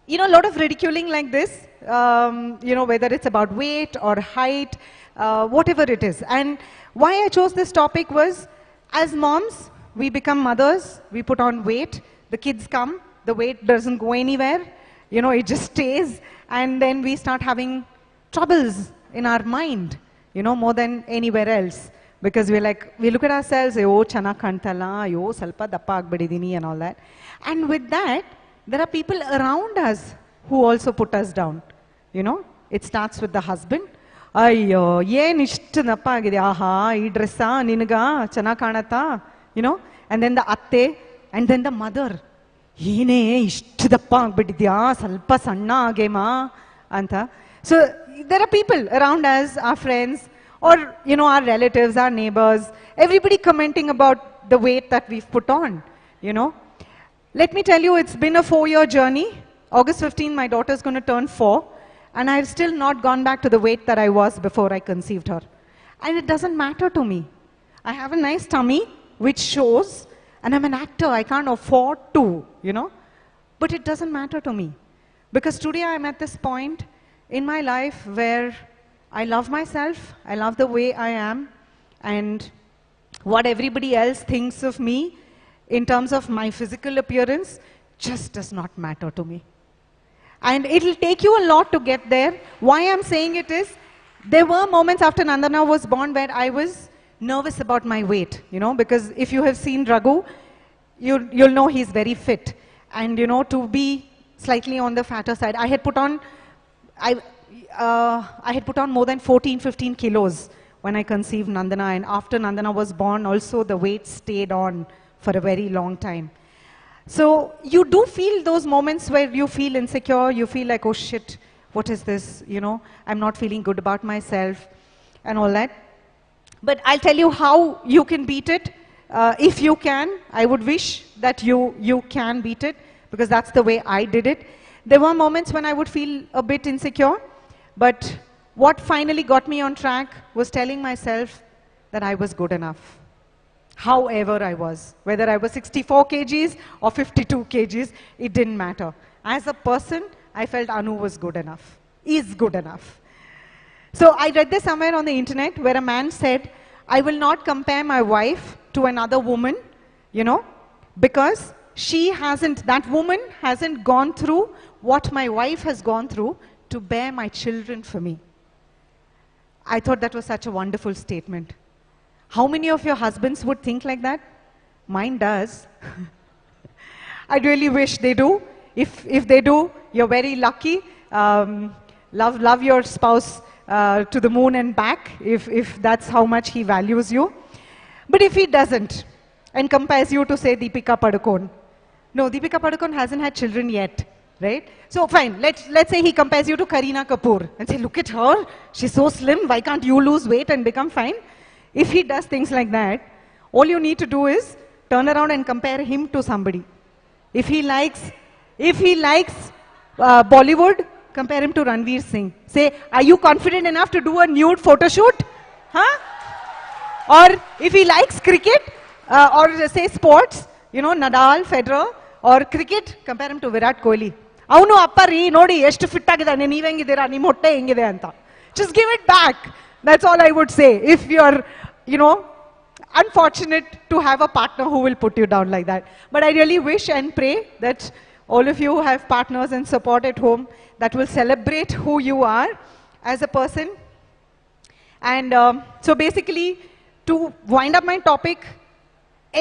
you know, a lot of ridiculing like this, you know, whether it's about weight or height, whatever it is. And why I chose this topic was, as moms, we become mothers, we put on weight, the kids come, the weight doesn't go anywhere, you know, it just stays, and then we start having troubles in our mind, you know, more than anywhere else. Because we're like, we look at ourselves, oh, chana kantala, yo, salpa dappa agbadidini and all that. And with that, there are people around us who also put us down. You know, it starts with the husband. Ayyo, yen ishtu dappa agide, aha, ee dressa, ninaga, chana kanata, you know. And then the atte, and then the mother. Yene ishtu dappa agbadidya, salpa sanna agema, anta. So there are people around us, our friends, or, you know, our relatives, our neighbors, everybody commenting about the weight that we've put on, you know. Let me tell you, it's been a 4-year journey. August 15, my daughter's going to turn 4, and I've still not gone back to the weight that I was before I conceived her. And it doesn't matter to me. I have a nice tummy, which shows, and I'm an actor, I can't afford to, you know. But it doesn't matter to me. Because today I'm at this point in my life where I love myself, I love the way I am, and what everybody else thinks of me in terms of my physical appearance just does not matter to me. And it'll take you a lot to get there. Why I'm saying it is, there were moments after Nandana was born where I was nervous about my weight, you know, because if you have seen Raghu, you'll know he's very fit. And, you know, to be slightly on the fatter side, I had put on more than 14, 15 kilos when I conceived Nandana, and after Nandana was born also the weight stayed on for a very long time. So you do feel those moments where you feel insecure, you feel like, oh shit, what is this, you know, I'm not feeling good about myself and all that. But I'll tell you how you can beat it. If you can, I would wish that you can beat it, because that's the way I did it. There were moments when I would feel a bit insecure, but what finally got me on track was telling myself that I was good enough. However I was, whether I was 64 kgs or 52 kgs, it didn't matter. As a person, I felt Anu was good enough, is good enough. So I read this somewhere on the internet where a man said, I will not compare my wife to another woman, you know, because that woman hasn't gone through what my wife has gone through to bear my children for me. I thought that was such a wonderful statement. How many of your husbands would think like that? Mine does. I really wish they do. If they do, you're very lucky. Love your spouse to the moon and back, if that's how much he values you. But if he doesn't, and compares you to, say, Deepika Padukone. No, Deepika Padukone hasn't had children yet, right? So fine, let's say he compares you to Kareena Kapoor and say, look at her, she's so slim, why can't you lose weight and become fine? If he does things like that, all you need to do is turn around and compare him to somebody. If he likes Bollywood, compare him to Ranveer Singh. Say, are you confident enough to do a nude photo shoot? Huh? Or if he likes cricket, or say sports, you know, Nadal, Federer, or cricket, compare him to Virat Kohli. Avunu appari nodi eshtu fit agidane neevu hengidira ನಿಮ್ಮ ಹೊಟ್ಟೆ ಹೆಂಗಿದೆ ಅಂತ. Just give it back. That's all I would say. If you're, you know, unfortunate to have a partner who will put you down like that. But I really wish and pray that all of you have partners and support at home that will celebrate who you are as a person. And so basically, to wind up my topic,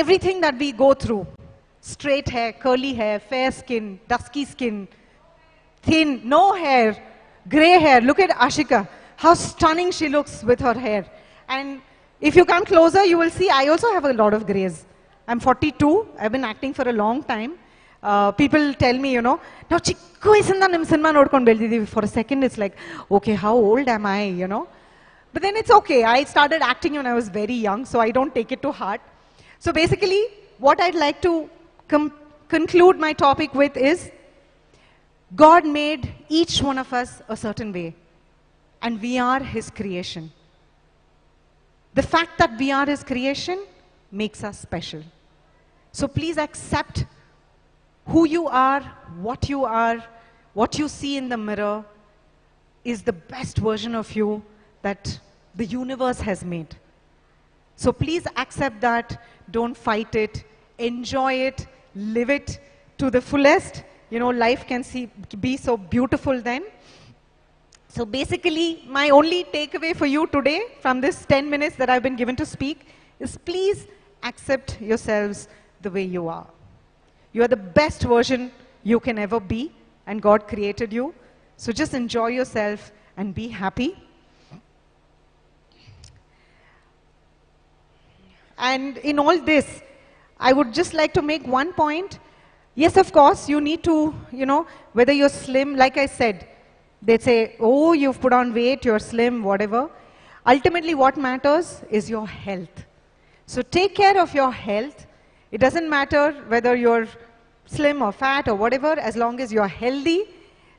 everything that we go through, straight hair, curly hair, fair skin, dusky skin, thin, no hair, gray hair. Look at Ashika, how stunning she looks with her hair. And if you come closer, you will see I also have a lot of grays. I'm 42, I've been acting for a long time. People tell me, you know, now chikku vayasinda nim cinema nodkondu beldidivi. For a second it's like, okay, how old am I, you know? But then it's okay. I started acting when I was very young, so I don't take it to heart. So basically, what I'd like to conclude my topic with is, God made each one of us a certain way, and we are His creation. The fact that we are His creation makes us special. So please accept who you are, what you see in the mirror is the best version of you that the universe has made. So please accept that, don't fight it, enjoy it, live it to the fullest. You know, life can be so beautiful then. So basically, my only takeaway for you today from this 10 minutes that I've been given to speak is, please accept yourselves the way you are. You are the best version you can ever be, and God created you. So just enjoy yourself and be happy. And in all this, I would just like to make one point. Yes, of course, you need to, you know, whether you're slim, like I said, they say, oh, you've put on weight, you're slim, whatever. Ultimately, what matters is your health. So take care of your health. It doesn't matter whether you're slim or fat or whatever, as long as you're healthy.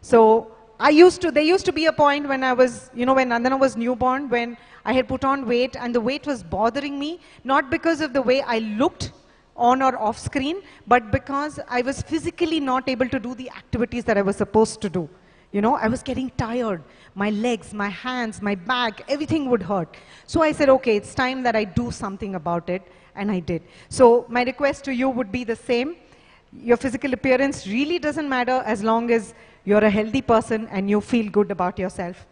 So there used to be a point when I was, you know, when Nandana was newborn, when I had put on weight and the weight was bothering me, not because of the way I looked on or off screen, but because I was physically not able to do the activities that I was supposed to do. You know, I was getting tired. My legs, my hands, my back, everything would hurt. So I said, okay, it's time that I do something about it, and I did. So my request to you would be the same. Your physical appearance really doesn't matter as long as you're a healthy person and you feel good about yourself.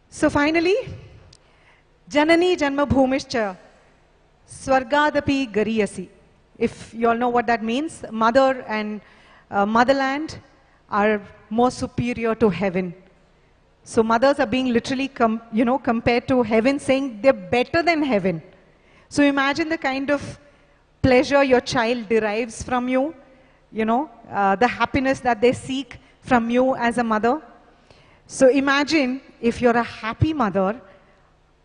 So finally, Janani Janma Bhumishcha Swargadapi Gariyasi. If you all know what that means, mother and motherland are more superior to heaven. So mothers are being literally compared to heaven, saying they're better than heaven. So imagine the kind of pleasure your child derives from you, you know, the happiness that they seek from you as a mother. So imagine if you're a happy mother,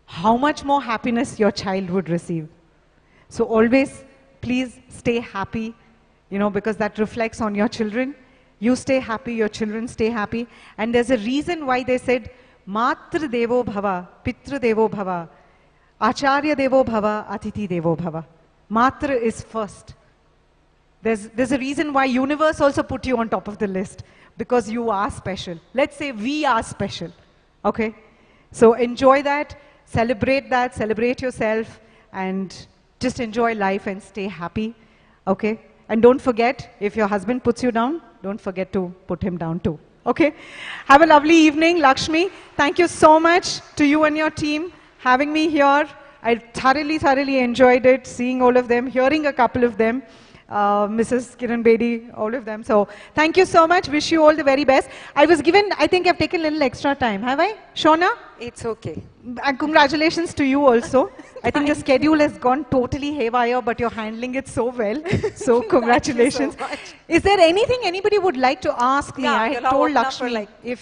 how much more happiness your child would receive. So always, please stay happy, you know, because that reflects on your children. You stay happy, your children stay happy. And there's a reason why they said, Matra Devo Bhava, Pitra Devo Bhava, Acharya Devo Bhava, Atiti Devo Bhava. Matra is first. There's a reason why universe also put you on top of the list, because you are special. Let's say we are special, okay? So enjoy that, celebrate yourself, and just enjoy life and stay happy, okay? And don't forget, if your husband puts you down, don't forget to put him down too, okay? Have a lovely evening, Lakshmi. Thank you so much to you and your team having me here. I thoroughly enjoyed it, seeing all of them, hearing a couple of them. Mrs. Kiran Bedi, all of them. So thank you so much. Wish you all the very best. I was given, I think I've taken a little extra time. Have I? Shona? It's okay. And congratulations to you also. I think the schedule has gone totally haywire, but you're handling it so well. So congratulations. Thank you so much. Is there anything anybody would like to ask me? Yeah, I you'll had have told opened up for Lakshmi,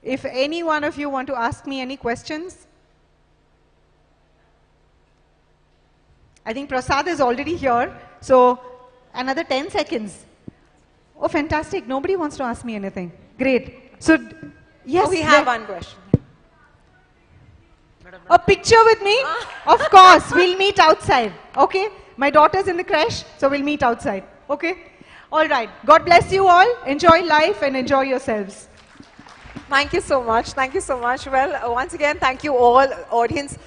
if any one of you want to ask me any questions. I think Prasad is already here. So another 10 seconds. Oh, fantastic. Nobody wants to ask me anything. Great. So, yes. Oh, we have one question. A picture with me? Of course. We'll meet outside. Okay? My daughter's in the crash, so we'll meet outside. Okay? All right. God bless you all. Enjoy life and enjoy yourselves. Thank you so much. Thank you so much. Well, once again, thank you all, audience.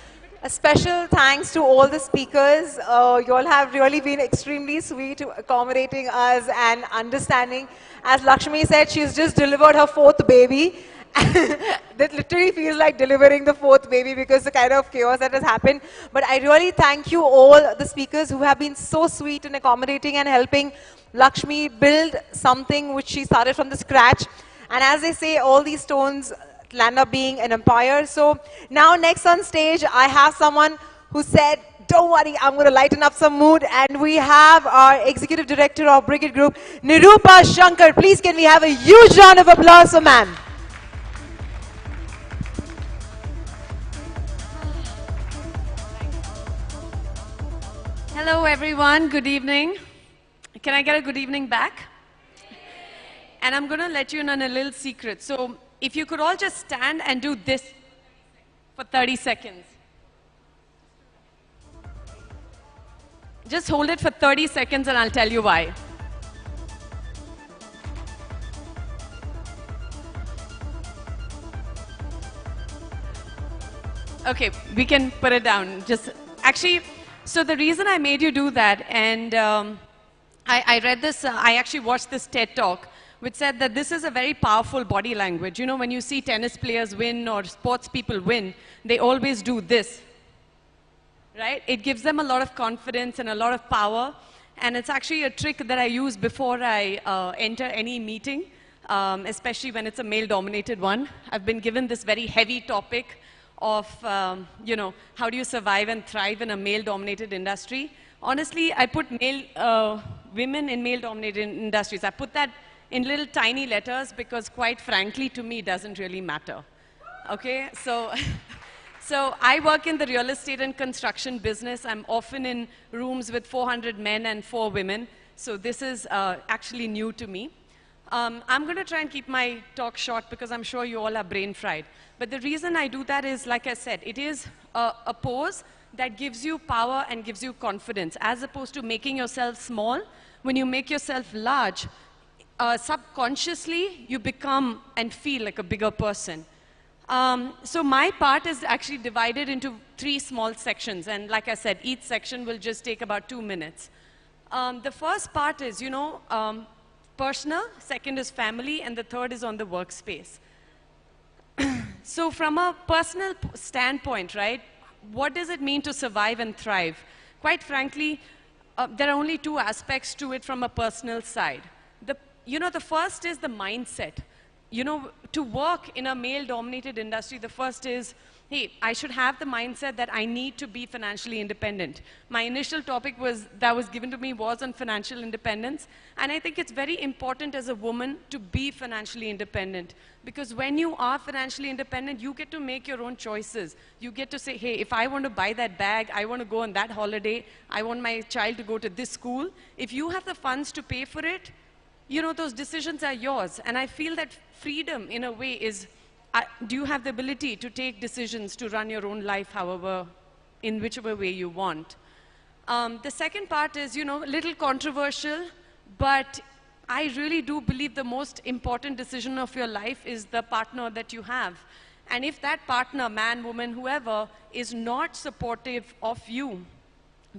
A special thanks to all the speakers. You all have really been extremely sweet, accommodating us and understanding. As Lakshmi said, she's just delivered her 4th baby. That literally feels like delivering the 4th baby because the kind of chaos that has happened. But I really thank you all, the speakers who have been so sweet and accommodating and helping Lakshmi build something which she started from the scratch. And as they say, all these stones land up being an empire. So now next on stage, I have someone who said, don't worry, I'm going to lighten up some mood. And we have our Executive Director of Brigade Group, Nirupa Shankar. Please can we have a huge round of applause for ma'am. Hello, everyone. Good evening. Can I get a good evening back? And I'm going to let you in on a little secret. So if you could all just stand and do this for 30 seconds. Just hold it for 30 seconds and I'll tell you why. Okay, we can put it down. Just actually, so the reason I made you do that, and I read this, I actually watched this TED Talk, which said that this is a very powerful body language. You know, when you see tennis players win or sports people win, they always do this, right? It gives them a lot of confidence and a lot of power, and it's actually a trick that I use before I enter any meeting, especially when it's a male-dominated one. I've been given this very heavy topic of, you know, how do you survive and thrive in a male-dominated industry. Honestly, I put women in male-dominated industries. I put that in little tiny letters because, quite frankly, to me, it doesn't really matter. Okay, so, so I work in the real estate and construction business. I'm often in rooms with 400 men and 4 women. So this is actually new to me. I'm going to try and keep my talk short because I'm sure you all are brain fried. But the reason I do that is, like I said, it is a pose that gives you power and gives you confidence, as opposed to making yourself small. When you make yourself large, subconsciously, you become and feel like a bigger person. So my part is actually divided into 3 small sections. And like I said, each section will just take about 2 minutes. The first part is, you know, personal, second is family, and the third is on the workspace. So from a personal standpoint, right, what does it mean to survive and thrive? Quite frankly, there are only 2 aspects to it from a personal side. You know, the first is the mindset. You know, to work in a male-dominated industry, the first is, hey, I should have the mindset that I need to be financially independent. My initial topic that was given to me was on financial independence. And I think it's very important as a woman to be financially independent. Because when you are financially independent, you get to make your own choices. You get to say, hey, if I want to buy that bag, I want to go on that holiday, I want my child to go to this school. If you have the funds to pay for it, you know, those decisions are yours. And I feel that freedom, in a way, is, do you have the ability to take decisions to run your own life however, in whichever way you want? The second part is, you know, a little controversial, but I really do believe the most important decision of your life is the partner that you have. And if that partner, man, woman, whoever, is not supportive of you,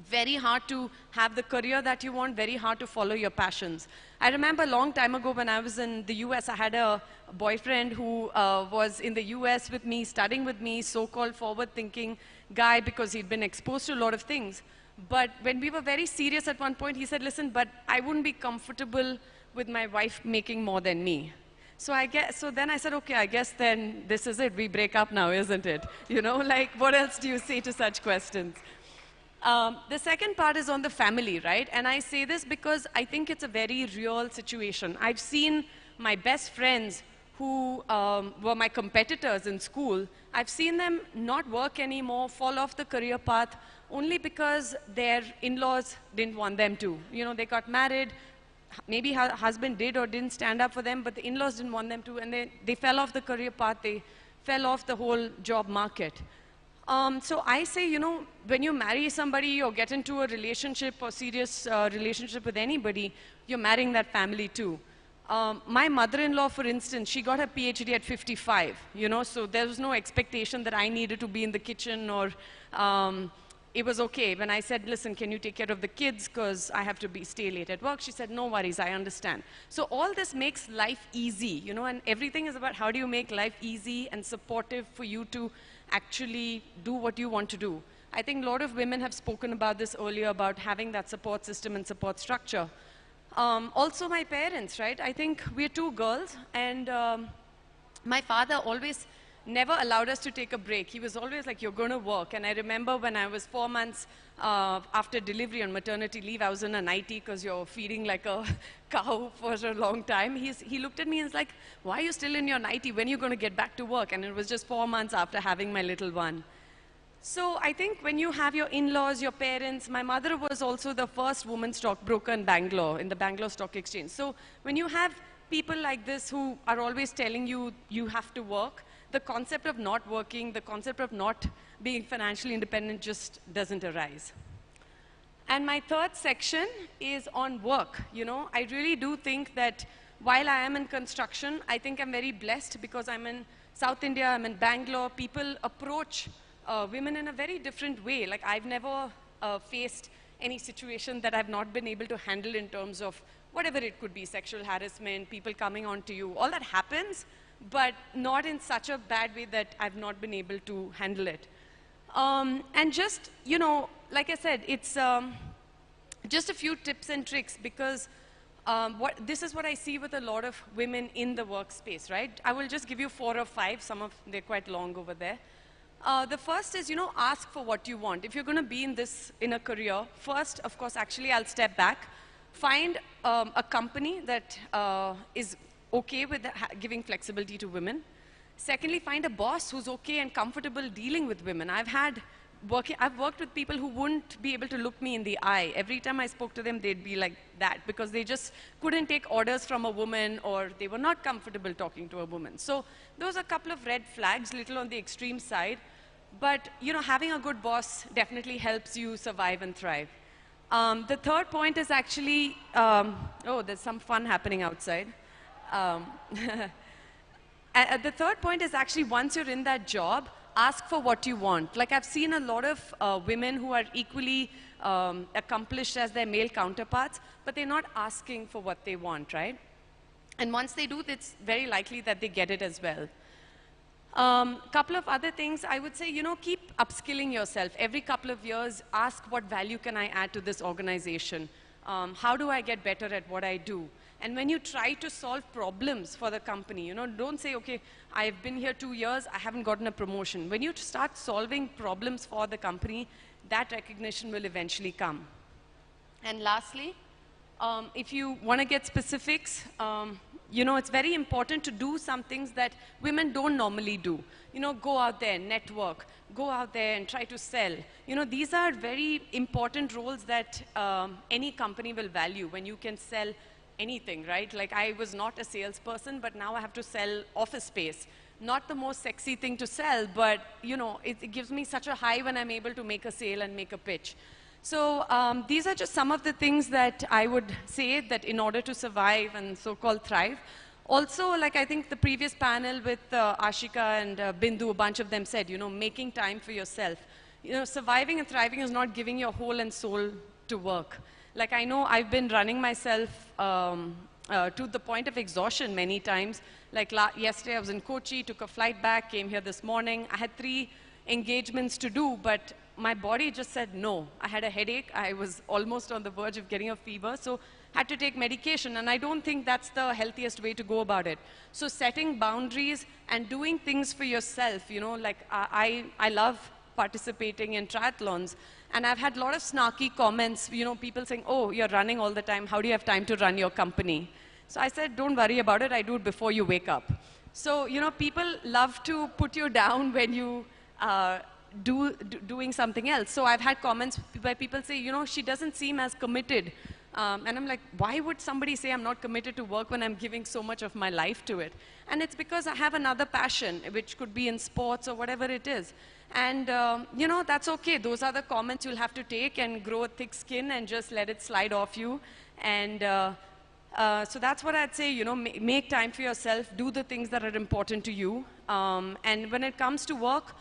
very hard to have the career that you want, very hard to follow your passions. I remember a long time ago when I was in the US, I had a boyfriend who was in the US with me, studying with me, so-called forward-thinking guy because he'd been exposed to a lot of things. But when we were very serious at one point, he said, listen, but I wouldn't be comfortable with my wife making more than me. So then I said, okay, I guess then this is it. We break up now, isn't it? You know, like, what else do you say to such questions? The second part is on the family, right? And I say this because I think it's a very real situation. I've seen my best friends who were my competitors in school, I've seen them not work anymore, fall off the career path, only because their in-laws didn't want them to. You know, they got married, maybe her husband did or didn't stand up for them, but the in-laws didn't want them to, and they fell off the career path, they fell off the whole job market. So I say, you know, when you marry somebody or get into a relationship or serious relationship with anybody, you're marrying that family too. My mother-in-law, for instance, she got her PhD at 55, you know, so there was no expectation that I needed to be in the kitchen or it was okay. When I said, listen, can you take care of the kids because I have to stay late at work, she said, no worries, I understand. So all this makes life easy, you know, and everything is about how do you make life easy and supportive for you to actually do what you want to do. I think a lot of women have spoken about this earlier, about having that support system and support structure. Also my parents, right? I think we're 2 girls, and my father always never allowed us to take a break. He was always like, you're going to work. And I remember when I was 4 months after delivery on maternity leave, I was in a nightie because you're feeding like a cow for a long time. He looked at me and was like, why are you still in your nightie? When are you going to get back to work? And it was just 4 months after having my little one. So I think when you have your in-laws, your parents, my mother was also the first woman stockbroker in Bangalore, in the Bangalore Stock Exchange. So when you have people like this who are always telling you you have to work, the concept of not working, the concept of not being financially independent just doesn't arise. And my third section is on work. You know, I really do think that while I am in construction, I think I'm very blessed because I'm in South India, I'm in Bangalore. People approach women in a very different way. Like I've never faced any situation that I've not been able to handle in terms of whatever it could be, sexual harassment, people coming on to you. All that happens, but not in such a bad way that I've not been able to handle it. And just, you know, like I said, it's just a few tips and tricks because this is what I see with a lot of women in the workspace, right? I will just give you 4 or 5. Some of they're quite long over there. The first is, you know, ask for what you want. If you're going to be in a career, first, of course, actually, I'll step back. Find a company that is okay with giving flexibility to women. Secondly, find a boss who's okay and comfortable dealing with women. I've worked with people who wouldn't be able to look me in the eye. Every time I spoke to them, they'd be like that because they just couldn't take orders from a woman or they were not comfortable talking to a woman. So those are a couple of red flags, little on the extreme side. But, you know, having a good boss definitely helps you survive and thrive. The third point is actually, oh, there's some fun happening outside. The third point is actually once you're in that job, ask for what you want. Like I've seen a lot of women who are equally accomplished as their male counterparts, but they're not asking for what they want, right? And once they do, it's very likely that they get it as well. Couple of other things, I would say, you know, keep upskilling yourself. Every couple of years, ask what value can I add to this organization? How do I get better at what I do? And when you try to solve problems for the company, you know, don't say, okay, I've been here 2 years, I haven't gotten a promotion. When you start solving problems for the company, that recognition will eventually come. And lastly, if you want to get specifics, you know, it's very important to do some things that women don't normally do. You know, go out there, network, go out there and try to sell. You know, these are very important roles that any company will value when you can sell anything, right? Like I was not a salesperson, but now I have to sell office space. Not the most sexy thing to sell, but, you know, it gives me such a high when I'm able to make a sale and make a pitch. So these are just some of the things that I would say that in order to survive and so-called thrive. Also, like I think the previous panel with Ashika and Bindu, a bunch of them said, you know, making time for yourself. You know, surviving and thriving is not giving your whole and soul to work. Like I know I've been running myself to the point of exhaustion many times. Like yesterday I was in Kochi, took a flight back, came here this morning. I had 3 engagements to do, but my body just said no. I had a headache. I was almost on the verge of getting a fever, so had to take medication. And I don't think that's the healthiest way to go about it. So setting boundaries and doing things for yourself, you know, like I love participating in triathlons. And I've had a lot of snarky comments, you know, people saying, oh, you're running all the time. How do you have time to run your company? So I said, don't worry about it. I do it before you wake up. So, you know, people love to put you down when you doing something else. So I've had comments where people say, you know, she doesn't seem as committed. And I'm like, why would somebody say I'm not committed to work when I'm giving so much of my life to it? And it's because I have another passion, which could be in sports or whatever it is. And, you know, that's okay. Those are the comments you'll have to take and grow a thick skin and just let it slide off you. And so that's what I'd say, you know, make time for yourself, do the things that are important to you. And when it comes to work,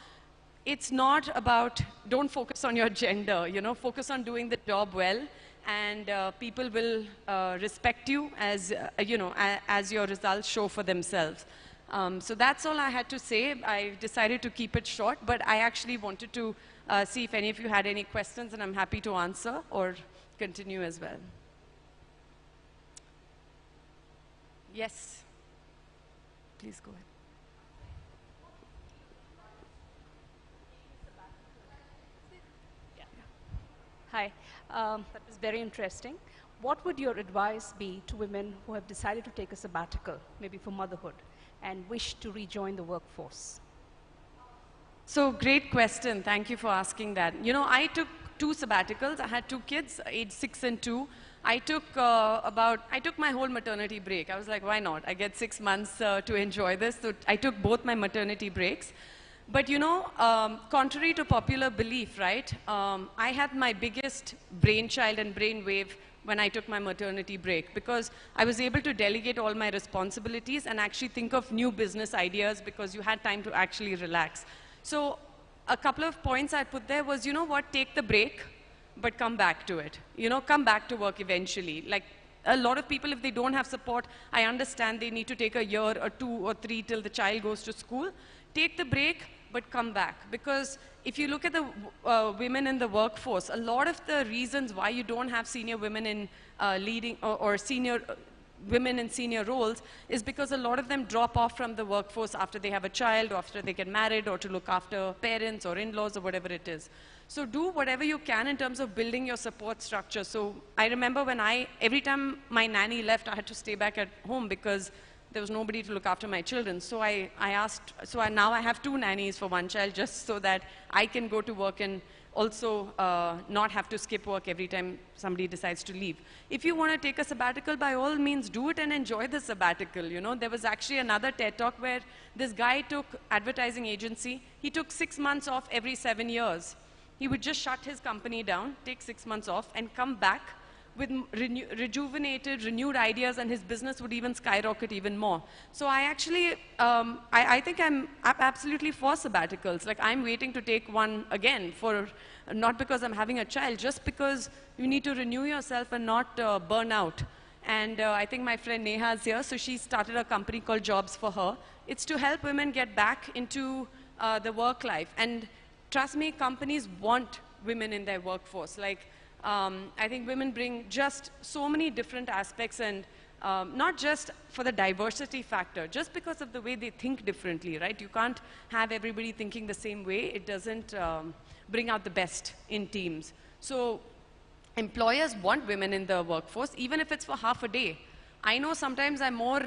it's not about, don't focus on your gender, you know, focus on doing the job well. And people will respect you as, you know, as your results show for themselves. So that's all I had to say. I decided to keep it short, but I actually wanted to see if any of you had any questions, and I'm happy to answer or continue as well. Yes, please go ahead. Hi, that was very interesting. What would your advice be to women who have decided to take a sabbatical, maybe for motherhood, and wish to rejoin the workforce? So great question. Thank you for asking that. You know, I took 2 sabbaticals. I had 2 kids, age 6 and 2. I took my whole maternity break. I was like, why not? I get 6 months to enjoy this. So I took both my maternity breaks. But you know, contrary to popular belief, right? I had my biggest brainchild and brainwave when I took my maternity break, because I was able to delegate all my responsibilities and actually think of new business ideas because you had time to actually relax. So a couple of points I put there was, you know what, take the break, but come back to it. You know, come back to work eventually. Like a lot of people, if they don't have support, I understand they need to take a year or 2 or 3 till the child goes to school. Take the break, but come back. Because if you look at the women in the workforce, a lot of the reasons why you don't have senior women in leading or senior women in senior roles is because a lot of them drop off from the workforce after they have a child, or after they get married, or to look after parents or in-laws or whatever it is. So do whatever you can in terms of building your support structure. So I remember when every time my nanny left, I had to stay back at home because there was nobody to look after my children. So now I have 2 nannies for 1 child, just so that I can go to work and also not have to skip work every time somebody decides to leave. If you want to take a sabbatical, by all means do it and enjoy the sabbatical. You know, there was actually another TED Talk where this guy took advertising agency. He took 6 months off every 7 years. He would just shut his company down, take 6 months off, and come back with rejuvenated, renewed ideas, and his business would even skyrocket even more. So I actually, I think I'm absolutely for sabbaticals. Like, I'm waiting to take one again, not because I'm having a child, just because you need to renew yourself and not burn out. And I think my friend Neha is here, so she started a company called Jobs for Her. It's to help women get back into the work life. And trust me, companies want women in their workforce. Like, I think women bring just so many different aspects, and not just for the diversity factor, just because of the way they think differently, right? You can't have everybody thinking the same way. It doesn't bring out the best in teams. So employers want women in the workforce, even if it's for half a day. I know sometimes I'm more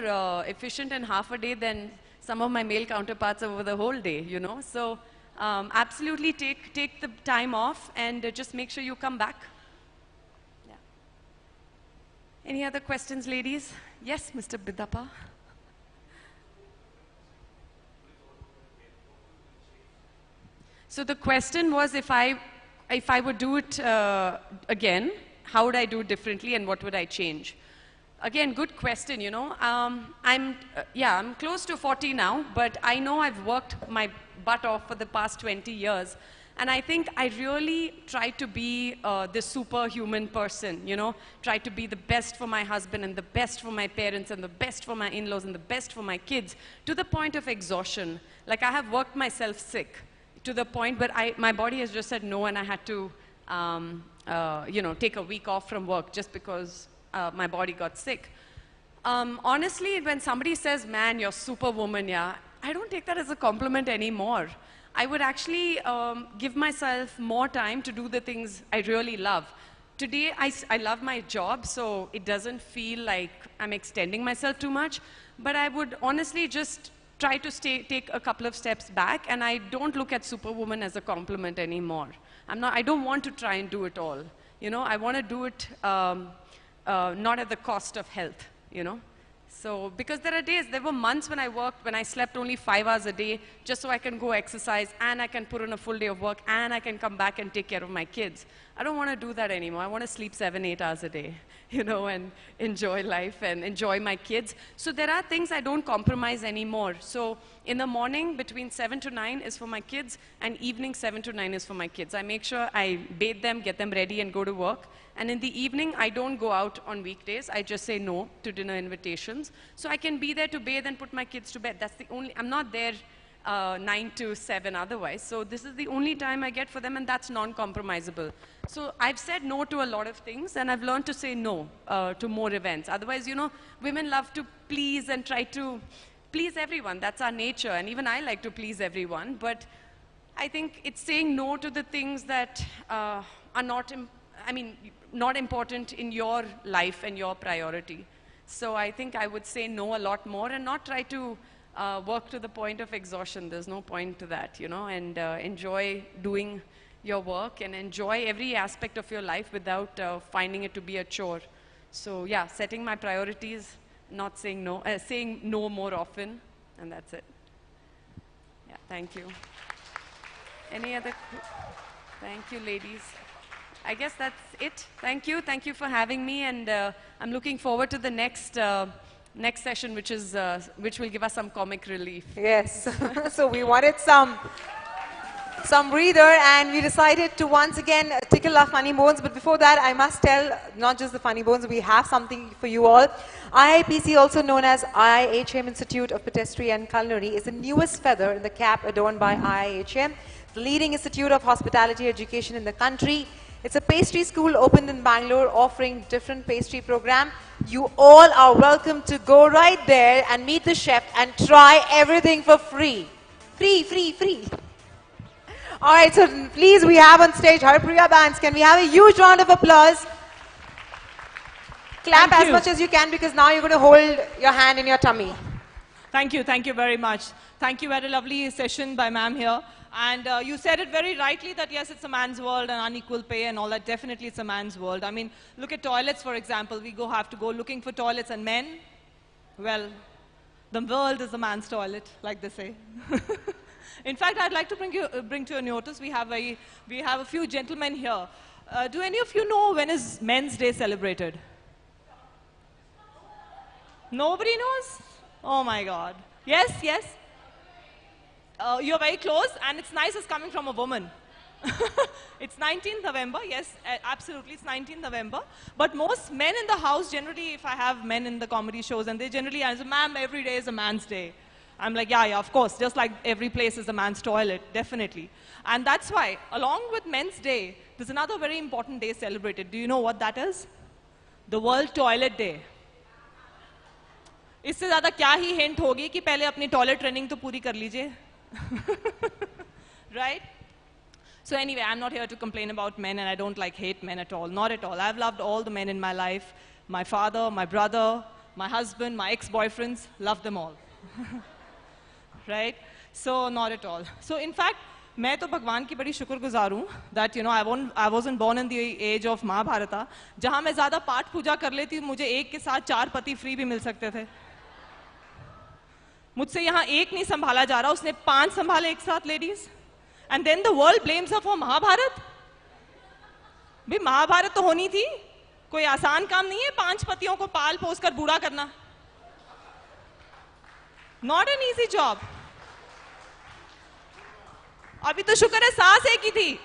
efficient in half a day than some of my male counterparts over the whole day, you know? So absolutely take the time off and just make sure you come back. Any other questions, ladies? Yes, Mr. Bidappa. So the question was, if I would do it again, how would I do it differently, and what would I change? Again, good question, you know. I'm close to 40 now, but I know I've worked my butt off for the past 20 years. And I think I really try to be this superhuman person, you know, try to be the best for my husband and the best for my parents and the best for my in-laws and the best for my kids, to the point of exhaustion. Like, I have worked myself sick to the point where my body has just said no, and I had to, you know, take a week off from work just because my body got sick. Honestly, when somebody says, man, you're superwoman, yeah, I don't take that as a compliment anymore. I would actually give myself more time to do the things I really love. Today, I love my job, so it doesn't feel like I'm extending myself too much. But I would honestly just try to take a couple of steps back, and I don't look at superwoman as a compliment anymore. I don't want to try and do it all. You know, I want to do it not at the cost of health, you know. So, because there were months when I slept only 5 hours a day just so I can go exercise, and I can put in a full day of work, and I can come back and take care of my kids. I don't want to do that anymore. I want to sleep 7, 8 hours a day, you know, and enjoy life and enjoy my kids. So there are things I don't compromise anymore. So in the morning, between 7 to 9 is for my kids, and evening 7 to 9 is for my kids. I make sure I bathe them, get them ready, and go to work. And in the evening, I don't go out on weekdays. I just say no to dinner invitations. So I can be there to bathe and put my kids to bed. That's the only, I'm not there 9 to 7 otherwise. So this is the only time I get for them, and that's non-compromisable. So I've said no to a lot of things, and I've learned to say no to more events. Otherwise, you know, women love to please and try to please everyone. That's our nature, and even I like to please everyone. But I think it's saying no to the things that are not important in your life and your priority. So I think I would say no a lot more, and not try to work to the point of exhaustion. There's no point to that, you know, and enjoy doing your work and enjoy every aspect of your life without finding it to be a chore. So yeah, setting my priorities, not saying no, saying no more often, and that's it. Yeah, thank you. Any other? Thank you, ladies. I guess that's it. Thank you for having me, and I'm looking forward to the next session, which will give us some comic relief. Yes. So we wanted some breather, and we decided to once again tickle our funny bones. But before that, I must tell not just the funny bones, we have something for you all. IIPC, also known as IIHM Institute of Pastry and Culinary, is the newest feather in the cap adorned by IIHM, the leading institute of hospitality education in the country. It's a pastry school opened in Bangalore, offering different pastry program. You all are welcome to go right there and meet the chef and try everything for free. Free. All right, so please, we have on stage Harpriya Bands. Can we have a huge round of applause? Clap as much as you can, because now you're going to hold your hand in your tummy. Thank you very much. Thank you, very lovely session by ma'am here. And you said it very rightly that yes, it's a man's world and unequal pay and all that. Definitely it's a man's world. I mean, look at toilets, for example. We have to go looking for toilets, and men, well, the world is a man's toilet, like they say. In fact, I'd like to bring to your notice, we have a few gentlemen here. Do any of you know when is Men's Day celebrated? Nobody knows? Oh my God. Yes. You're very close, and it's nice it's coming from a woman. It's 19th November, yes, absolutely, it's 19th November. But most men in the house, generally, if I have men in the comedy shows, and they generally answer, ma'am, every day is a man's day. I'm like, yeah, of course, just like every place is a man's toilet, definitely. And that's why, along with Men's Day, there's another very important day celebrated. Do you know what that is? The World Toilet Day. इससे ज़्यादा क्या ही hint होगी कि पहले अपनी toilet training तो पूरी कर लीजिए. Right? So anyway, I'm not here to complain about men, and I don't hate men at all. Not at all. I've loved all the men in my life. My father, my brother, my husband, my ex-boyfriends, loved them all. Right? So not at all. So in fact, मैं तो भगवान की बड़ी शुक्रगुजार हूँ that I wasn't born in the age of महाभारता, जहाँ मैं ज़्यादा पाठ पूजा कर लेती मुझे एक के साथ 4 पति फ्री भी मिल सकते थे. मुझसे यहाँ एक नहीं संभाला जा रहा, उसने 5 संभाले एक साथ, ladies. And then the world blames her for Mahabharat. भाई महाभारत तो होनी थी, कोई आसान काम नहीं है 5 पतियों को पाल पोस कर बूढ़ा करना. Not an easy job. अभी तो शुक्र है सास एक ही थी.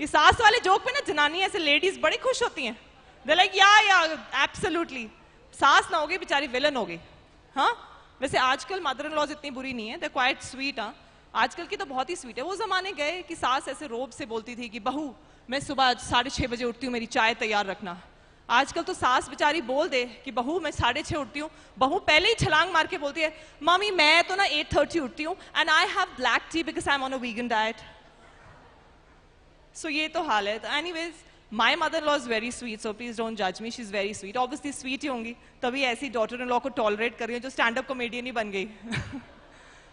ये सास वाले जोक पे ना जनानी ऐसे लेडीज बड़ी खुश होती हैं. They're like, yeah, absolutely. सास ना होगी बेचारी विलन होगी. हाँ, वैसे आजकल मदर इन लॉज इतनी बुरी नहीं है, they're quite sweet. हाँ, आजकल की तो बहुत ही स्वीट है. वो जमाने गए कि सास ऐसे रोब से बोलती थी कि बहू मैं सुबह 6:30 बजे उठती हूँ, मेरी चाय तैयार रखना. आजकल तो सास बेचारी बोल दे कि बहू मैं 6:30 उठती हूँ, बहू पहले ही छलांग मार के बोलती है मम्मी मैं तो ना 8:30 उठती हूँ and I have black tea because I'm on a vegan diet. So ये तो हाल है. Anyways, my mother-in-law is very sweet, so please don't judge me. She's very sweet. Obviously sweet ही होंगी, तभी ऐसी daughter-in-law को tolerate कर रही हूँ जो stand-up comedian ही बन गई.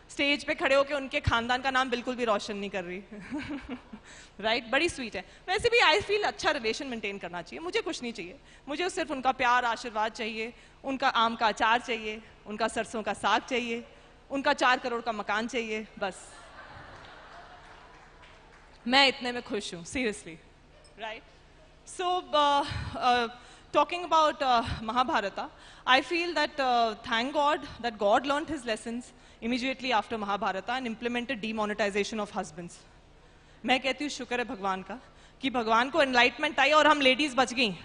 स्टेज पे खड़े होकर उनके खानदान का नाम बिल्कुल भी रोशन नहीं कर रही. राइट? बड़ी स्वीट है. वैसे भी आई फील अच्छा रिलेशन मेंटेन करना चाहिए. मुझे कुछ नहीं चाहिए, मुझे सिर्फ उनका प्यार आशीर्वाद चाहिए, उनका आम का अचार चाहिए, उनका सरसों का साग चाहिए, उनका 4 करोड़ का मकान चाहिए, बस. मैं इतने में खुश हूँ, seriously. Right? So talking about Mahabharata, I feel that thank God that God learned his lessons immediately after Mahabharata and implemented demonetization of husbands. मैं कहती हूँ शुक्र है भगवान का कि भगवान को enlightenment आई और हम ladies बच गई.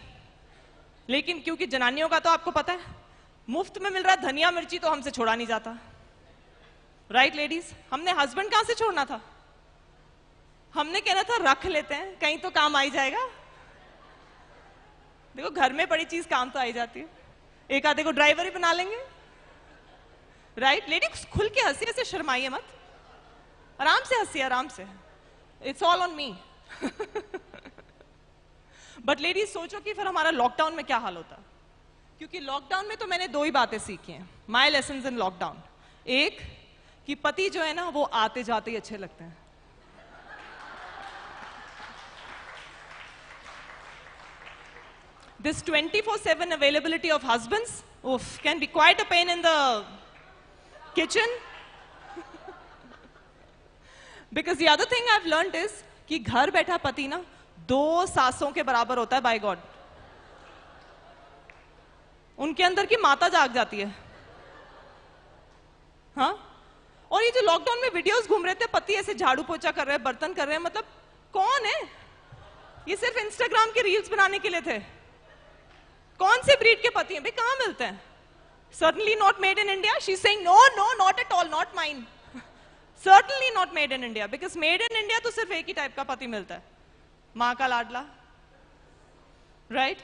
लेकिन क्योंकि जनानियों का तो आपको पता है, मुफ्त में मिल रहा धनिया मिर्ची तो हमसे छोड़ा नहीं जाता. Right, ladies? हमने husband कहाँ से छोड़ना था? हमने कहना था रख लेते हैं, कहीं तो काम आ ही जाएगा. देखो घर में बड़ी चीज काम तो आई जाती है. एक आधे को ड्राइवर ही बना लेंगे. राइट? लेडीज खुल के हंसी, ऐसे शर्माइए मत, आराम से हंसिए, आराम से. It's all on me. But ladies सोचो कि फिर हमारा लॉकडाउन में क्या हाल होता. क्योंकि लॉकडाउन में तो मैंने 2 ही बातें सीखी हैं, माई लेसन्स इन लॉकडाउन। एक कि पति जो है ना वो आते जाते ही अच्छे लगते हैं। This 24/7 availability of husbands, oof, can be quite a pain in the kitchen. Because the other thing I've learned is कि घर बैठा पति ना 2 सासों के बराबर होता है, by God. उनके अंदर की माता जाग जाती है। हाँ? और ये जो लॉकडाउन में वीडियोस घूम रहे थे, पति ऐसे झाड़ू पोछा कर रहे हैं, बर्तन कर रहे हैं, मतलब कौन है? ये सिर्फ इंस्टाग्राम के रील्स बनाने के लिए थे। कौन से ब्रीड के पति हैं भाई, कहाँ मिलते हैं? Certainly not made in India. She's saying no, no, not at all, not mine. Certainly not made in India, because made in India तो सिर्फ एक ही टाइप का पति मिलता है, माँ का लाडला, right?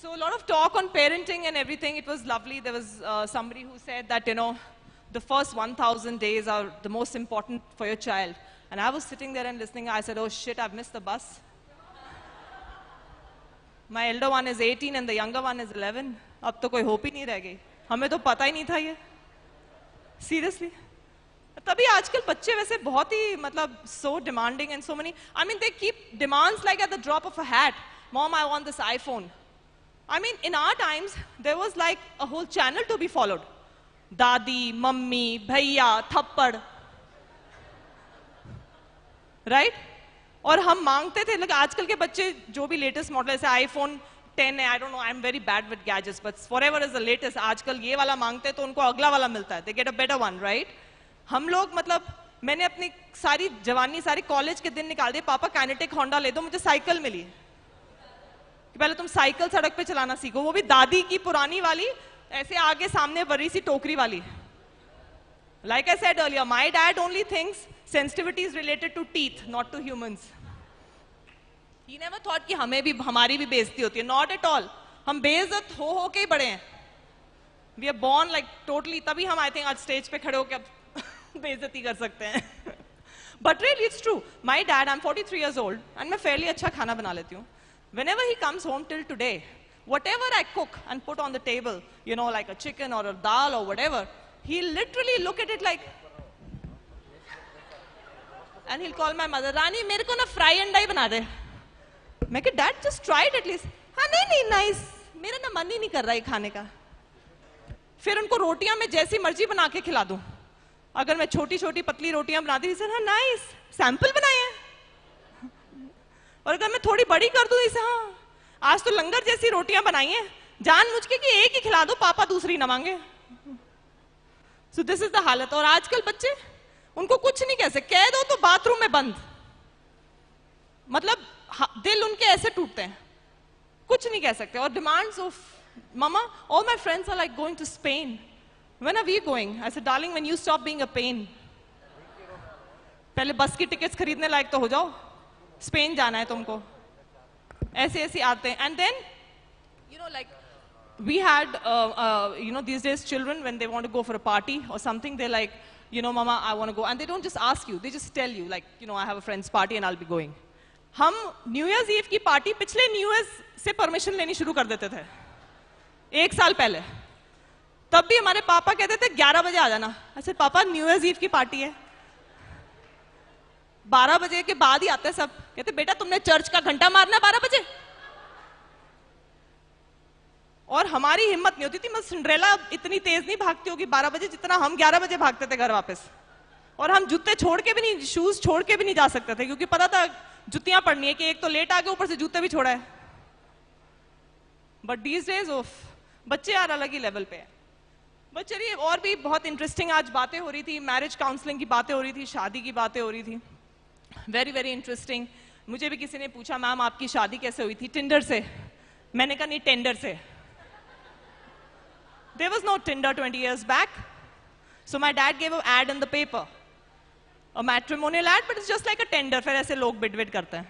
So a lot of talk on parenting and everything. It was lovely. There was somebody who said that, you know, the first 1,000 days are the most important for your child. And I was sitting there and listening. I said, oh shit, I've missed the bus. My elder one is 18 and the younger one is 11. अब तो कोई hope ही नहीं रह गई, हमें तो पता ही नहीं था ये, seriously. तभी आजकल बच्चे वैसे बहुत ही मतलब so demanding and so many, I mean they keep demands like at the drop of a hat. Mom, I want this iPhone. I mean in our times there was like a whole channel to be followed. Dadi, mummy, bhaiya, thappad, right? और हम मांगते थे, लेकिन आजकल के बच्चे जो भी लेटेस्ट मॉडल है, जैसे आईफोन 10 है, I don't know, I am very bad with gadgets, but forever is the latest. आजकल ये वाला मांगते हैं तो उनको अगला वाला मिलता है, they get a better one, right? हम लोग मतलब मैंने अपनी सारी जवानी, सारी कॉलेज के दिन निकाल दिए, पापा काइनेटिक होंडा ले दो, मुझे साइकिल मिली कि पहले तुम साइकिल सड़क पे चलाना सीखो, वो भी दादी की पुरानी वाली, ऐसे आगे सामने बड़ी सी टोकरी वाली। Like I said earlier, my dad only thinks sensitivity is related to teeth, not to humans. He never thought कि हमें भी हमारी भी बेइज्जती होती है, not at all. हम बेइज्जत हो के ही बड़े हैं. We are born like totally, तभी हम I think आज स्टेज पे खड़े होके अब बेइज्जती कर सकते हैं. But really it's true. My dad, I'm 43 years old and मैं fairly अच्छा खाना बना लेती हूँ. Whenever he comes home till today, whatever I cook and put on the table, you know, like a chicken or a dal or whatever, he'll literally look at it like, and he'll call my mother, Rani, मेरे को ना fry अंडा ही बना दे. मैं कहा, Dad, just try it at least. हाँ नहीं nice, मेरा ना मन ही नहीं कर रहा है खाने का. फिर उनको रोटियां मैं जैसी मर्जी बना के खिला दूं. अगर मैं छोटी छोटी पतली रोटियां बनाती थी, सर हाँ नाइस, सैंपल बनाए हैं. और अगर मैं थोड़ी बड़ी कर दूं इसे, हाँ आज तो लंगर जैसी रोटियां बनाई हैं, जानबूझ के कि एक ही खिला दो, पापा दूसरी ना मांगे. So this is the हालत. और आजकल बच्चे, उनको कुछ नहीं कह सकते, कह दो तो बाथरूम में बंद. मतलब दिल उनके ऐसे टूटते हैं, कुछ नहीं कह सकते. और demands of mama, all my friends are like going to Spain. When are we going? I said, darling, when you stop being a pain. पहले बस की टिकट्स खरीदने लायक तो हो जाओ, स्पेन जाना है तुमको. ऐसे ऐसे आते हैं. And then, you know, like we had, you know, these days children, when they want to go for a party or something, they're like, you know, mama, I want to go. And they don't just ask you, they just tell you, like, you know, I have a friend's party and I'll be going. हम new years ewe की party पिछले new years से permission लेनी शुरू कर देते थे, 1 साल पहले. तब भी हमारे पापा कहते थे 11 बजे आ जाना. अच्छा पापा, न्यू ईयर्स ईव की पार्टी है, 12 बजे के बाद ही आते हैं सब. कहते बेटा तुमने चर्च का घंटा मारना 12 बजे. और हमारी हिम्मत नहीं होती थी. मैं सिंड्रेला इतनी तेज नहीं भागती होगी 12 बजे जितना हम 11 बजे भागते थे घर वापस. और हम जूते छोड़ के भी नहीं, शूज छोड़ के भी नहीं जा सकते थे, क्योंकि पता था जुतियां पड़नी है कि एक तो लेट आ गए, ऊपर से जूते भी छोड़ा है. बट दीज डेज ऑफ बच्चे यार अलग ही लेवल पे है. बट चलिए, और भी बहुत इंटरेस्टिंग आज बातें हो रही थी, मैरिज काउंसलिंग की बातें हो रही थी, शादी की बातें हो रही थी. Very very interesting. मुझे भी किसी ने पूछा, मैम आपकी शादी कैसे हुई थी? टिंडर से. मैंने कहा नहीं, टेंडर से. There was no Tinder 20 years back. So my dad gave an ad in the paper. A matrimonial ad, but it's just like a tender. फिर ऐसे लोग बिड करते हैं.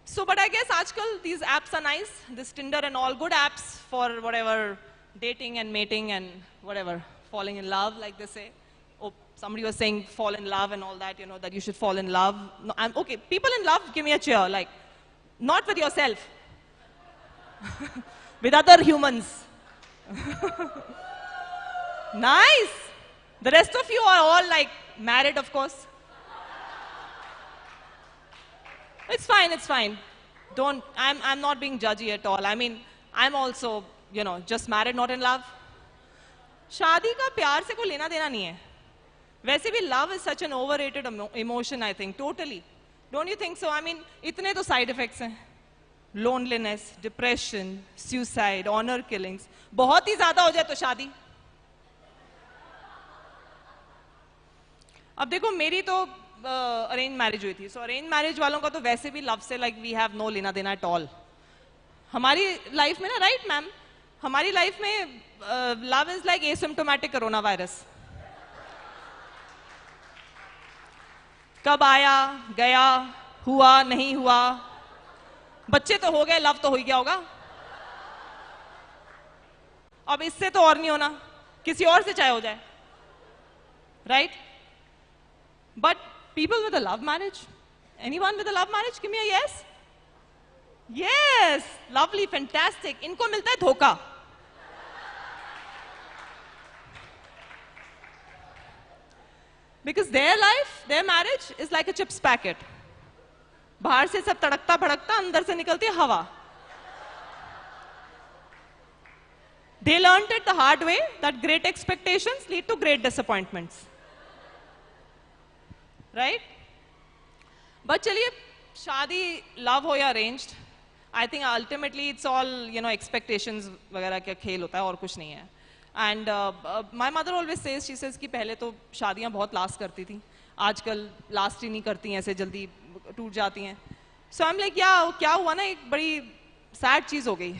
So, but I guess आजकल these apps are nice. This Tinder and all good apps for whatever dating and mating and whatever, falling in love, like they say. oh, somebody was saying fall in love and all that, you know, that you should fall in love. No, okay, people in love, give me a cheer, like, not with yourself, with other humans. Nice. The rest of you are all like married, of course. It's fine, it's fine. Don't, I'm not being judgy at all. I mean, I'm also, you know, just married, not in love. शादी का प्यार से कोई लेना देना नहीं है. वैसे भी love is such an overrated emotion, I think, totally. Don't you think so? I mean, इतने तो side effects हैं. Loneliness, depression, suicide, honor killings. बहुत ही ज़्यादा हो जाए तो शादी. अब देखो मेरी तो अरेंज मैरिज हुई थी. सो अरेंज मैरिज वालों का तो वैसे भी लव से लाइक वी हैव नो लेना देना एट ऑल. हमारी लाइफ में ना, राइट मैम, हमारी लाइफ में love is like asymptomatic corona virus. कब आया, गया, हुआ, नहीं हुआ, बच्चे तो हो गए, लव तो हो ही गया होगा. अब इससे तो और नहीं होना, किसी और से चाहे हो जाए, right? But people with a love marriage, anyone with a love marriage, give me a yes. Yes, lovely, fantastic. इनको मिलता है धोखा. Because their life, their marriage is like a chips packet. बाहर से सब तड़कता भड़कता, अंदर से निकलती है हवा. They learned it the hard way that great expectations lead to great disappointments. Right? But चलिए, शादी love हो या arranged, I think ultimately it's all, you know, expectations वगैरह का खेल होता है और कुछ नहीं है. And my mother always says, she says कि पहले तो शादियाँ बहुत last करती थी, आजकल last ही नहीं करती हैं, ऐसे जल्दी टूट जाती हैं. So I'm like, क्या हुआ ना, एक बड़ी sad चीज़ हो गई,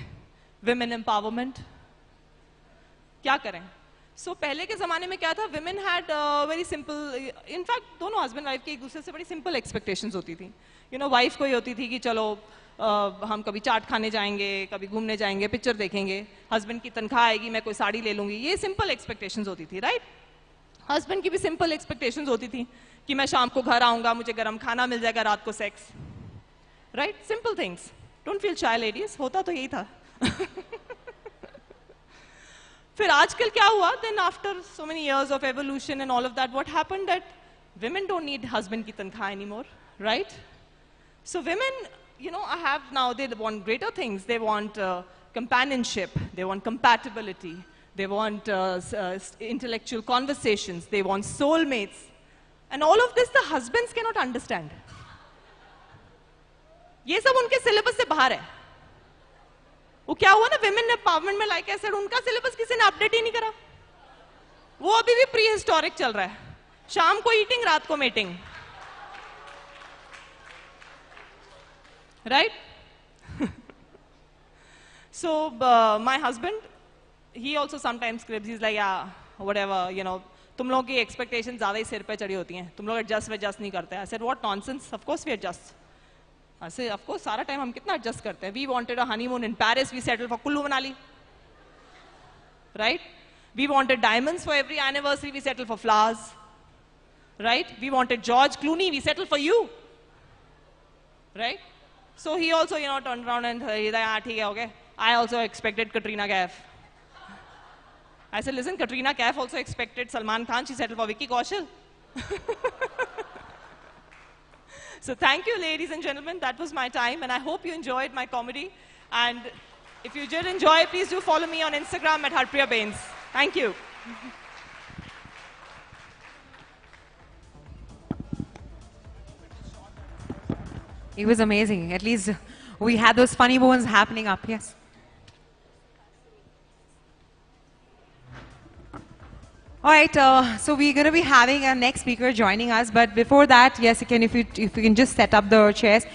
women empowerment. क्या करें? So पहले के ज़माने में क्या था, women had very simple, in fact दोनों husband wife की एक दूसरे से बड़ी simple expectations होती थी. You know, wife को ही होती थी कि चलो हम कभी चाट खाने जाएंगे, कभी घूमने जाएंगे, पिक्चर देखेंगे, husband की तनख्वाह आएगी, मैं कोई साड़ी ले लूँगी, ये simple expectations होती थी, right? Husband की भी simple expectations होती थी कि मैं शाम को घर आऊँगा, मुझे गरम खाना मिल जाएगा, रात को sex, right? Simple things. Don't feel shy, ladies. होता तो यही था. फिर आजकल क्या हुआ? Then after so many years of evolution and all of that, what happened that women don't need husband की तनख्वाह anymore, right? So women, you know, I have now, they want greater things. They want companionship. They want compatibility. They want intellectual conversations. They want soulmates. And all of this the husbands cannot understand. ये सब उनके syllabus से बाहर है. वो क्या हुआ ना, women empowerment में like I said, उनका syllabus किसी ने update ही नहीं करा. वो अभी भी prehistoric चल रहा है. शाम को eating, रात को mating. Right? So my husband, he also sometimes cribs. He's like, yeah, whatever, you know, तुम लोगों की expectations ज़्यादा ही सिर पे चढ़ी होती हैं. तुम लोग adjust नहीं करते. I said, what nonsense? Of course we adjust. I said, of course, सारा time हम कितना adjust करते हैं. We wanted a honeymoon in Paris. We settled for Kullu Manali. Right? We wanted diamonds for every anniversary. We settled for flowers. Right? We wanted George Clooney. We settled for you. Right? So he also, you know, turned around and he's like, ah, ठीक है, okay. I also expected Katrina Kaif. I said, listen, Katrina Kaif also expected Salman Khan. She settled for Vicky Kaushal. So thank you, ladies and gentlemen. That was my time, and I hope you enjoyed my comedy. And if you did enjoy, please do follow me on Instagram at Harpriya Bains. Thank you. It was amazing. At least we had those funny moments happening up. Yes. All right, so we're going to be having our next speaker joining us. But before that, yes, again, if you can just set up the chairs.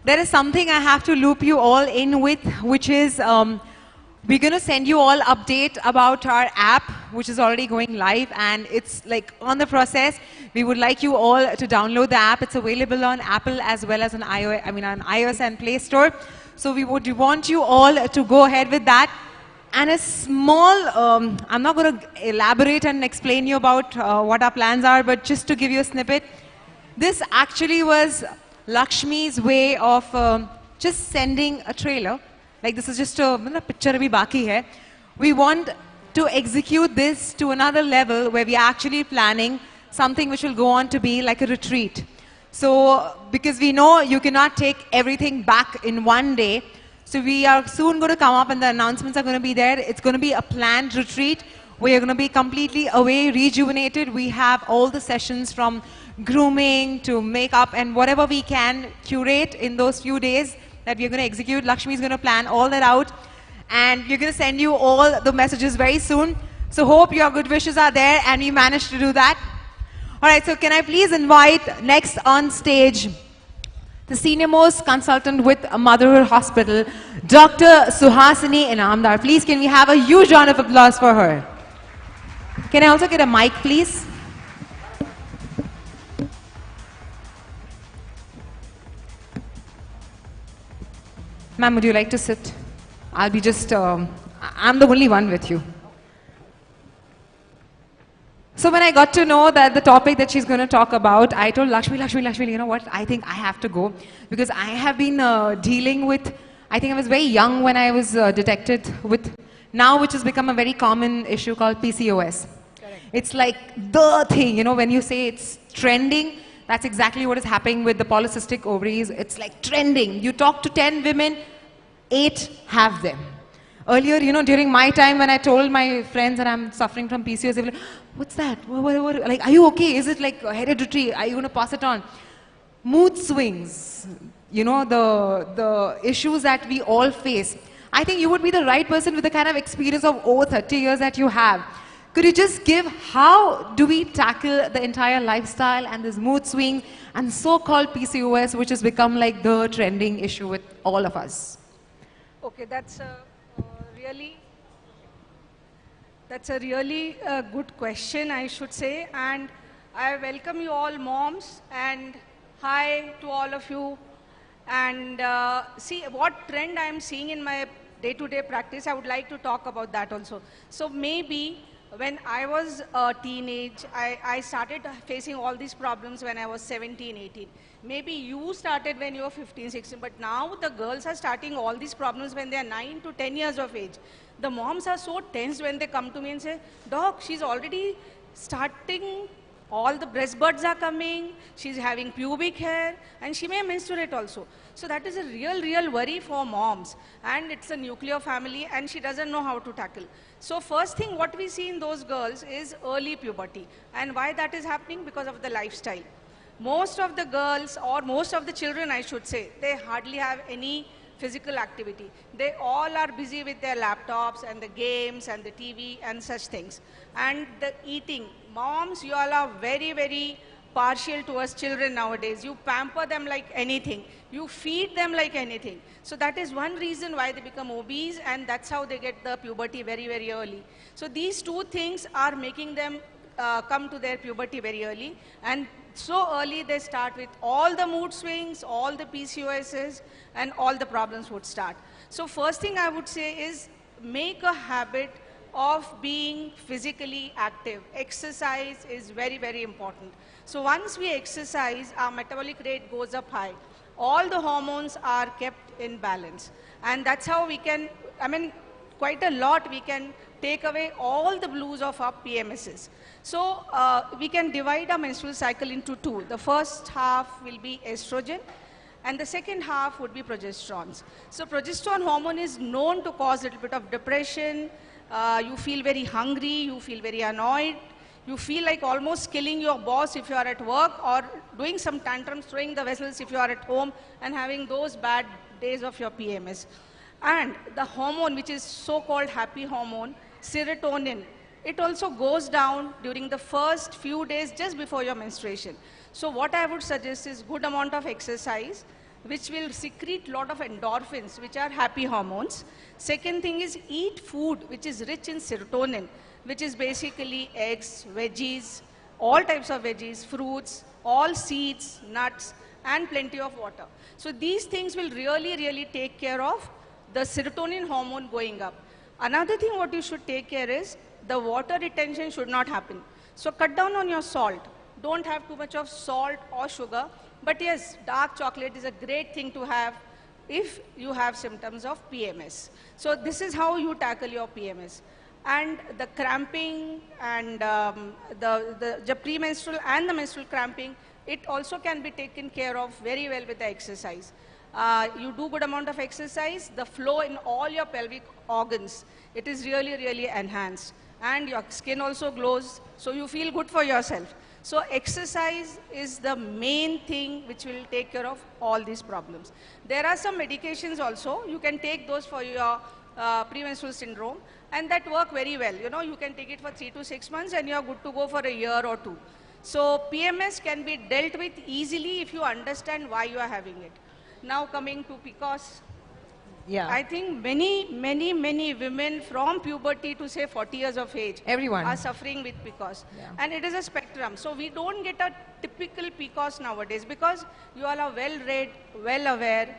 There is something I have to loop you all in with, which is we're going to send you all update about our app, which is already going live, and it's like on the process. We would like you all to download the app. It's available on Apple as well as on iOS and Play Store. So we would want you all to go ahead with that. And a small, I'm not going to elaborate and explain you about what our plans are, but just to give you a snippet, this actually was Lakshmi's way of just sending a trailer. Like this is just a picture abhi baki hai. We want to execute this to another level where we are actually planning something which will go on to be like a retreat. So, because we know you cannot take everything back in one day, so we are soon going to come up and the announcements are going to be there. It's going to be a planned retreat. We are going to be completely away, rejuvenated. We have all the sessions from grooming to makeup and whatever we can curate in those few days that we are going to execute. Lakshmi is going to plan all that out. And we're going to send you all the messages very soon. So hope your good wishes are there and we managed to do that. All right, so can I please invite next on stage the senior most consultant with Motherhood Hospital, Dr. Suhasini Inamdar. Please, can we have a huge round of applause for her? Can I also get a mic, please? Ma'am, would you like to sit? I'll be just, I'm the only one with you. So when I got to know that the topic that she's going to talk about, I told Lakshmi, you know what, I think I have to go. Because I have been dealing with, I think I was very young when I was detected with, now which has become a very common issue called PCOS. Correct. It's like the thing, you know, when you say it's trending, that's exactly what is happening with the polycystic ovaries. It's like trending. You talk to 10 women, 8 have them. Earlier, you know, during my time when I told my friends that I'm suffering from PCOS, they were like, what's that? What? Like, are you okay? Is it like hereditary? Are you going to pass it on? Mood swings, you know, the issues that we all face. I think you would be the right person with the kind of experience of over 30 years that you have. Could you just give how do we tackle the entire lifestyle and this mood swing and so-called PCOS, which has become like the trending issue with all of us? Okay, that's a really good question, I should say, and I welcome you all moms, and hi to all of you. And see what trend I am seeing in my day-to-day practice. I would like to talk about that also. So maybe when I was a teenage, I started facing all these problems when I was 17, 18. Maybe you started when you were 15, 16, but now the girls are starting all these problems when they are 9 to 10 years of age. The moms are so tense when they come to me and say, Doc, she's already starting, all the breast buds are coming, she's having pubic hair, and she may menstruate also. So that is a real worry for moms. And it's a nuclear family, and she doesn't know how to tackle. So first thing what we see in those girls is early puberty. And why that is happening? Because of the lifestyle. Most of the girls, or most of the children I should say, they hardly have any physical activity. They all are busy with their laptops and the games and the TV and such things. And the eating. Moms, you all are very partial towards children nowadays. You pamper them like anything. You feed them like anything. So that is one reason why they become obese, and that's how they get the puberty very early. So these two things are making them come to their puberty very early, and so early they start with all the mood swings, all the PCOSs, and all the problems would start. So first thing I would say is make a habit of being physically active. Exercise is very important. So once we exercise, our metabolic rate goes up high. All the hormones are kept in balance. And that's how we can, quite a lot we can take away all the blues of our PMSs. So we can divide our menstrual cycle into two. The first half will be estrogen, and the second half would be progesterones. So progesterone hormone is known to cause a little bit of depression. You feel very hungry, you feel very annoyed, you feel like almost killing your boss if you are at work, or doing some tantrums, throwing the vessels if you are at home, and having those bad days of your PMS. And the hormone, which is so-called happy hormone, serotonin, it also goes down during the first few days just before your menstruation. So what I would suggest is good amount of exercise, which will secrete a lot of endorphins, which are happy hormones. Second thing is eat food which is rich in serotonin, which is basically eggs, veggies, all types of veggies, fruits, all seeds, nuts, and plenty of water. So these things will really take care of the serotonin hormone going up. Another thing what you should take care is the water retention should not happen. So cut down on your salt. Don't have too much of salt or sugar. But yes, dark chocolate is a great thing to have if you have symptoms of PMS. So this is how you tackle your PMS. And the cramping and the premenstrual and the menstrual cramping, it also can be taken care of very well with the exercise. You do good amount of exercise, the flow in all your pelvic organs, it is really, really enhanced. And your skin also glows, so you feel good for yourself. So exercise is the main thing which will take care of all these problems. There are some medications also, you can take those for your premenstrual syndrome, and that work very well. You know, you can take it for 3 to 6 months and you are good to go for a year or two. So PMS can be dealt with easily if you understand why you are having it. Now coming to PCOS. Yeah. I think many women from puberty to say 40 years of age are suffering with PCOS. Yeah. And it is a spectrum. So we don't get a typical PCOS nowadays because you all are well read, well aware,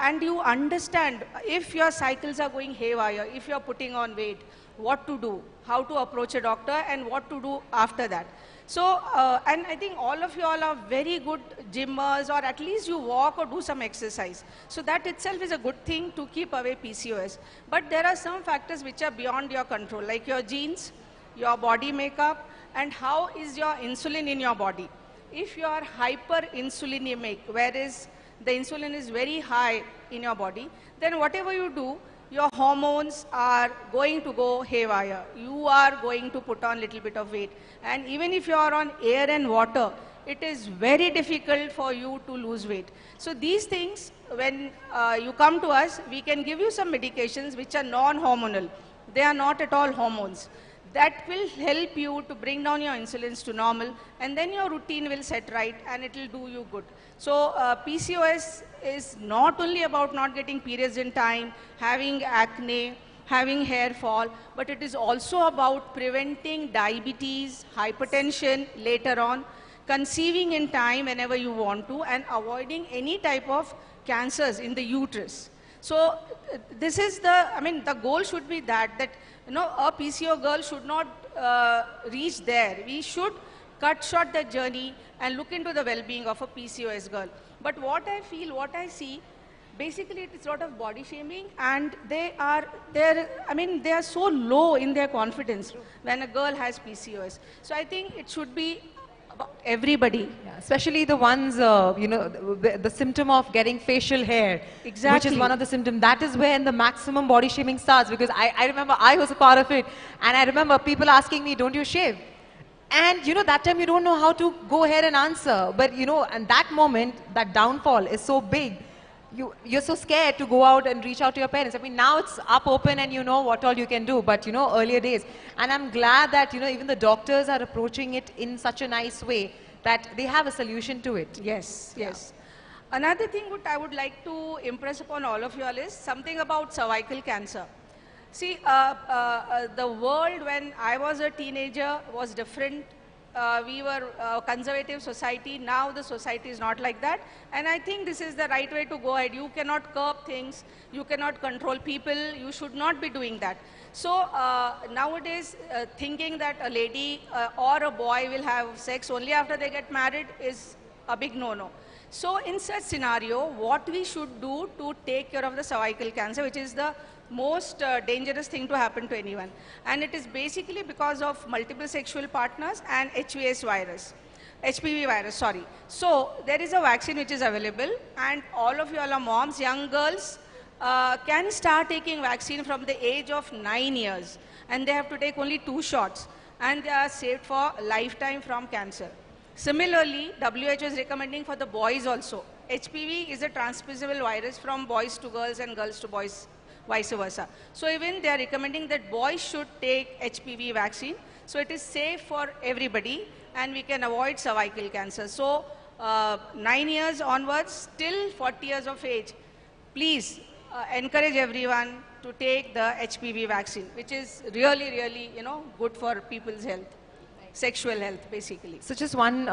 and you understand if your cycles are going haywire, if you are putting on weight, what to do, how to approach a doctor, and what to do after that. So, and I think all of you all are very good gymmers, or at least you walk or do some exercise. So that itself is a good thing to keep away PCOS. But there are some factors which are beyond your control, like your genes, your body makeup, and how is your insulin in your body. If you are hyperinsulinemic, whereas the insulin is very high in your body, then whatever you do, your hormones are going to go haywire. You are going to put on a little bit of weight. And even if you are on air and water, it is very difficult for you to lose weight. So these things, when you come to us, we can give you some medications which are non-hormonal. They are not at all hormones. That will help you to bring down your insulins to normal, and then your routine will set right and it will do you good. So PCOS is not only about not getting periods in time, having acne, having hair fall, but it is also about preventing diabetes, hypertension later on, conceiving in time whenever you want to, and avoiding any type of cancers in the uterus. So this is the goal should be that you know, a PCO girl should not reach there. We should cut short the journey and look into the well-being of a PCOS girl. But what I feel, what I see, basically it is a lot of body shaming, and they are so low in their confidence when a girl has PCOS. So I think it should be about everybody. Yeah, especially the ones, you know, the symptom of getting facial hair, exactly, which is one of the symptoms. That is when the maximum body shaming starts, because I remember I was a part of it, and I remember people asking me, don't you shave? And you know, that time you don't know how to go ahead and answer. But you know, and that moment, that downfall is so big. You're so scared to go out and reach out to your parents. I mean, now it's up open and you know what all you can do. But you know, earlier days. And I'm glad that, you know, even the doctors are approaching it in such a nice way that they have a solution to it. Yes, yes. Another thing what I would like to impress upon all of you all is something about cervical cancer. See, the world when I was a teenager was different. We were a conservative society. Now the society is not like that. And I think this is the right way to go ahead. You cannot curb things. You cannot control people. You should not be doing that. So nowadays, thinking that a lady or a boy will have sex only after they get married is a big no-no. So in such scenario, what we should do to take care of the cervical cancer, which is the most dangerous thing to happen to anyone. And it is basically because of multiple sexual partners and HPV virus, sorry. So there is a vaccine which is available, and all of you all are moms, young girls can start taking vaccine from the age of 9 years. And they have to take only 2 shots, and they are saved for a lifetime from cancer. Similarly, WHO is recommending for the boys also. HPV is a transmissible virus from boys to girls and girls to boys, vice versa. So even they are recommending that boys should take HPV vaccine. So it is safe for everybody and we can avoid cervical cancer. So 9 years onwards till 40 years of age, please encourage everyone to take the HPV vaccine, which is really, really, you know, good for people's health, sexual health basically. So just one,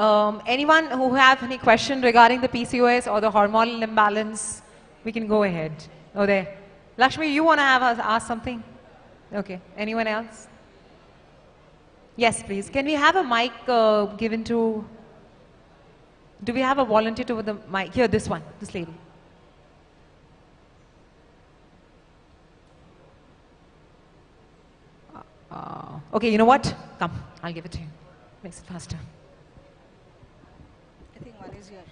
anyone who have any question regarding the PCOS or the hormonal imbalance, we can go ahead. Oh, there. Lakshmi, you want to ask something? Okay. Anyone else? Yes, please. Can we have a mic given to... Do we have a volunteer to the mic? Here, this one, this lady. Okay, you know what? Come, I'll give it to you. Makes it faster. I think one is here.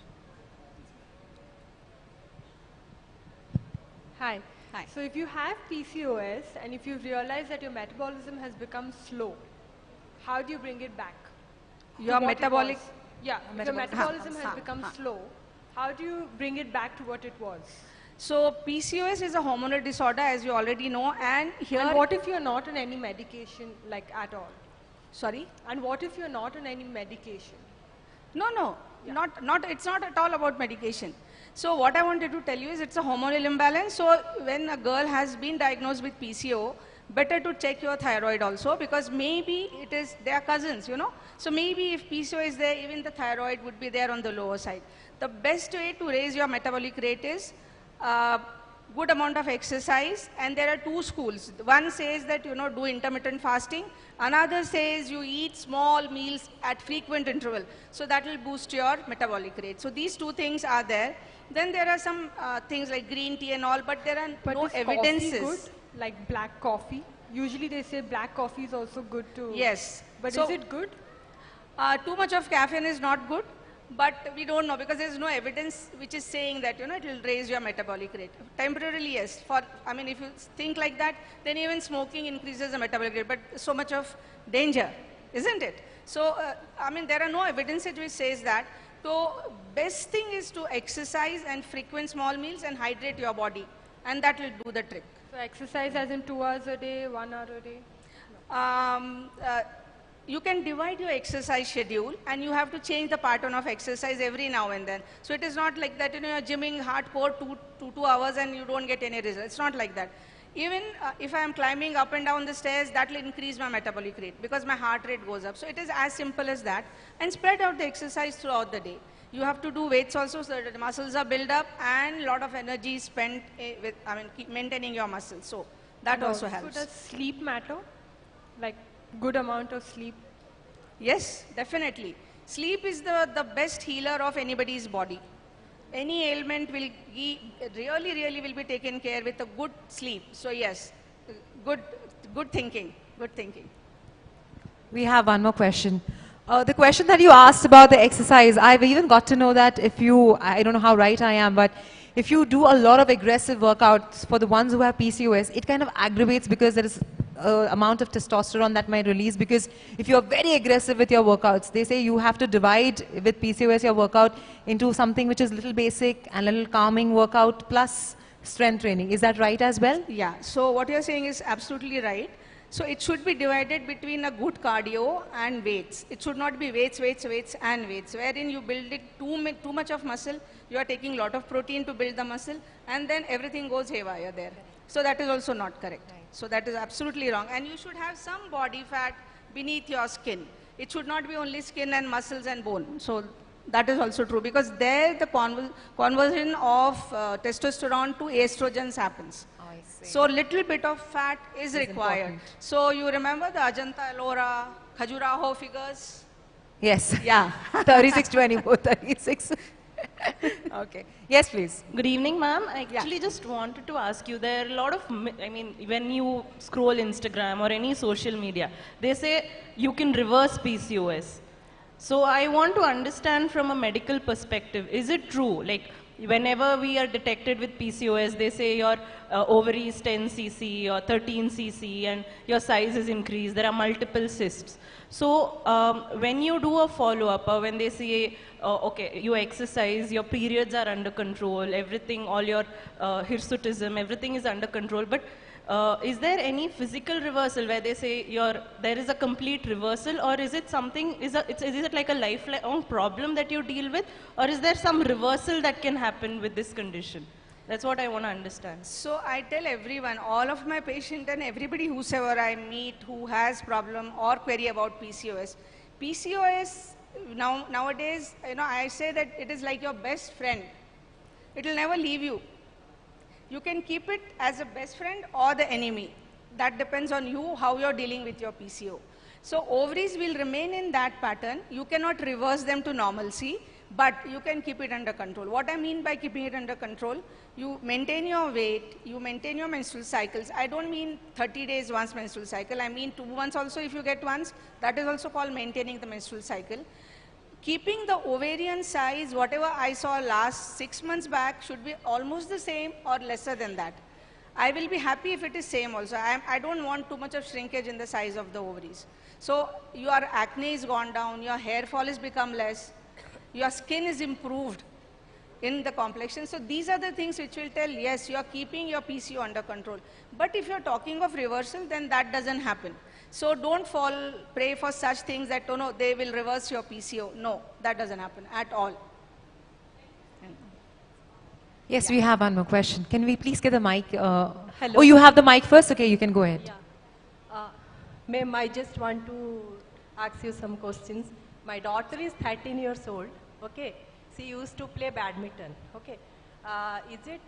Hi. Hi. So if you have PCOS and if you realize that your metabolism has become slow, how do you bring it back? Your to what it metabolic... was? Yeah, if your metabolism has become slow, how do you bring it back to what it was? So PCOS is a hormonal disorder, as you already know, and here... And what if you're not on any medication, like at all? Sorry? And what if you're not on any medication? No, it's not at all about medication. So what I wanted to tell you is it's a hormonal imbalance. So when a girl has been diagnosed with PCO, better to check your thyroid also, because maybe they are cousins, you know. So maybe if PCO is there, even the thyroid would be there on the lower side. The best way to raise your metabolic rate is good amount of exercise, and there are two schools. One says that, do intermittent fasting. Another says you eat small meals at frequent interval. So that will boost your metabolic rate. So these two things are there. Then there are some things like green tea and all, but there are no evidences. Coffee good? Like black coffee? Usually they say black coffee is also good too. Yes. But So, is it good? Too much of caffeine is not good, but we don't know because there's no evidence which is saying that, it will raise your metabolic rate. Temporarily, yes. If you think like that, then even smoking increases the metabolic rate, but so much of danger, isn't it? So, there are no evidences which says that. So, best thing is to exercise and frequent small meals and hydrate your body, and that will do the trick. So exercise as in 2 hours a day, 1 hour a day? You can divide your exercise schedule, and you have to change the pattern of exercise every now and then. So it is not like that, you're gymming hardcore 2 hours and you don't get any results. It's not like that. Even if I am climbing up and down the stairs, that will increase my metabolic rate because my heart rate goes up. So it is as simple as that. And spread out the exercise throughout the day. You have to do weights also so that the muscles are built up and a lot of energy spent keep maintaining your muscles. So that also helps. So does sleep matter? Like good amount of sleep? Yes, definitely. Sleep is the best healer of anybody's body. Any ailment will really will be taken care with a good sleep. So yes, good thinking. We have one more question. The question that you asked about the exercise, I've even got to know that if you, I don't know how right I am, but if you do a lot of aggressive workouts for the ones who have PCOS, it kind of aggravates because there is amount of testosterone that might release, because if you're very aggressive with your workouts, they say you have to divide with PCOS your workout into something which is little basic and little calming workout plus strength training. Is that right as well? Yeah, so what you're saying is absolutely right. So it should be divided between a good cardio and weights. It should not be weights, and weights, wherein you build it too much of muscle, you are taking a lot of protein to build the muscle, and then everything goes haywire there. So that is also not correct. So that is absolutely wrong. And you should have some body fat beneath your skin. It should not be only skin and muscles and bone. So that is also true, because there the conversion of testosterone to estrogens happens. So little bit of fat is required. Important. So you remember the Ajanta, Ellora, Khajuraho figures? Yes. Yeah. 36, 24, 36. Okay. Yes, please. Good evening, ma'am. I actually just wanted to ask you, there are a lot of, when you scroll Instagram or any social media, they say you can reverse PCOS. So I want to understand from a medical perspective, is it true? Like, whenever we are detected with PCOS, they say your ovary is 10 cc or 13 cc and your size is increased. There are multiple cysts. So when you do a follow-up, or when they say, okay, you exercise, your periods are under control, everything, all your hirsutism, everything is under control. But is there any physical reversal where they say there is a complete reversal, or is it something, is it like a lifelong problem that you deal with, or is there some reversal that can happen with this condition? That's what I want to understand. So I tell everyone, all of my patients and everybody whosoever I meet who has problem or query about PCOS, nowadays, I say that it is like your best friend. It will never leave you. You can keep it as a best friend or the enemy. that depends on you, how you're dealing with your PCO. So ovaries will remain in that pattern. You cannot reverse them to normalcy, but you can keep it under control. What I mean by keeping it under control, you maintain your weight, you maintain your menstrual cycles. I don't mean 30 days once menstrual cycle. I mean 2 months also if you get once. That is also called maintaining the menstrual cycle. Keeping the ovarian size, whatever I saw last 6 months back, should be almost the same or lesser than that. I will be happy if it is same also. I don't want too much of shrinkage in the size of the ovaries. So your acne is gone down, your hair fall has become less, your skin is improved in the complexion. So these are the things which will tell, yes, you are keeping your PCO under control. But if you are talking of reversal, then that doesn't happen. So don't fall prey for such things that, oh no, they will reverse your PCO. No, that doesn't happen at all. Yes, we have one more question. Can we please get the mic? Hello. Oh, you have the mic first? Okay, you can go ahead. Yeah. Ma'am, I just want to ask you some questions. My daughter is 13 years old, okay? She used to play badminton, okay? Is it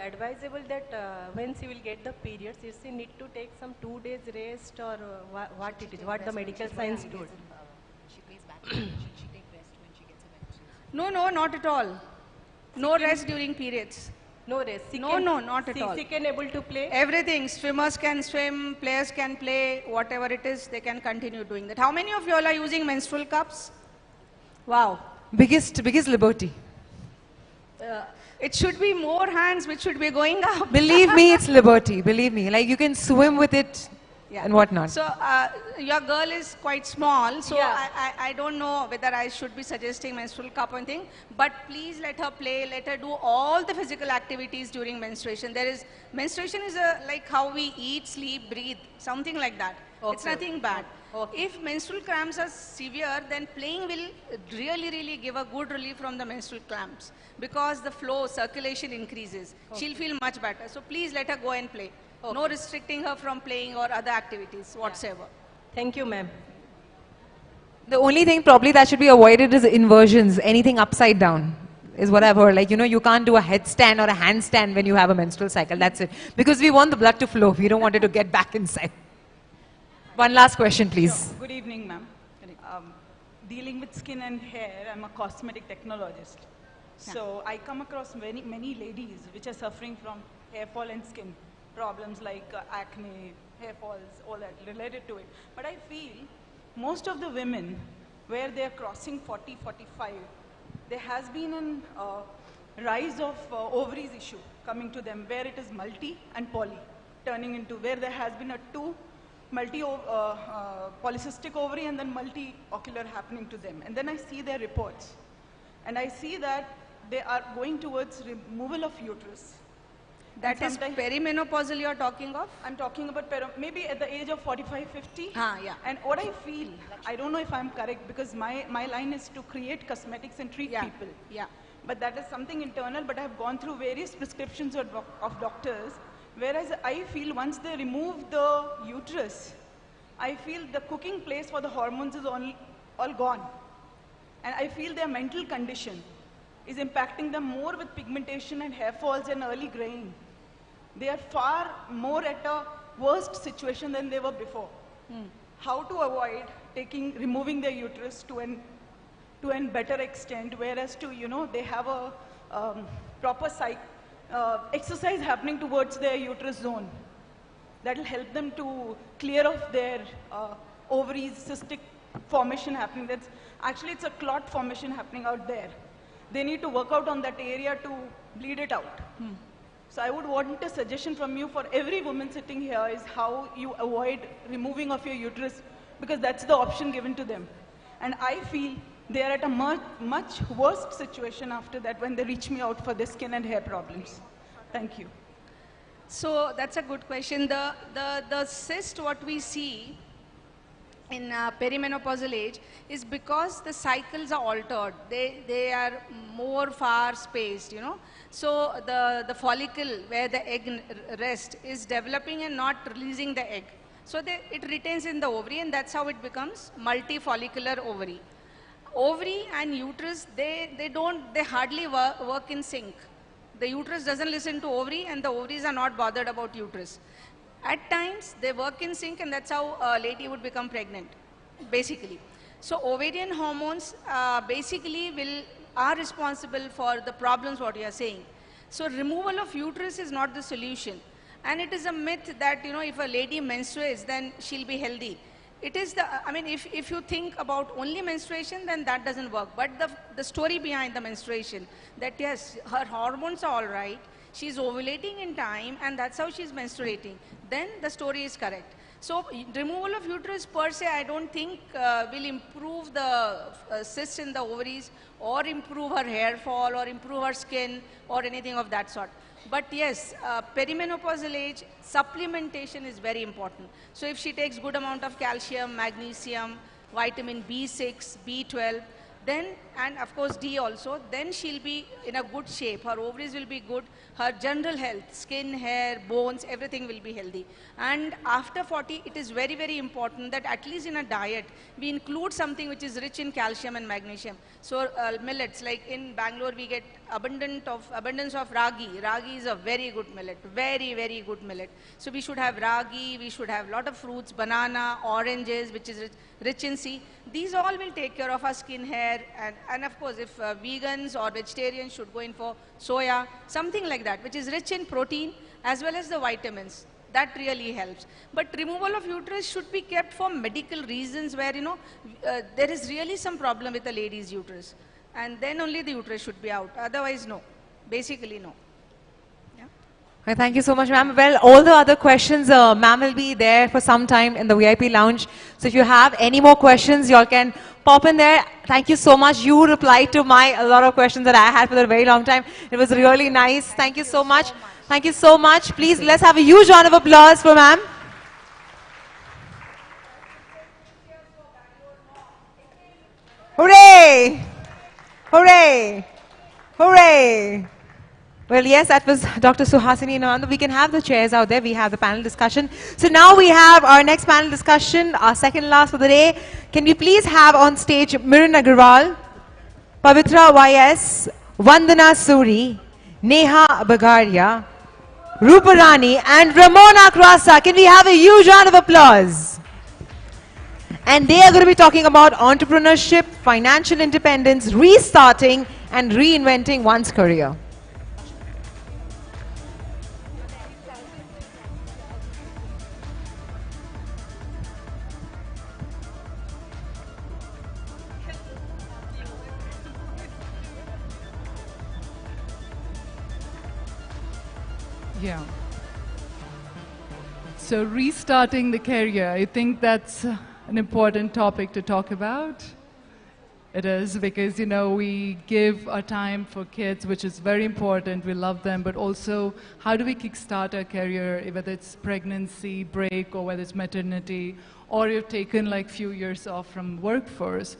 advisable that when she will get the periods, is she need to take some 2 days rest or what it is, what the medical science told? She plays badminton. Should she take rest when she gets a menstruation? No, no, not at all. No rest during periods. No rest. No, not at all. She can able to play? Everything. Swimmers can swim, players can play, whatever it is, they can continue doing that. How many of you all are using menstrual cups? Wow. Biggest liberty. It should be more hands which should be going up. Believe me, it's liberty. Believe me. Like you can swim with it and whatnot. So your girl is quite small, so Yeah. I don't know whether I should be suggesting menstrual cup or anything, but please let her play, let her do all the physical activities during menstruation. Menstruation is like how we eat, sleep, breathe, something like that. It's Okay. nothing bad. If menstrual cramps are severe, then playing will really give a good relief from the menstrual cramps because the flow, circulation increases. She'll feel much better. So please let her go and play. No restricting her from playing or other activities whatsoever. Thank you, ma'am. The only thing probably that should be avoided is inversions. Anything upside down is what I've heard. Like, you know, you can't do a headstand or a handstand when you have a menstrual cycle. That's it. Because we want the blood to flow. We don't want it to get back inside. One last question, please. Sure. Good evening, ma'am. Dealing with skin and hair, I'm a cosmetic technologist. So I come across many ladies which are suffering from hair fall and skin problems like acne, hair falls, all that related to it. But I feel most of the women, where they're crossing 40, 45, there has been a rise of ovaries issue coming to them, where it is multi and poly, turning into where there has been a polycystic ovary and then multi-ocular happening to them. And then I see their reports. And I see that they are going towards removal of uterus. That is perimenopausal you are talking of? I'm talking about maybe at the age of 45, 50. Yeah. And what I feel, I don't know if I'm correct because my line is to create cosmetics and treat people. Yeah. But that is something internal, but I've gone through various prescriptions of doctors. Whereas I feel once they remove the uterus, I feel the cooking place for the hormones is all gone. And I feel their mental condition is impacting them more with pigmentation and hair falls and early graying. They are far more at a worst situation than they were before. How to avoid removing their uterus to an better extent, whereas they have a proper exercise happening towards their uterus zone. That will help them to clear off their ovaries, cystic formation happening. It's a clot formation happening out there. They need to work out on that area to bleed it out. So I would want a suggestion from you for every woman sitting here is how you avoid removing of your uterus, because that's the option given to them. And I feel they are at a much worse situation after that when they reach me out for their skin and hair problems. Thank you. So that's a good question. The cyst, what we see in perimenopausal age is because the cycles are altered. They are more far spaced, So the follicle where the egg rests is developing and not releasing the egg. So it retains in the ovary, and that's how it becomes multifollicular ovary. Ovary and uterus, they hardly work in sync. The uterus doesn't listen to ovary and the ovaries are not bothered about uterus. At times, they work in sync, and that's how a lady would become pregnant, basically. So ovarian hormones basically are responsible for the problems what you are saying. So removal of uterus is not the solution. And it is a myth that, you know, if a lady menstruates, then she'll be healthy. It is the, I mean, if you think about only menstruation, then that doesn't work. But the story behind the menstruation, that yes, her hormones are all right, she's ovulating in time, and that's how she's menstruating, then the story is correct. So removal of uterus per se, I don't think will improve the cysts in the ovaries, or improve her hair fall, or improve her skin, or anything of that sort. But yes, perimenopausal age, supplementation is very important. So if she takes good amount of calcium, magnesium, vitamin B6, B12, then, and of course D also, then she'll be in a good shape. Her ovaries will be good, her general health, skin, hair, bones, everything will be healthy. And after 40, it is very, very important that at least in a diet, we include something which is rich in calcium and magnesium. So millets, like in Bangalore, we get abundance of ragi. Ragi is a very good millet, very, very good millet. So we should have ragi, we should have lot of fruits, banana, oranges, which is rich in C. These all will take care of our skin, hair, and of course, if vegans or vegetarians should go in for soya, something like that, which is rich in protein as well as the vitamins. That really helps. But removal of uterus should be kept for medical reasons where, you know, there is really some problem with the lady's uterus. And then only the uterus should be out. Otherwise, no. Basically, no. Okay, thank you so much, ma'am. Well, all the other questions, ma'am will be there for some time in the VIP lounge. So if you have any more questions, you all can pop in there. Thank you so much. You replied to a lot of questions that I had for a very long time. It was really nice. Thank you so much. Thank you so much. Please, let's have a huge round of applause for ma'am. Hooray! Hooray! Hooray! Well, yes, that was Dr. Suhasini Nanda. We can have the chairs out there. We have the panel discussion. So now we have our next panel discussion, our second last for the day. Can we please have on stage Miran Agarwal, Pavitra YS, Vandana Suri, Neha Bagaria, Rupurani, and Ramona Krasa. Can we have a huge round of applause? And they are going to be talking about entrepreneurship, financial independence, restarting, and reinventing one's career. Yeah. So restarting the career, I think that's an important topic to talk about. It is because, you know, we give our time for kids, which is very important. We love them, but also how do we kickstart our career, whether it's pregnancy break or whether it's maternity, or you've taken like few years off from workforce.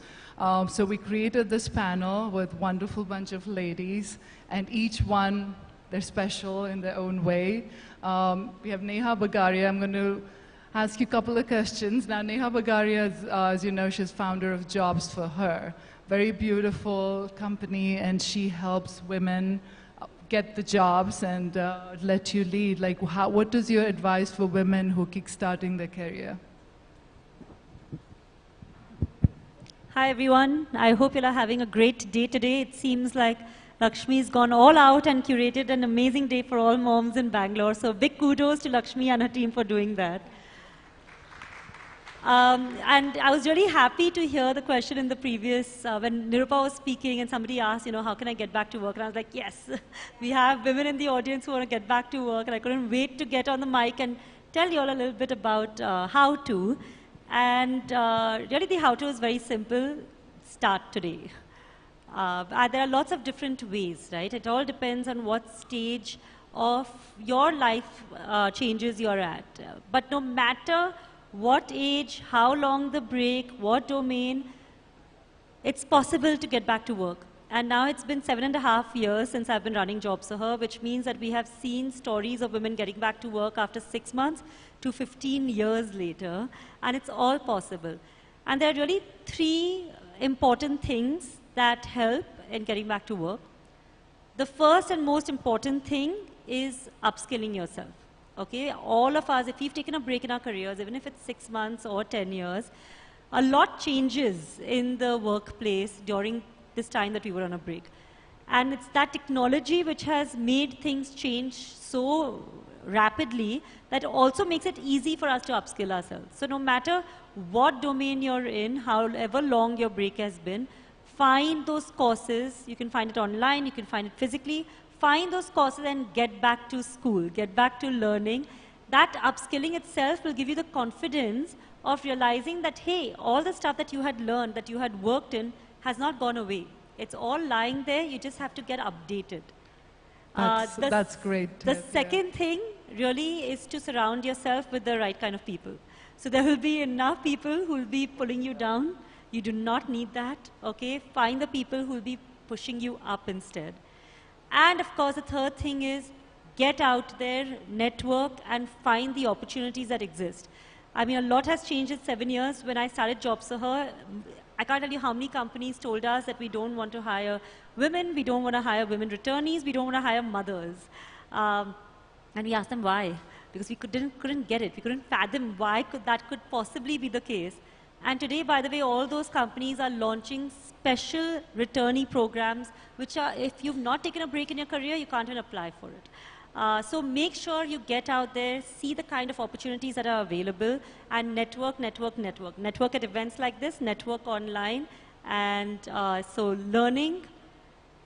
So we created this panel with wonderful bunch of ladies, and each one, they're special in their own way. We have Neha Bagaria. I'm going to ask you a couple of questions. Now, Neha Bagaria, as you know, she's founder of Jobs for Her. Very beautiful company, and she helps women get the jobs and let you lead. Like, what is your advice for women who are kickstarting their career? Hi, everyone. I hope you're having a great day today. It seems like Lakshmi's gone all out and curated an amazing day for all moms in Bangalore. So big kudos to Lakshmi and her team for doing that. And I was really happy to hear the question in the previous, when Nirupa was speaking and somebody asked, you know, how can I get back to work? And I was like, yes, we have women in the audience who want to get back to work. And I couldn't wait to get on the mic and tell you all a little bit about how to. And really the how to is very simple. Start today. There are lots of different ways, right? It all depends on what stage of your life changes you're at. But no matter what age, how long the break, what domain, it's possible to get back to work. And now it's been 7.5 years since I've been running Jobs for Her, which means that we have seen stories of women getting back to work after 6 months to 15 years later, and it's all possible. And there are really 3 important things that help in getting back to work. The first and most important thing is upskilling yourself. Okay, all of us, if we've taken a break in our careers, even if it's 6 months or 10 years, a lot changes in the workplace during this time that we were on a break. And it's that technology which has made things change so rapidly that also makes it easy for us to upskill ourselves. So no matter what domain you're in, however long your break has been, find those courses. You can find it online, you can find it physically. Find those courses and get back to school, get back to learning. That upskilling itself will give you the confidence of realizing that, hey, all the stuff that you had learned, that you had worked in, has not gone away. It's all lying there, you just have to get updated. That's great. The second thing really is to surround yourself with the right kind of people. So there will be enough people who will be pulling you down. You do not need that, okay? Find the people who will be pushing you up instead. And of course, the third thing is get out there, network, and find the opportunities that exist. I mean, a lot has changed in 7 years. When I started JobSaha, I can't tell you how many companies told us that we don't want to hire women, we don't want to hire women returnees, we don't want to hire mothers. And we asked them why. Because we couldn't get it. We couldn't fathom why that could possibly be the case. And today, by the way, all those companies are launching special returnee programs, which are, if you've not taken a break in your career, you can't even apply for it. So make sure you get out there, see the kind of opportunities that are available, and network, network, network. Network at events like this, network online, and so learning,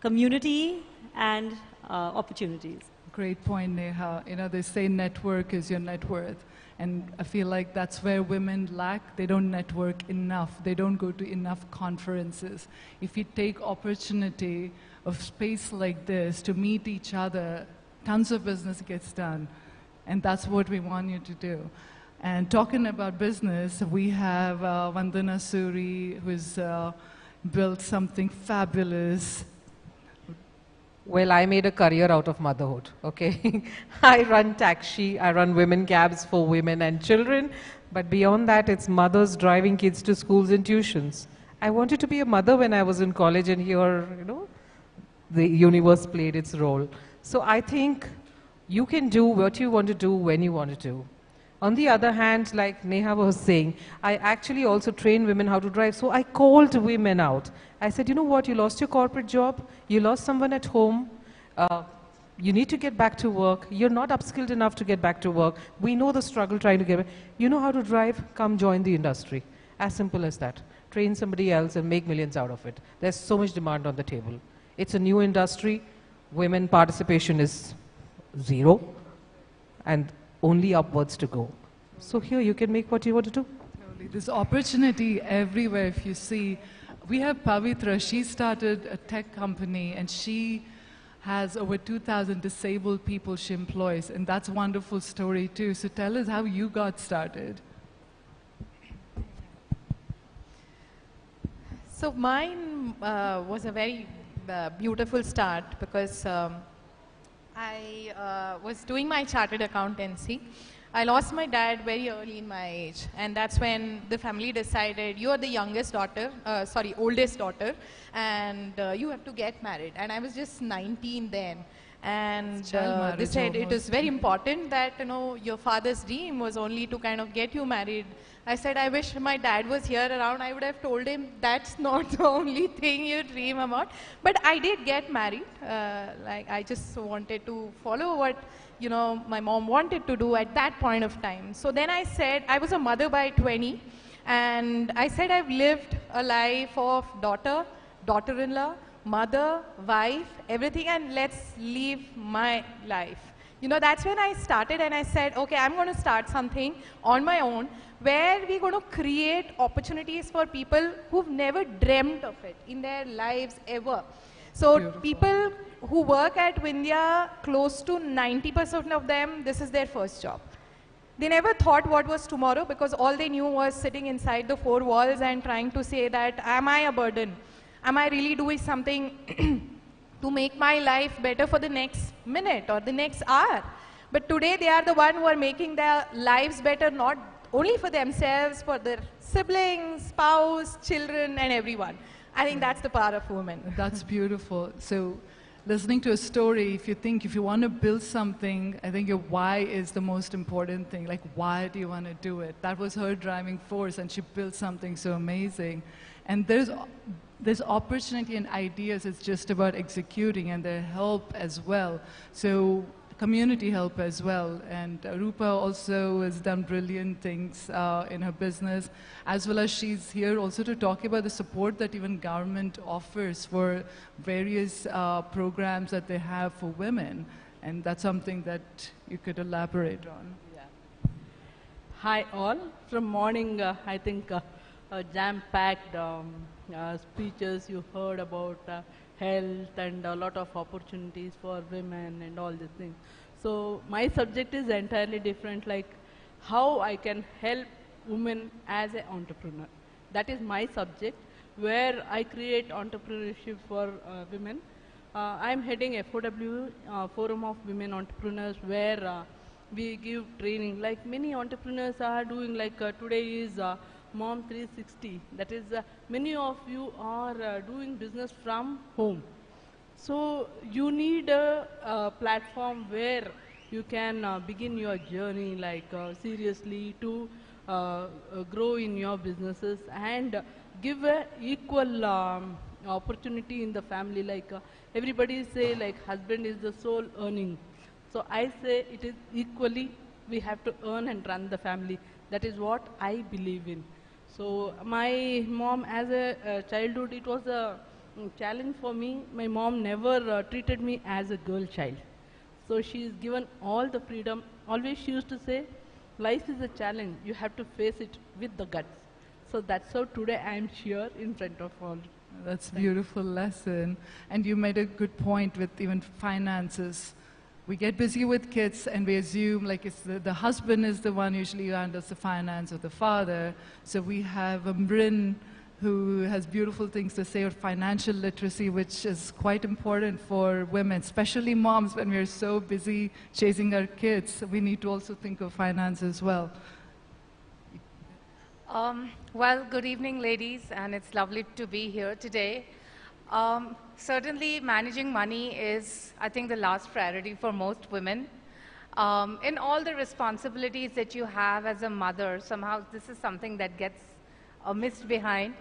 community, and opportunities. Great point, Neha. You know, they say network is your net worth. And I feel like that's where women lack. They don't network enough. They don't go to enough conferences. If you take opportunity of space like this to meet each other, tons of business gets done. And that's what we want you to do. And talking about business, we have Vandana Suri, who's built something fabulous. Well, I made a career out of motherhood, okay? I run taxi, I run women cabs for women and children, but beyond that, it's mothers driving kids to schools and tuitions. I wanted to be a mother when I was in college, and here, you know, the universe played its role. So I think you can do what you want to do when you want to do. On the other hand, like Neha was saying, I actually also train women how to drive. So I called women out. I said, you know what, you lost your corporate job, you lost someone at home, you need to get back to work, you're not upskilled enough to get back to work, we know the struggle trying to get back. You know how to drive, come join the industry. As simple as that. Train somebody else and make millions out of it. There's so much demand on the table. It's a new industry, women participation is 0, and only upwards to go. So here you can make what you want to do. There's opportunity everywhere. If you see, we have Pavitra. She started a tech company and she has over 2,000 disabled people she employs, and that's a wonderful story too. So tell us how you got started. So mine was a very beautiful start because I was doing my chartered accountancy. I lost my dad very early in my age, and that's when the family decided, you're the youngest daughter, oldest daughter, and you have to get married. And I was just 19 then. And they said it is very important that, you know, your father's dream was only to kind of get you married. I said, I wish my dad was here around. I would have told him that's not the only thing you dream about. But I did get married. Like I just wanted to follow what, you know, my mom wanted to do at that point of time. So then I said, I was a mother by 20. And I said, I've lived a life of daughter, daughter-in-law, mother, wife, everything, and let's live my life. You know, that's when I started and I said, okay, I'm going to start something on my own where we're going to create opportunities for people who've never dreamt of it in their lives ever. So beautiful. People who work at Vindhya, close to 90% of them, this is their first job. They never thought what was tomorrow because all they knew was sitting inside the four walls and trying to say that, am I a burden? Am I really doing something to make my life better for the next minute or the next hour? But today they are the one who are making their lives better, not only for themselves, for their siblings, spouse, children, and everyone. I think that's the power of women. That's beautiful. So listening to a story, if you want to build something, I think your why is the most important thing. Like, why do you want to do it? That was her driving force, and she built something so amazing. And there's opportunity and ideas. It's just about executing, and their help as well. So community help as well. And Rupa also has done brilliant things in her business, as well as she's here also to talk about the support that even government offers for various programs that they have for women. And that's something that you could elaborate on. Hi all. From morning, I think jam-packed speeches you heard about health and a lot of opportunities for women and all these things. So my subject is entirely different, like how I can help women as an entrepreneur. That is my subject, where I create entrepreneurship for women. I'm heading FOW, Forum of Women Entrepreneurs, where we give training. Like many entrepreneurs are doing, like today is Mom360. That is, many of you are doing business from home. So you need a platform where you can begin your journey, like seriously, to grow in your businesses and give a equal opportunity in the family. Like everybody say, like husband is the sole earning. So I say it is equally, we have to earn and run the family. That is what I believe in. So my mom, as a childhood, it was a challenge for me. My mom never treated me as a girl child. So she is given all the freedom. Always she used to say, life is a challenge. You have to face it with the guts. So that's how today I am here in front of all. That's a beautiful lesson. And you made a good point with even finances. We get busy with kids and we assume like it's the husband is the one usually who handles the finance, or the father. So we have Mrin, who has beautiful things to say about financial literacy, which is quite important for women, especially moms. When we're so busy chasing our kids, we need to also think of finance as well. Well, good evening, ladies, and it's lovely to be here today. Certainly, managing money is, I think, the last priority for most women. In all the responsibilities that you have as a mother, somehow this is something that gets missed behind.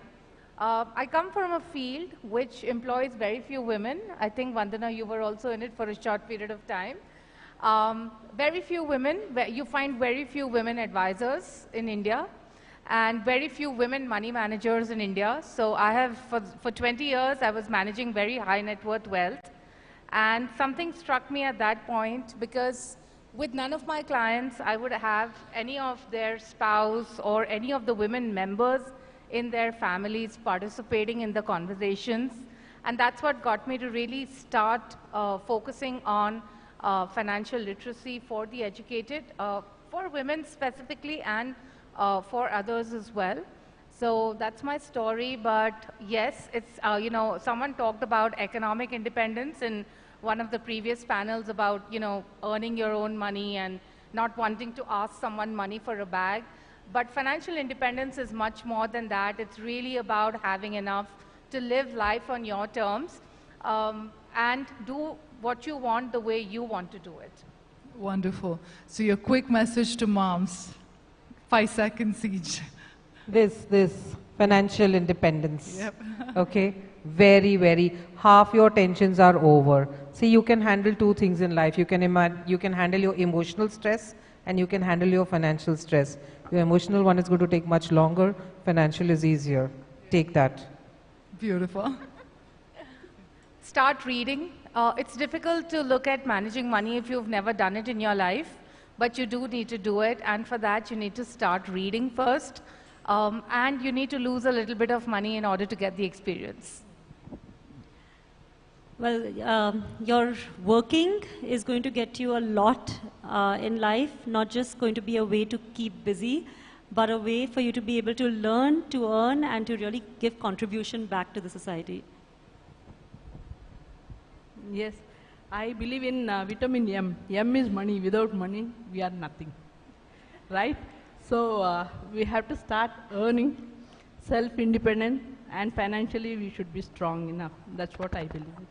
I come from a field which employs very few women. I think, Vandana, you were also in it for a short period of time. Very few women, you find very few women advisors in India, and very few women money managers in India. So I have, for 20 years, I was managing very high net worth wealth. And something struck me at that point, because with none of my clients, I would have any of their spouse or any of the women members in their families participating in the conversations. And that's what got me to really start focusing on financial literacy for the educated, for women specifically, and for others as well. So that's my story. But yes, it's, you know, someone talked about economic independence in one of the previous panels about, you know, earning your own money and not wanting to ask someone money for a bag. But financial independence is much more than that. It's really about having enough to live life on your terms and do what you want the way you want to do it. Wonderful. So your quick message to moms, 5 seconds each. This financial independence. Yep. Okay, very, half your tensions are over. See, you can handle two things in life. You can handle your emotional stress and you can handle your financial stress. Your emotional one is going to take much longer. Financial is easier. Take that. Beautiful. Start reading. It's difficult to look at managing money if you've never done it in your life, but you do need to do it, and for that you need to start reading first, and you need to lose a little bit of money in order to get the experience. Well, your working is going to get you a lot in life, not just going to be a way to keep busy, but a way for you to be able to learn, to earn, and to really give contribution back to the society. Yes, I believe in vitamin M. M is money. Without money, we are nothing, right? So we have to start earning, self-independent, and financially we should be strong enough. That's what I believe in.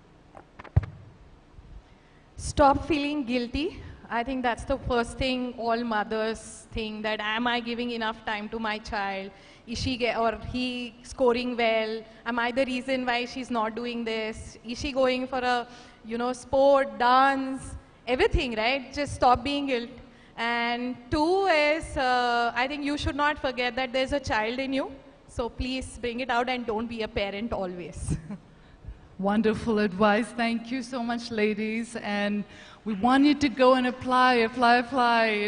Stop feeling guilty. I think that's the first thing all mothers think, that am I giving enough time to my child? Is she or he scoring well? Am I the reason why she's not doing this? Is she going for a, sport, dance, everything, right? Just stop being guilt. And two is, I think you should not forget that there's a child in you. So please bring it out and don't be a parent always. Wonderful advice. Thank you so much, ladies. And we want you to go and apply.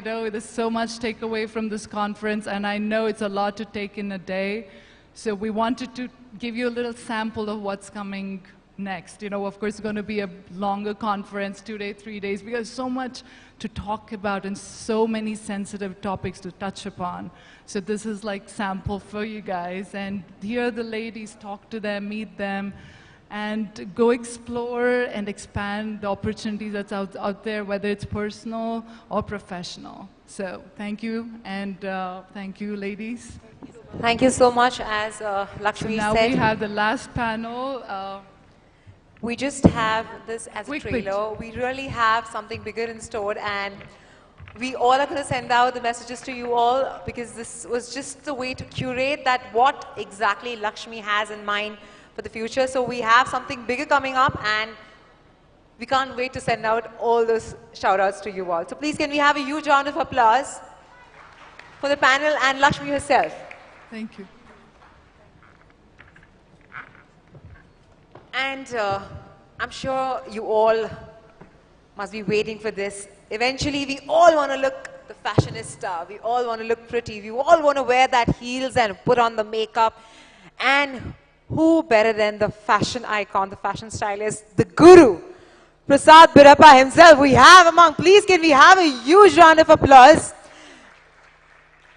There's so much takeaway from this conference, and I know it's a lot to take in a day. So we wanted to give you a little sample of what's coming next. Of course, it's going to be a longer conference, 2 days, 3 days, because so much to talk about and so many sensitive topics to touch upon. So this is like sample for you guys. And hear the ladies, talk to them, meet them, and go explore and expand the opportunities that's out there, whether it's personal or professional. So thank you, and thank you, ladies. Thank you so much. As Lakshmi now said, we have the last panel. We just have this as a trailer. We really have something bigger in store, and we all are going to send out the messages to you all, because this was just the way to curate that what exactly Lakshmi has in mind for the future. So we have something bigger coming up, and we can't wait to send out all those shout outs to you all. So please, can we have a huge round of applause for the panel and Lakshmi herself. Thank you. And I'm sure you all must be waiting for this. Eventually, we all want to look the fashionista. We all want to look pretty. We all want to wear that heels and put on the makeup. And who better than the fashion icon, the fashion stylist, the guru, Prasad Birappa himself. We have among, please can we have a huge round of applause.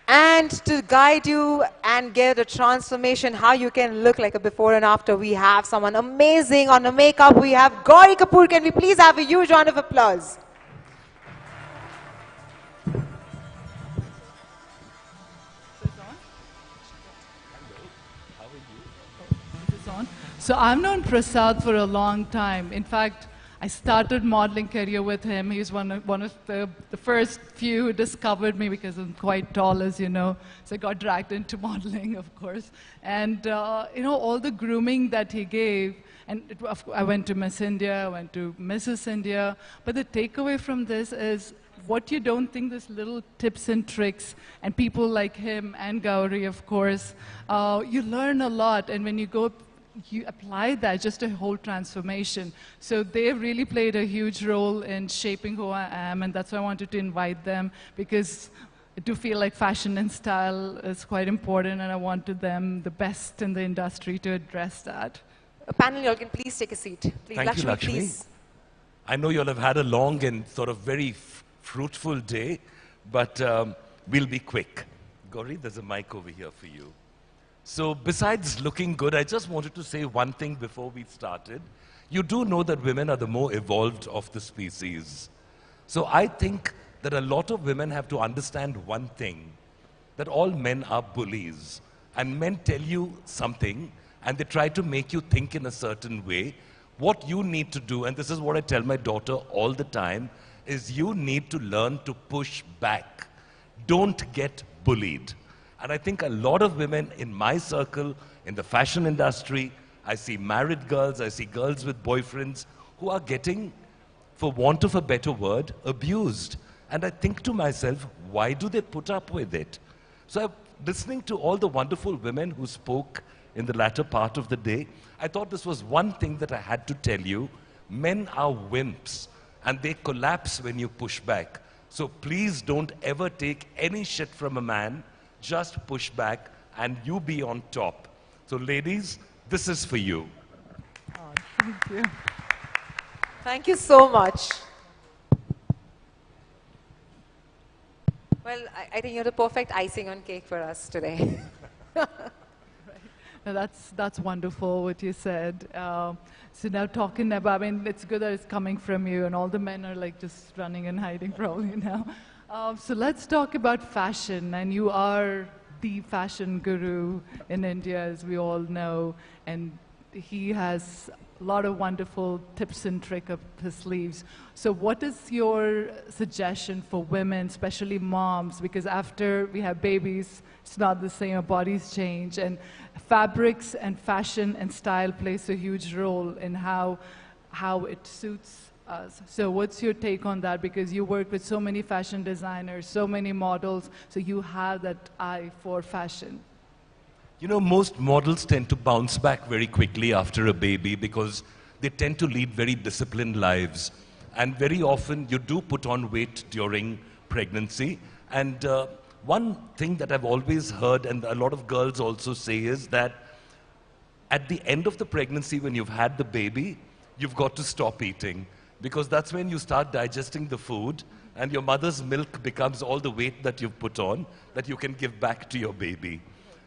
And to guide you and get a transformation, how you can look like a before and after, we have someone amazing on the makeup. We have Gauri Kapoor. Can we please have a huge round of applause? So I've known Prasad for a long time. In fact, I started modeling career with him. He was one of the first few who discovered me, because I'm quite tall, as you know. So I got dragged into modeling, of course. And, all the grooming that he gave, and I went to Miss India, I went to Mrs. India. But the takeaway from this is what you don't think, these little tips and tricks, and people like him and Gauri, of course, you learn a lot. And when you go, you apply that, just a whole transformation. So they've really played a huge role in shaping who I am, and that's why I wanted to invite them, because I do feel like fashion and style is quite important, and I wanted them, the best in the industry, to address that. Panel, you all can please take a seat. Please, Thank you, Lakshmi. Please. I know you all have had a long and sort of very fruitful day, but we'll be quick. Gauri, there's a mic over here for you. So besides looking good, I just wanted to say one thing before we started. You do know that women are the more evolved of the species. So I think that a lot of women have to understand one thing, that all men are bullies. And men tell you something, and they try to make you think in a certain way. What you need to do, and this is what I tell my daughter all the time, is you need to learn to push back. Don't get bullied. And I think a lot of women in my circle, in the fashion industry, I see married girls, I see girls with boyfriends who are getting, for want of a better word, abused. And I think to myself, why do they put up with it? So I'm listening to all the wonderful women who spoke in the latter part of the day. I thought this was one thing that I had to tell you. Men are wimps, and they collapse when you push back. So please don't ever take any shit from a man. Just push back, and you be on top. So ladies, this is for you. Oh, thank you. Thank you so much. Well, I think you're the perfect icing on cake for us today. Now that's wonderful what you said. So now talking about, I mean, it's good that it's coming from you, and all the men are like just running and hiding probably now. So let's talk about fashion, and you are the fashion guru in India, as we all know, and he has a lot of wonderful tips and tricks up his sleeves. So what is your suggestion for women, especially moms? Because after we have babies, it's not the same, our bodies change. And fabrics and fashion and style plays a huge role in how it suits us. So what's your take on that? Because you work with so many fashion designers, so many models, so you have that eye for fashion. You know, most models tend to bounce back very quickly after a baby because they tend to lead very disciplined lives. And very often you do put on weight during pregnancy. And one thing that I've always heard, and a lot of girls also say, is that at the end of the pregnancy, when you've had the baby, you've got to stop eating. Because that's when you start digesting the food, and your mother's milk becomes all the weight that you've put on that you can give back to your baby.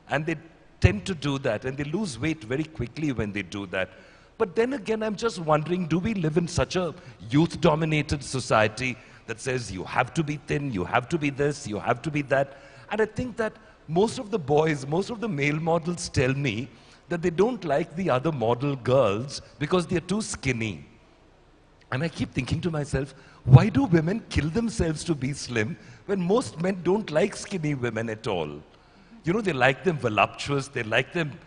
And they tend to do that, and they lose weight very quickly when they do that. But then again, I'm just wondering, do we live in such a youth-dominated society that says you have to be thin, you have to be this, you have to be that? And I think that most of the boys, most of the male models tell me that they don't like the other model girls because they're too skinny. And I keep thinking to myself, why do women kill themselves to be slim when most men don't like skinny women at all? You know, they like them voluptuous, they like them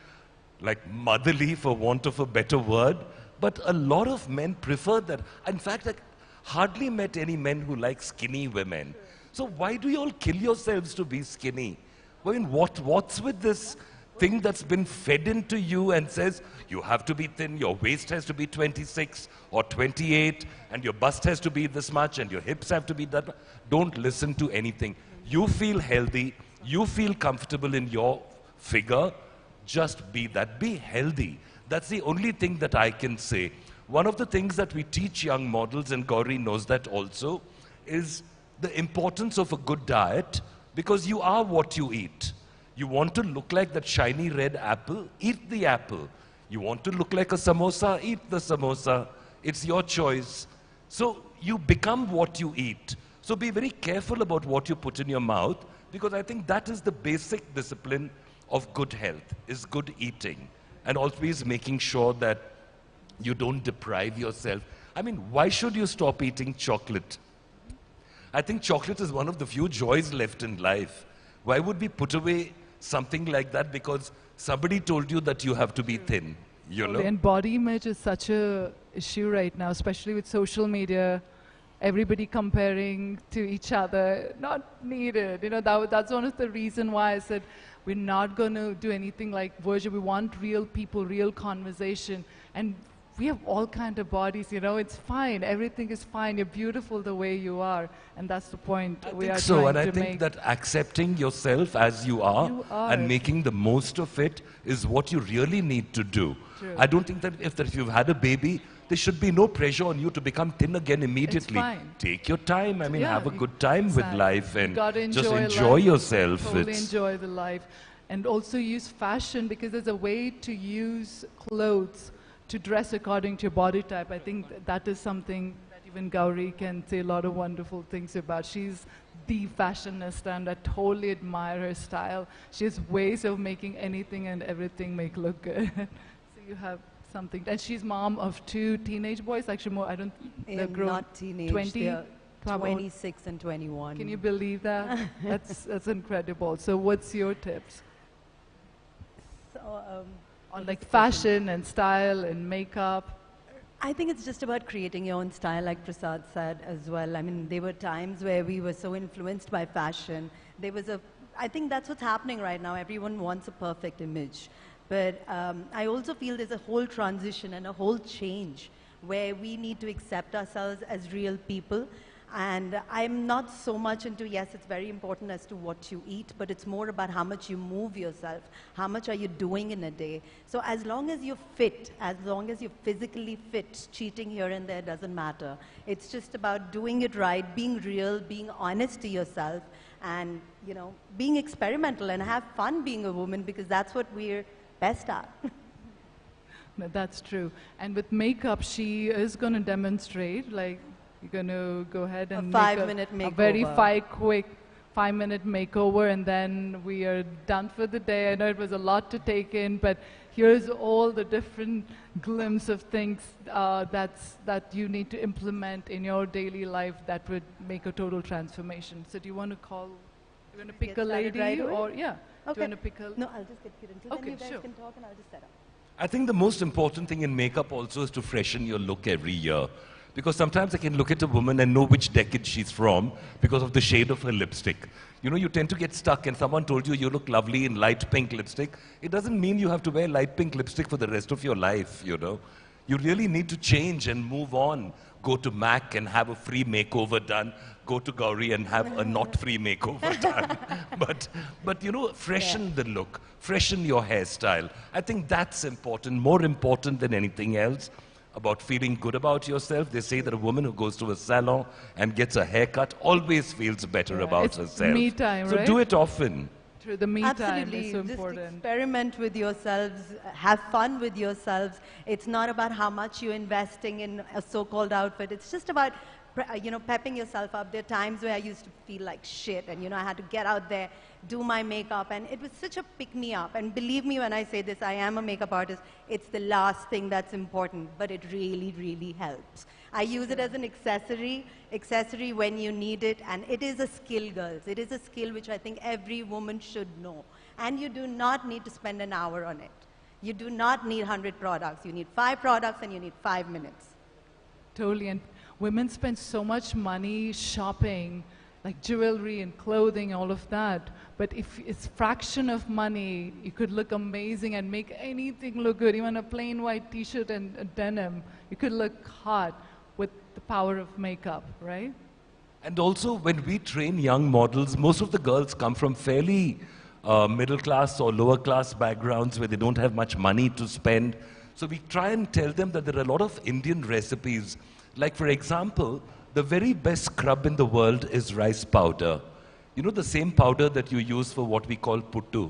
like motherly, for want of a better word. But a lot of men prefer that. In fact, I hardly met any men who like skinny women. So why do you all kill yourselves to be skinny? I mean, what's with this thing that's been fed into you and says, you have to be thin, your waist has to be 26 or 28, and your bust has to be this much, and your hips have to be that much. Don't listen to anything. You feel healthy. You feel comfortable in your figure, just be that. Be healthy. That's the only thing that I can say. One of the things that we teach young models, and Gauri knows that also, is the importance of a good diet, because you are what you eat. You want to look like that shiny red apple, eat the apple. You want to look like a samosa, eat the samosa. It's your choice. So you become what you eat. So be very careful about what you put in your mouth, because I think that is the basic discipline of good health, is good eating. And always making sure that you don't deprive yourself. I mean, why should you stop eating chocolate? I think chocolate is one of the few joys left in life. Why would we put away something like that because somebody told you that you have to be thin, you know? And body image is such a issue right now, especially with social media. Everybody comparing to each other, not needed. You know, that's one of the reasons why I said we're not going to do anything like virtual. We want real people, real conversation. And we have all kinds of bodies, you know, it's fine. Everything is fine. You're beautiful the way you are. And that's the point we are trying to make. And I think that accepting yourself as you are and making the most of it is what you really need to do. True. I don't think that if you've had a baby, there should be no pressure on you to become thin again immediately. It's fine. Take your time. I mean, have a good time with life and just enjoy life, yourself. Totally enjoy the life. And also use fashion, because there's a way to use clothes to dress according to your body type. I think that is something that even Gauri can say a lot of wonderful things about. She's the fashionista, and I totally admire her style. She has ways of making anything and everything look good. So you have something. And she's mom of 2 teenage boys, actually more, I don't, they're grown. Not teenage, 20, they're 26 and 21. Can you believe that? That's incredible. So what's your tips? So, on like fashion and style and makeup? I think it's just about creating your own style, like Prasad said as well. I mean, there were times where we were so influenced by fashion. I think that's what's happening right now. Everyone wants a perfect image. But I also feel there's a whole transition and a whole change where we need to accept ourselves as real people. And I'm not so much into, yes, it's very important as to what you eat, but it's more about how much you move yourself, how much are you doing in a day. So as long as you're fit, as long as you're physically fit, cheating here and there doesn't matter. It's just about doing it right, being real, being honest to yourself, and, you know, being experimental and have fun being a woman, because that's what we're best at. No, that's true. And with makeup, she is going to demonstrate, like, you're going to go ahead and make a very quick 5-minute makeover, and then we are done for the day. I know it was a lot to take in, but here's all the different glimpse of things that you need to implement in your daily life that would make a total transformation. So do you want to pick a lady right away? or, yeah. Okay. Do you want to pick a... No, I'll just get you until Okay, then you guys sure. can talk and I'll just set up. I think the most important thing in makeup also is to freshen your look every year. Because sometimes I can look at a woman and know which decade she's from because of the shade of her lipstick. You know, you tend to get stuck and someone told you you look lovely in light pink lipstick. It doesn't mean you have to wear light pink lipstick for the rest of your life, you know. You really need to change and move on. Go to MAC and have a free makeover done. Go to Gauri and have a not free makeover done. But you know, freshen the look, freshen your hairstyle. I think that's important, more important than anything else. About feeling good about yourself. They say that a woman who goes to a salon and gets a haircut always feels better about It's herself. me time, so right? do it often. True, the me time Absolutely. is so Just important. experiment with yourselves, have fun with yourselves. It's not about how much you're investing in a so-called outfit. It's just about pepping yourself up. There are times where I used to feel like shit and, I had to get out there, do my makeup, and it was such a pick-me-up. And believe me when I say this, I am a makeup artist. It's the last thing that's important, but it really, really helps. I use it as an accessory when you need it, and it is a skill, girls. It is a skill which I think every woman should know. And you do not need to spend an hour on it. You do not need 100 products. You need 5 products and you need 5 minutes. Totally, and women spend so much money shopping, like jewelry and clothing, all of that. But if it's fraction of money, you could look amazing and make anything look good. Even a plain white t-shirt and a denim, you could look hot with the power of makeup, right? And also, when we train young models, most of the girls come from fairly middle class or lower class backgrounds where they don't have much money to spend. So we try and tell them that there are a lot of Indian recipes. Like, for example, the very best scrub in the world is rice powder. You know, the same powder that you use for what we call puttu.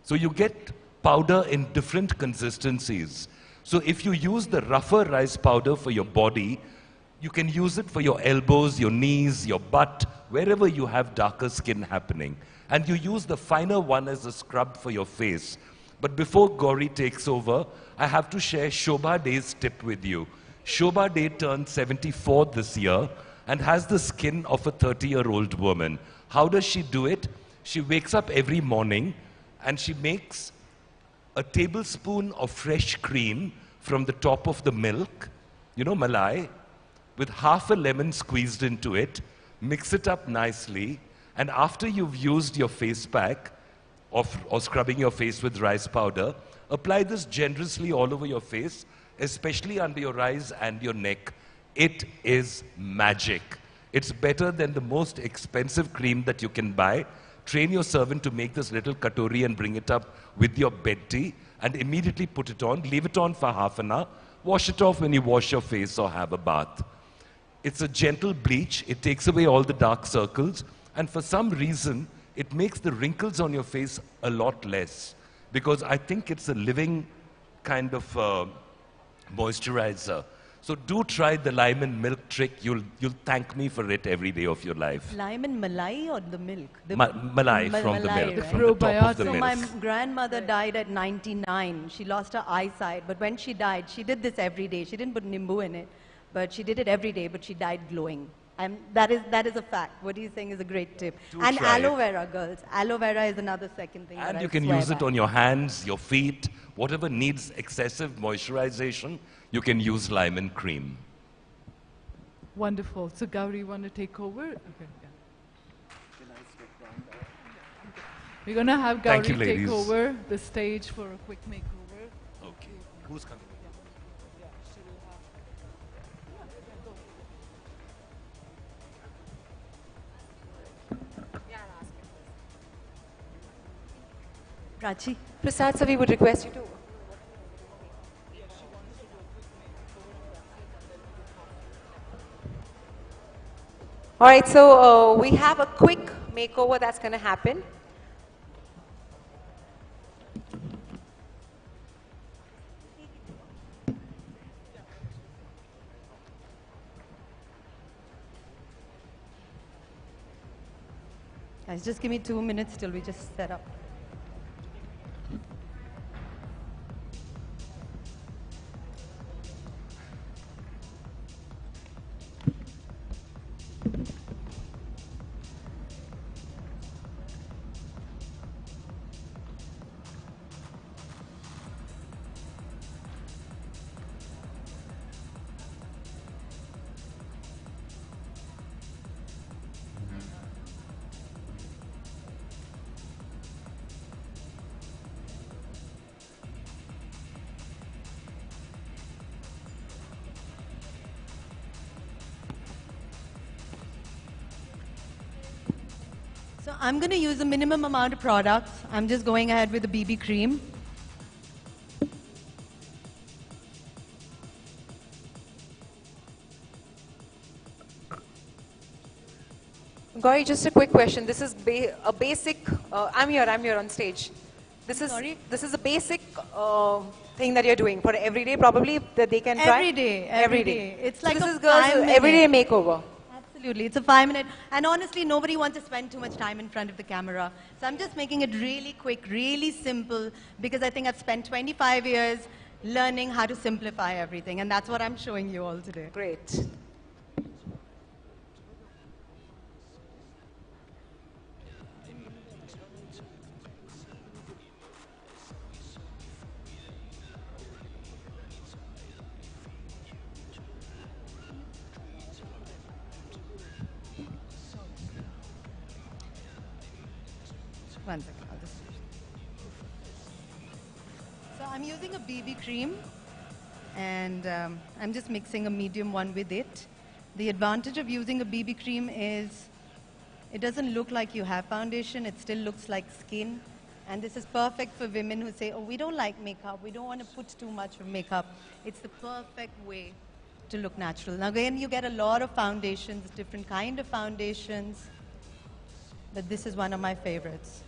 So you get powder in different consistencies. So if you use the rougher rice powder for your body, you can use it for your elbows, your knees, your butt, wherever you have darker skin happening. And you use the finer one as a scrub for your face. But before Gauri takes over, I have to share Shobha Day's tip with you. Shobha Day turned 74 this year and has the skin of a 30-year-old woman. How does she do it? She wakes up every morning and she makes a tablespoon of fresh cream from the top of the milk, you know, malai, with half a lemon squeezed into it, mix it up nicely, and after you've used your face pack or scrubbing your face with rice powder, apply this generously all over your face, especially under your eyes and your neck. It is magic. It's better than the most expensive cream that you can buy. Train your servant to make this little katori and bring it up with your bed tea and immediately put it on. Leave it on for half an hour. Wash it off when you wash your face or have a bath. It's a gentle bleach. It takes away all the dark circles. And for some reason, it makes the wrinkles on your face a lot less. Because I think it's a living kind of moisturizer. So do try the lime and milk trick. You'll thank me for it every day of your life. Lime and malai or the milk? Malai from the milk, right? from the top of the So milk. my grandmother died at 99. She lost her eyesight, but when she died, she did this every day. She didn't put nimbu in it, but she did it every day, but she died glowing. That is a fact. What he's saying is a great tip. Do and try aloe it. vera, girls. Aloe vera is another second thing. And that you I can swear use it by. on your hands, your feet, whatever needs excessive moisturization, you can use lime and cream. Wonderful. So Gauri, you want to take over? Okay. Yeah. We're going to have Gauri Thank you, take ladies. over the stage for a quick makeover. Okay. Who's coming? Prachi? Prasad, sir, we would request you to. All right, so we have a quick makeover that's going to happen. Guys, just give me 2 minutes till we just set up. I'm going to use a minimum amount of products. I'm just going ahead with the BB cream. Gauri, just a quick question. This is a basic, I'm here on stage. This is a basic thing that you're doing for every day, probably, that they can try? Every day. It's like this a is girls' 5-minute everyday makeover. Absolutely. It's a 5-minute. And honestly, nobody wants to spend too much time in front of the camera. So I'm just making it really quick, really simple, because I think I've spent 25 years learning how to simplify everything. And that's what I'm showing you all today. Great. One second. So I'm using a BB cream, and I'm just mixing a medium one with it. The advantage of using a BB cream is it doesn't look like you have foundation. It still looks like skin. And this is perfect for women who say, oh, we don't like makeup. We don't want to put too much of makeup. It's the perfect way to look natural. Now, again, you get a lot of foundations, different kind of foundations. But this is one of my favorites.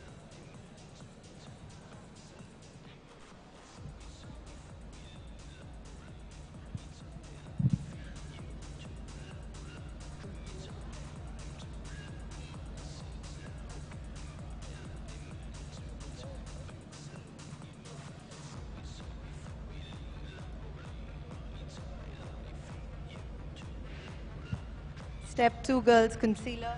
Step 2, girls, concealer.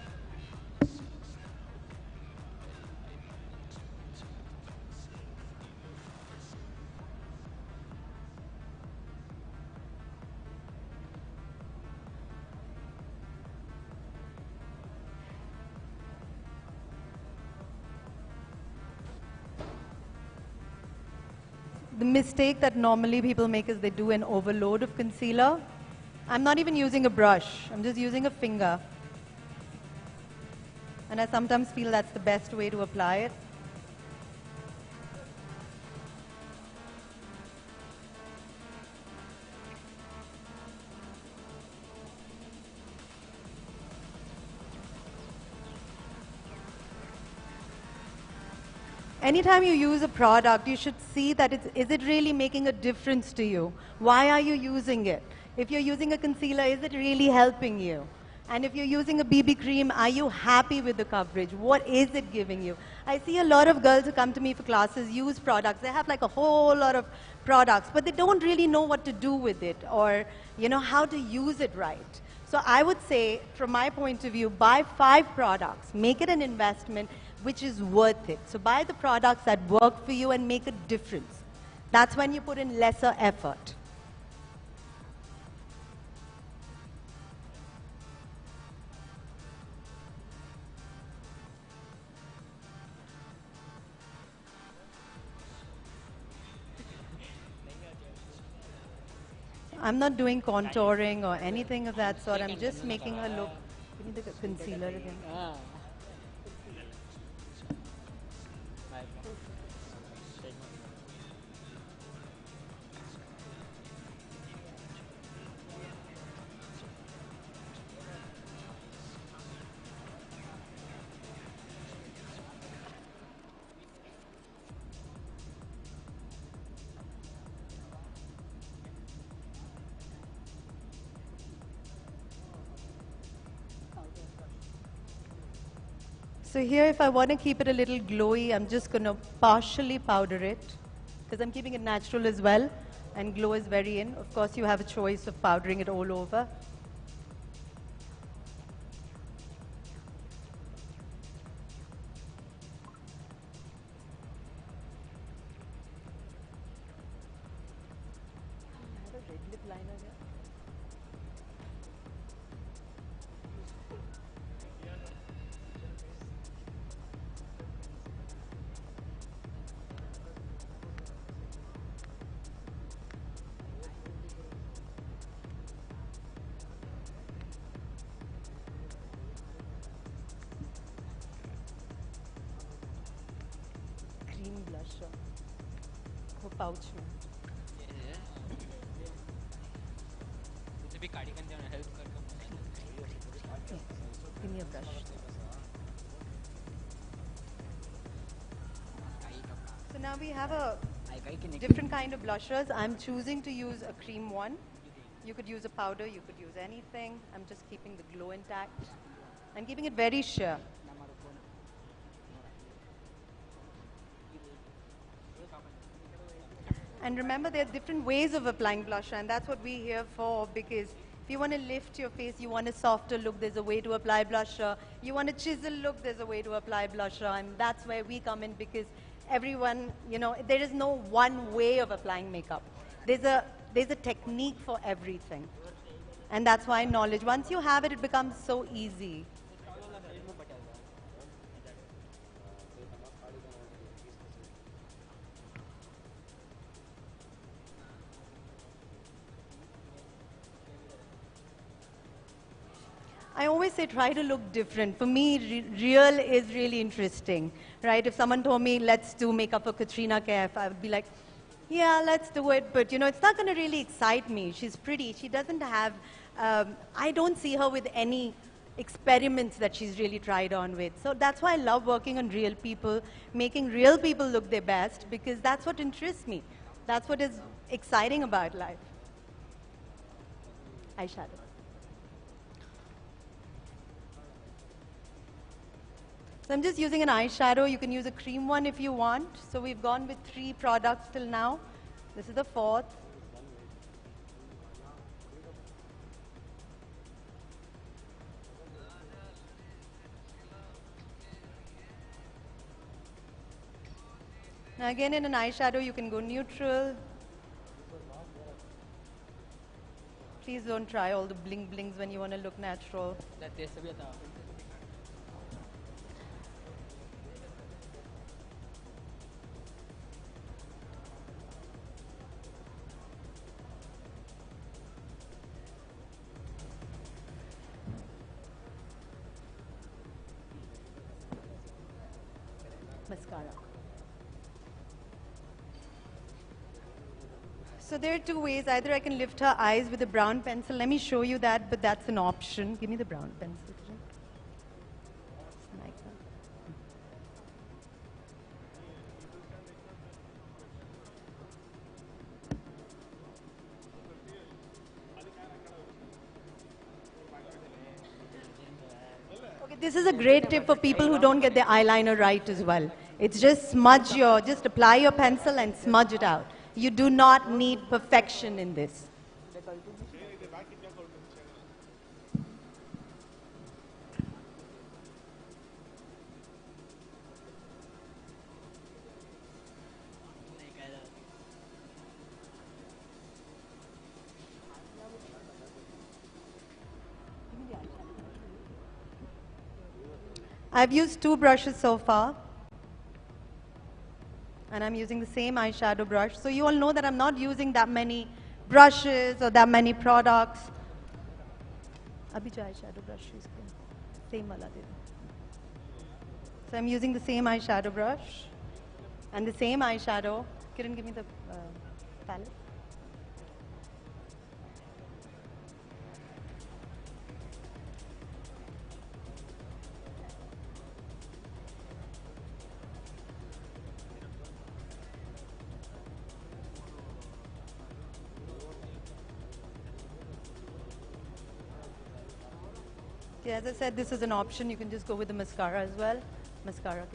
The mistake that normally people make is they do an overload of concealer. I'm not even using a brush. I'm just using a finger. And I sometimes feel that's the best way to apply it. Anytime you use a product, you should see that is it really making a difference to you? Why are you using it? If you're using a concealer, is it really helping you? And if you're using a BB cream, are you happy with the coverage? What is it giving you? I see a lot of girls who come to me for classes use products. They have like a whole lot of products, but they don't really know what to do with it or how to use it right. So I would say, from my point of view, buy 5 products. Make it an investment which is worth it. So buy the products that work for you and make a difference. That's when you put in lesser effort. I'm not doing contouring or anything of that sort. I'm just making her look. Give me the concealer again. So here, if I want to keep it a little glowy, I'm just going to partially powder it, because I'm keeping it natural as well, and glow is very in. Of course, you have a choice of powdering it all over. pouch में. Give me a brush. So now we have a different kind of blushers. I'm choosing to use a cream one. You could use a powder, you could use anything. I'm just keeping the glow intact. I'm keeping it very sheer. And remember, there are different ways of applying blusher, and that's what we're here for, because if you want to lift your face, you want a softer look, there's a way to apply blusher. You want a chisel look, there's a way to apply blusher, and that's where we come in, because everyone, you know, there is no one way of applying makeup. There's a technique for everything. And that's why knowledge, once you have it, it becomes so easy. I always say try to look different. For me, real is really interesting, right? If someone told me, let's do makeup for Katrina Kaif, I would be like, yeah, let's do it. But, you know, it's not going to really excite me. She's pretty. She doesn't have, I don't see her with any experiments that she's really tried on with. So that's why I love working on real people, making real people look their best, because that's what interests me. That's what is exciting about life. Eyeshadow. So I'm just using an eyeshadow. You can use a cream one if you want. So we've gone with 3 products till now. This is the 4th. Now again, in an eyeshadow, you can go neutral. Please don't try all the bling blings when you want to look natural. Mascara. So there are 2 ways. Either I can lift her eyes with a brown pencil. Let me show you that, but that's an option. Give me the brown pencil. Like that. Okay, this is a great tip for people who don't get their eyeliner right as well. It's just just apply your pencil and smudge it out. You do not need perfection in this. I've used 2 brushes so far. And I'm using the same eyeshadow brush. So you all know that I'm not using that many brushes or that many products. Abhi jo eyeshadow brush use kiya, same wala de do. So I'm using the same eyeshadow brush and the same eyeshadow. Kiran, give me the palette. Yeah, as I said, this is an option. You can just go with the mascara as well. Mascara.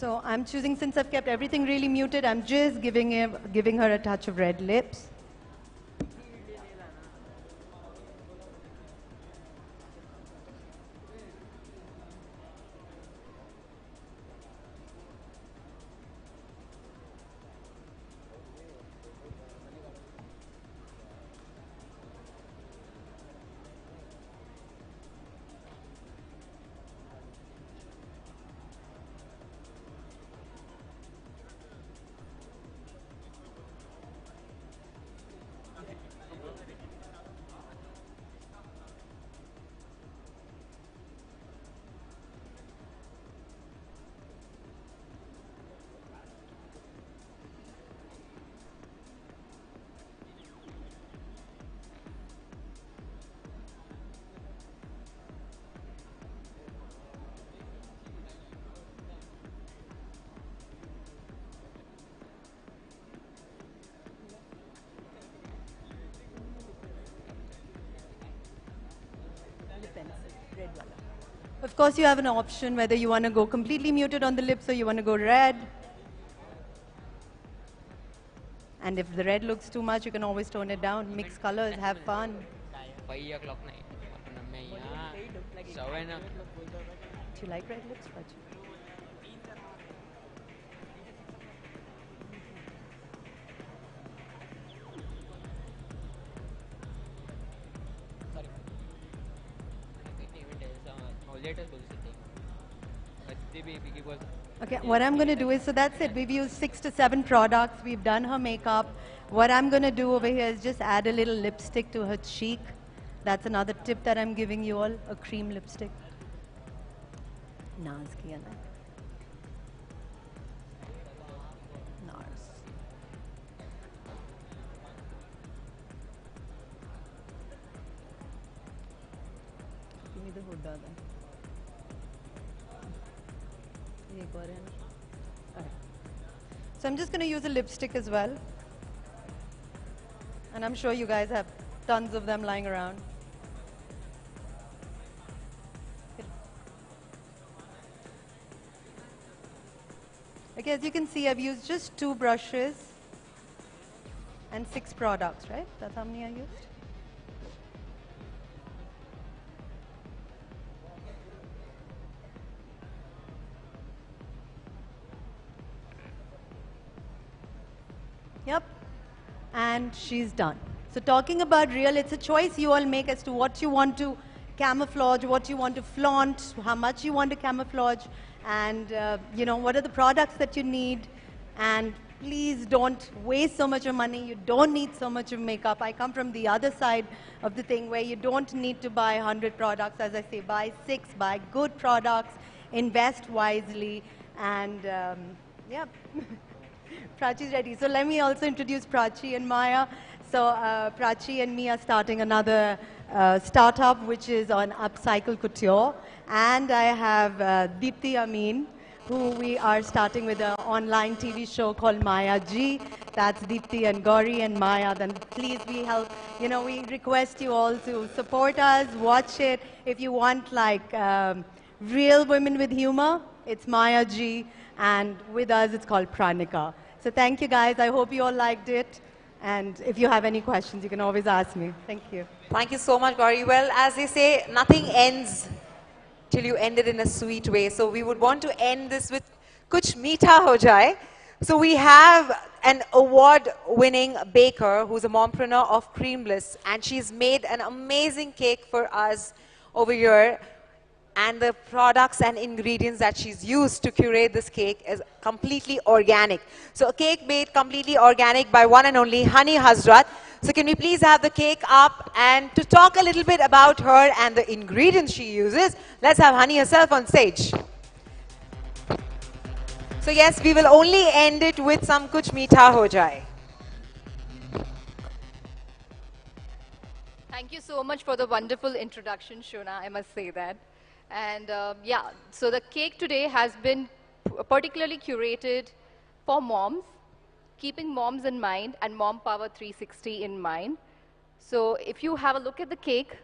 So I'm choosing, since I've kept everything really muted, I'm just giving her a touch of red lips. Of course, you have an option whether you want to go completely muted on the lips or you want to go red. And if the red looks too much, you can always tone it down. Mix colors, have fun. 5 o'clock night. Do you like red lips, Prachi? Okay, what I'm going to do is, so that's it. We've used 6 to 7 products. We've done her makeup. What I'm going to do over here is just add a little lipstick to her cheek. That's another tip that I'm giving you all, a cream lipstick. Naz kiya na. Nars. Give me the hood then. Okay. So I'm just going to use a lipstick as well. And I'm sure you guys have tons of them lying around. Okay, as you can see, I've used just 2 brushes and 6 products, right? That's how many I used? Yep. And she's done. So talking about real, it's a choice you all make as to what you want to camouflage, what you want to flaunt, how much you want to camouflage, and you know, what are the products that you need. And please don't waste so much of money. You don't need so much of makeup. I come from the other side of the thing where you don't need to buy 100 products. As I say, buy 6, buy good products, invest wisely, and yeah. Prachi's ready. So let me also introduce Prachi and Maya. So Prachi and me are starting another startup, which is on upcycle couture. And I have Deepti Amin, who we are starting with an online TV show called Maya Ji. That's Deepti and Gauri and Maya. Then please, we request you all to support us, watch it. If you want like real women with humor, it's Maya Ji. And with us, it's called Pranika. So thank you, guys. I hope you all liked it. And if you have any questions, you can always ask me. Thank you. Thank you so much, Gauri. Well, as they say, nothing ends till you end it in a sweet way. So we would want to end this with Kuch Meetha Ho Jaye. So we have an award-winning baker who's a mompreneur of Cream Bliss, and she's made an amazing cake for us over here. And the products and ingredients that she's used to curate this cake is completely organic. So a cake made completely organic by one and only Honey Hazrat. So can we please have the cake up? And to talk a little bit about her and the ingredients she uses, let's have Honey herself on stage. So yes, we will only end it with some Kuch Meetha Ho Jaye. Thank you so much for the wonderful introduction, Shona, I must say that. And yeah, so the cake today has been particularly curated for moms, keeping moms in mind and mompower360 in mind. So if you have a look at the cake,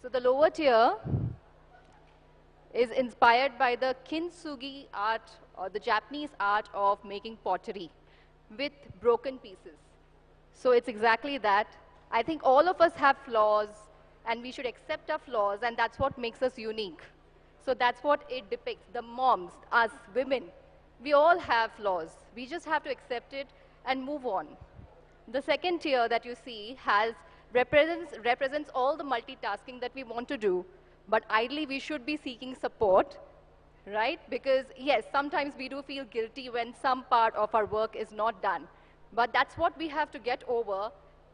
so the lower tier is inspired by the kintsugi art, or the Japanese art of making pottery with broken pieces. So it's exactly that. I think all of us have flaws, and we should accept our flaws, and that's what makes us unique. So that's what it depicts. The moms, us, women, we all have flaws. We just have to accept it and move on. The second tier that you see represents all the multitasking that we want to do, but ideally we should be seeking support, right? Because yes, sometimes we do feel guilty when some part of our work is not done, but that's what we have to get over,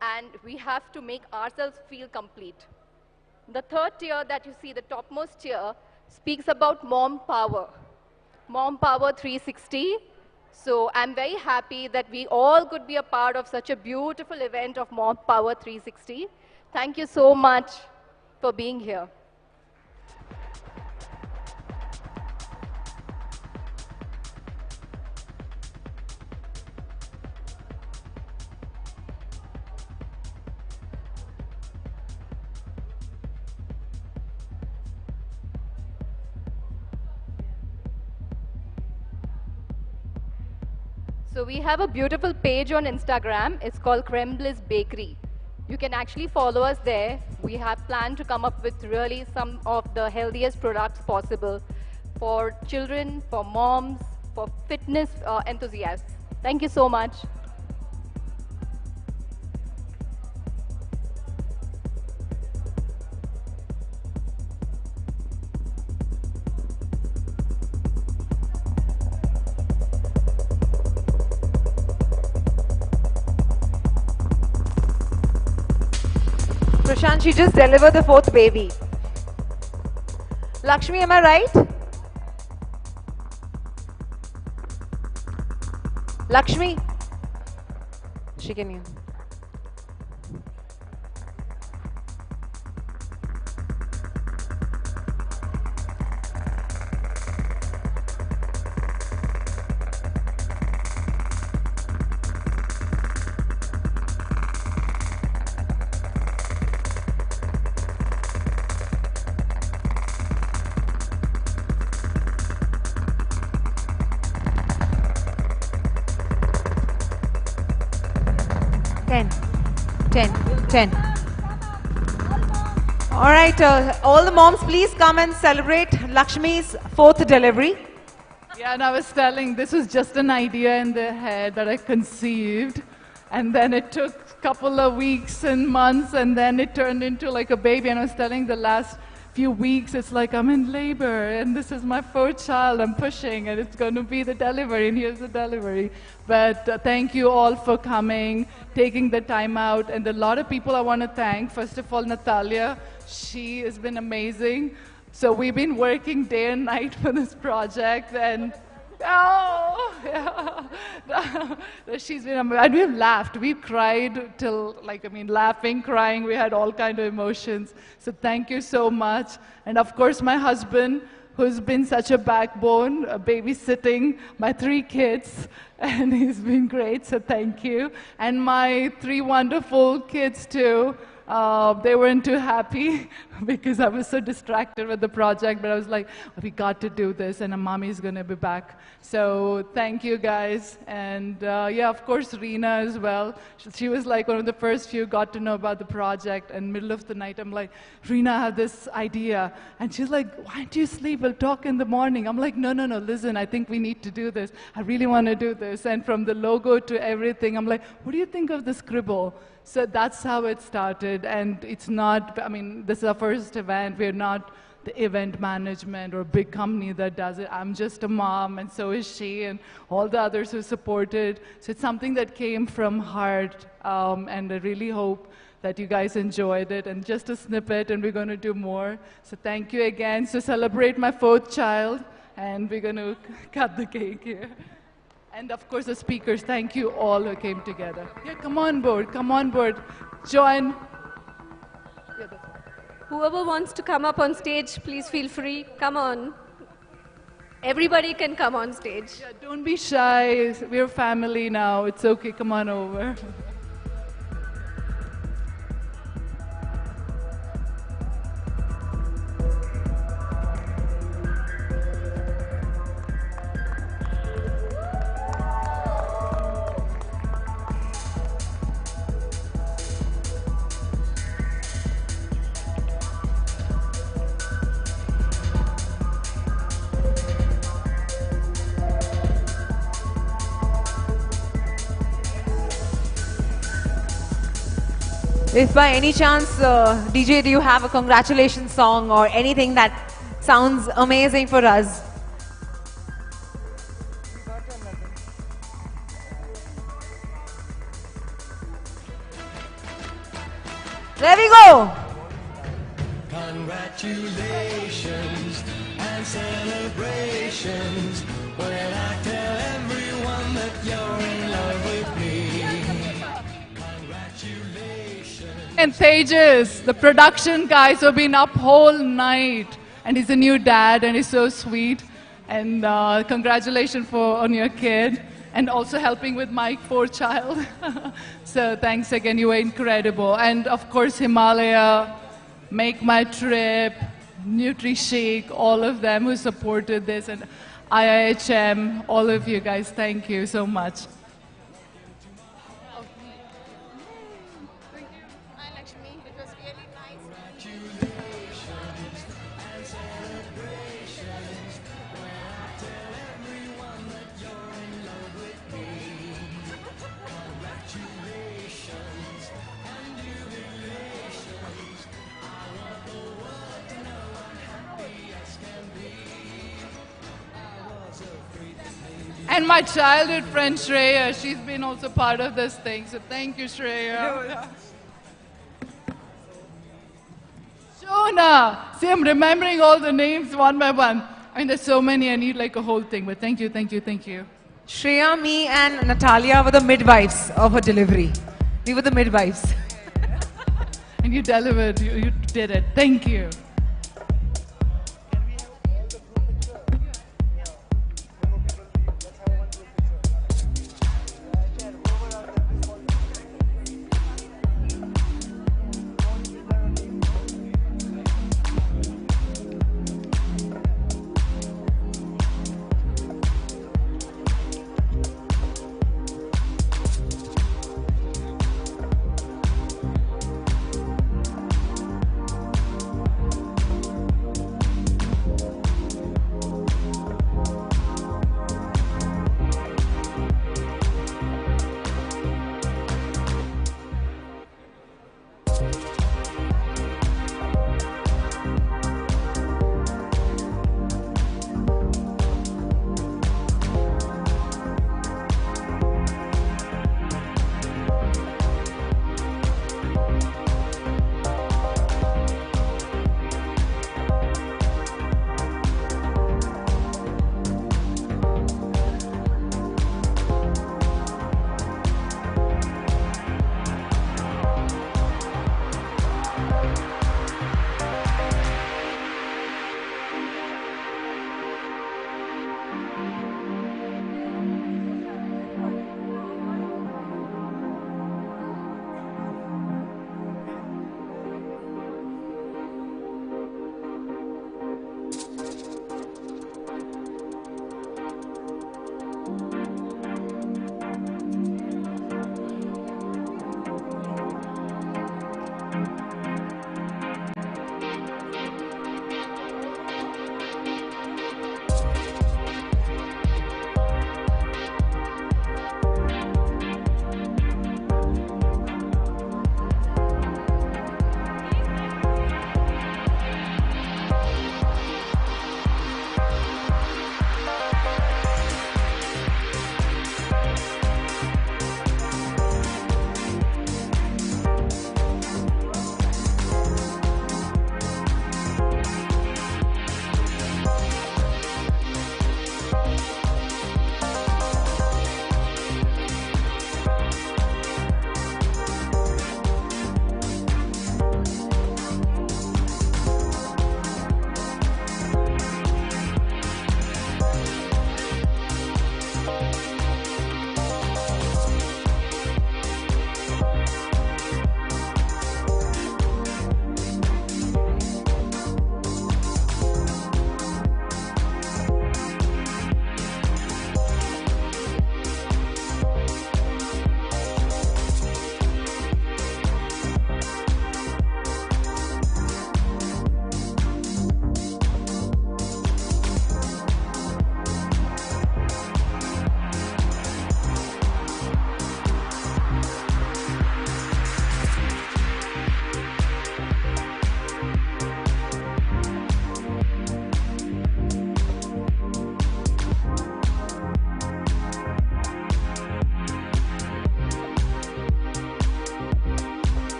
and we have to make ourselves feel complete. The third tier that you see, the topmost tier, speaks about mom power. Mompower 360. So I'm very happy that we all could be a part of such a beautiful event of Mompower 360. Thank you so much for being here. So we have a beautiful page on Instagram. It's called Creme Bliss Bakery. You can actually follow us there. We have planned to come up with really some of the healthiest products possible for children, for moms, for fitness enthusiasts. Thank you so much. Prashant, she just delivered the 4th baby. Lakshmi, am I right? Lakshmi? She can hear. All right, all the moms, please come and celebrate Lakshmi's 4th delivery. Yeah, and I was telling, this was just an idea in their head that I conceived. And then it took a couple of weeks and months, and then it turned into like a baby. And I was telling the last few weeks, it's like I'm in labor, and this is my 4th child I'm pushing, and it's going to be the delivery, and here's the delivery. But thank you all for coming, taking the time out. And a lot of people I want to thank. First of all, Natalia. She has been amazing. So we've been working day and night for this project, and she's been amazing. And we've laughed, we've cried till, laughing, crying, we had all kinds of emotions. So thank you so much. And of course, my husband, who's been such a backbone, babysitting my 3 kids, and he's been great, so thank you. And my 3 wonderful kids too. They weren't too happy because I was so distracted with the project, but I was like, we got to do this, and mommy's going to be back. So thank you guys. And yeah, of course, Reena as well. She was like one of the first few got to know about the project, and middle of the night, I'm like, Reena, I have this idea. And she's like, why don't you sleep? We'll talk in the morning. I'm like, no, listen, I think we need to do this. I really want to do this. And from the logo to everything, I'm like, what do you think of the scribble? So that's how it started, and it's not, this is our first event. We're not the event management or a big company that does it. I'm just a mom, and so is she, and all the others who supported. So it's something that came from heart, and I really hope that you guys enjoyed it, and just a snippet, and we're going to do more. So thank you again. So celebrate my 4th child, and we're going to cut the cake here. And of course, the speakers, thank you all who came together. Yeah, come on board, join. Whoever wants to come up on stage, please feel free, come on. Everybody can come on stage. Yeah, don't be shy, we're family now, it's okay, come on over. If by any chance, DJ, do you have a congratulations song or anything that sounds amazing for us? There we go. Congratulations and celebrations when I tell everyone that you're in love with me. Congratulations. And Tejas, the production guys have been up whole night, and he's a new dad, and he's so sweet. And congratulations on your kid, and also helping with my poor child. So thanks again, you were incredible. And of course, Himalaya, Make My Trip, NutriShake, all of them who supported this, and IIHM, all of you guys, thank you so much. And my childhood friend Shreya, she's been also part of this thing, so thank you, Shreya. Shona! See, I'm remembering all the names one by one. I mean, there's so many, I need like a whole thing, but thank you, thank you, thank you. Shreya, me and Natalia were the midwives of her delivery. We were the midwives. And you delivered, you did it. Thank you.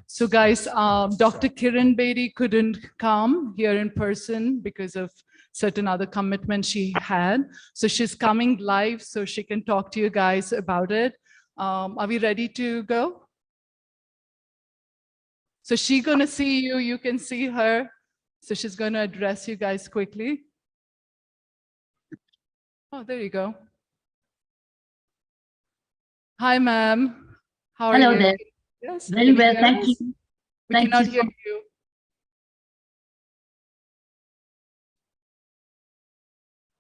So guys, Dr. Kiran Bedi couldn't come here in person because of certain other commitments she had. So she's coming live so she can talk to you guys about it. Are we ready to go? So she's gonna see you, you can see her. So she's gonna address you guys quickly. Oh, there you go. Hi, ma'am. How are you? Hello there. Yes, Very can you well, hear thank us? you. We Thank cannot you hear so- you.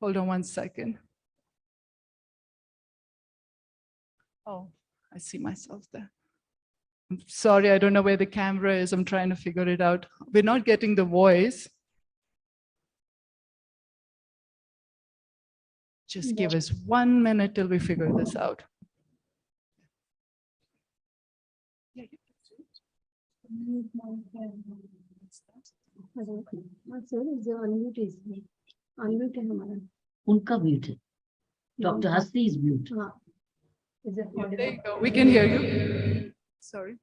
Hold on one second. Oh, I see myself there. I'm sorry, I don't know where the camera is. I'm trying to figure it out. We're not getting the voice. Just give us 1 minute till we figure this out. उनका mute है doctor हस्ती is mute There you go. We can hear you. Sorry.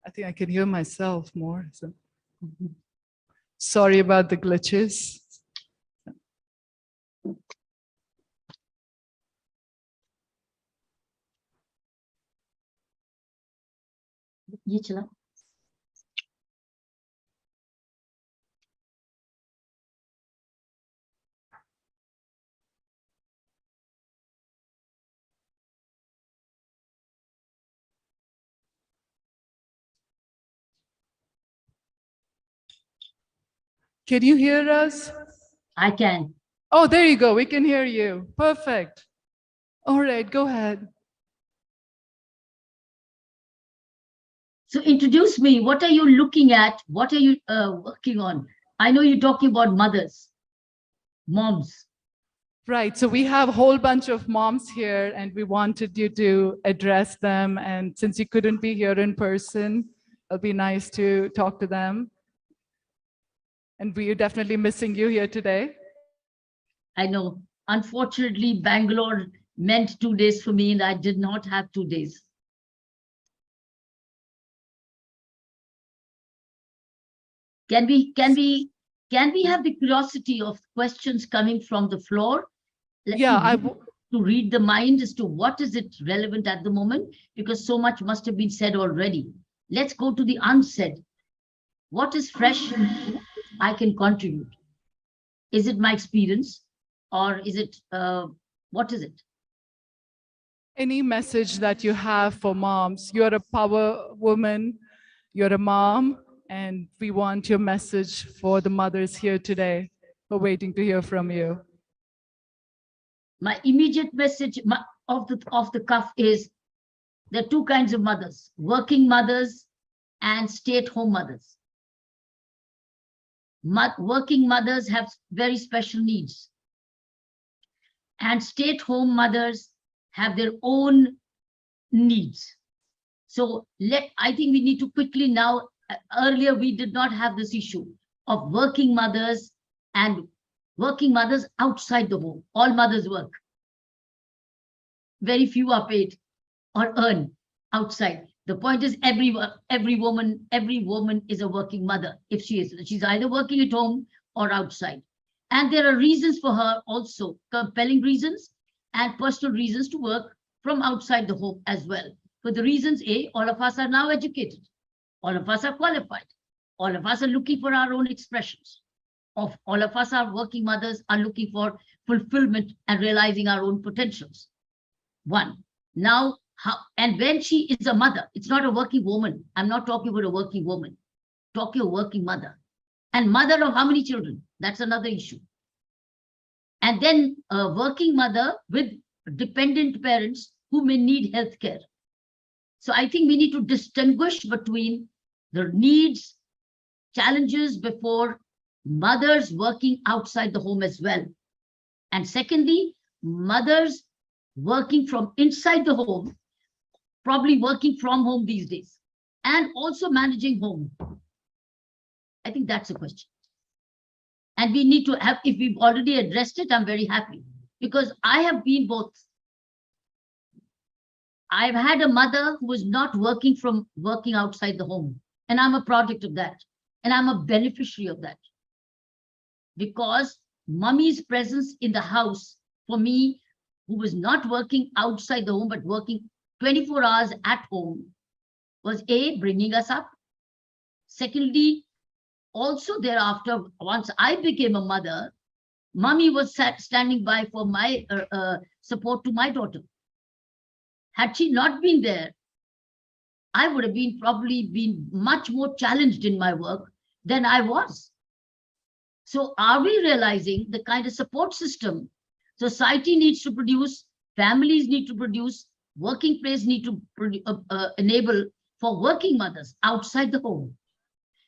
I think I can hear myself more. So. Sorry about the glitches. ये चला Can you hear us? I can. Oh, there you go. We can hear you. Perfect. All right, go ahead. So introduce me. What are you looking at? What are you working on? I know you're talking about mothers, moms. Right. So we have a whole bunch of moms here, and we wanted you to address them. And since you couldn't be here in person, it'll be nice to talk to them. And we are definitely missing you here today. I know. Unfortunately, Bangalore meant 2 days for me, and I did not have 2 days. Can we have the curiosity of questions coming from the floor? To read the mind as to what is it relevant at the moment, because so much must have been said already. Let's go to the unsaid. What is fresh I can contribute? Is it my experience, or is it, what is it? Any message that you have for moms? You're a power woman, you're a mom, and we want your message for the mothers here today. We're waiting to hear from you. My immediate message off the cuff is there are two kinds of mothers: working mothers and stay-at-home mothers. Working mothers have very special needs, and stay-at-home mothers have their own needs. So I think we need to quickly now, earlier we did not have this issue of working mothers and working mothers outside the home. All mothers work. Very few are paid or earn outside. The point is every woman is a working mother if she's either working at home or outside. And there are reasons for her also, compelling reasons and personal reasons to work from outside the home as well. For the reasons, all of us are now educated. All of us are qualified. All of us are looking for our own expressions. All of us are working mothers, are looking for fulfillment and realizing our own potentials. One. Now, and when she is a mother, it's not a working woman. I'm not talking about a working woman. I'm talking a working mother. And mother of how many children? That's another issue. And then a working mother with dependent parents who may need health care. So I think we need to distinguish between the needs, challenges before mothers working outside the home as well. And secondly, mothers working from inside the home, probably working from home these days, and also managing home. I think that's a question. And we need to have, if we've already addressed it, I'm very happy, because I have been both. I've had a mother who was not working outside the home. And I'm a product of that. And I'm a beneficiary of that. Because mummy's presence in the house, for me, who was not working outside the home, but working 24 hours at home, was A, bringing us up. Secondly, also thereafter, once I became a mother, mummy was standing by for my support to my daughter. Had she not been there, I would have probably been much more challenged in my work than I was. So are we realizing the kind of support system society needs to produce, families need to produce, working place need to enable for working mothers outside the home?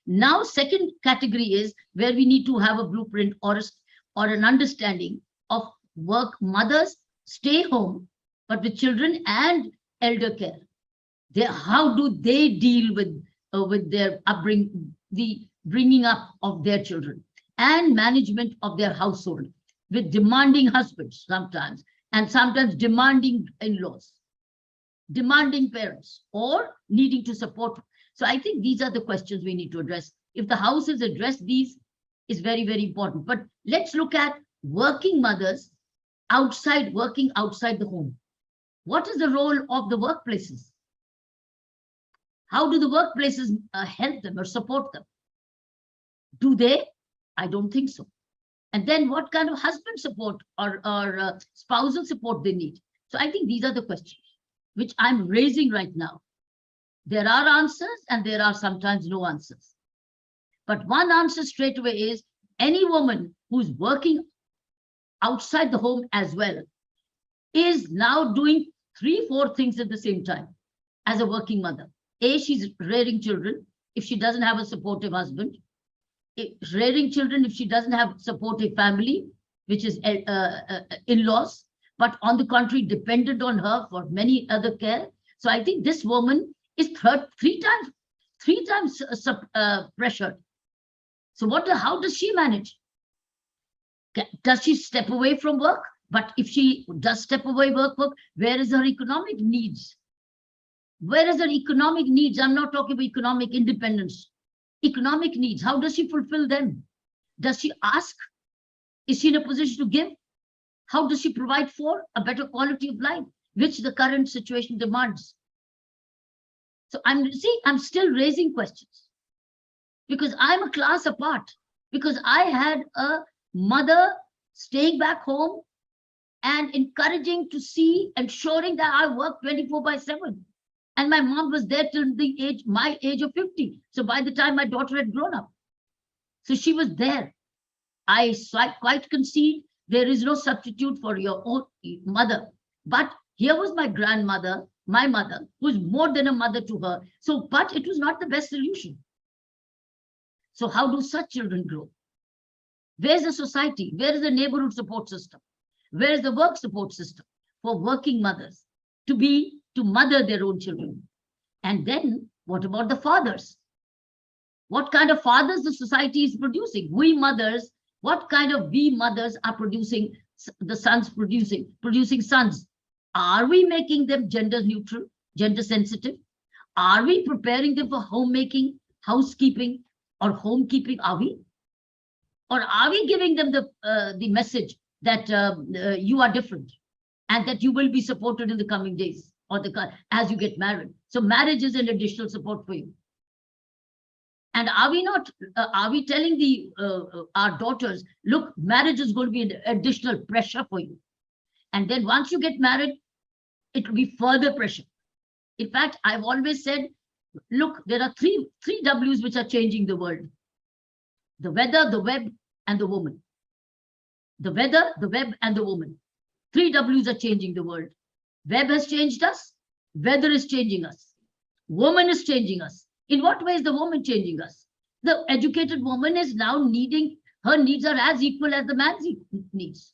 Now, second category is where we need to have a blueprint or an understanding of work mothers stay home, but with children and elder care. How do they deal with their upbringing, the bringing up of their children and management of their household with demanding husbands sometimes, and sometimes demanding in-laws, demanding parents, or needing to support. So I think these are the questions we need to address. If the House has addressed these, is very, very important. But let's look at working mothers working outside the home. What is the role of the workplaces? How do the workplaces help them or support them? Do they? I don't think so. And then what kind of husband support or spousal support they need? So I think these are the questions which I'm raising right now. There are answers and there are sometimes no answers. But one answer straight away is any woman who's working outside the home as well is now doing 3-4 things at the same time as a working mother. A, she's rearing children if she doesn't have a supportive husband. Rearing children if she doesn't have supportive family, which is in-laws, but on the contrary, dependent on her for many other care. So I think this woman is three times pressured. So how does she manage? Does she step away from work? But if she does step away work, where is her economic needs? Where is her economic needs? I'm not talking about economic independence. Economic needs, how does she fulfill them? Does she ask? Is she in a position to give? How does she provide for a better quality of life, which the current situation demands? So I'm still raising questions because I'm a class apart, because I had a mother staying back home and encouraging to see, ensuring that I work 24/7. And my mom was there till my age of 50. So by the time my daughter had grown up. So she was there. I quite concede there is no substitute for your own mother. But here was my grandmother, my mother, who was more than a mother to her. So, but it was not the best solution. So how do such children grow? Where's the society? Where is the neighborhood support system? Where is the work support system for working mothers to mother their own children? And then what about the fathers? What kind of fathers the society is producing? We mothers, what kind of we mothers are producing, the sons producing sons? Are we making them gender neutral, gender sensitive? Are we preparing them for homemaking, housekeeping, or homekeeping? Are we? Or are we giving them the message that you are different and that you will be supported in the coming days? Or as you get married. So marriage is an additional support for you. And are we telling our daughters, look, marriage is going to be an additional pressure for you. And then once you get married, it will be further pressure. In fact, I've always said, look, there are three W's which are changing the world. The weather, the web, and the woman. The weather, the web, and the woman. 3 W's are changing the world. Web has changed us. Weather is changing us. Woman is changing us. In what way is the woman changing us? The educated woman is now her needs are as equal as the man's needs.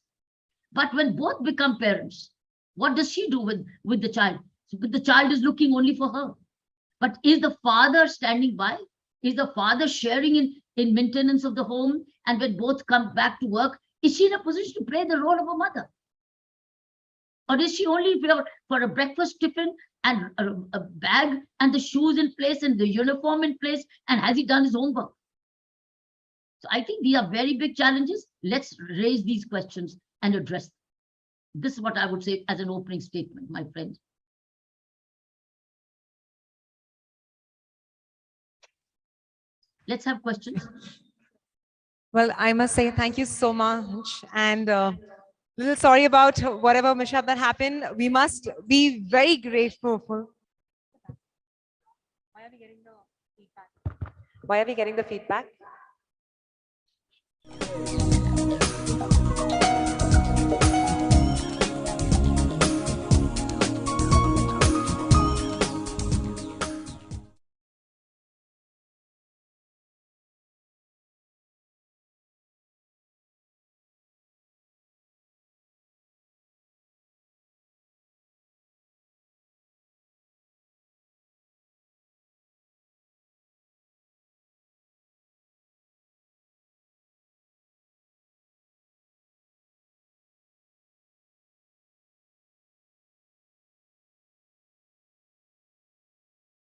But when both become parents, what does she do with the child? So the child is looking only for her. But is the father standing by? Is the father sharing in maintenance of the home? And when both come back to work, is she in a position to play the role of a mother? Or is she only for a breakfast tiffin and a bag and the shoes in place and the uniform in place? And has he done his homework? So I think these are very big challenges. Let's raise these questions and address them. This is what I would say as an opening statement, my friends. Let's have questions. Well, I must say thank you so much. And little sorry about whatever mishap that happened. We must be very grateful. Why are we getting the feedback? Why are we getting the feedback?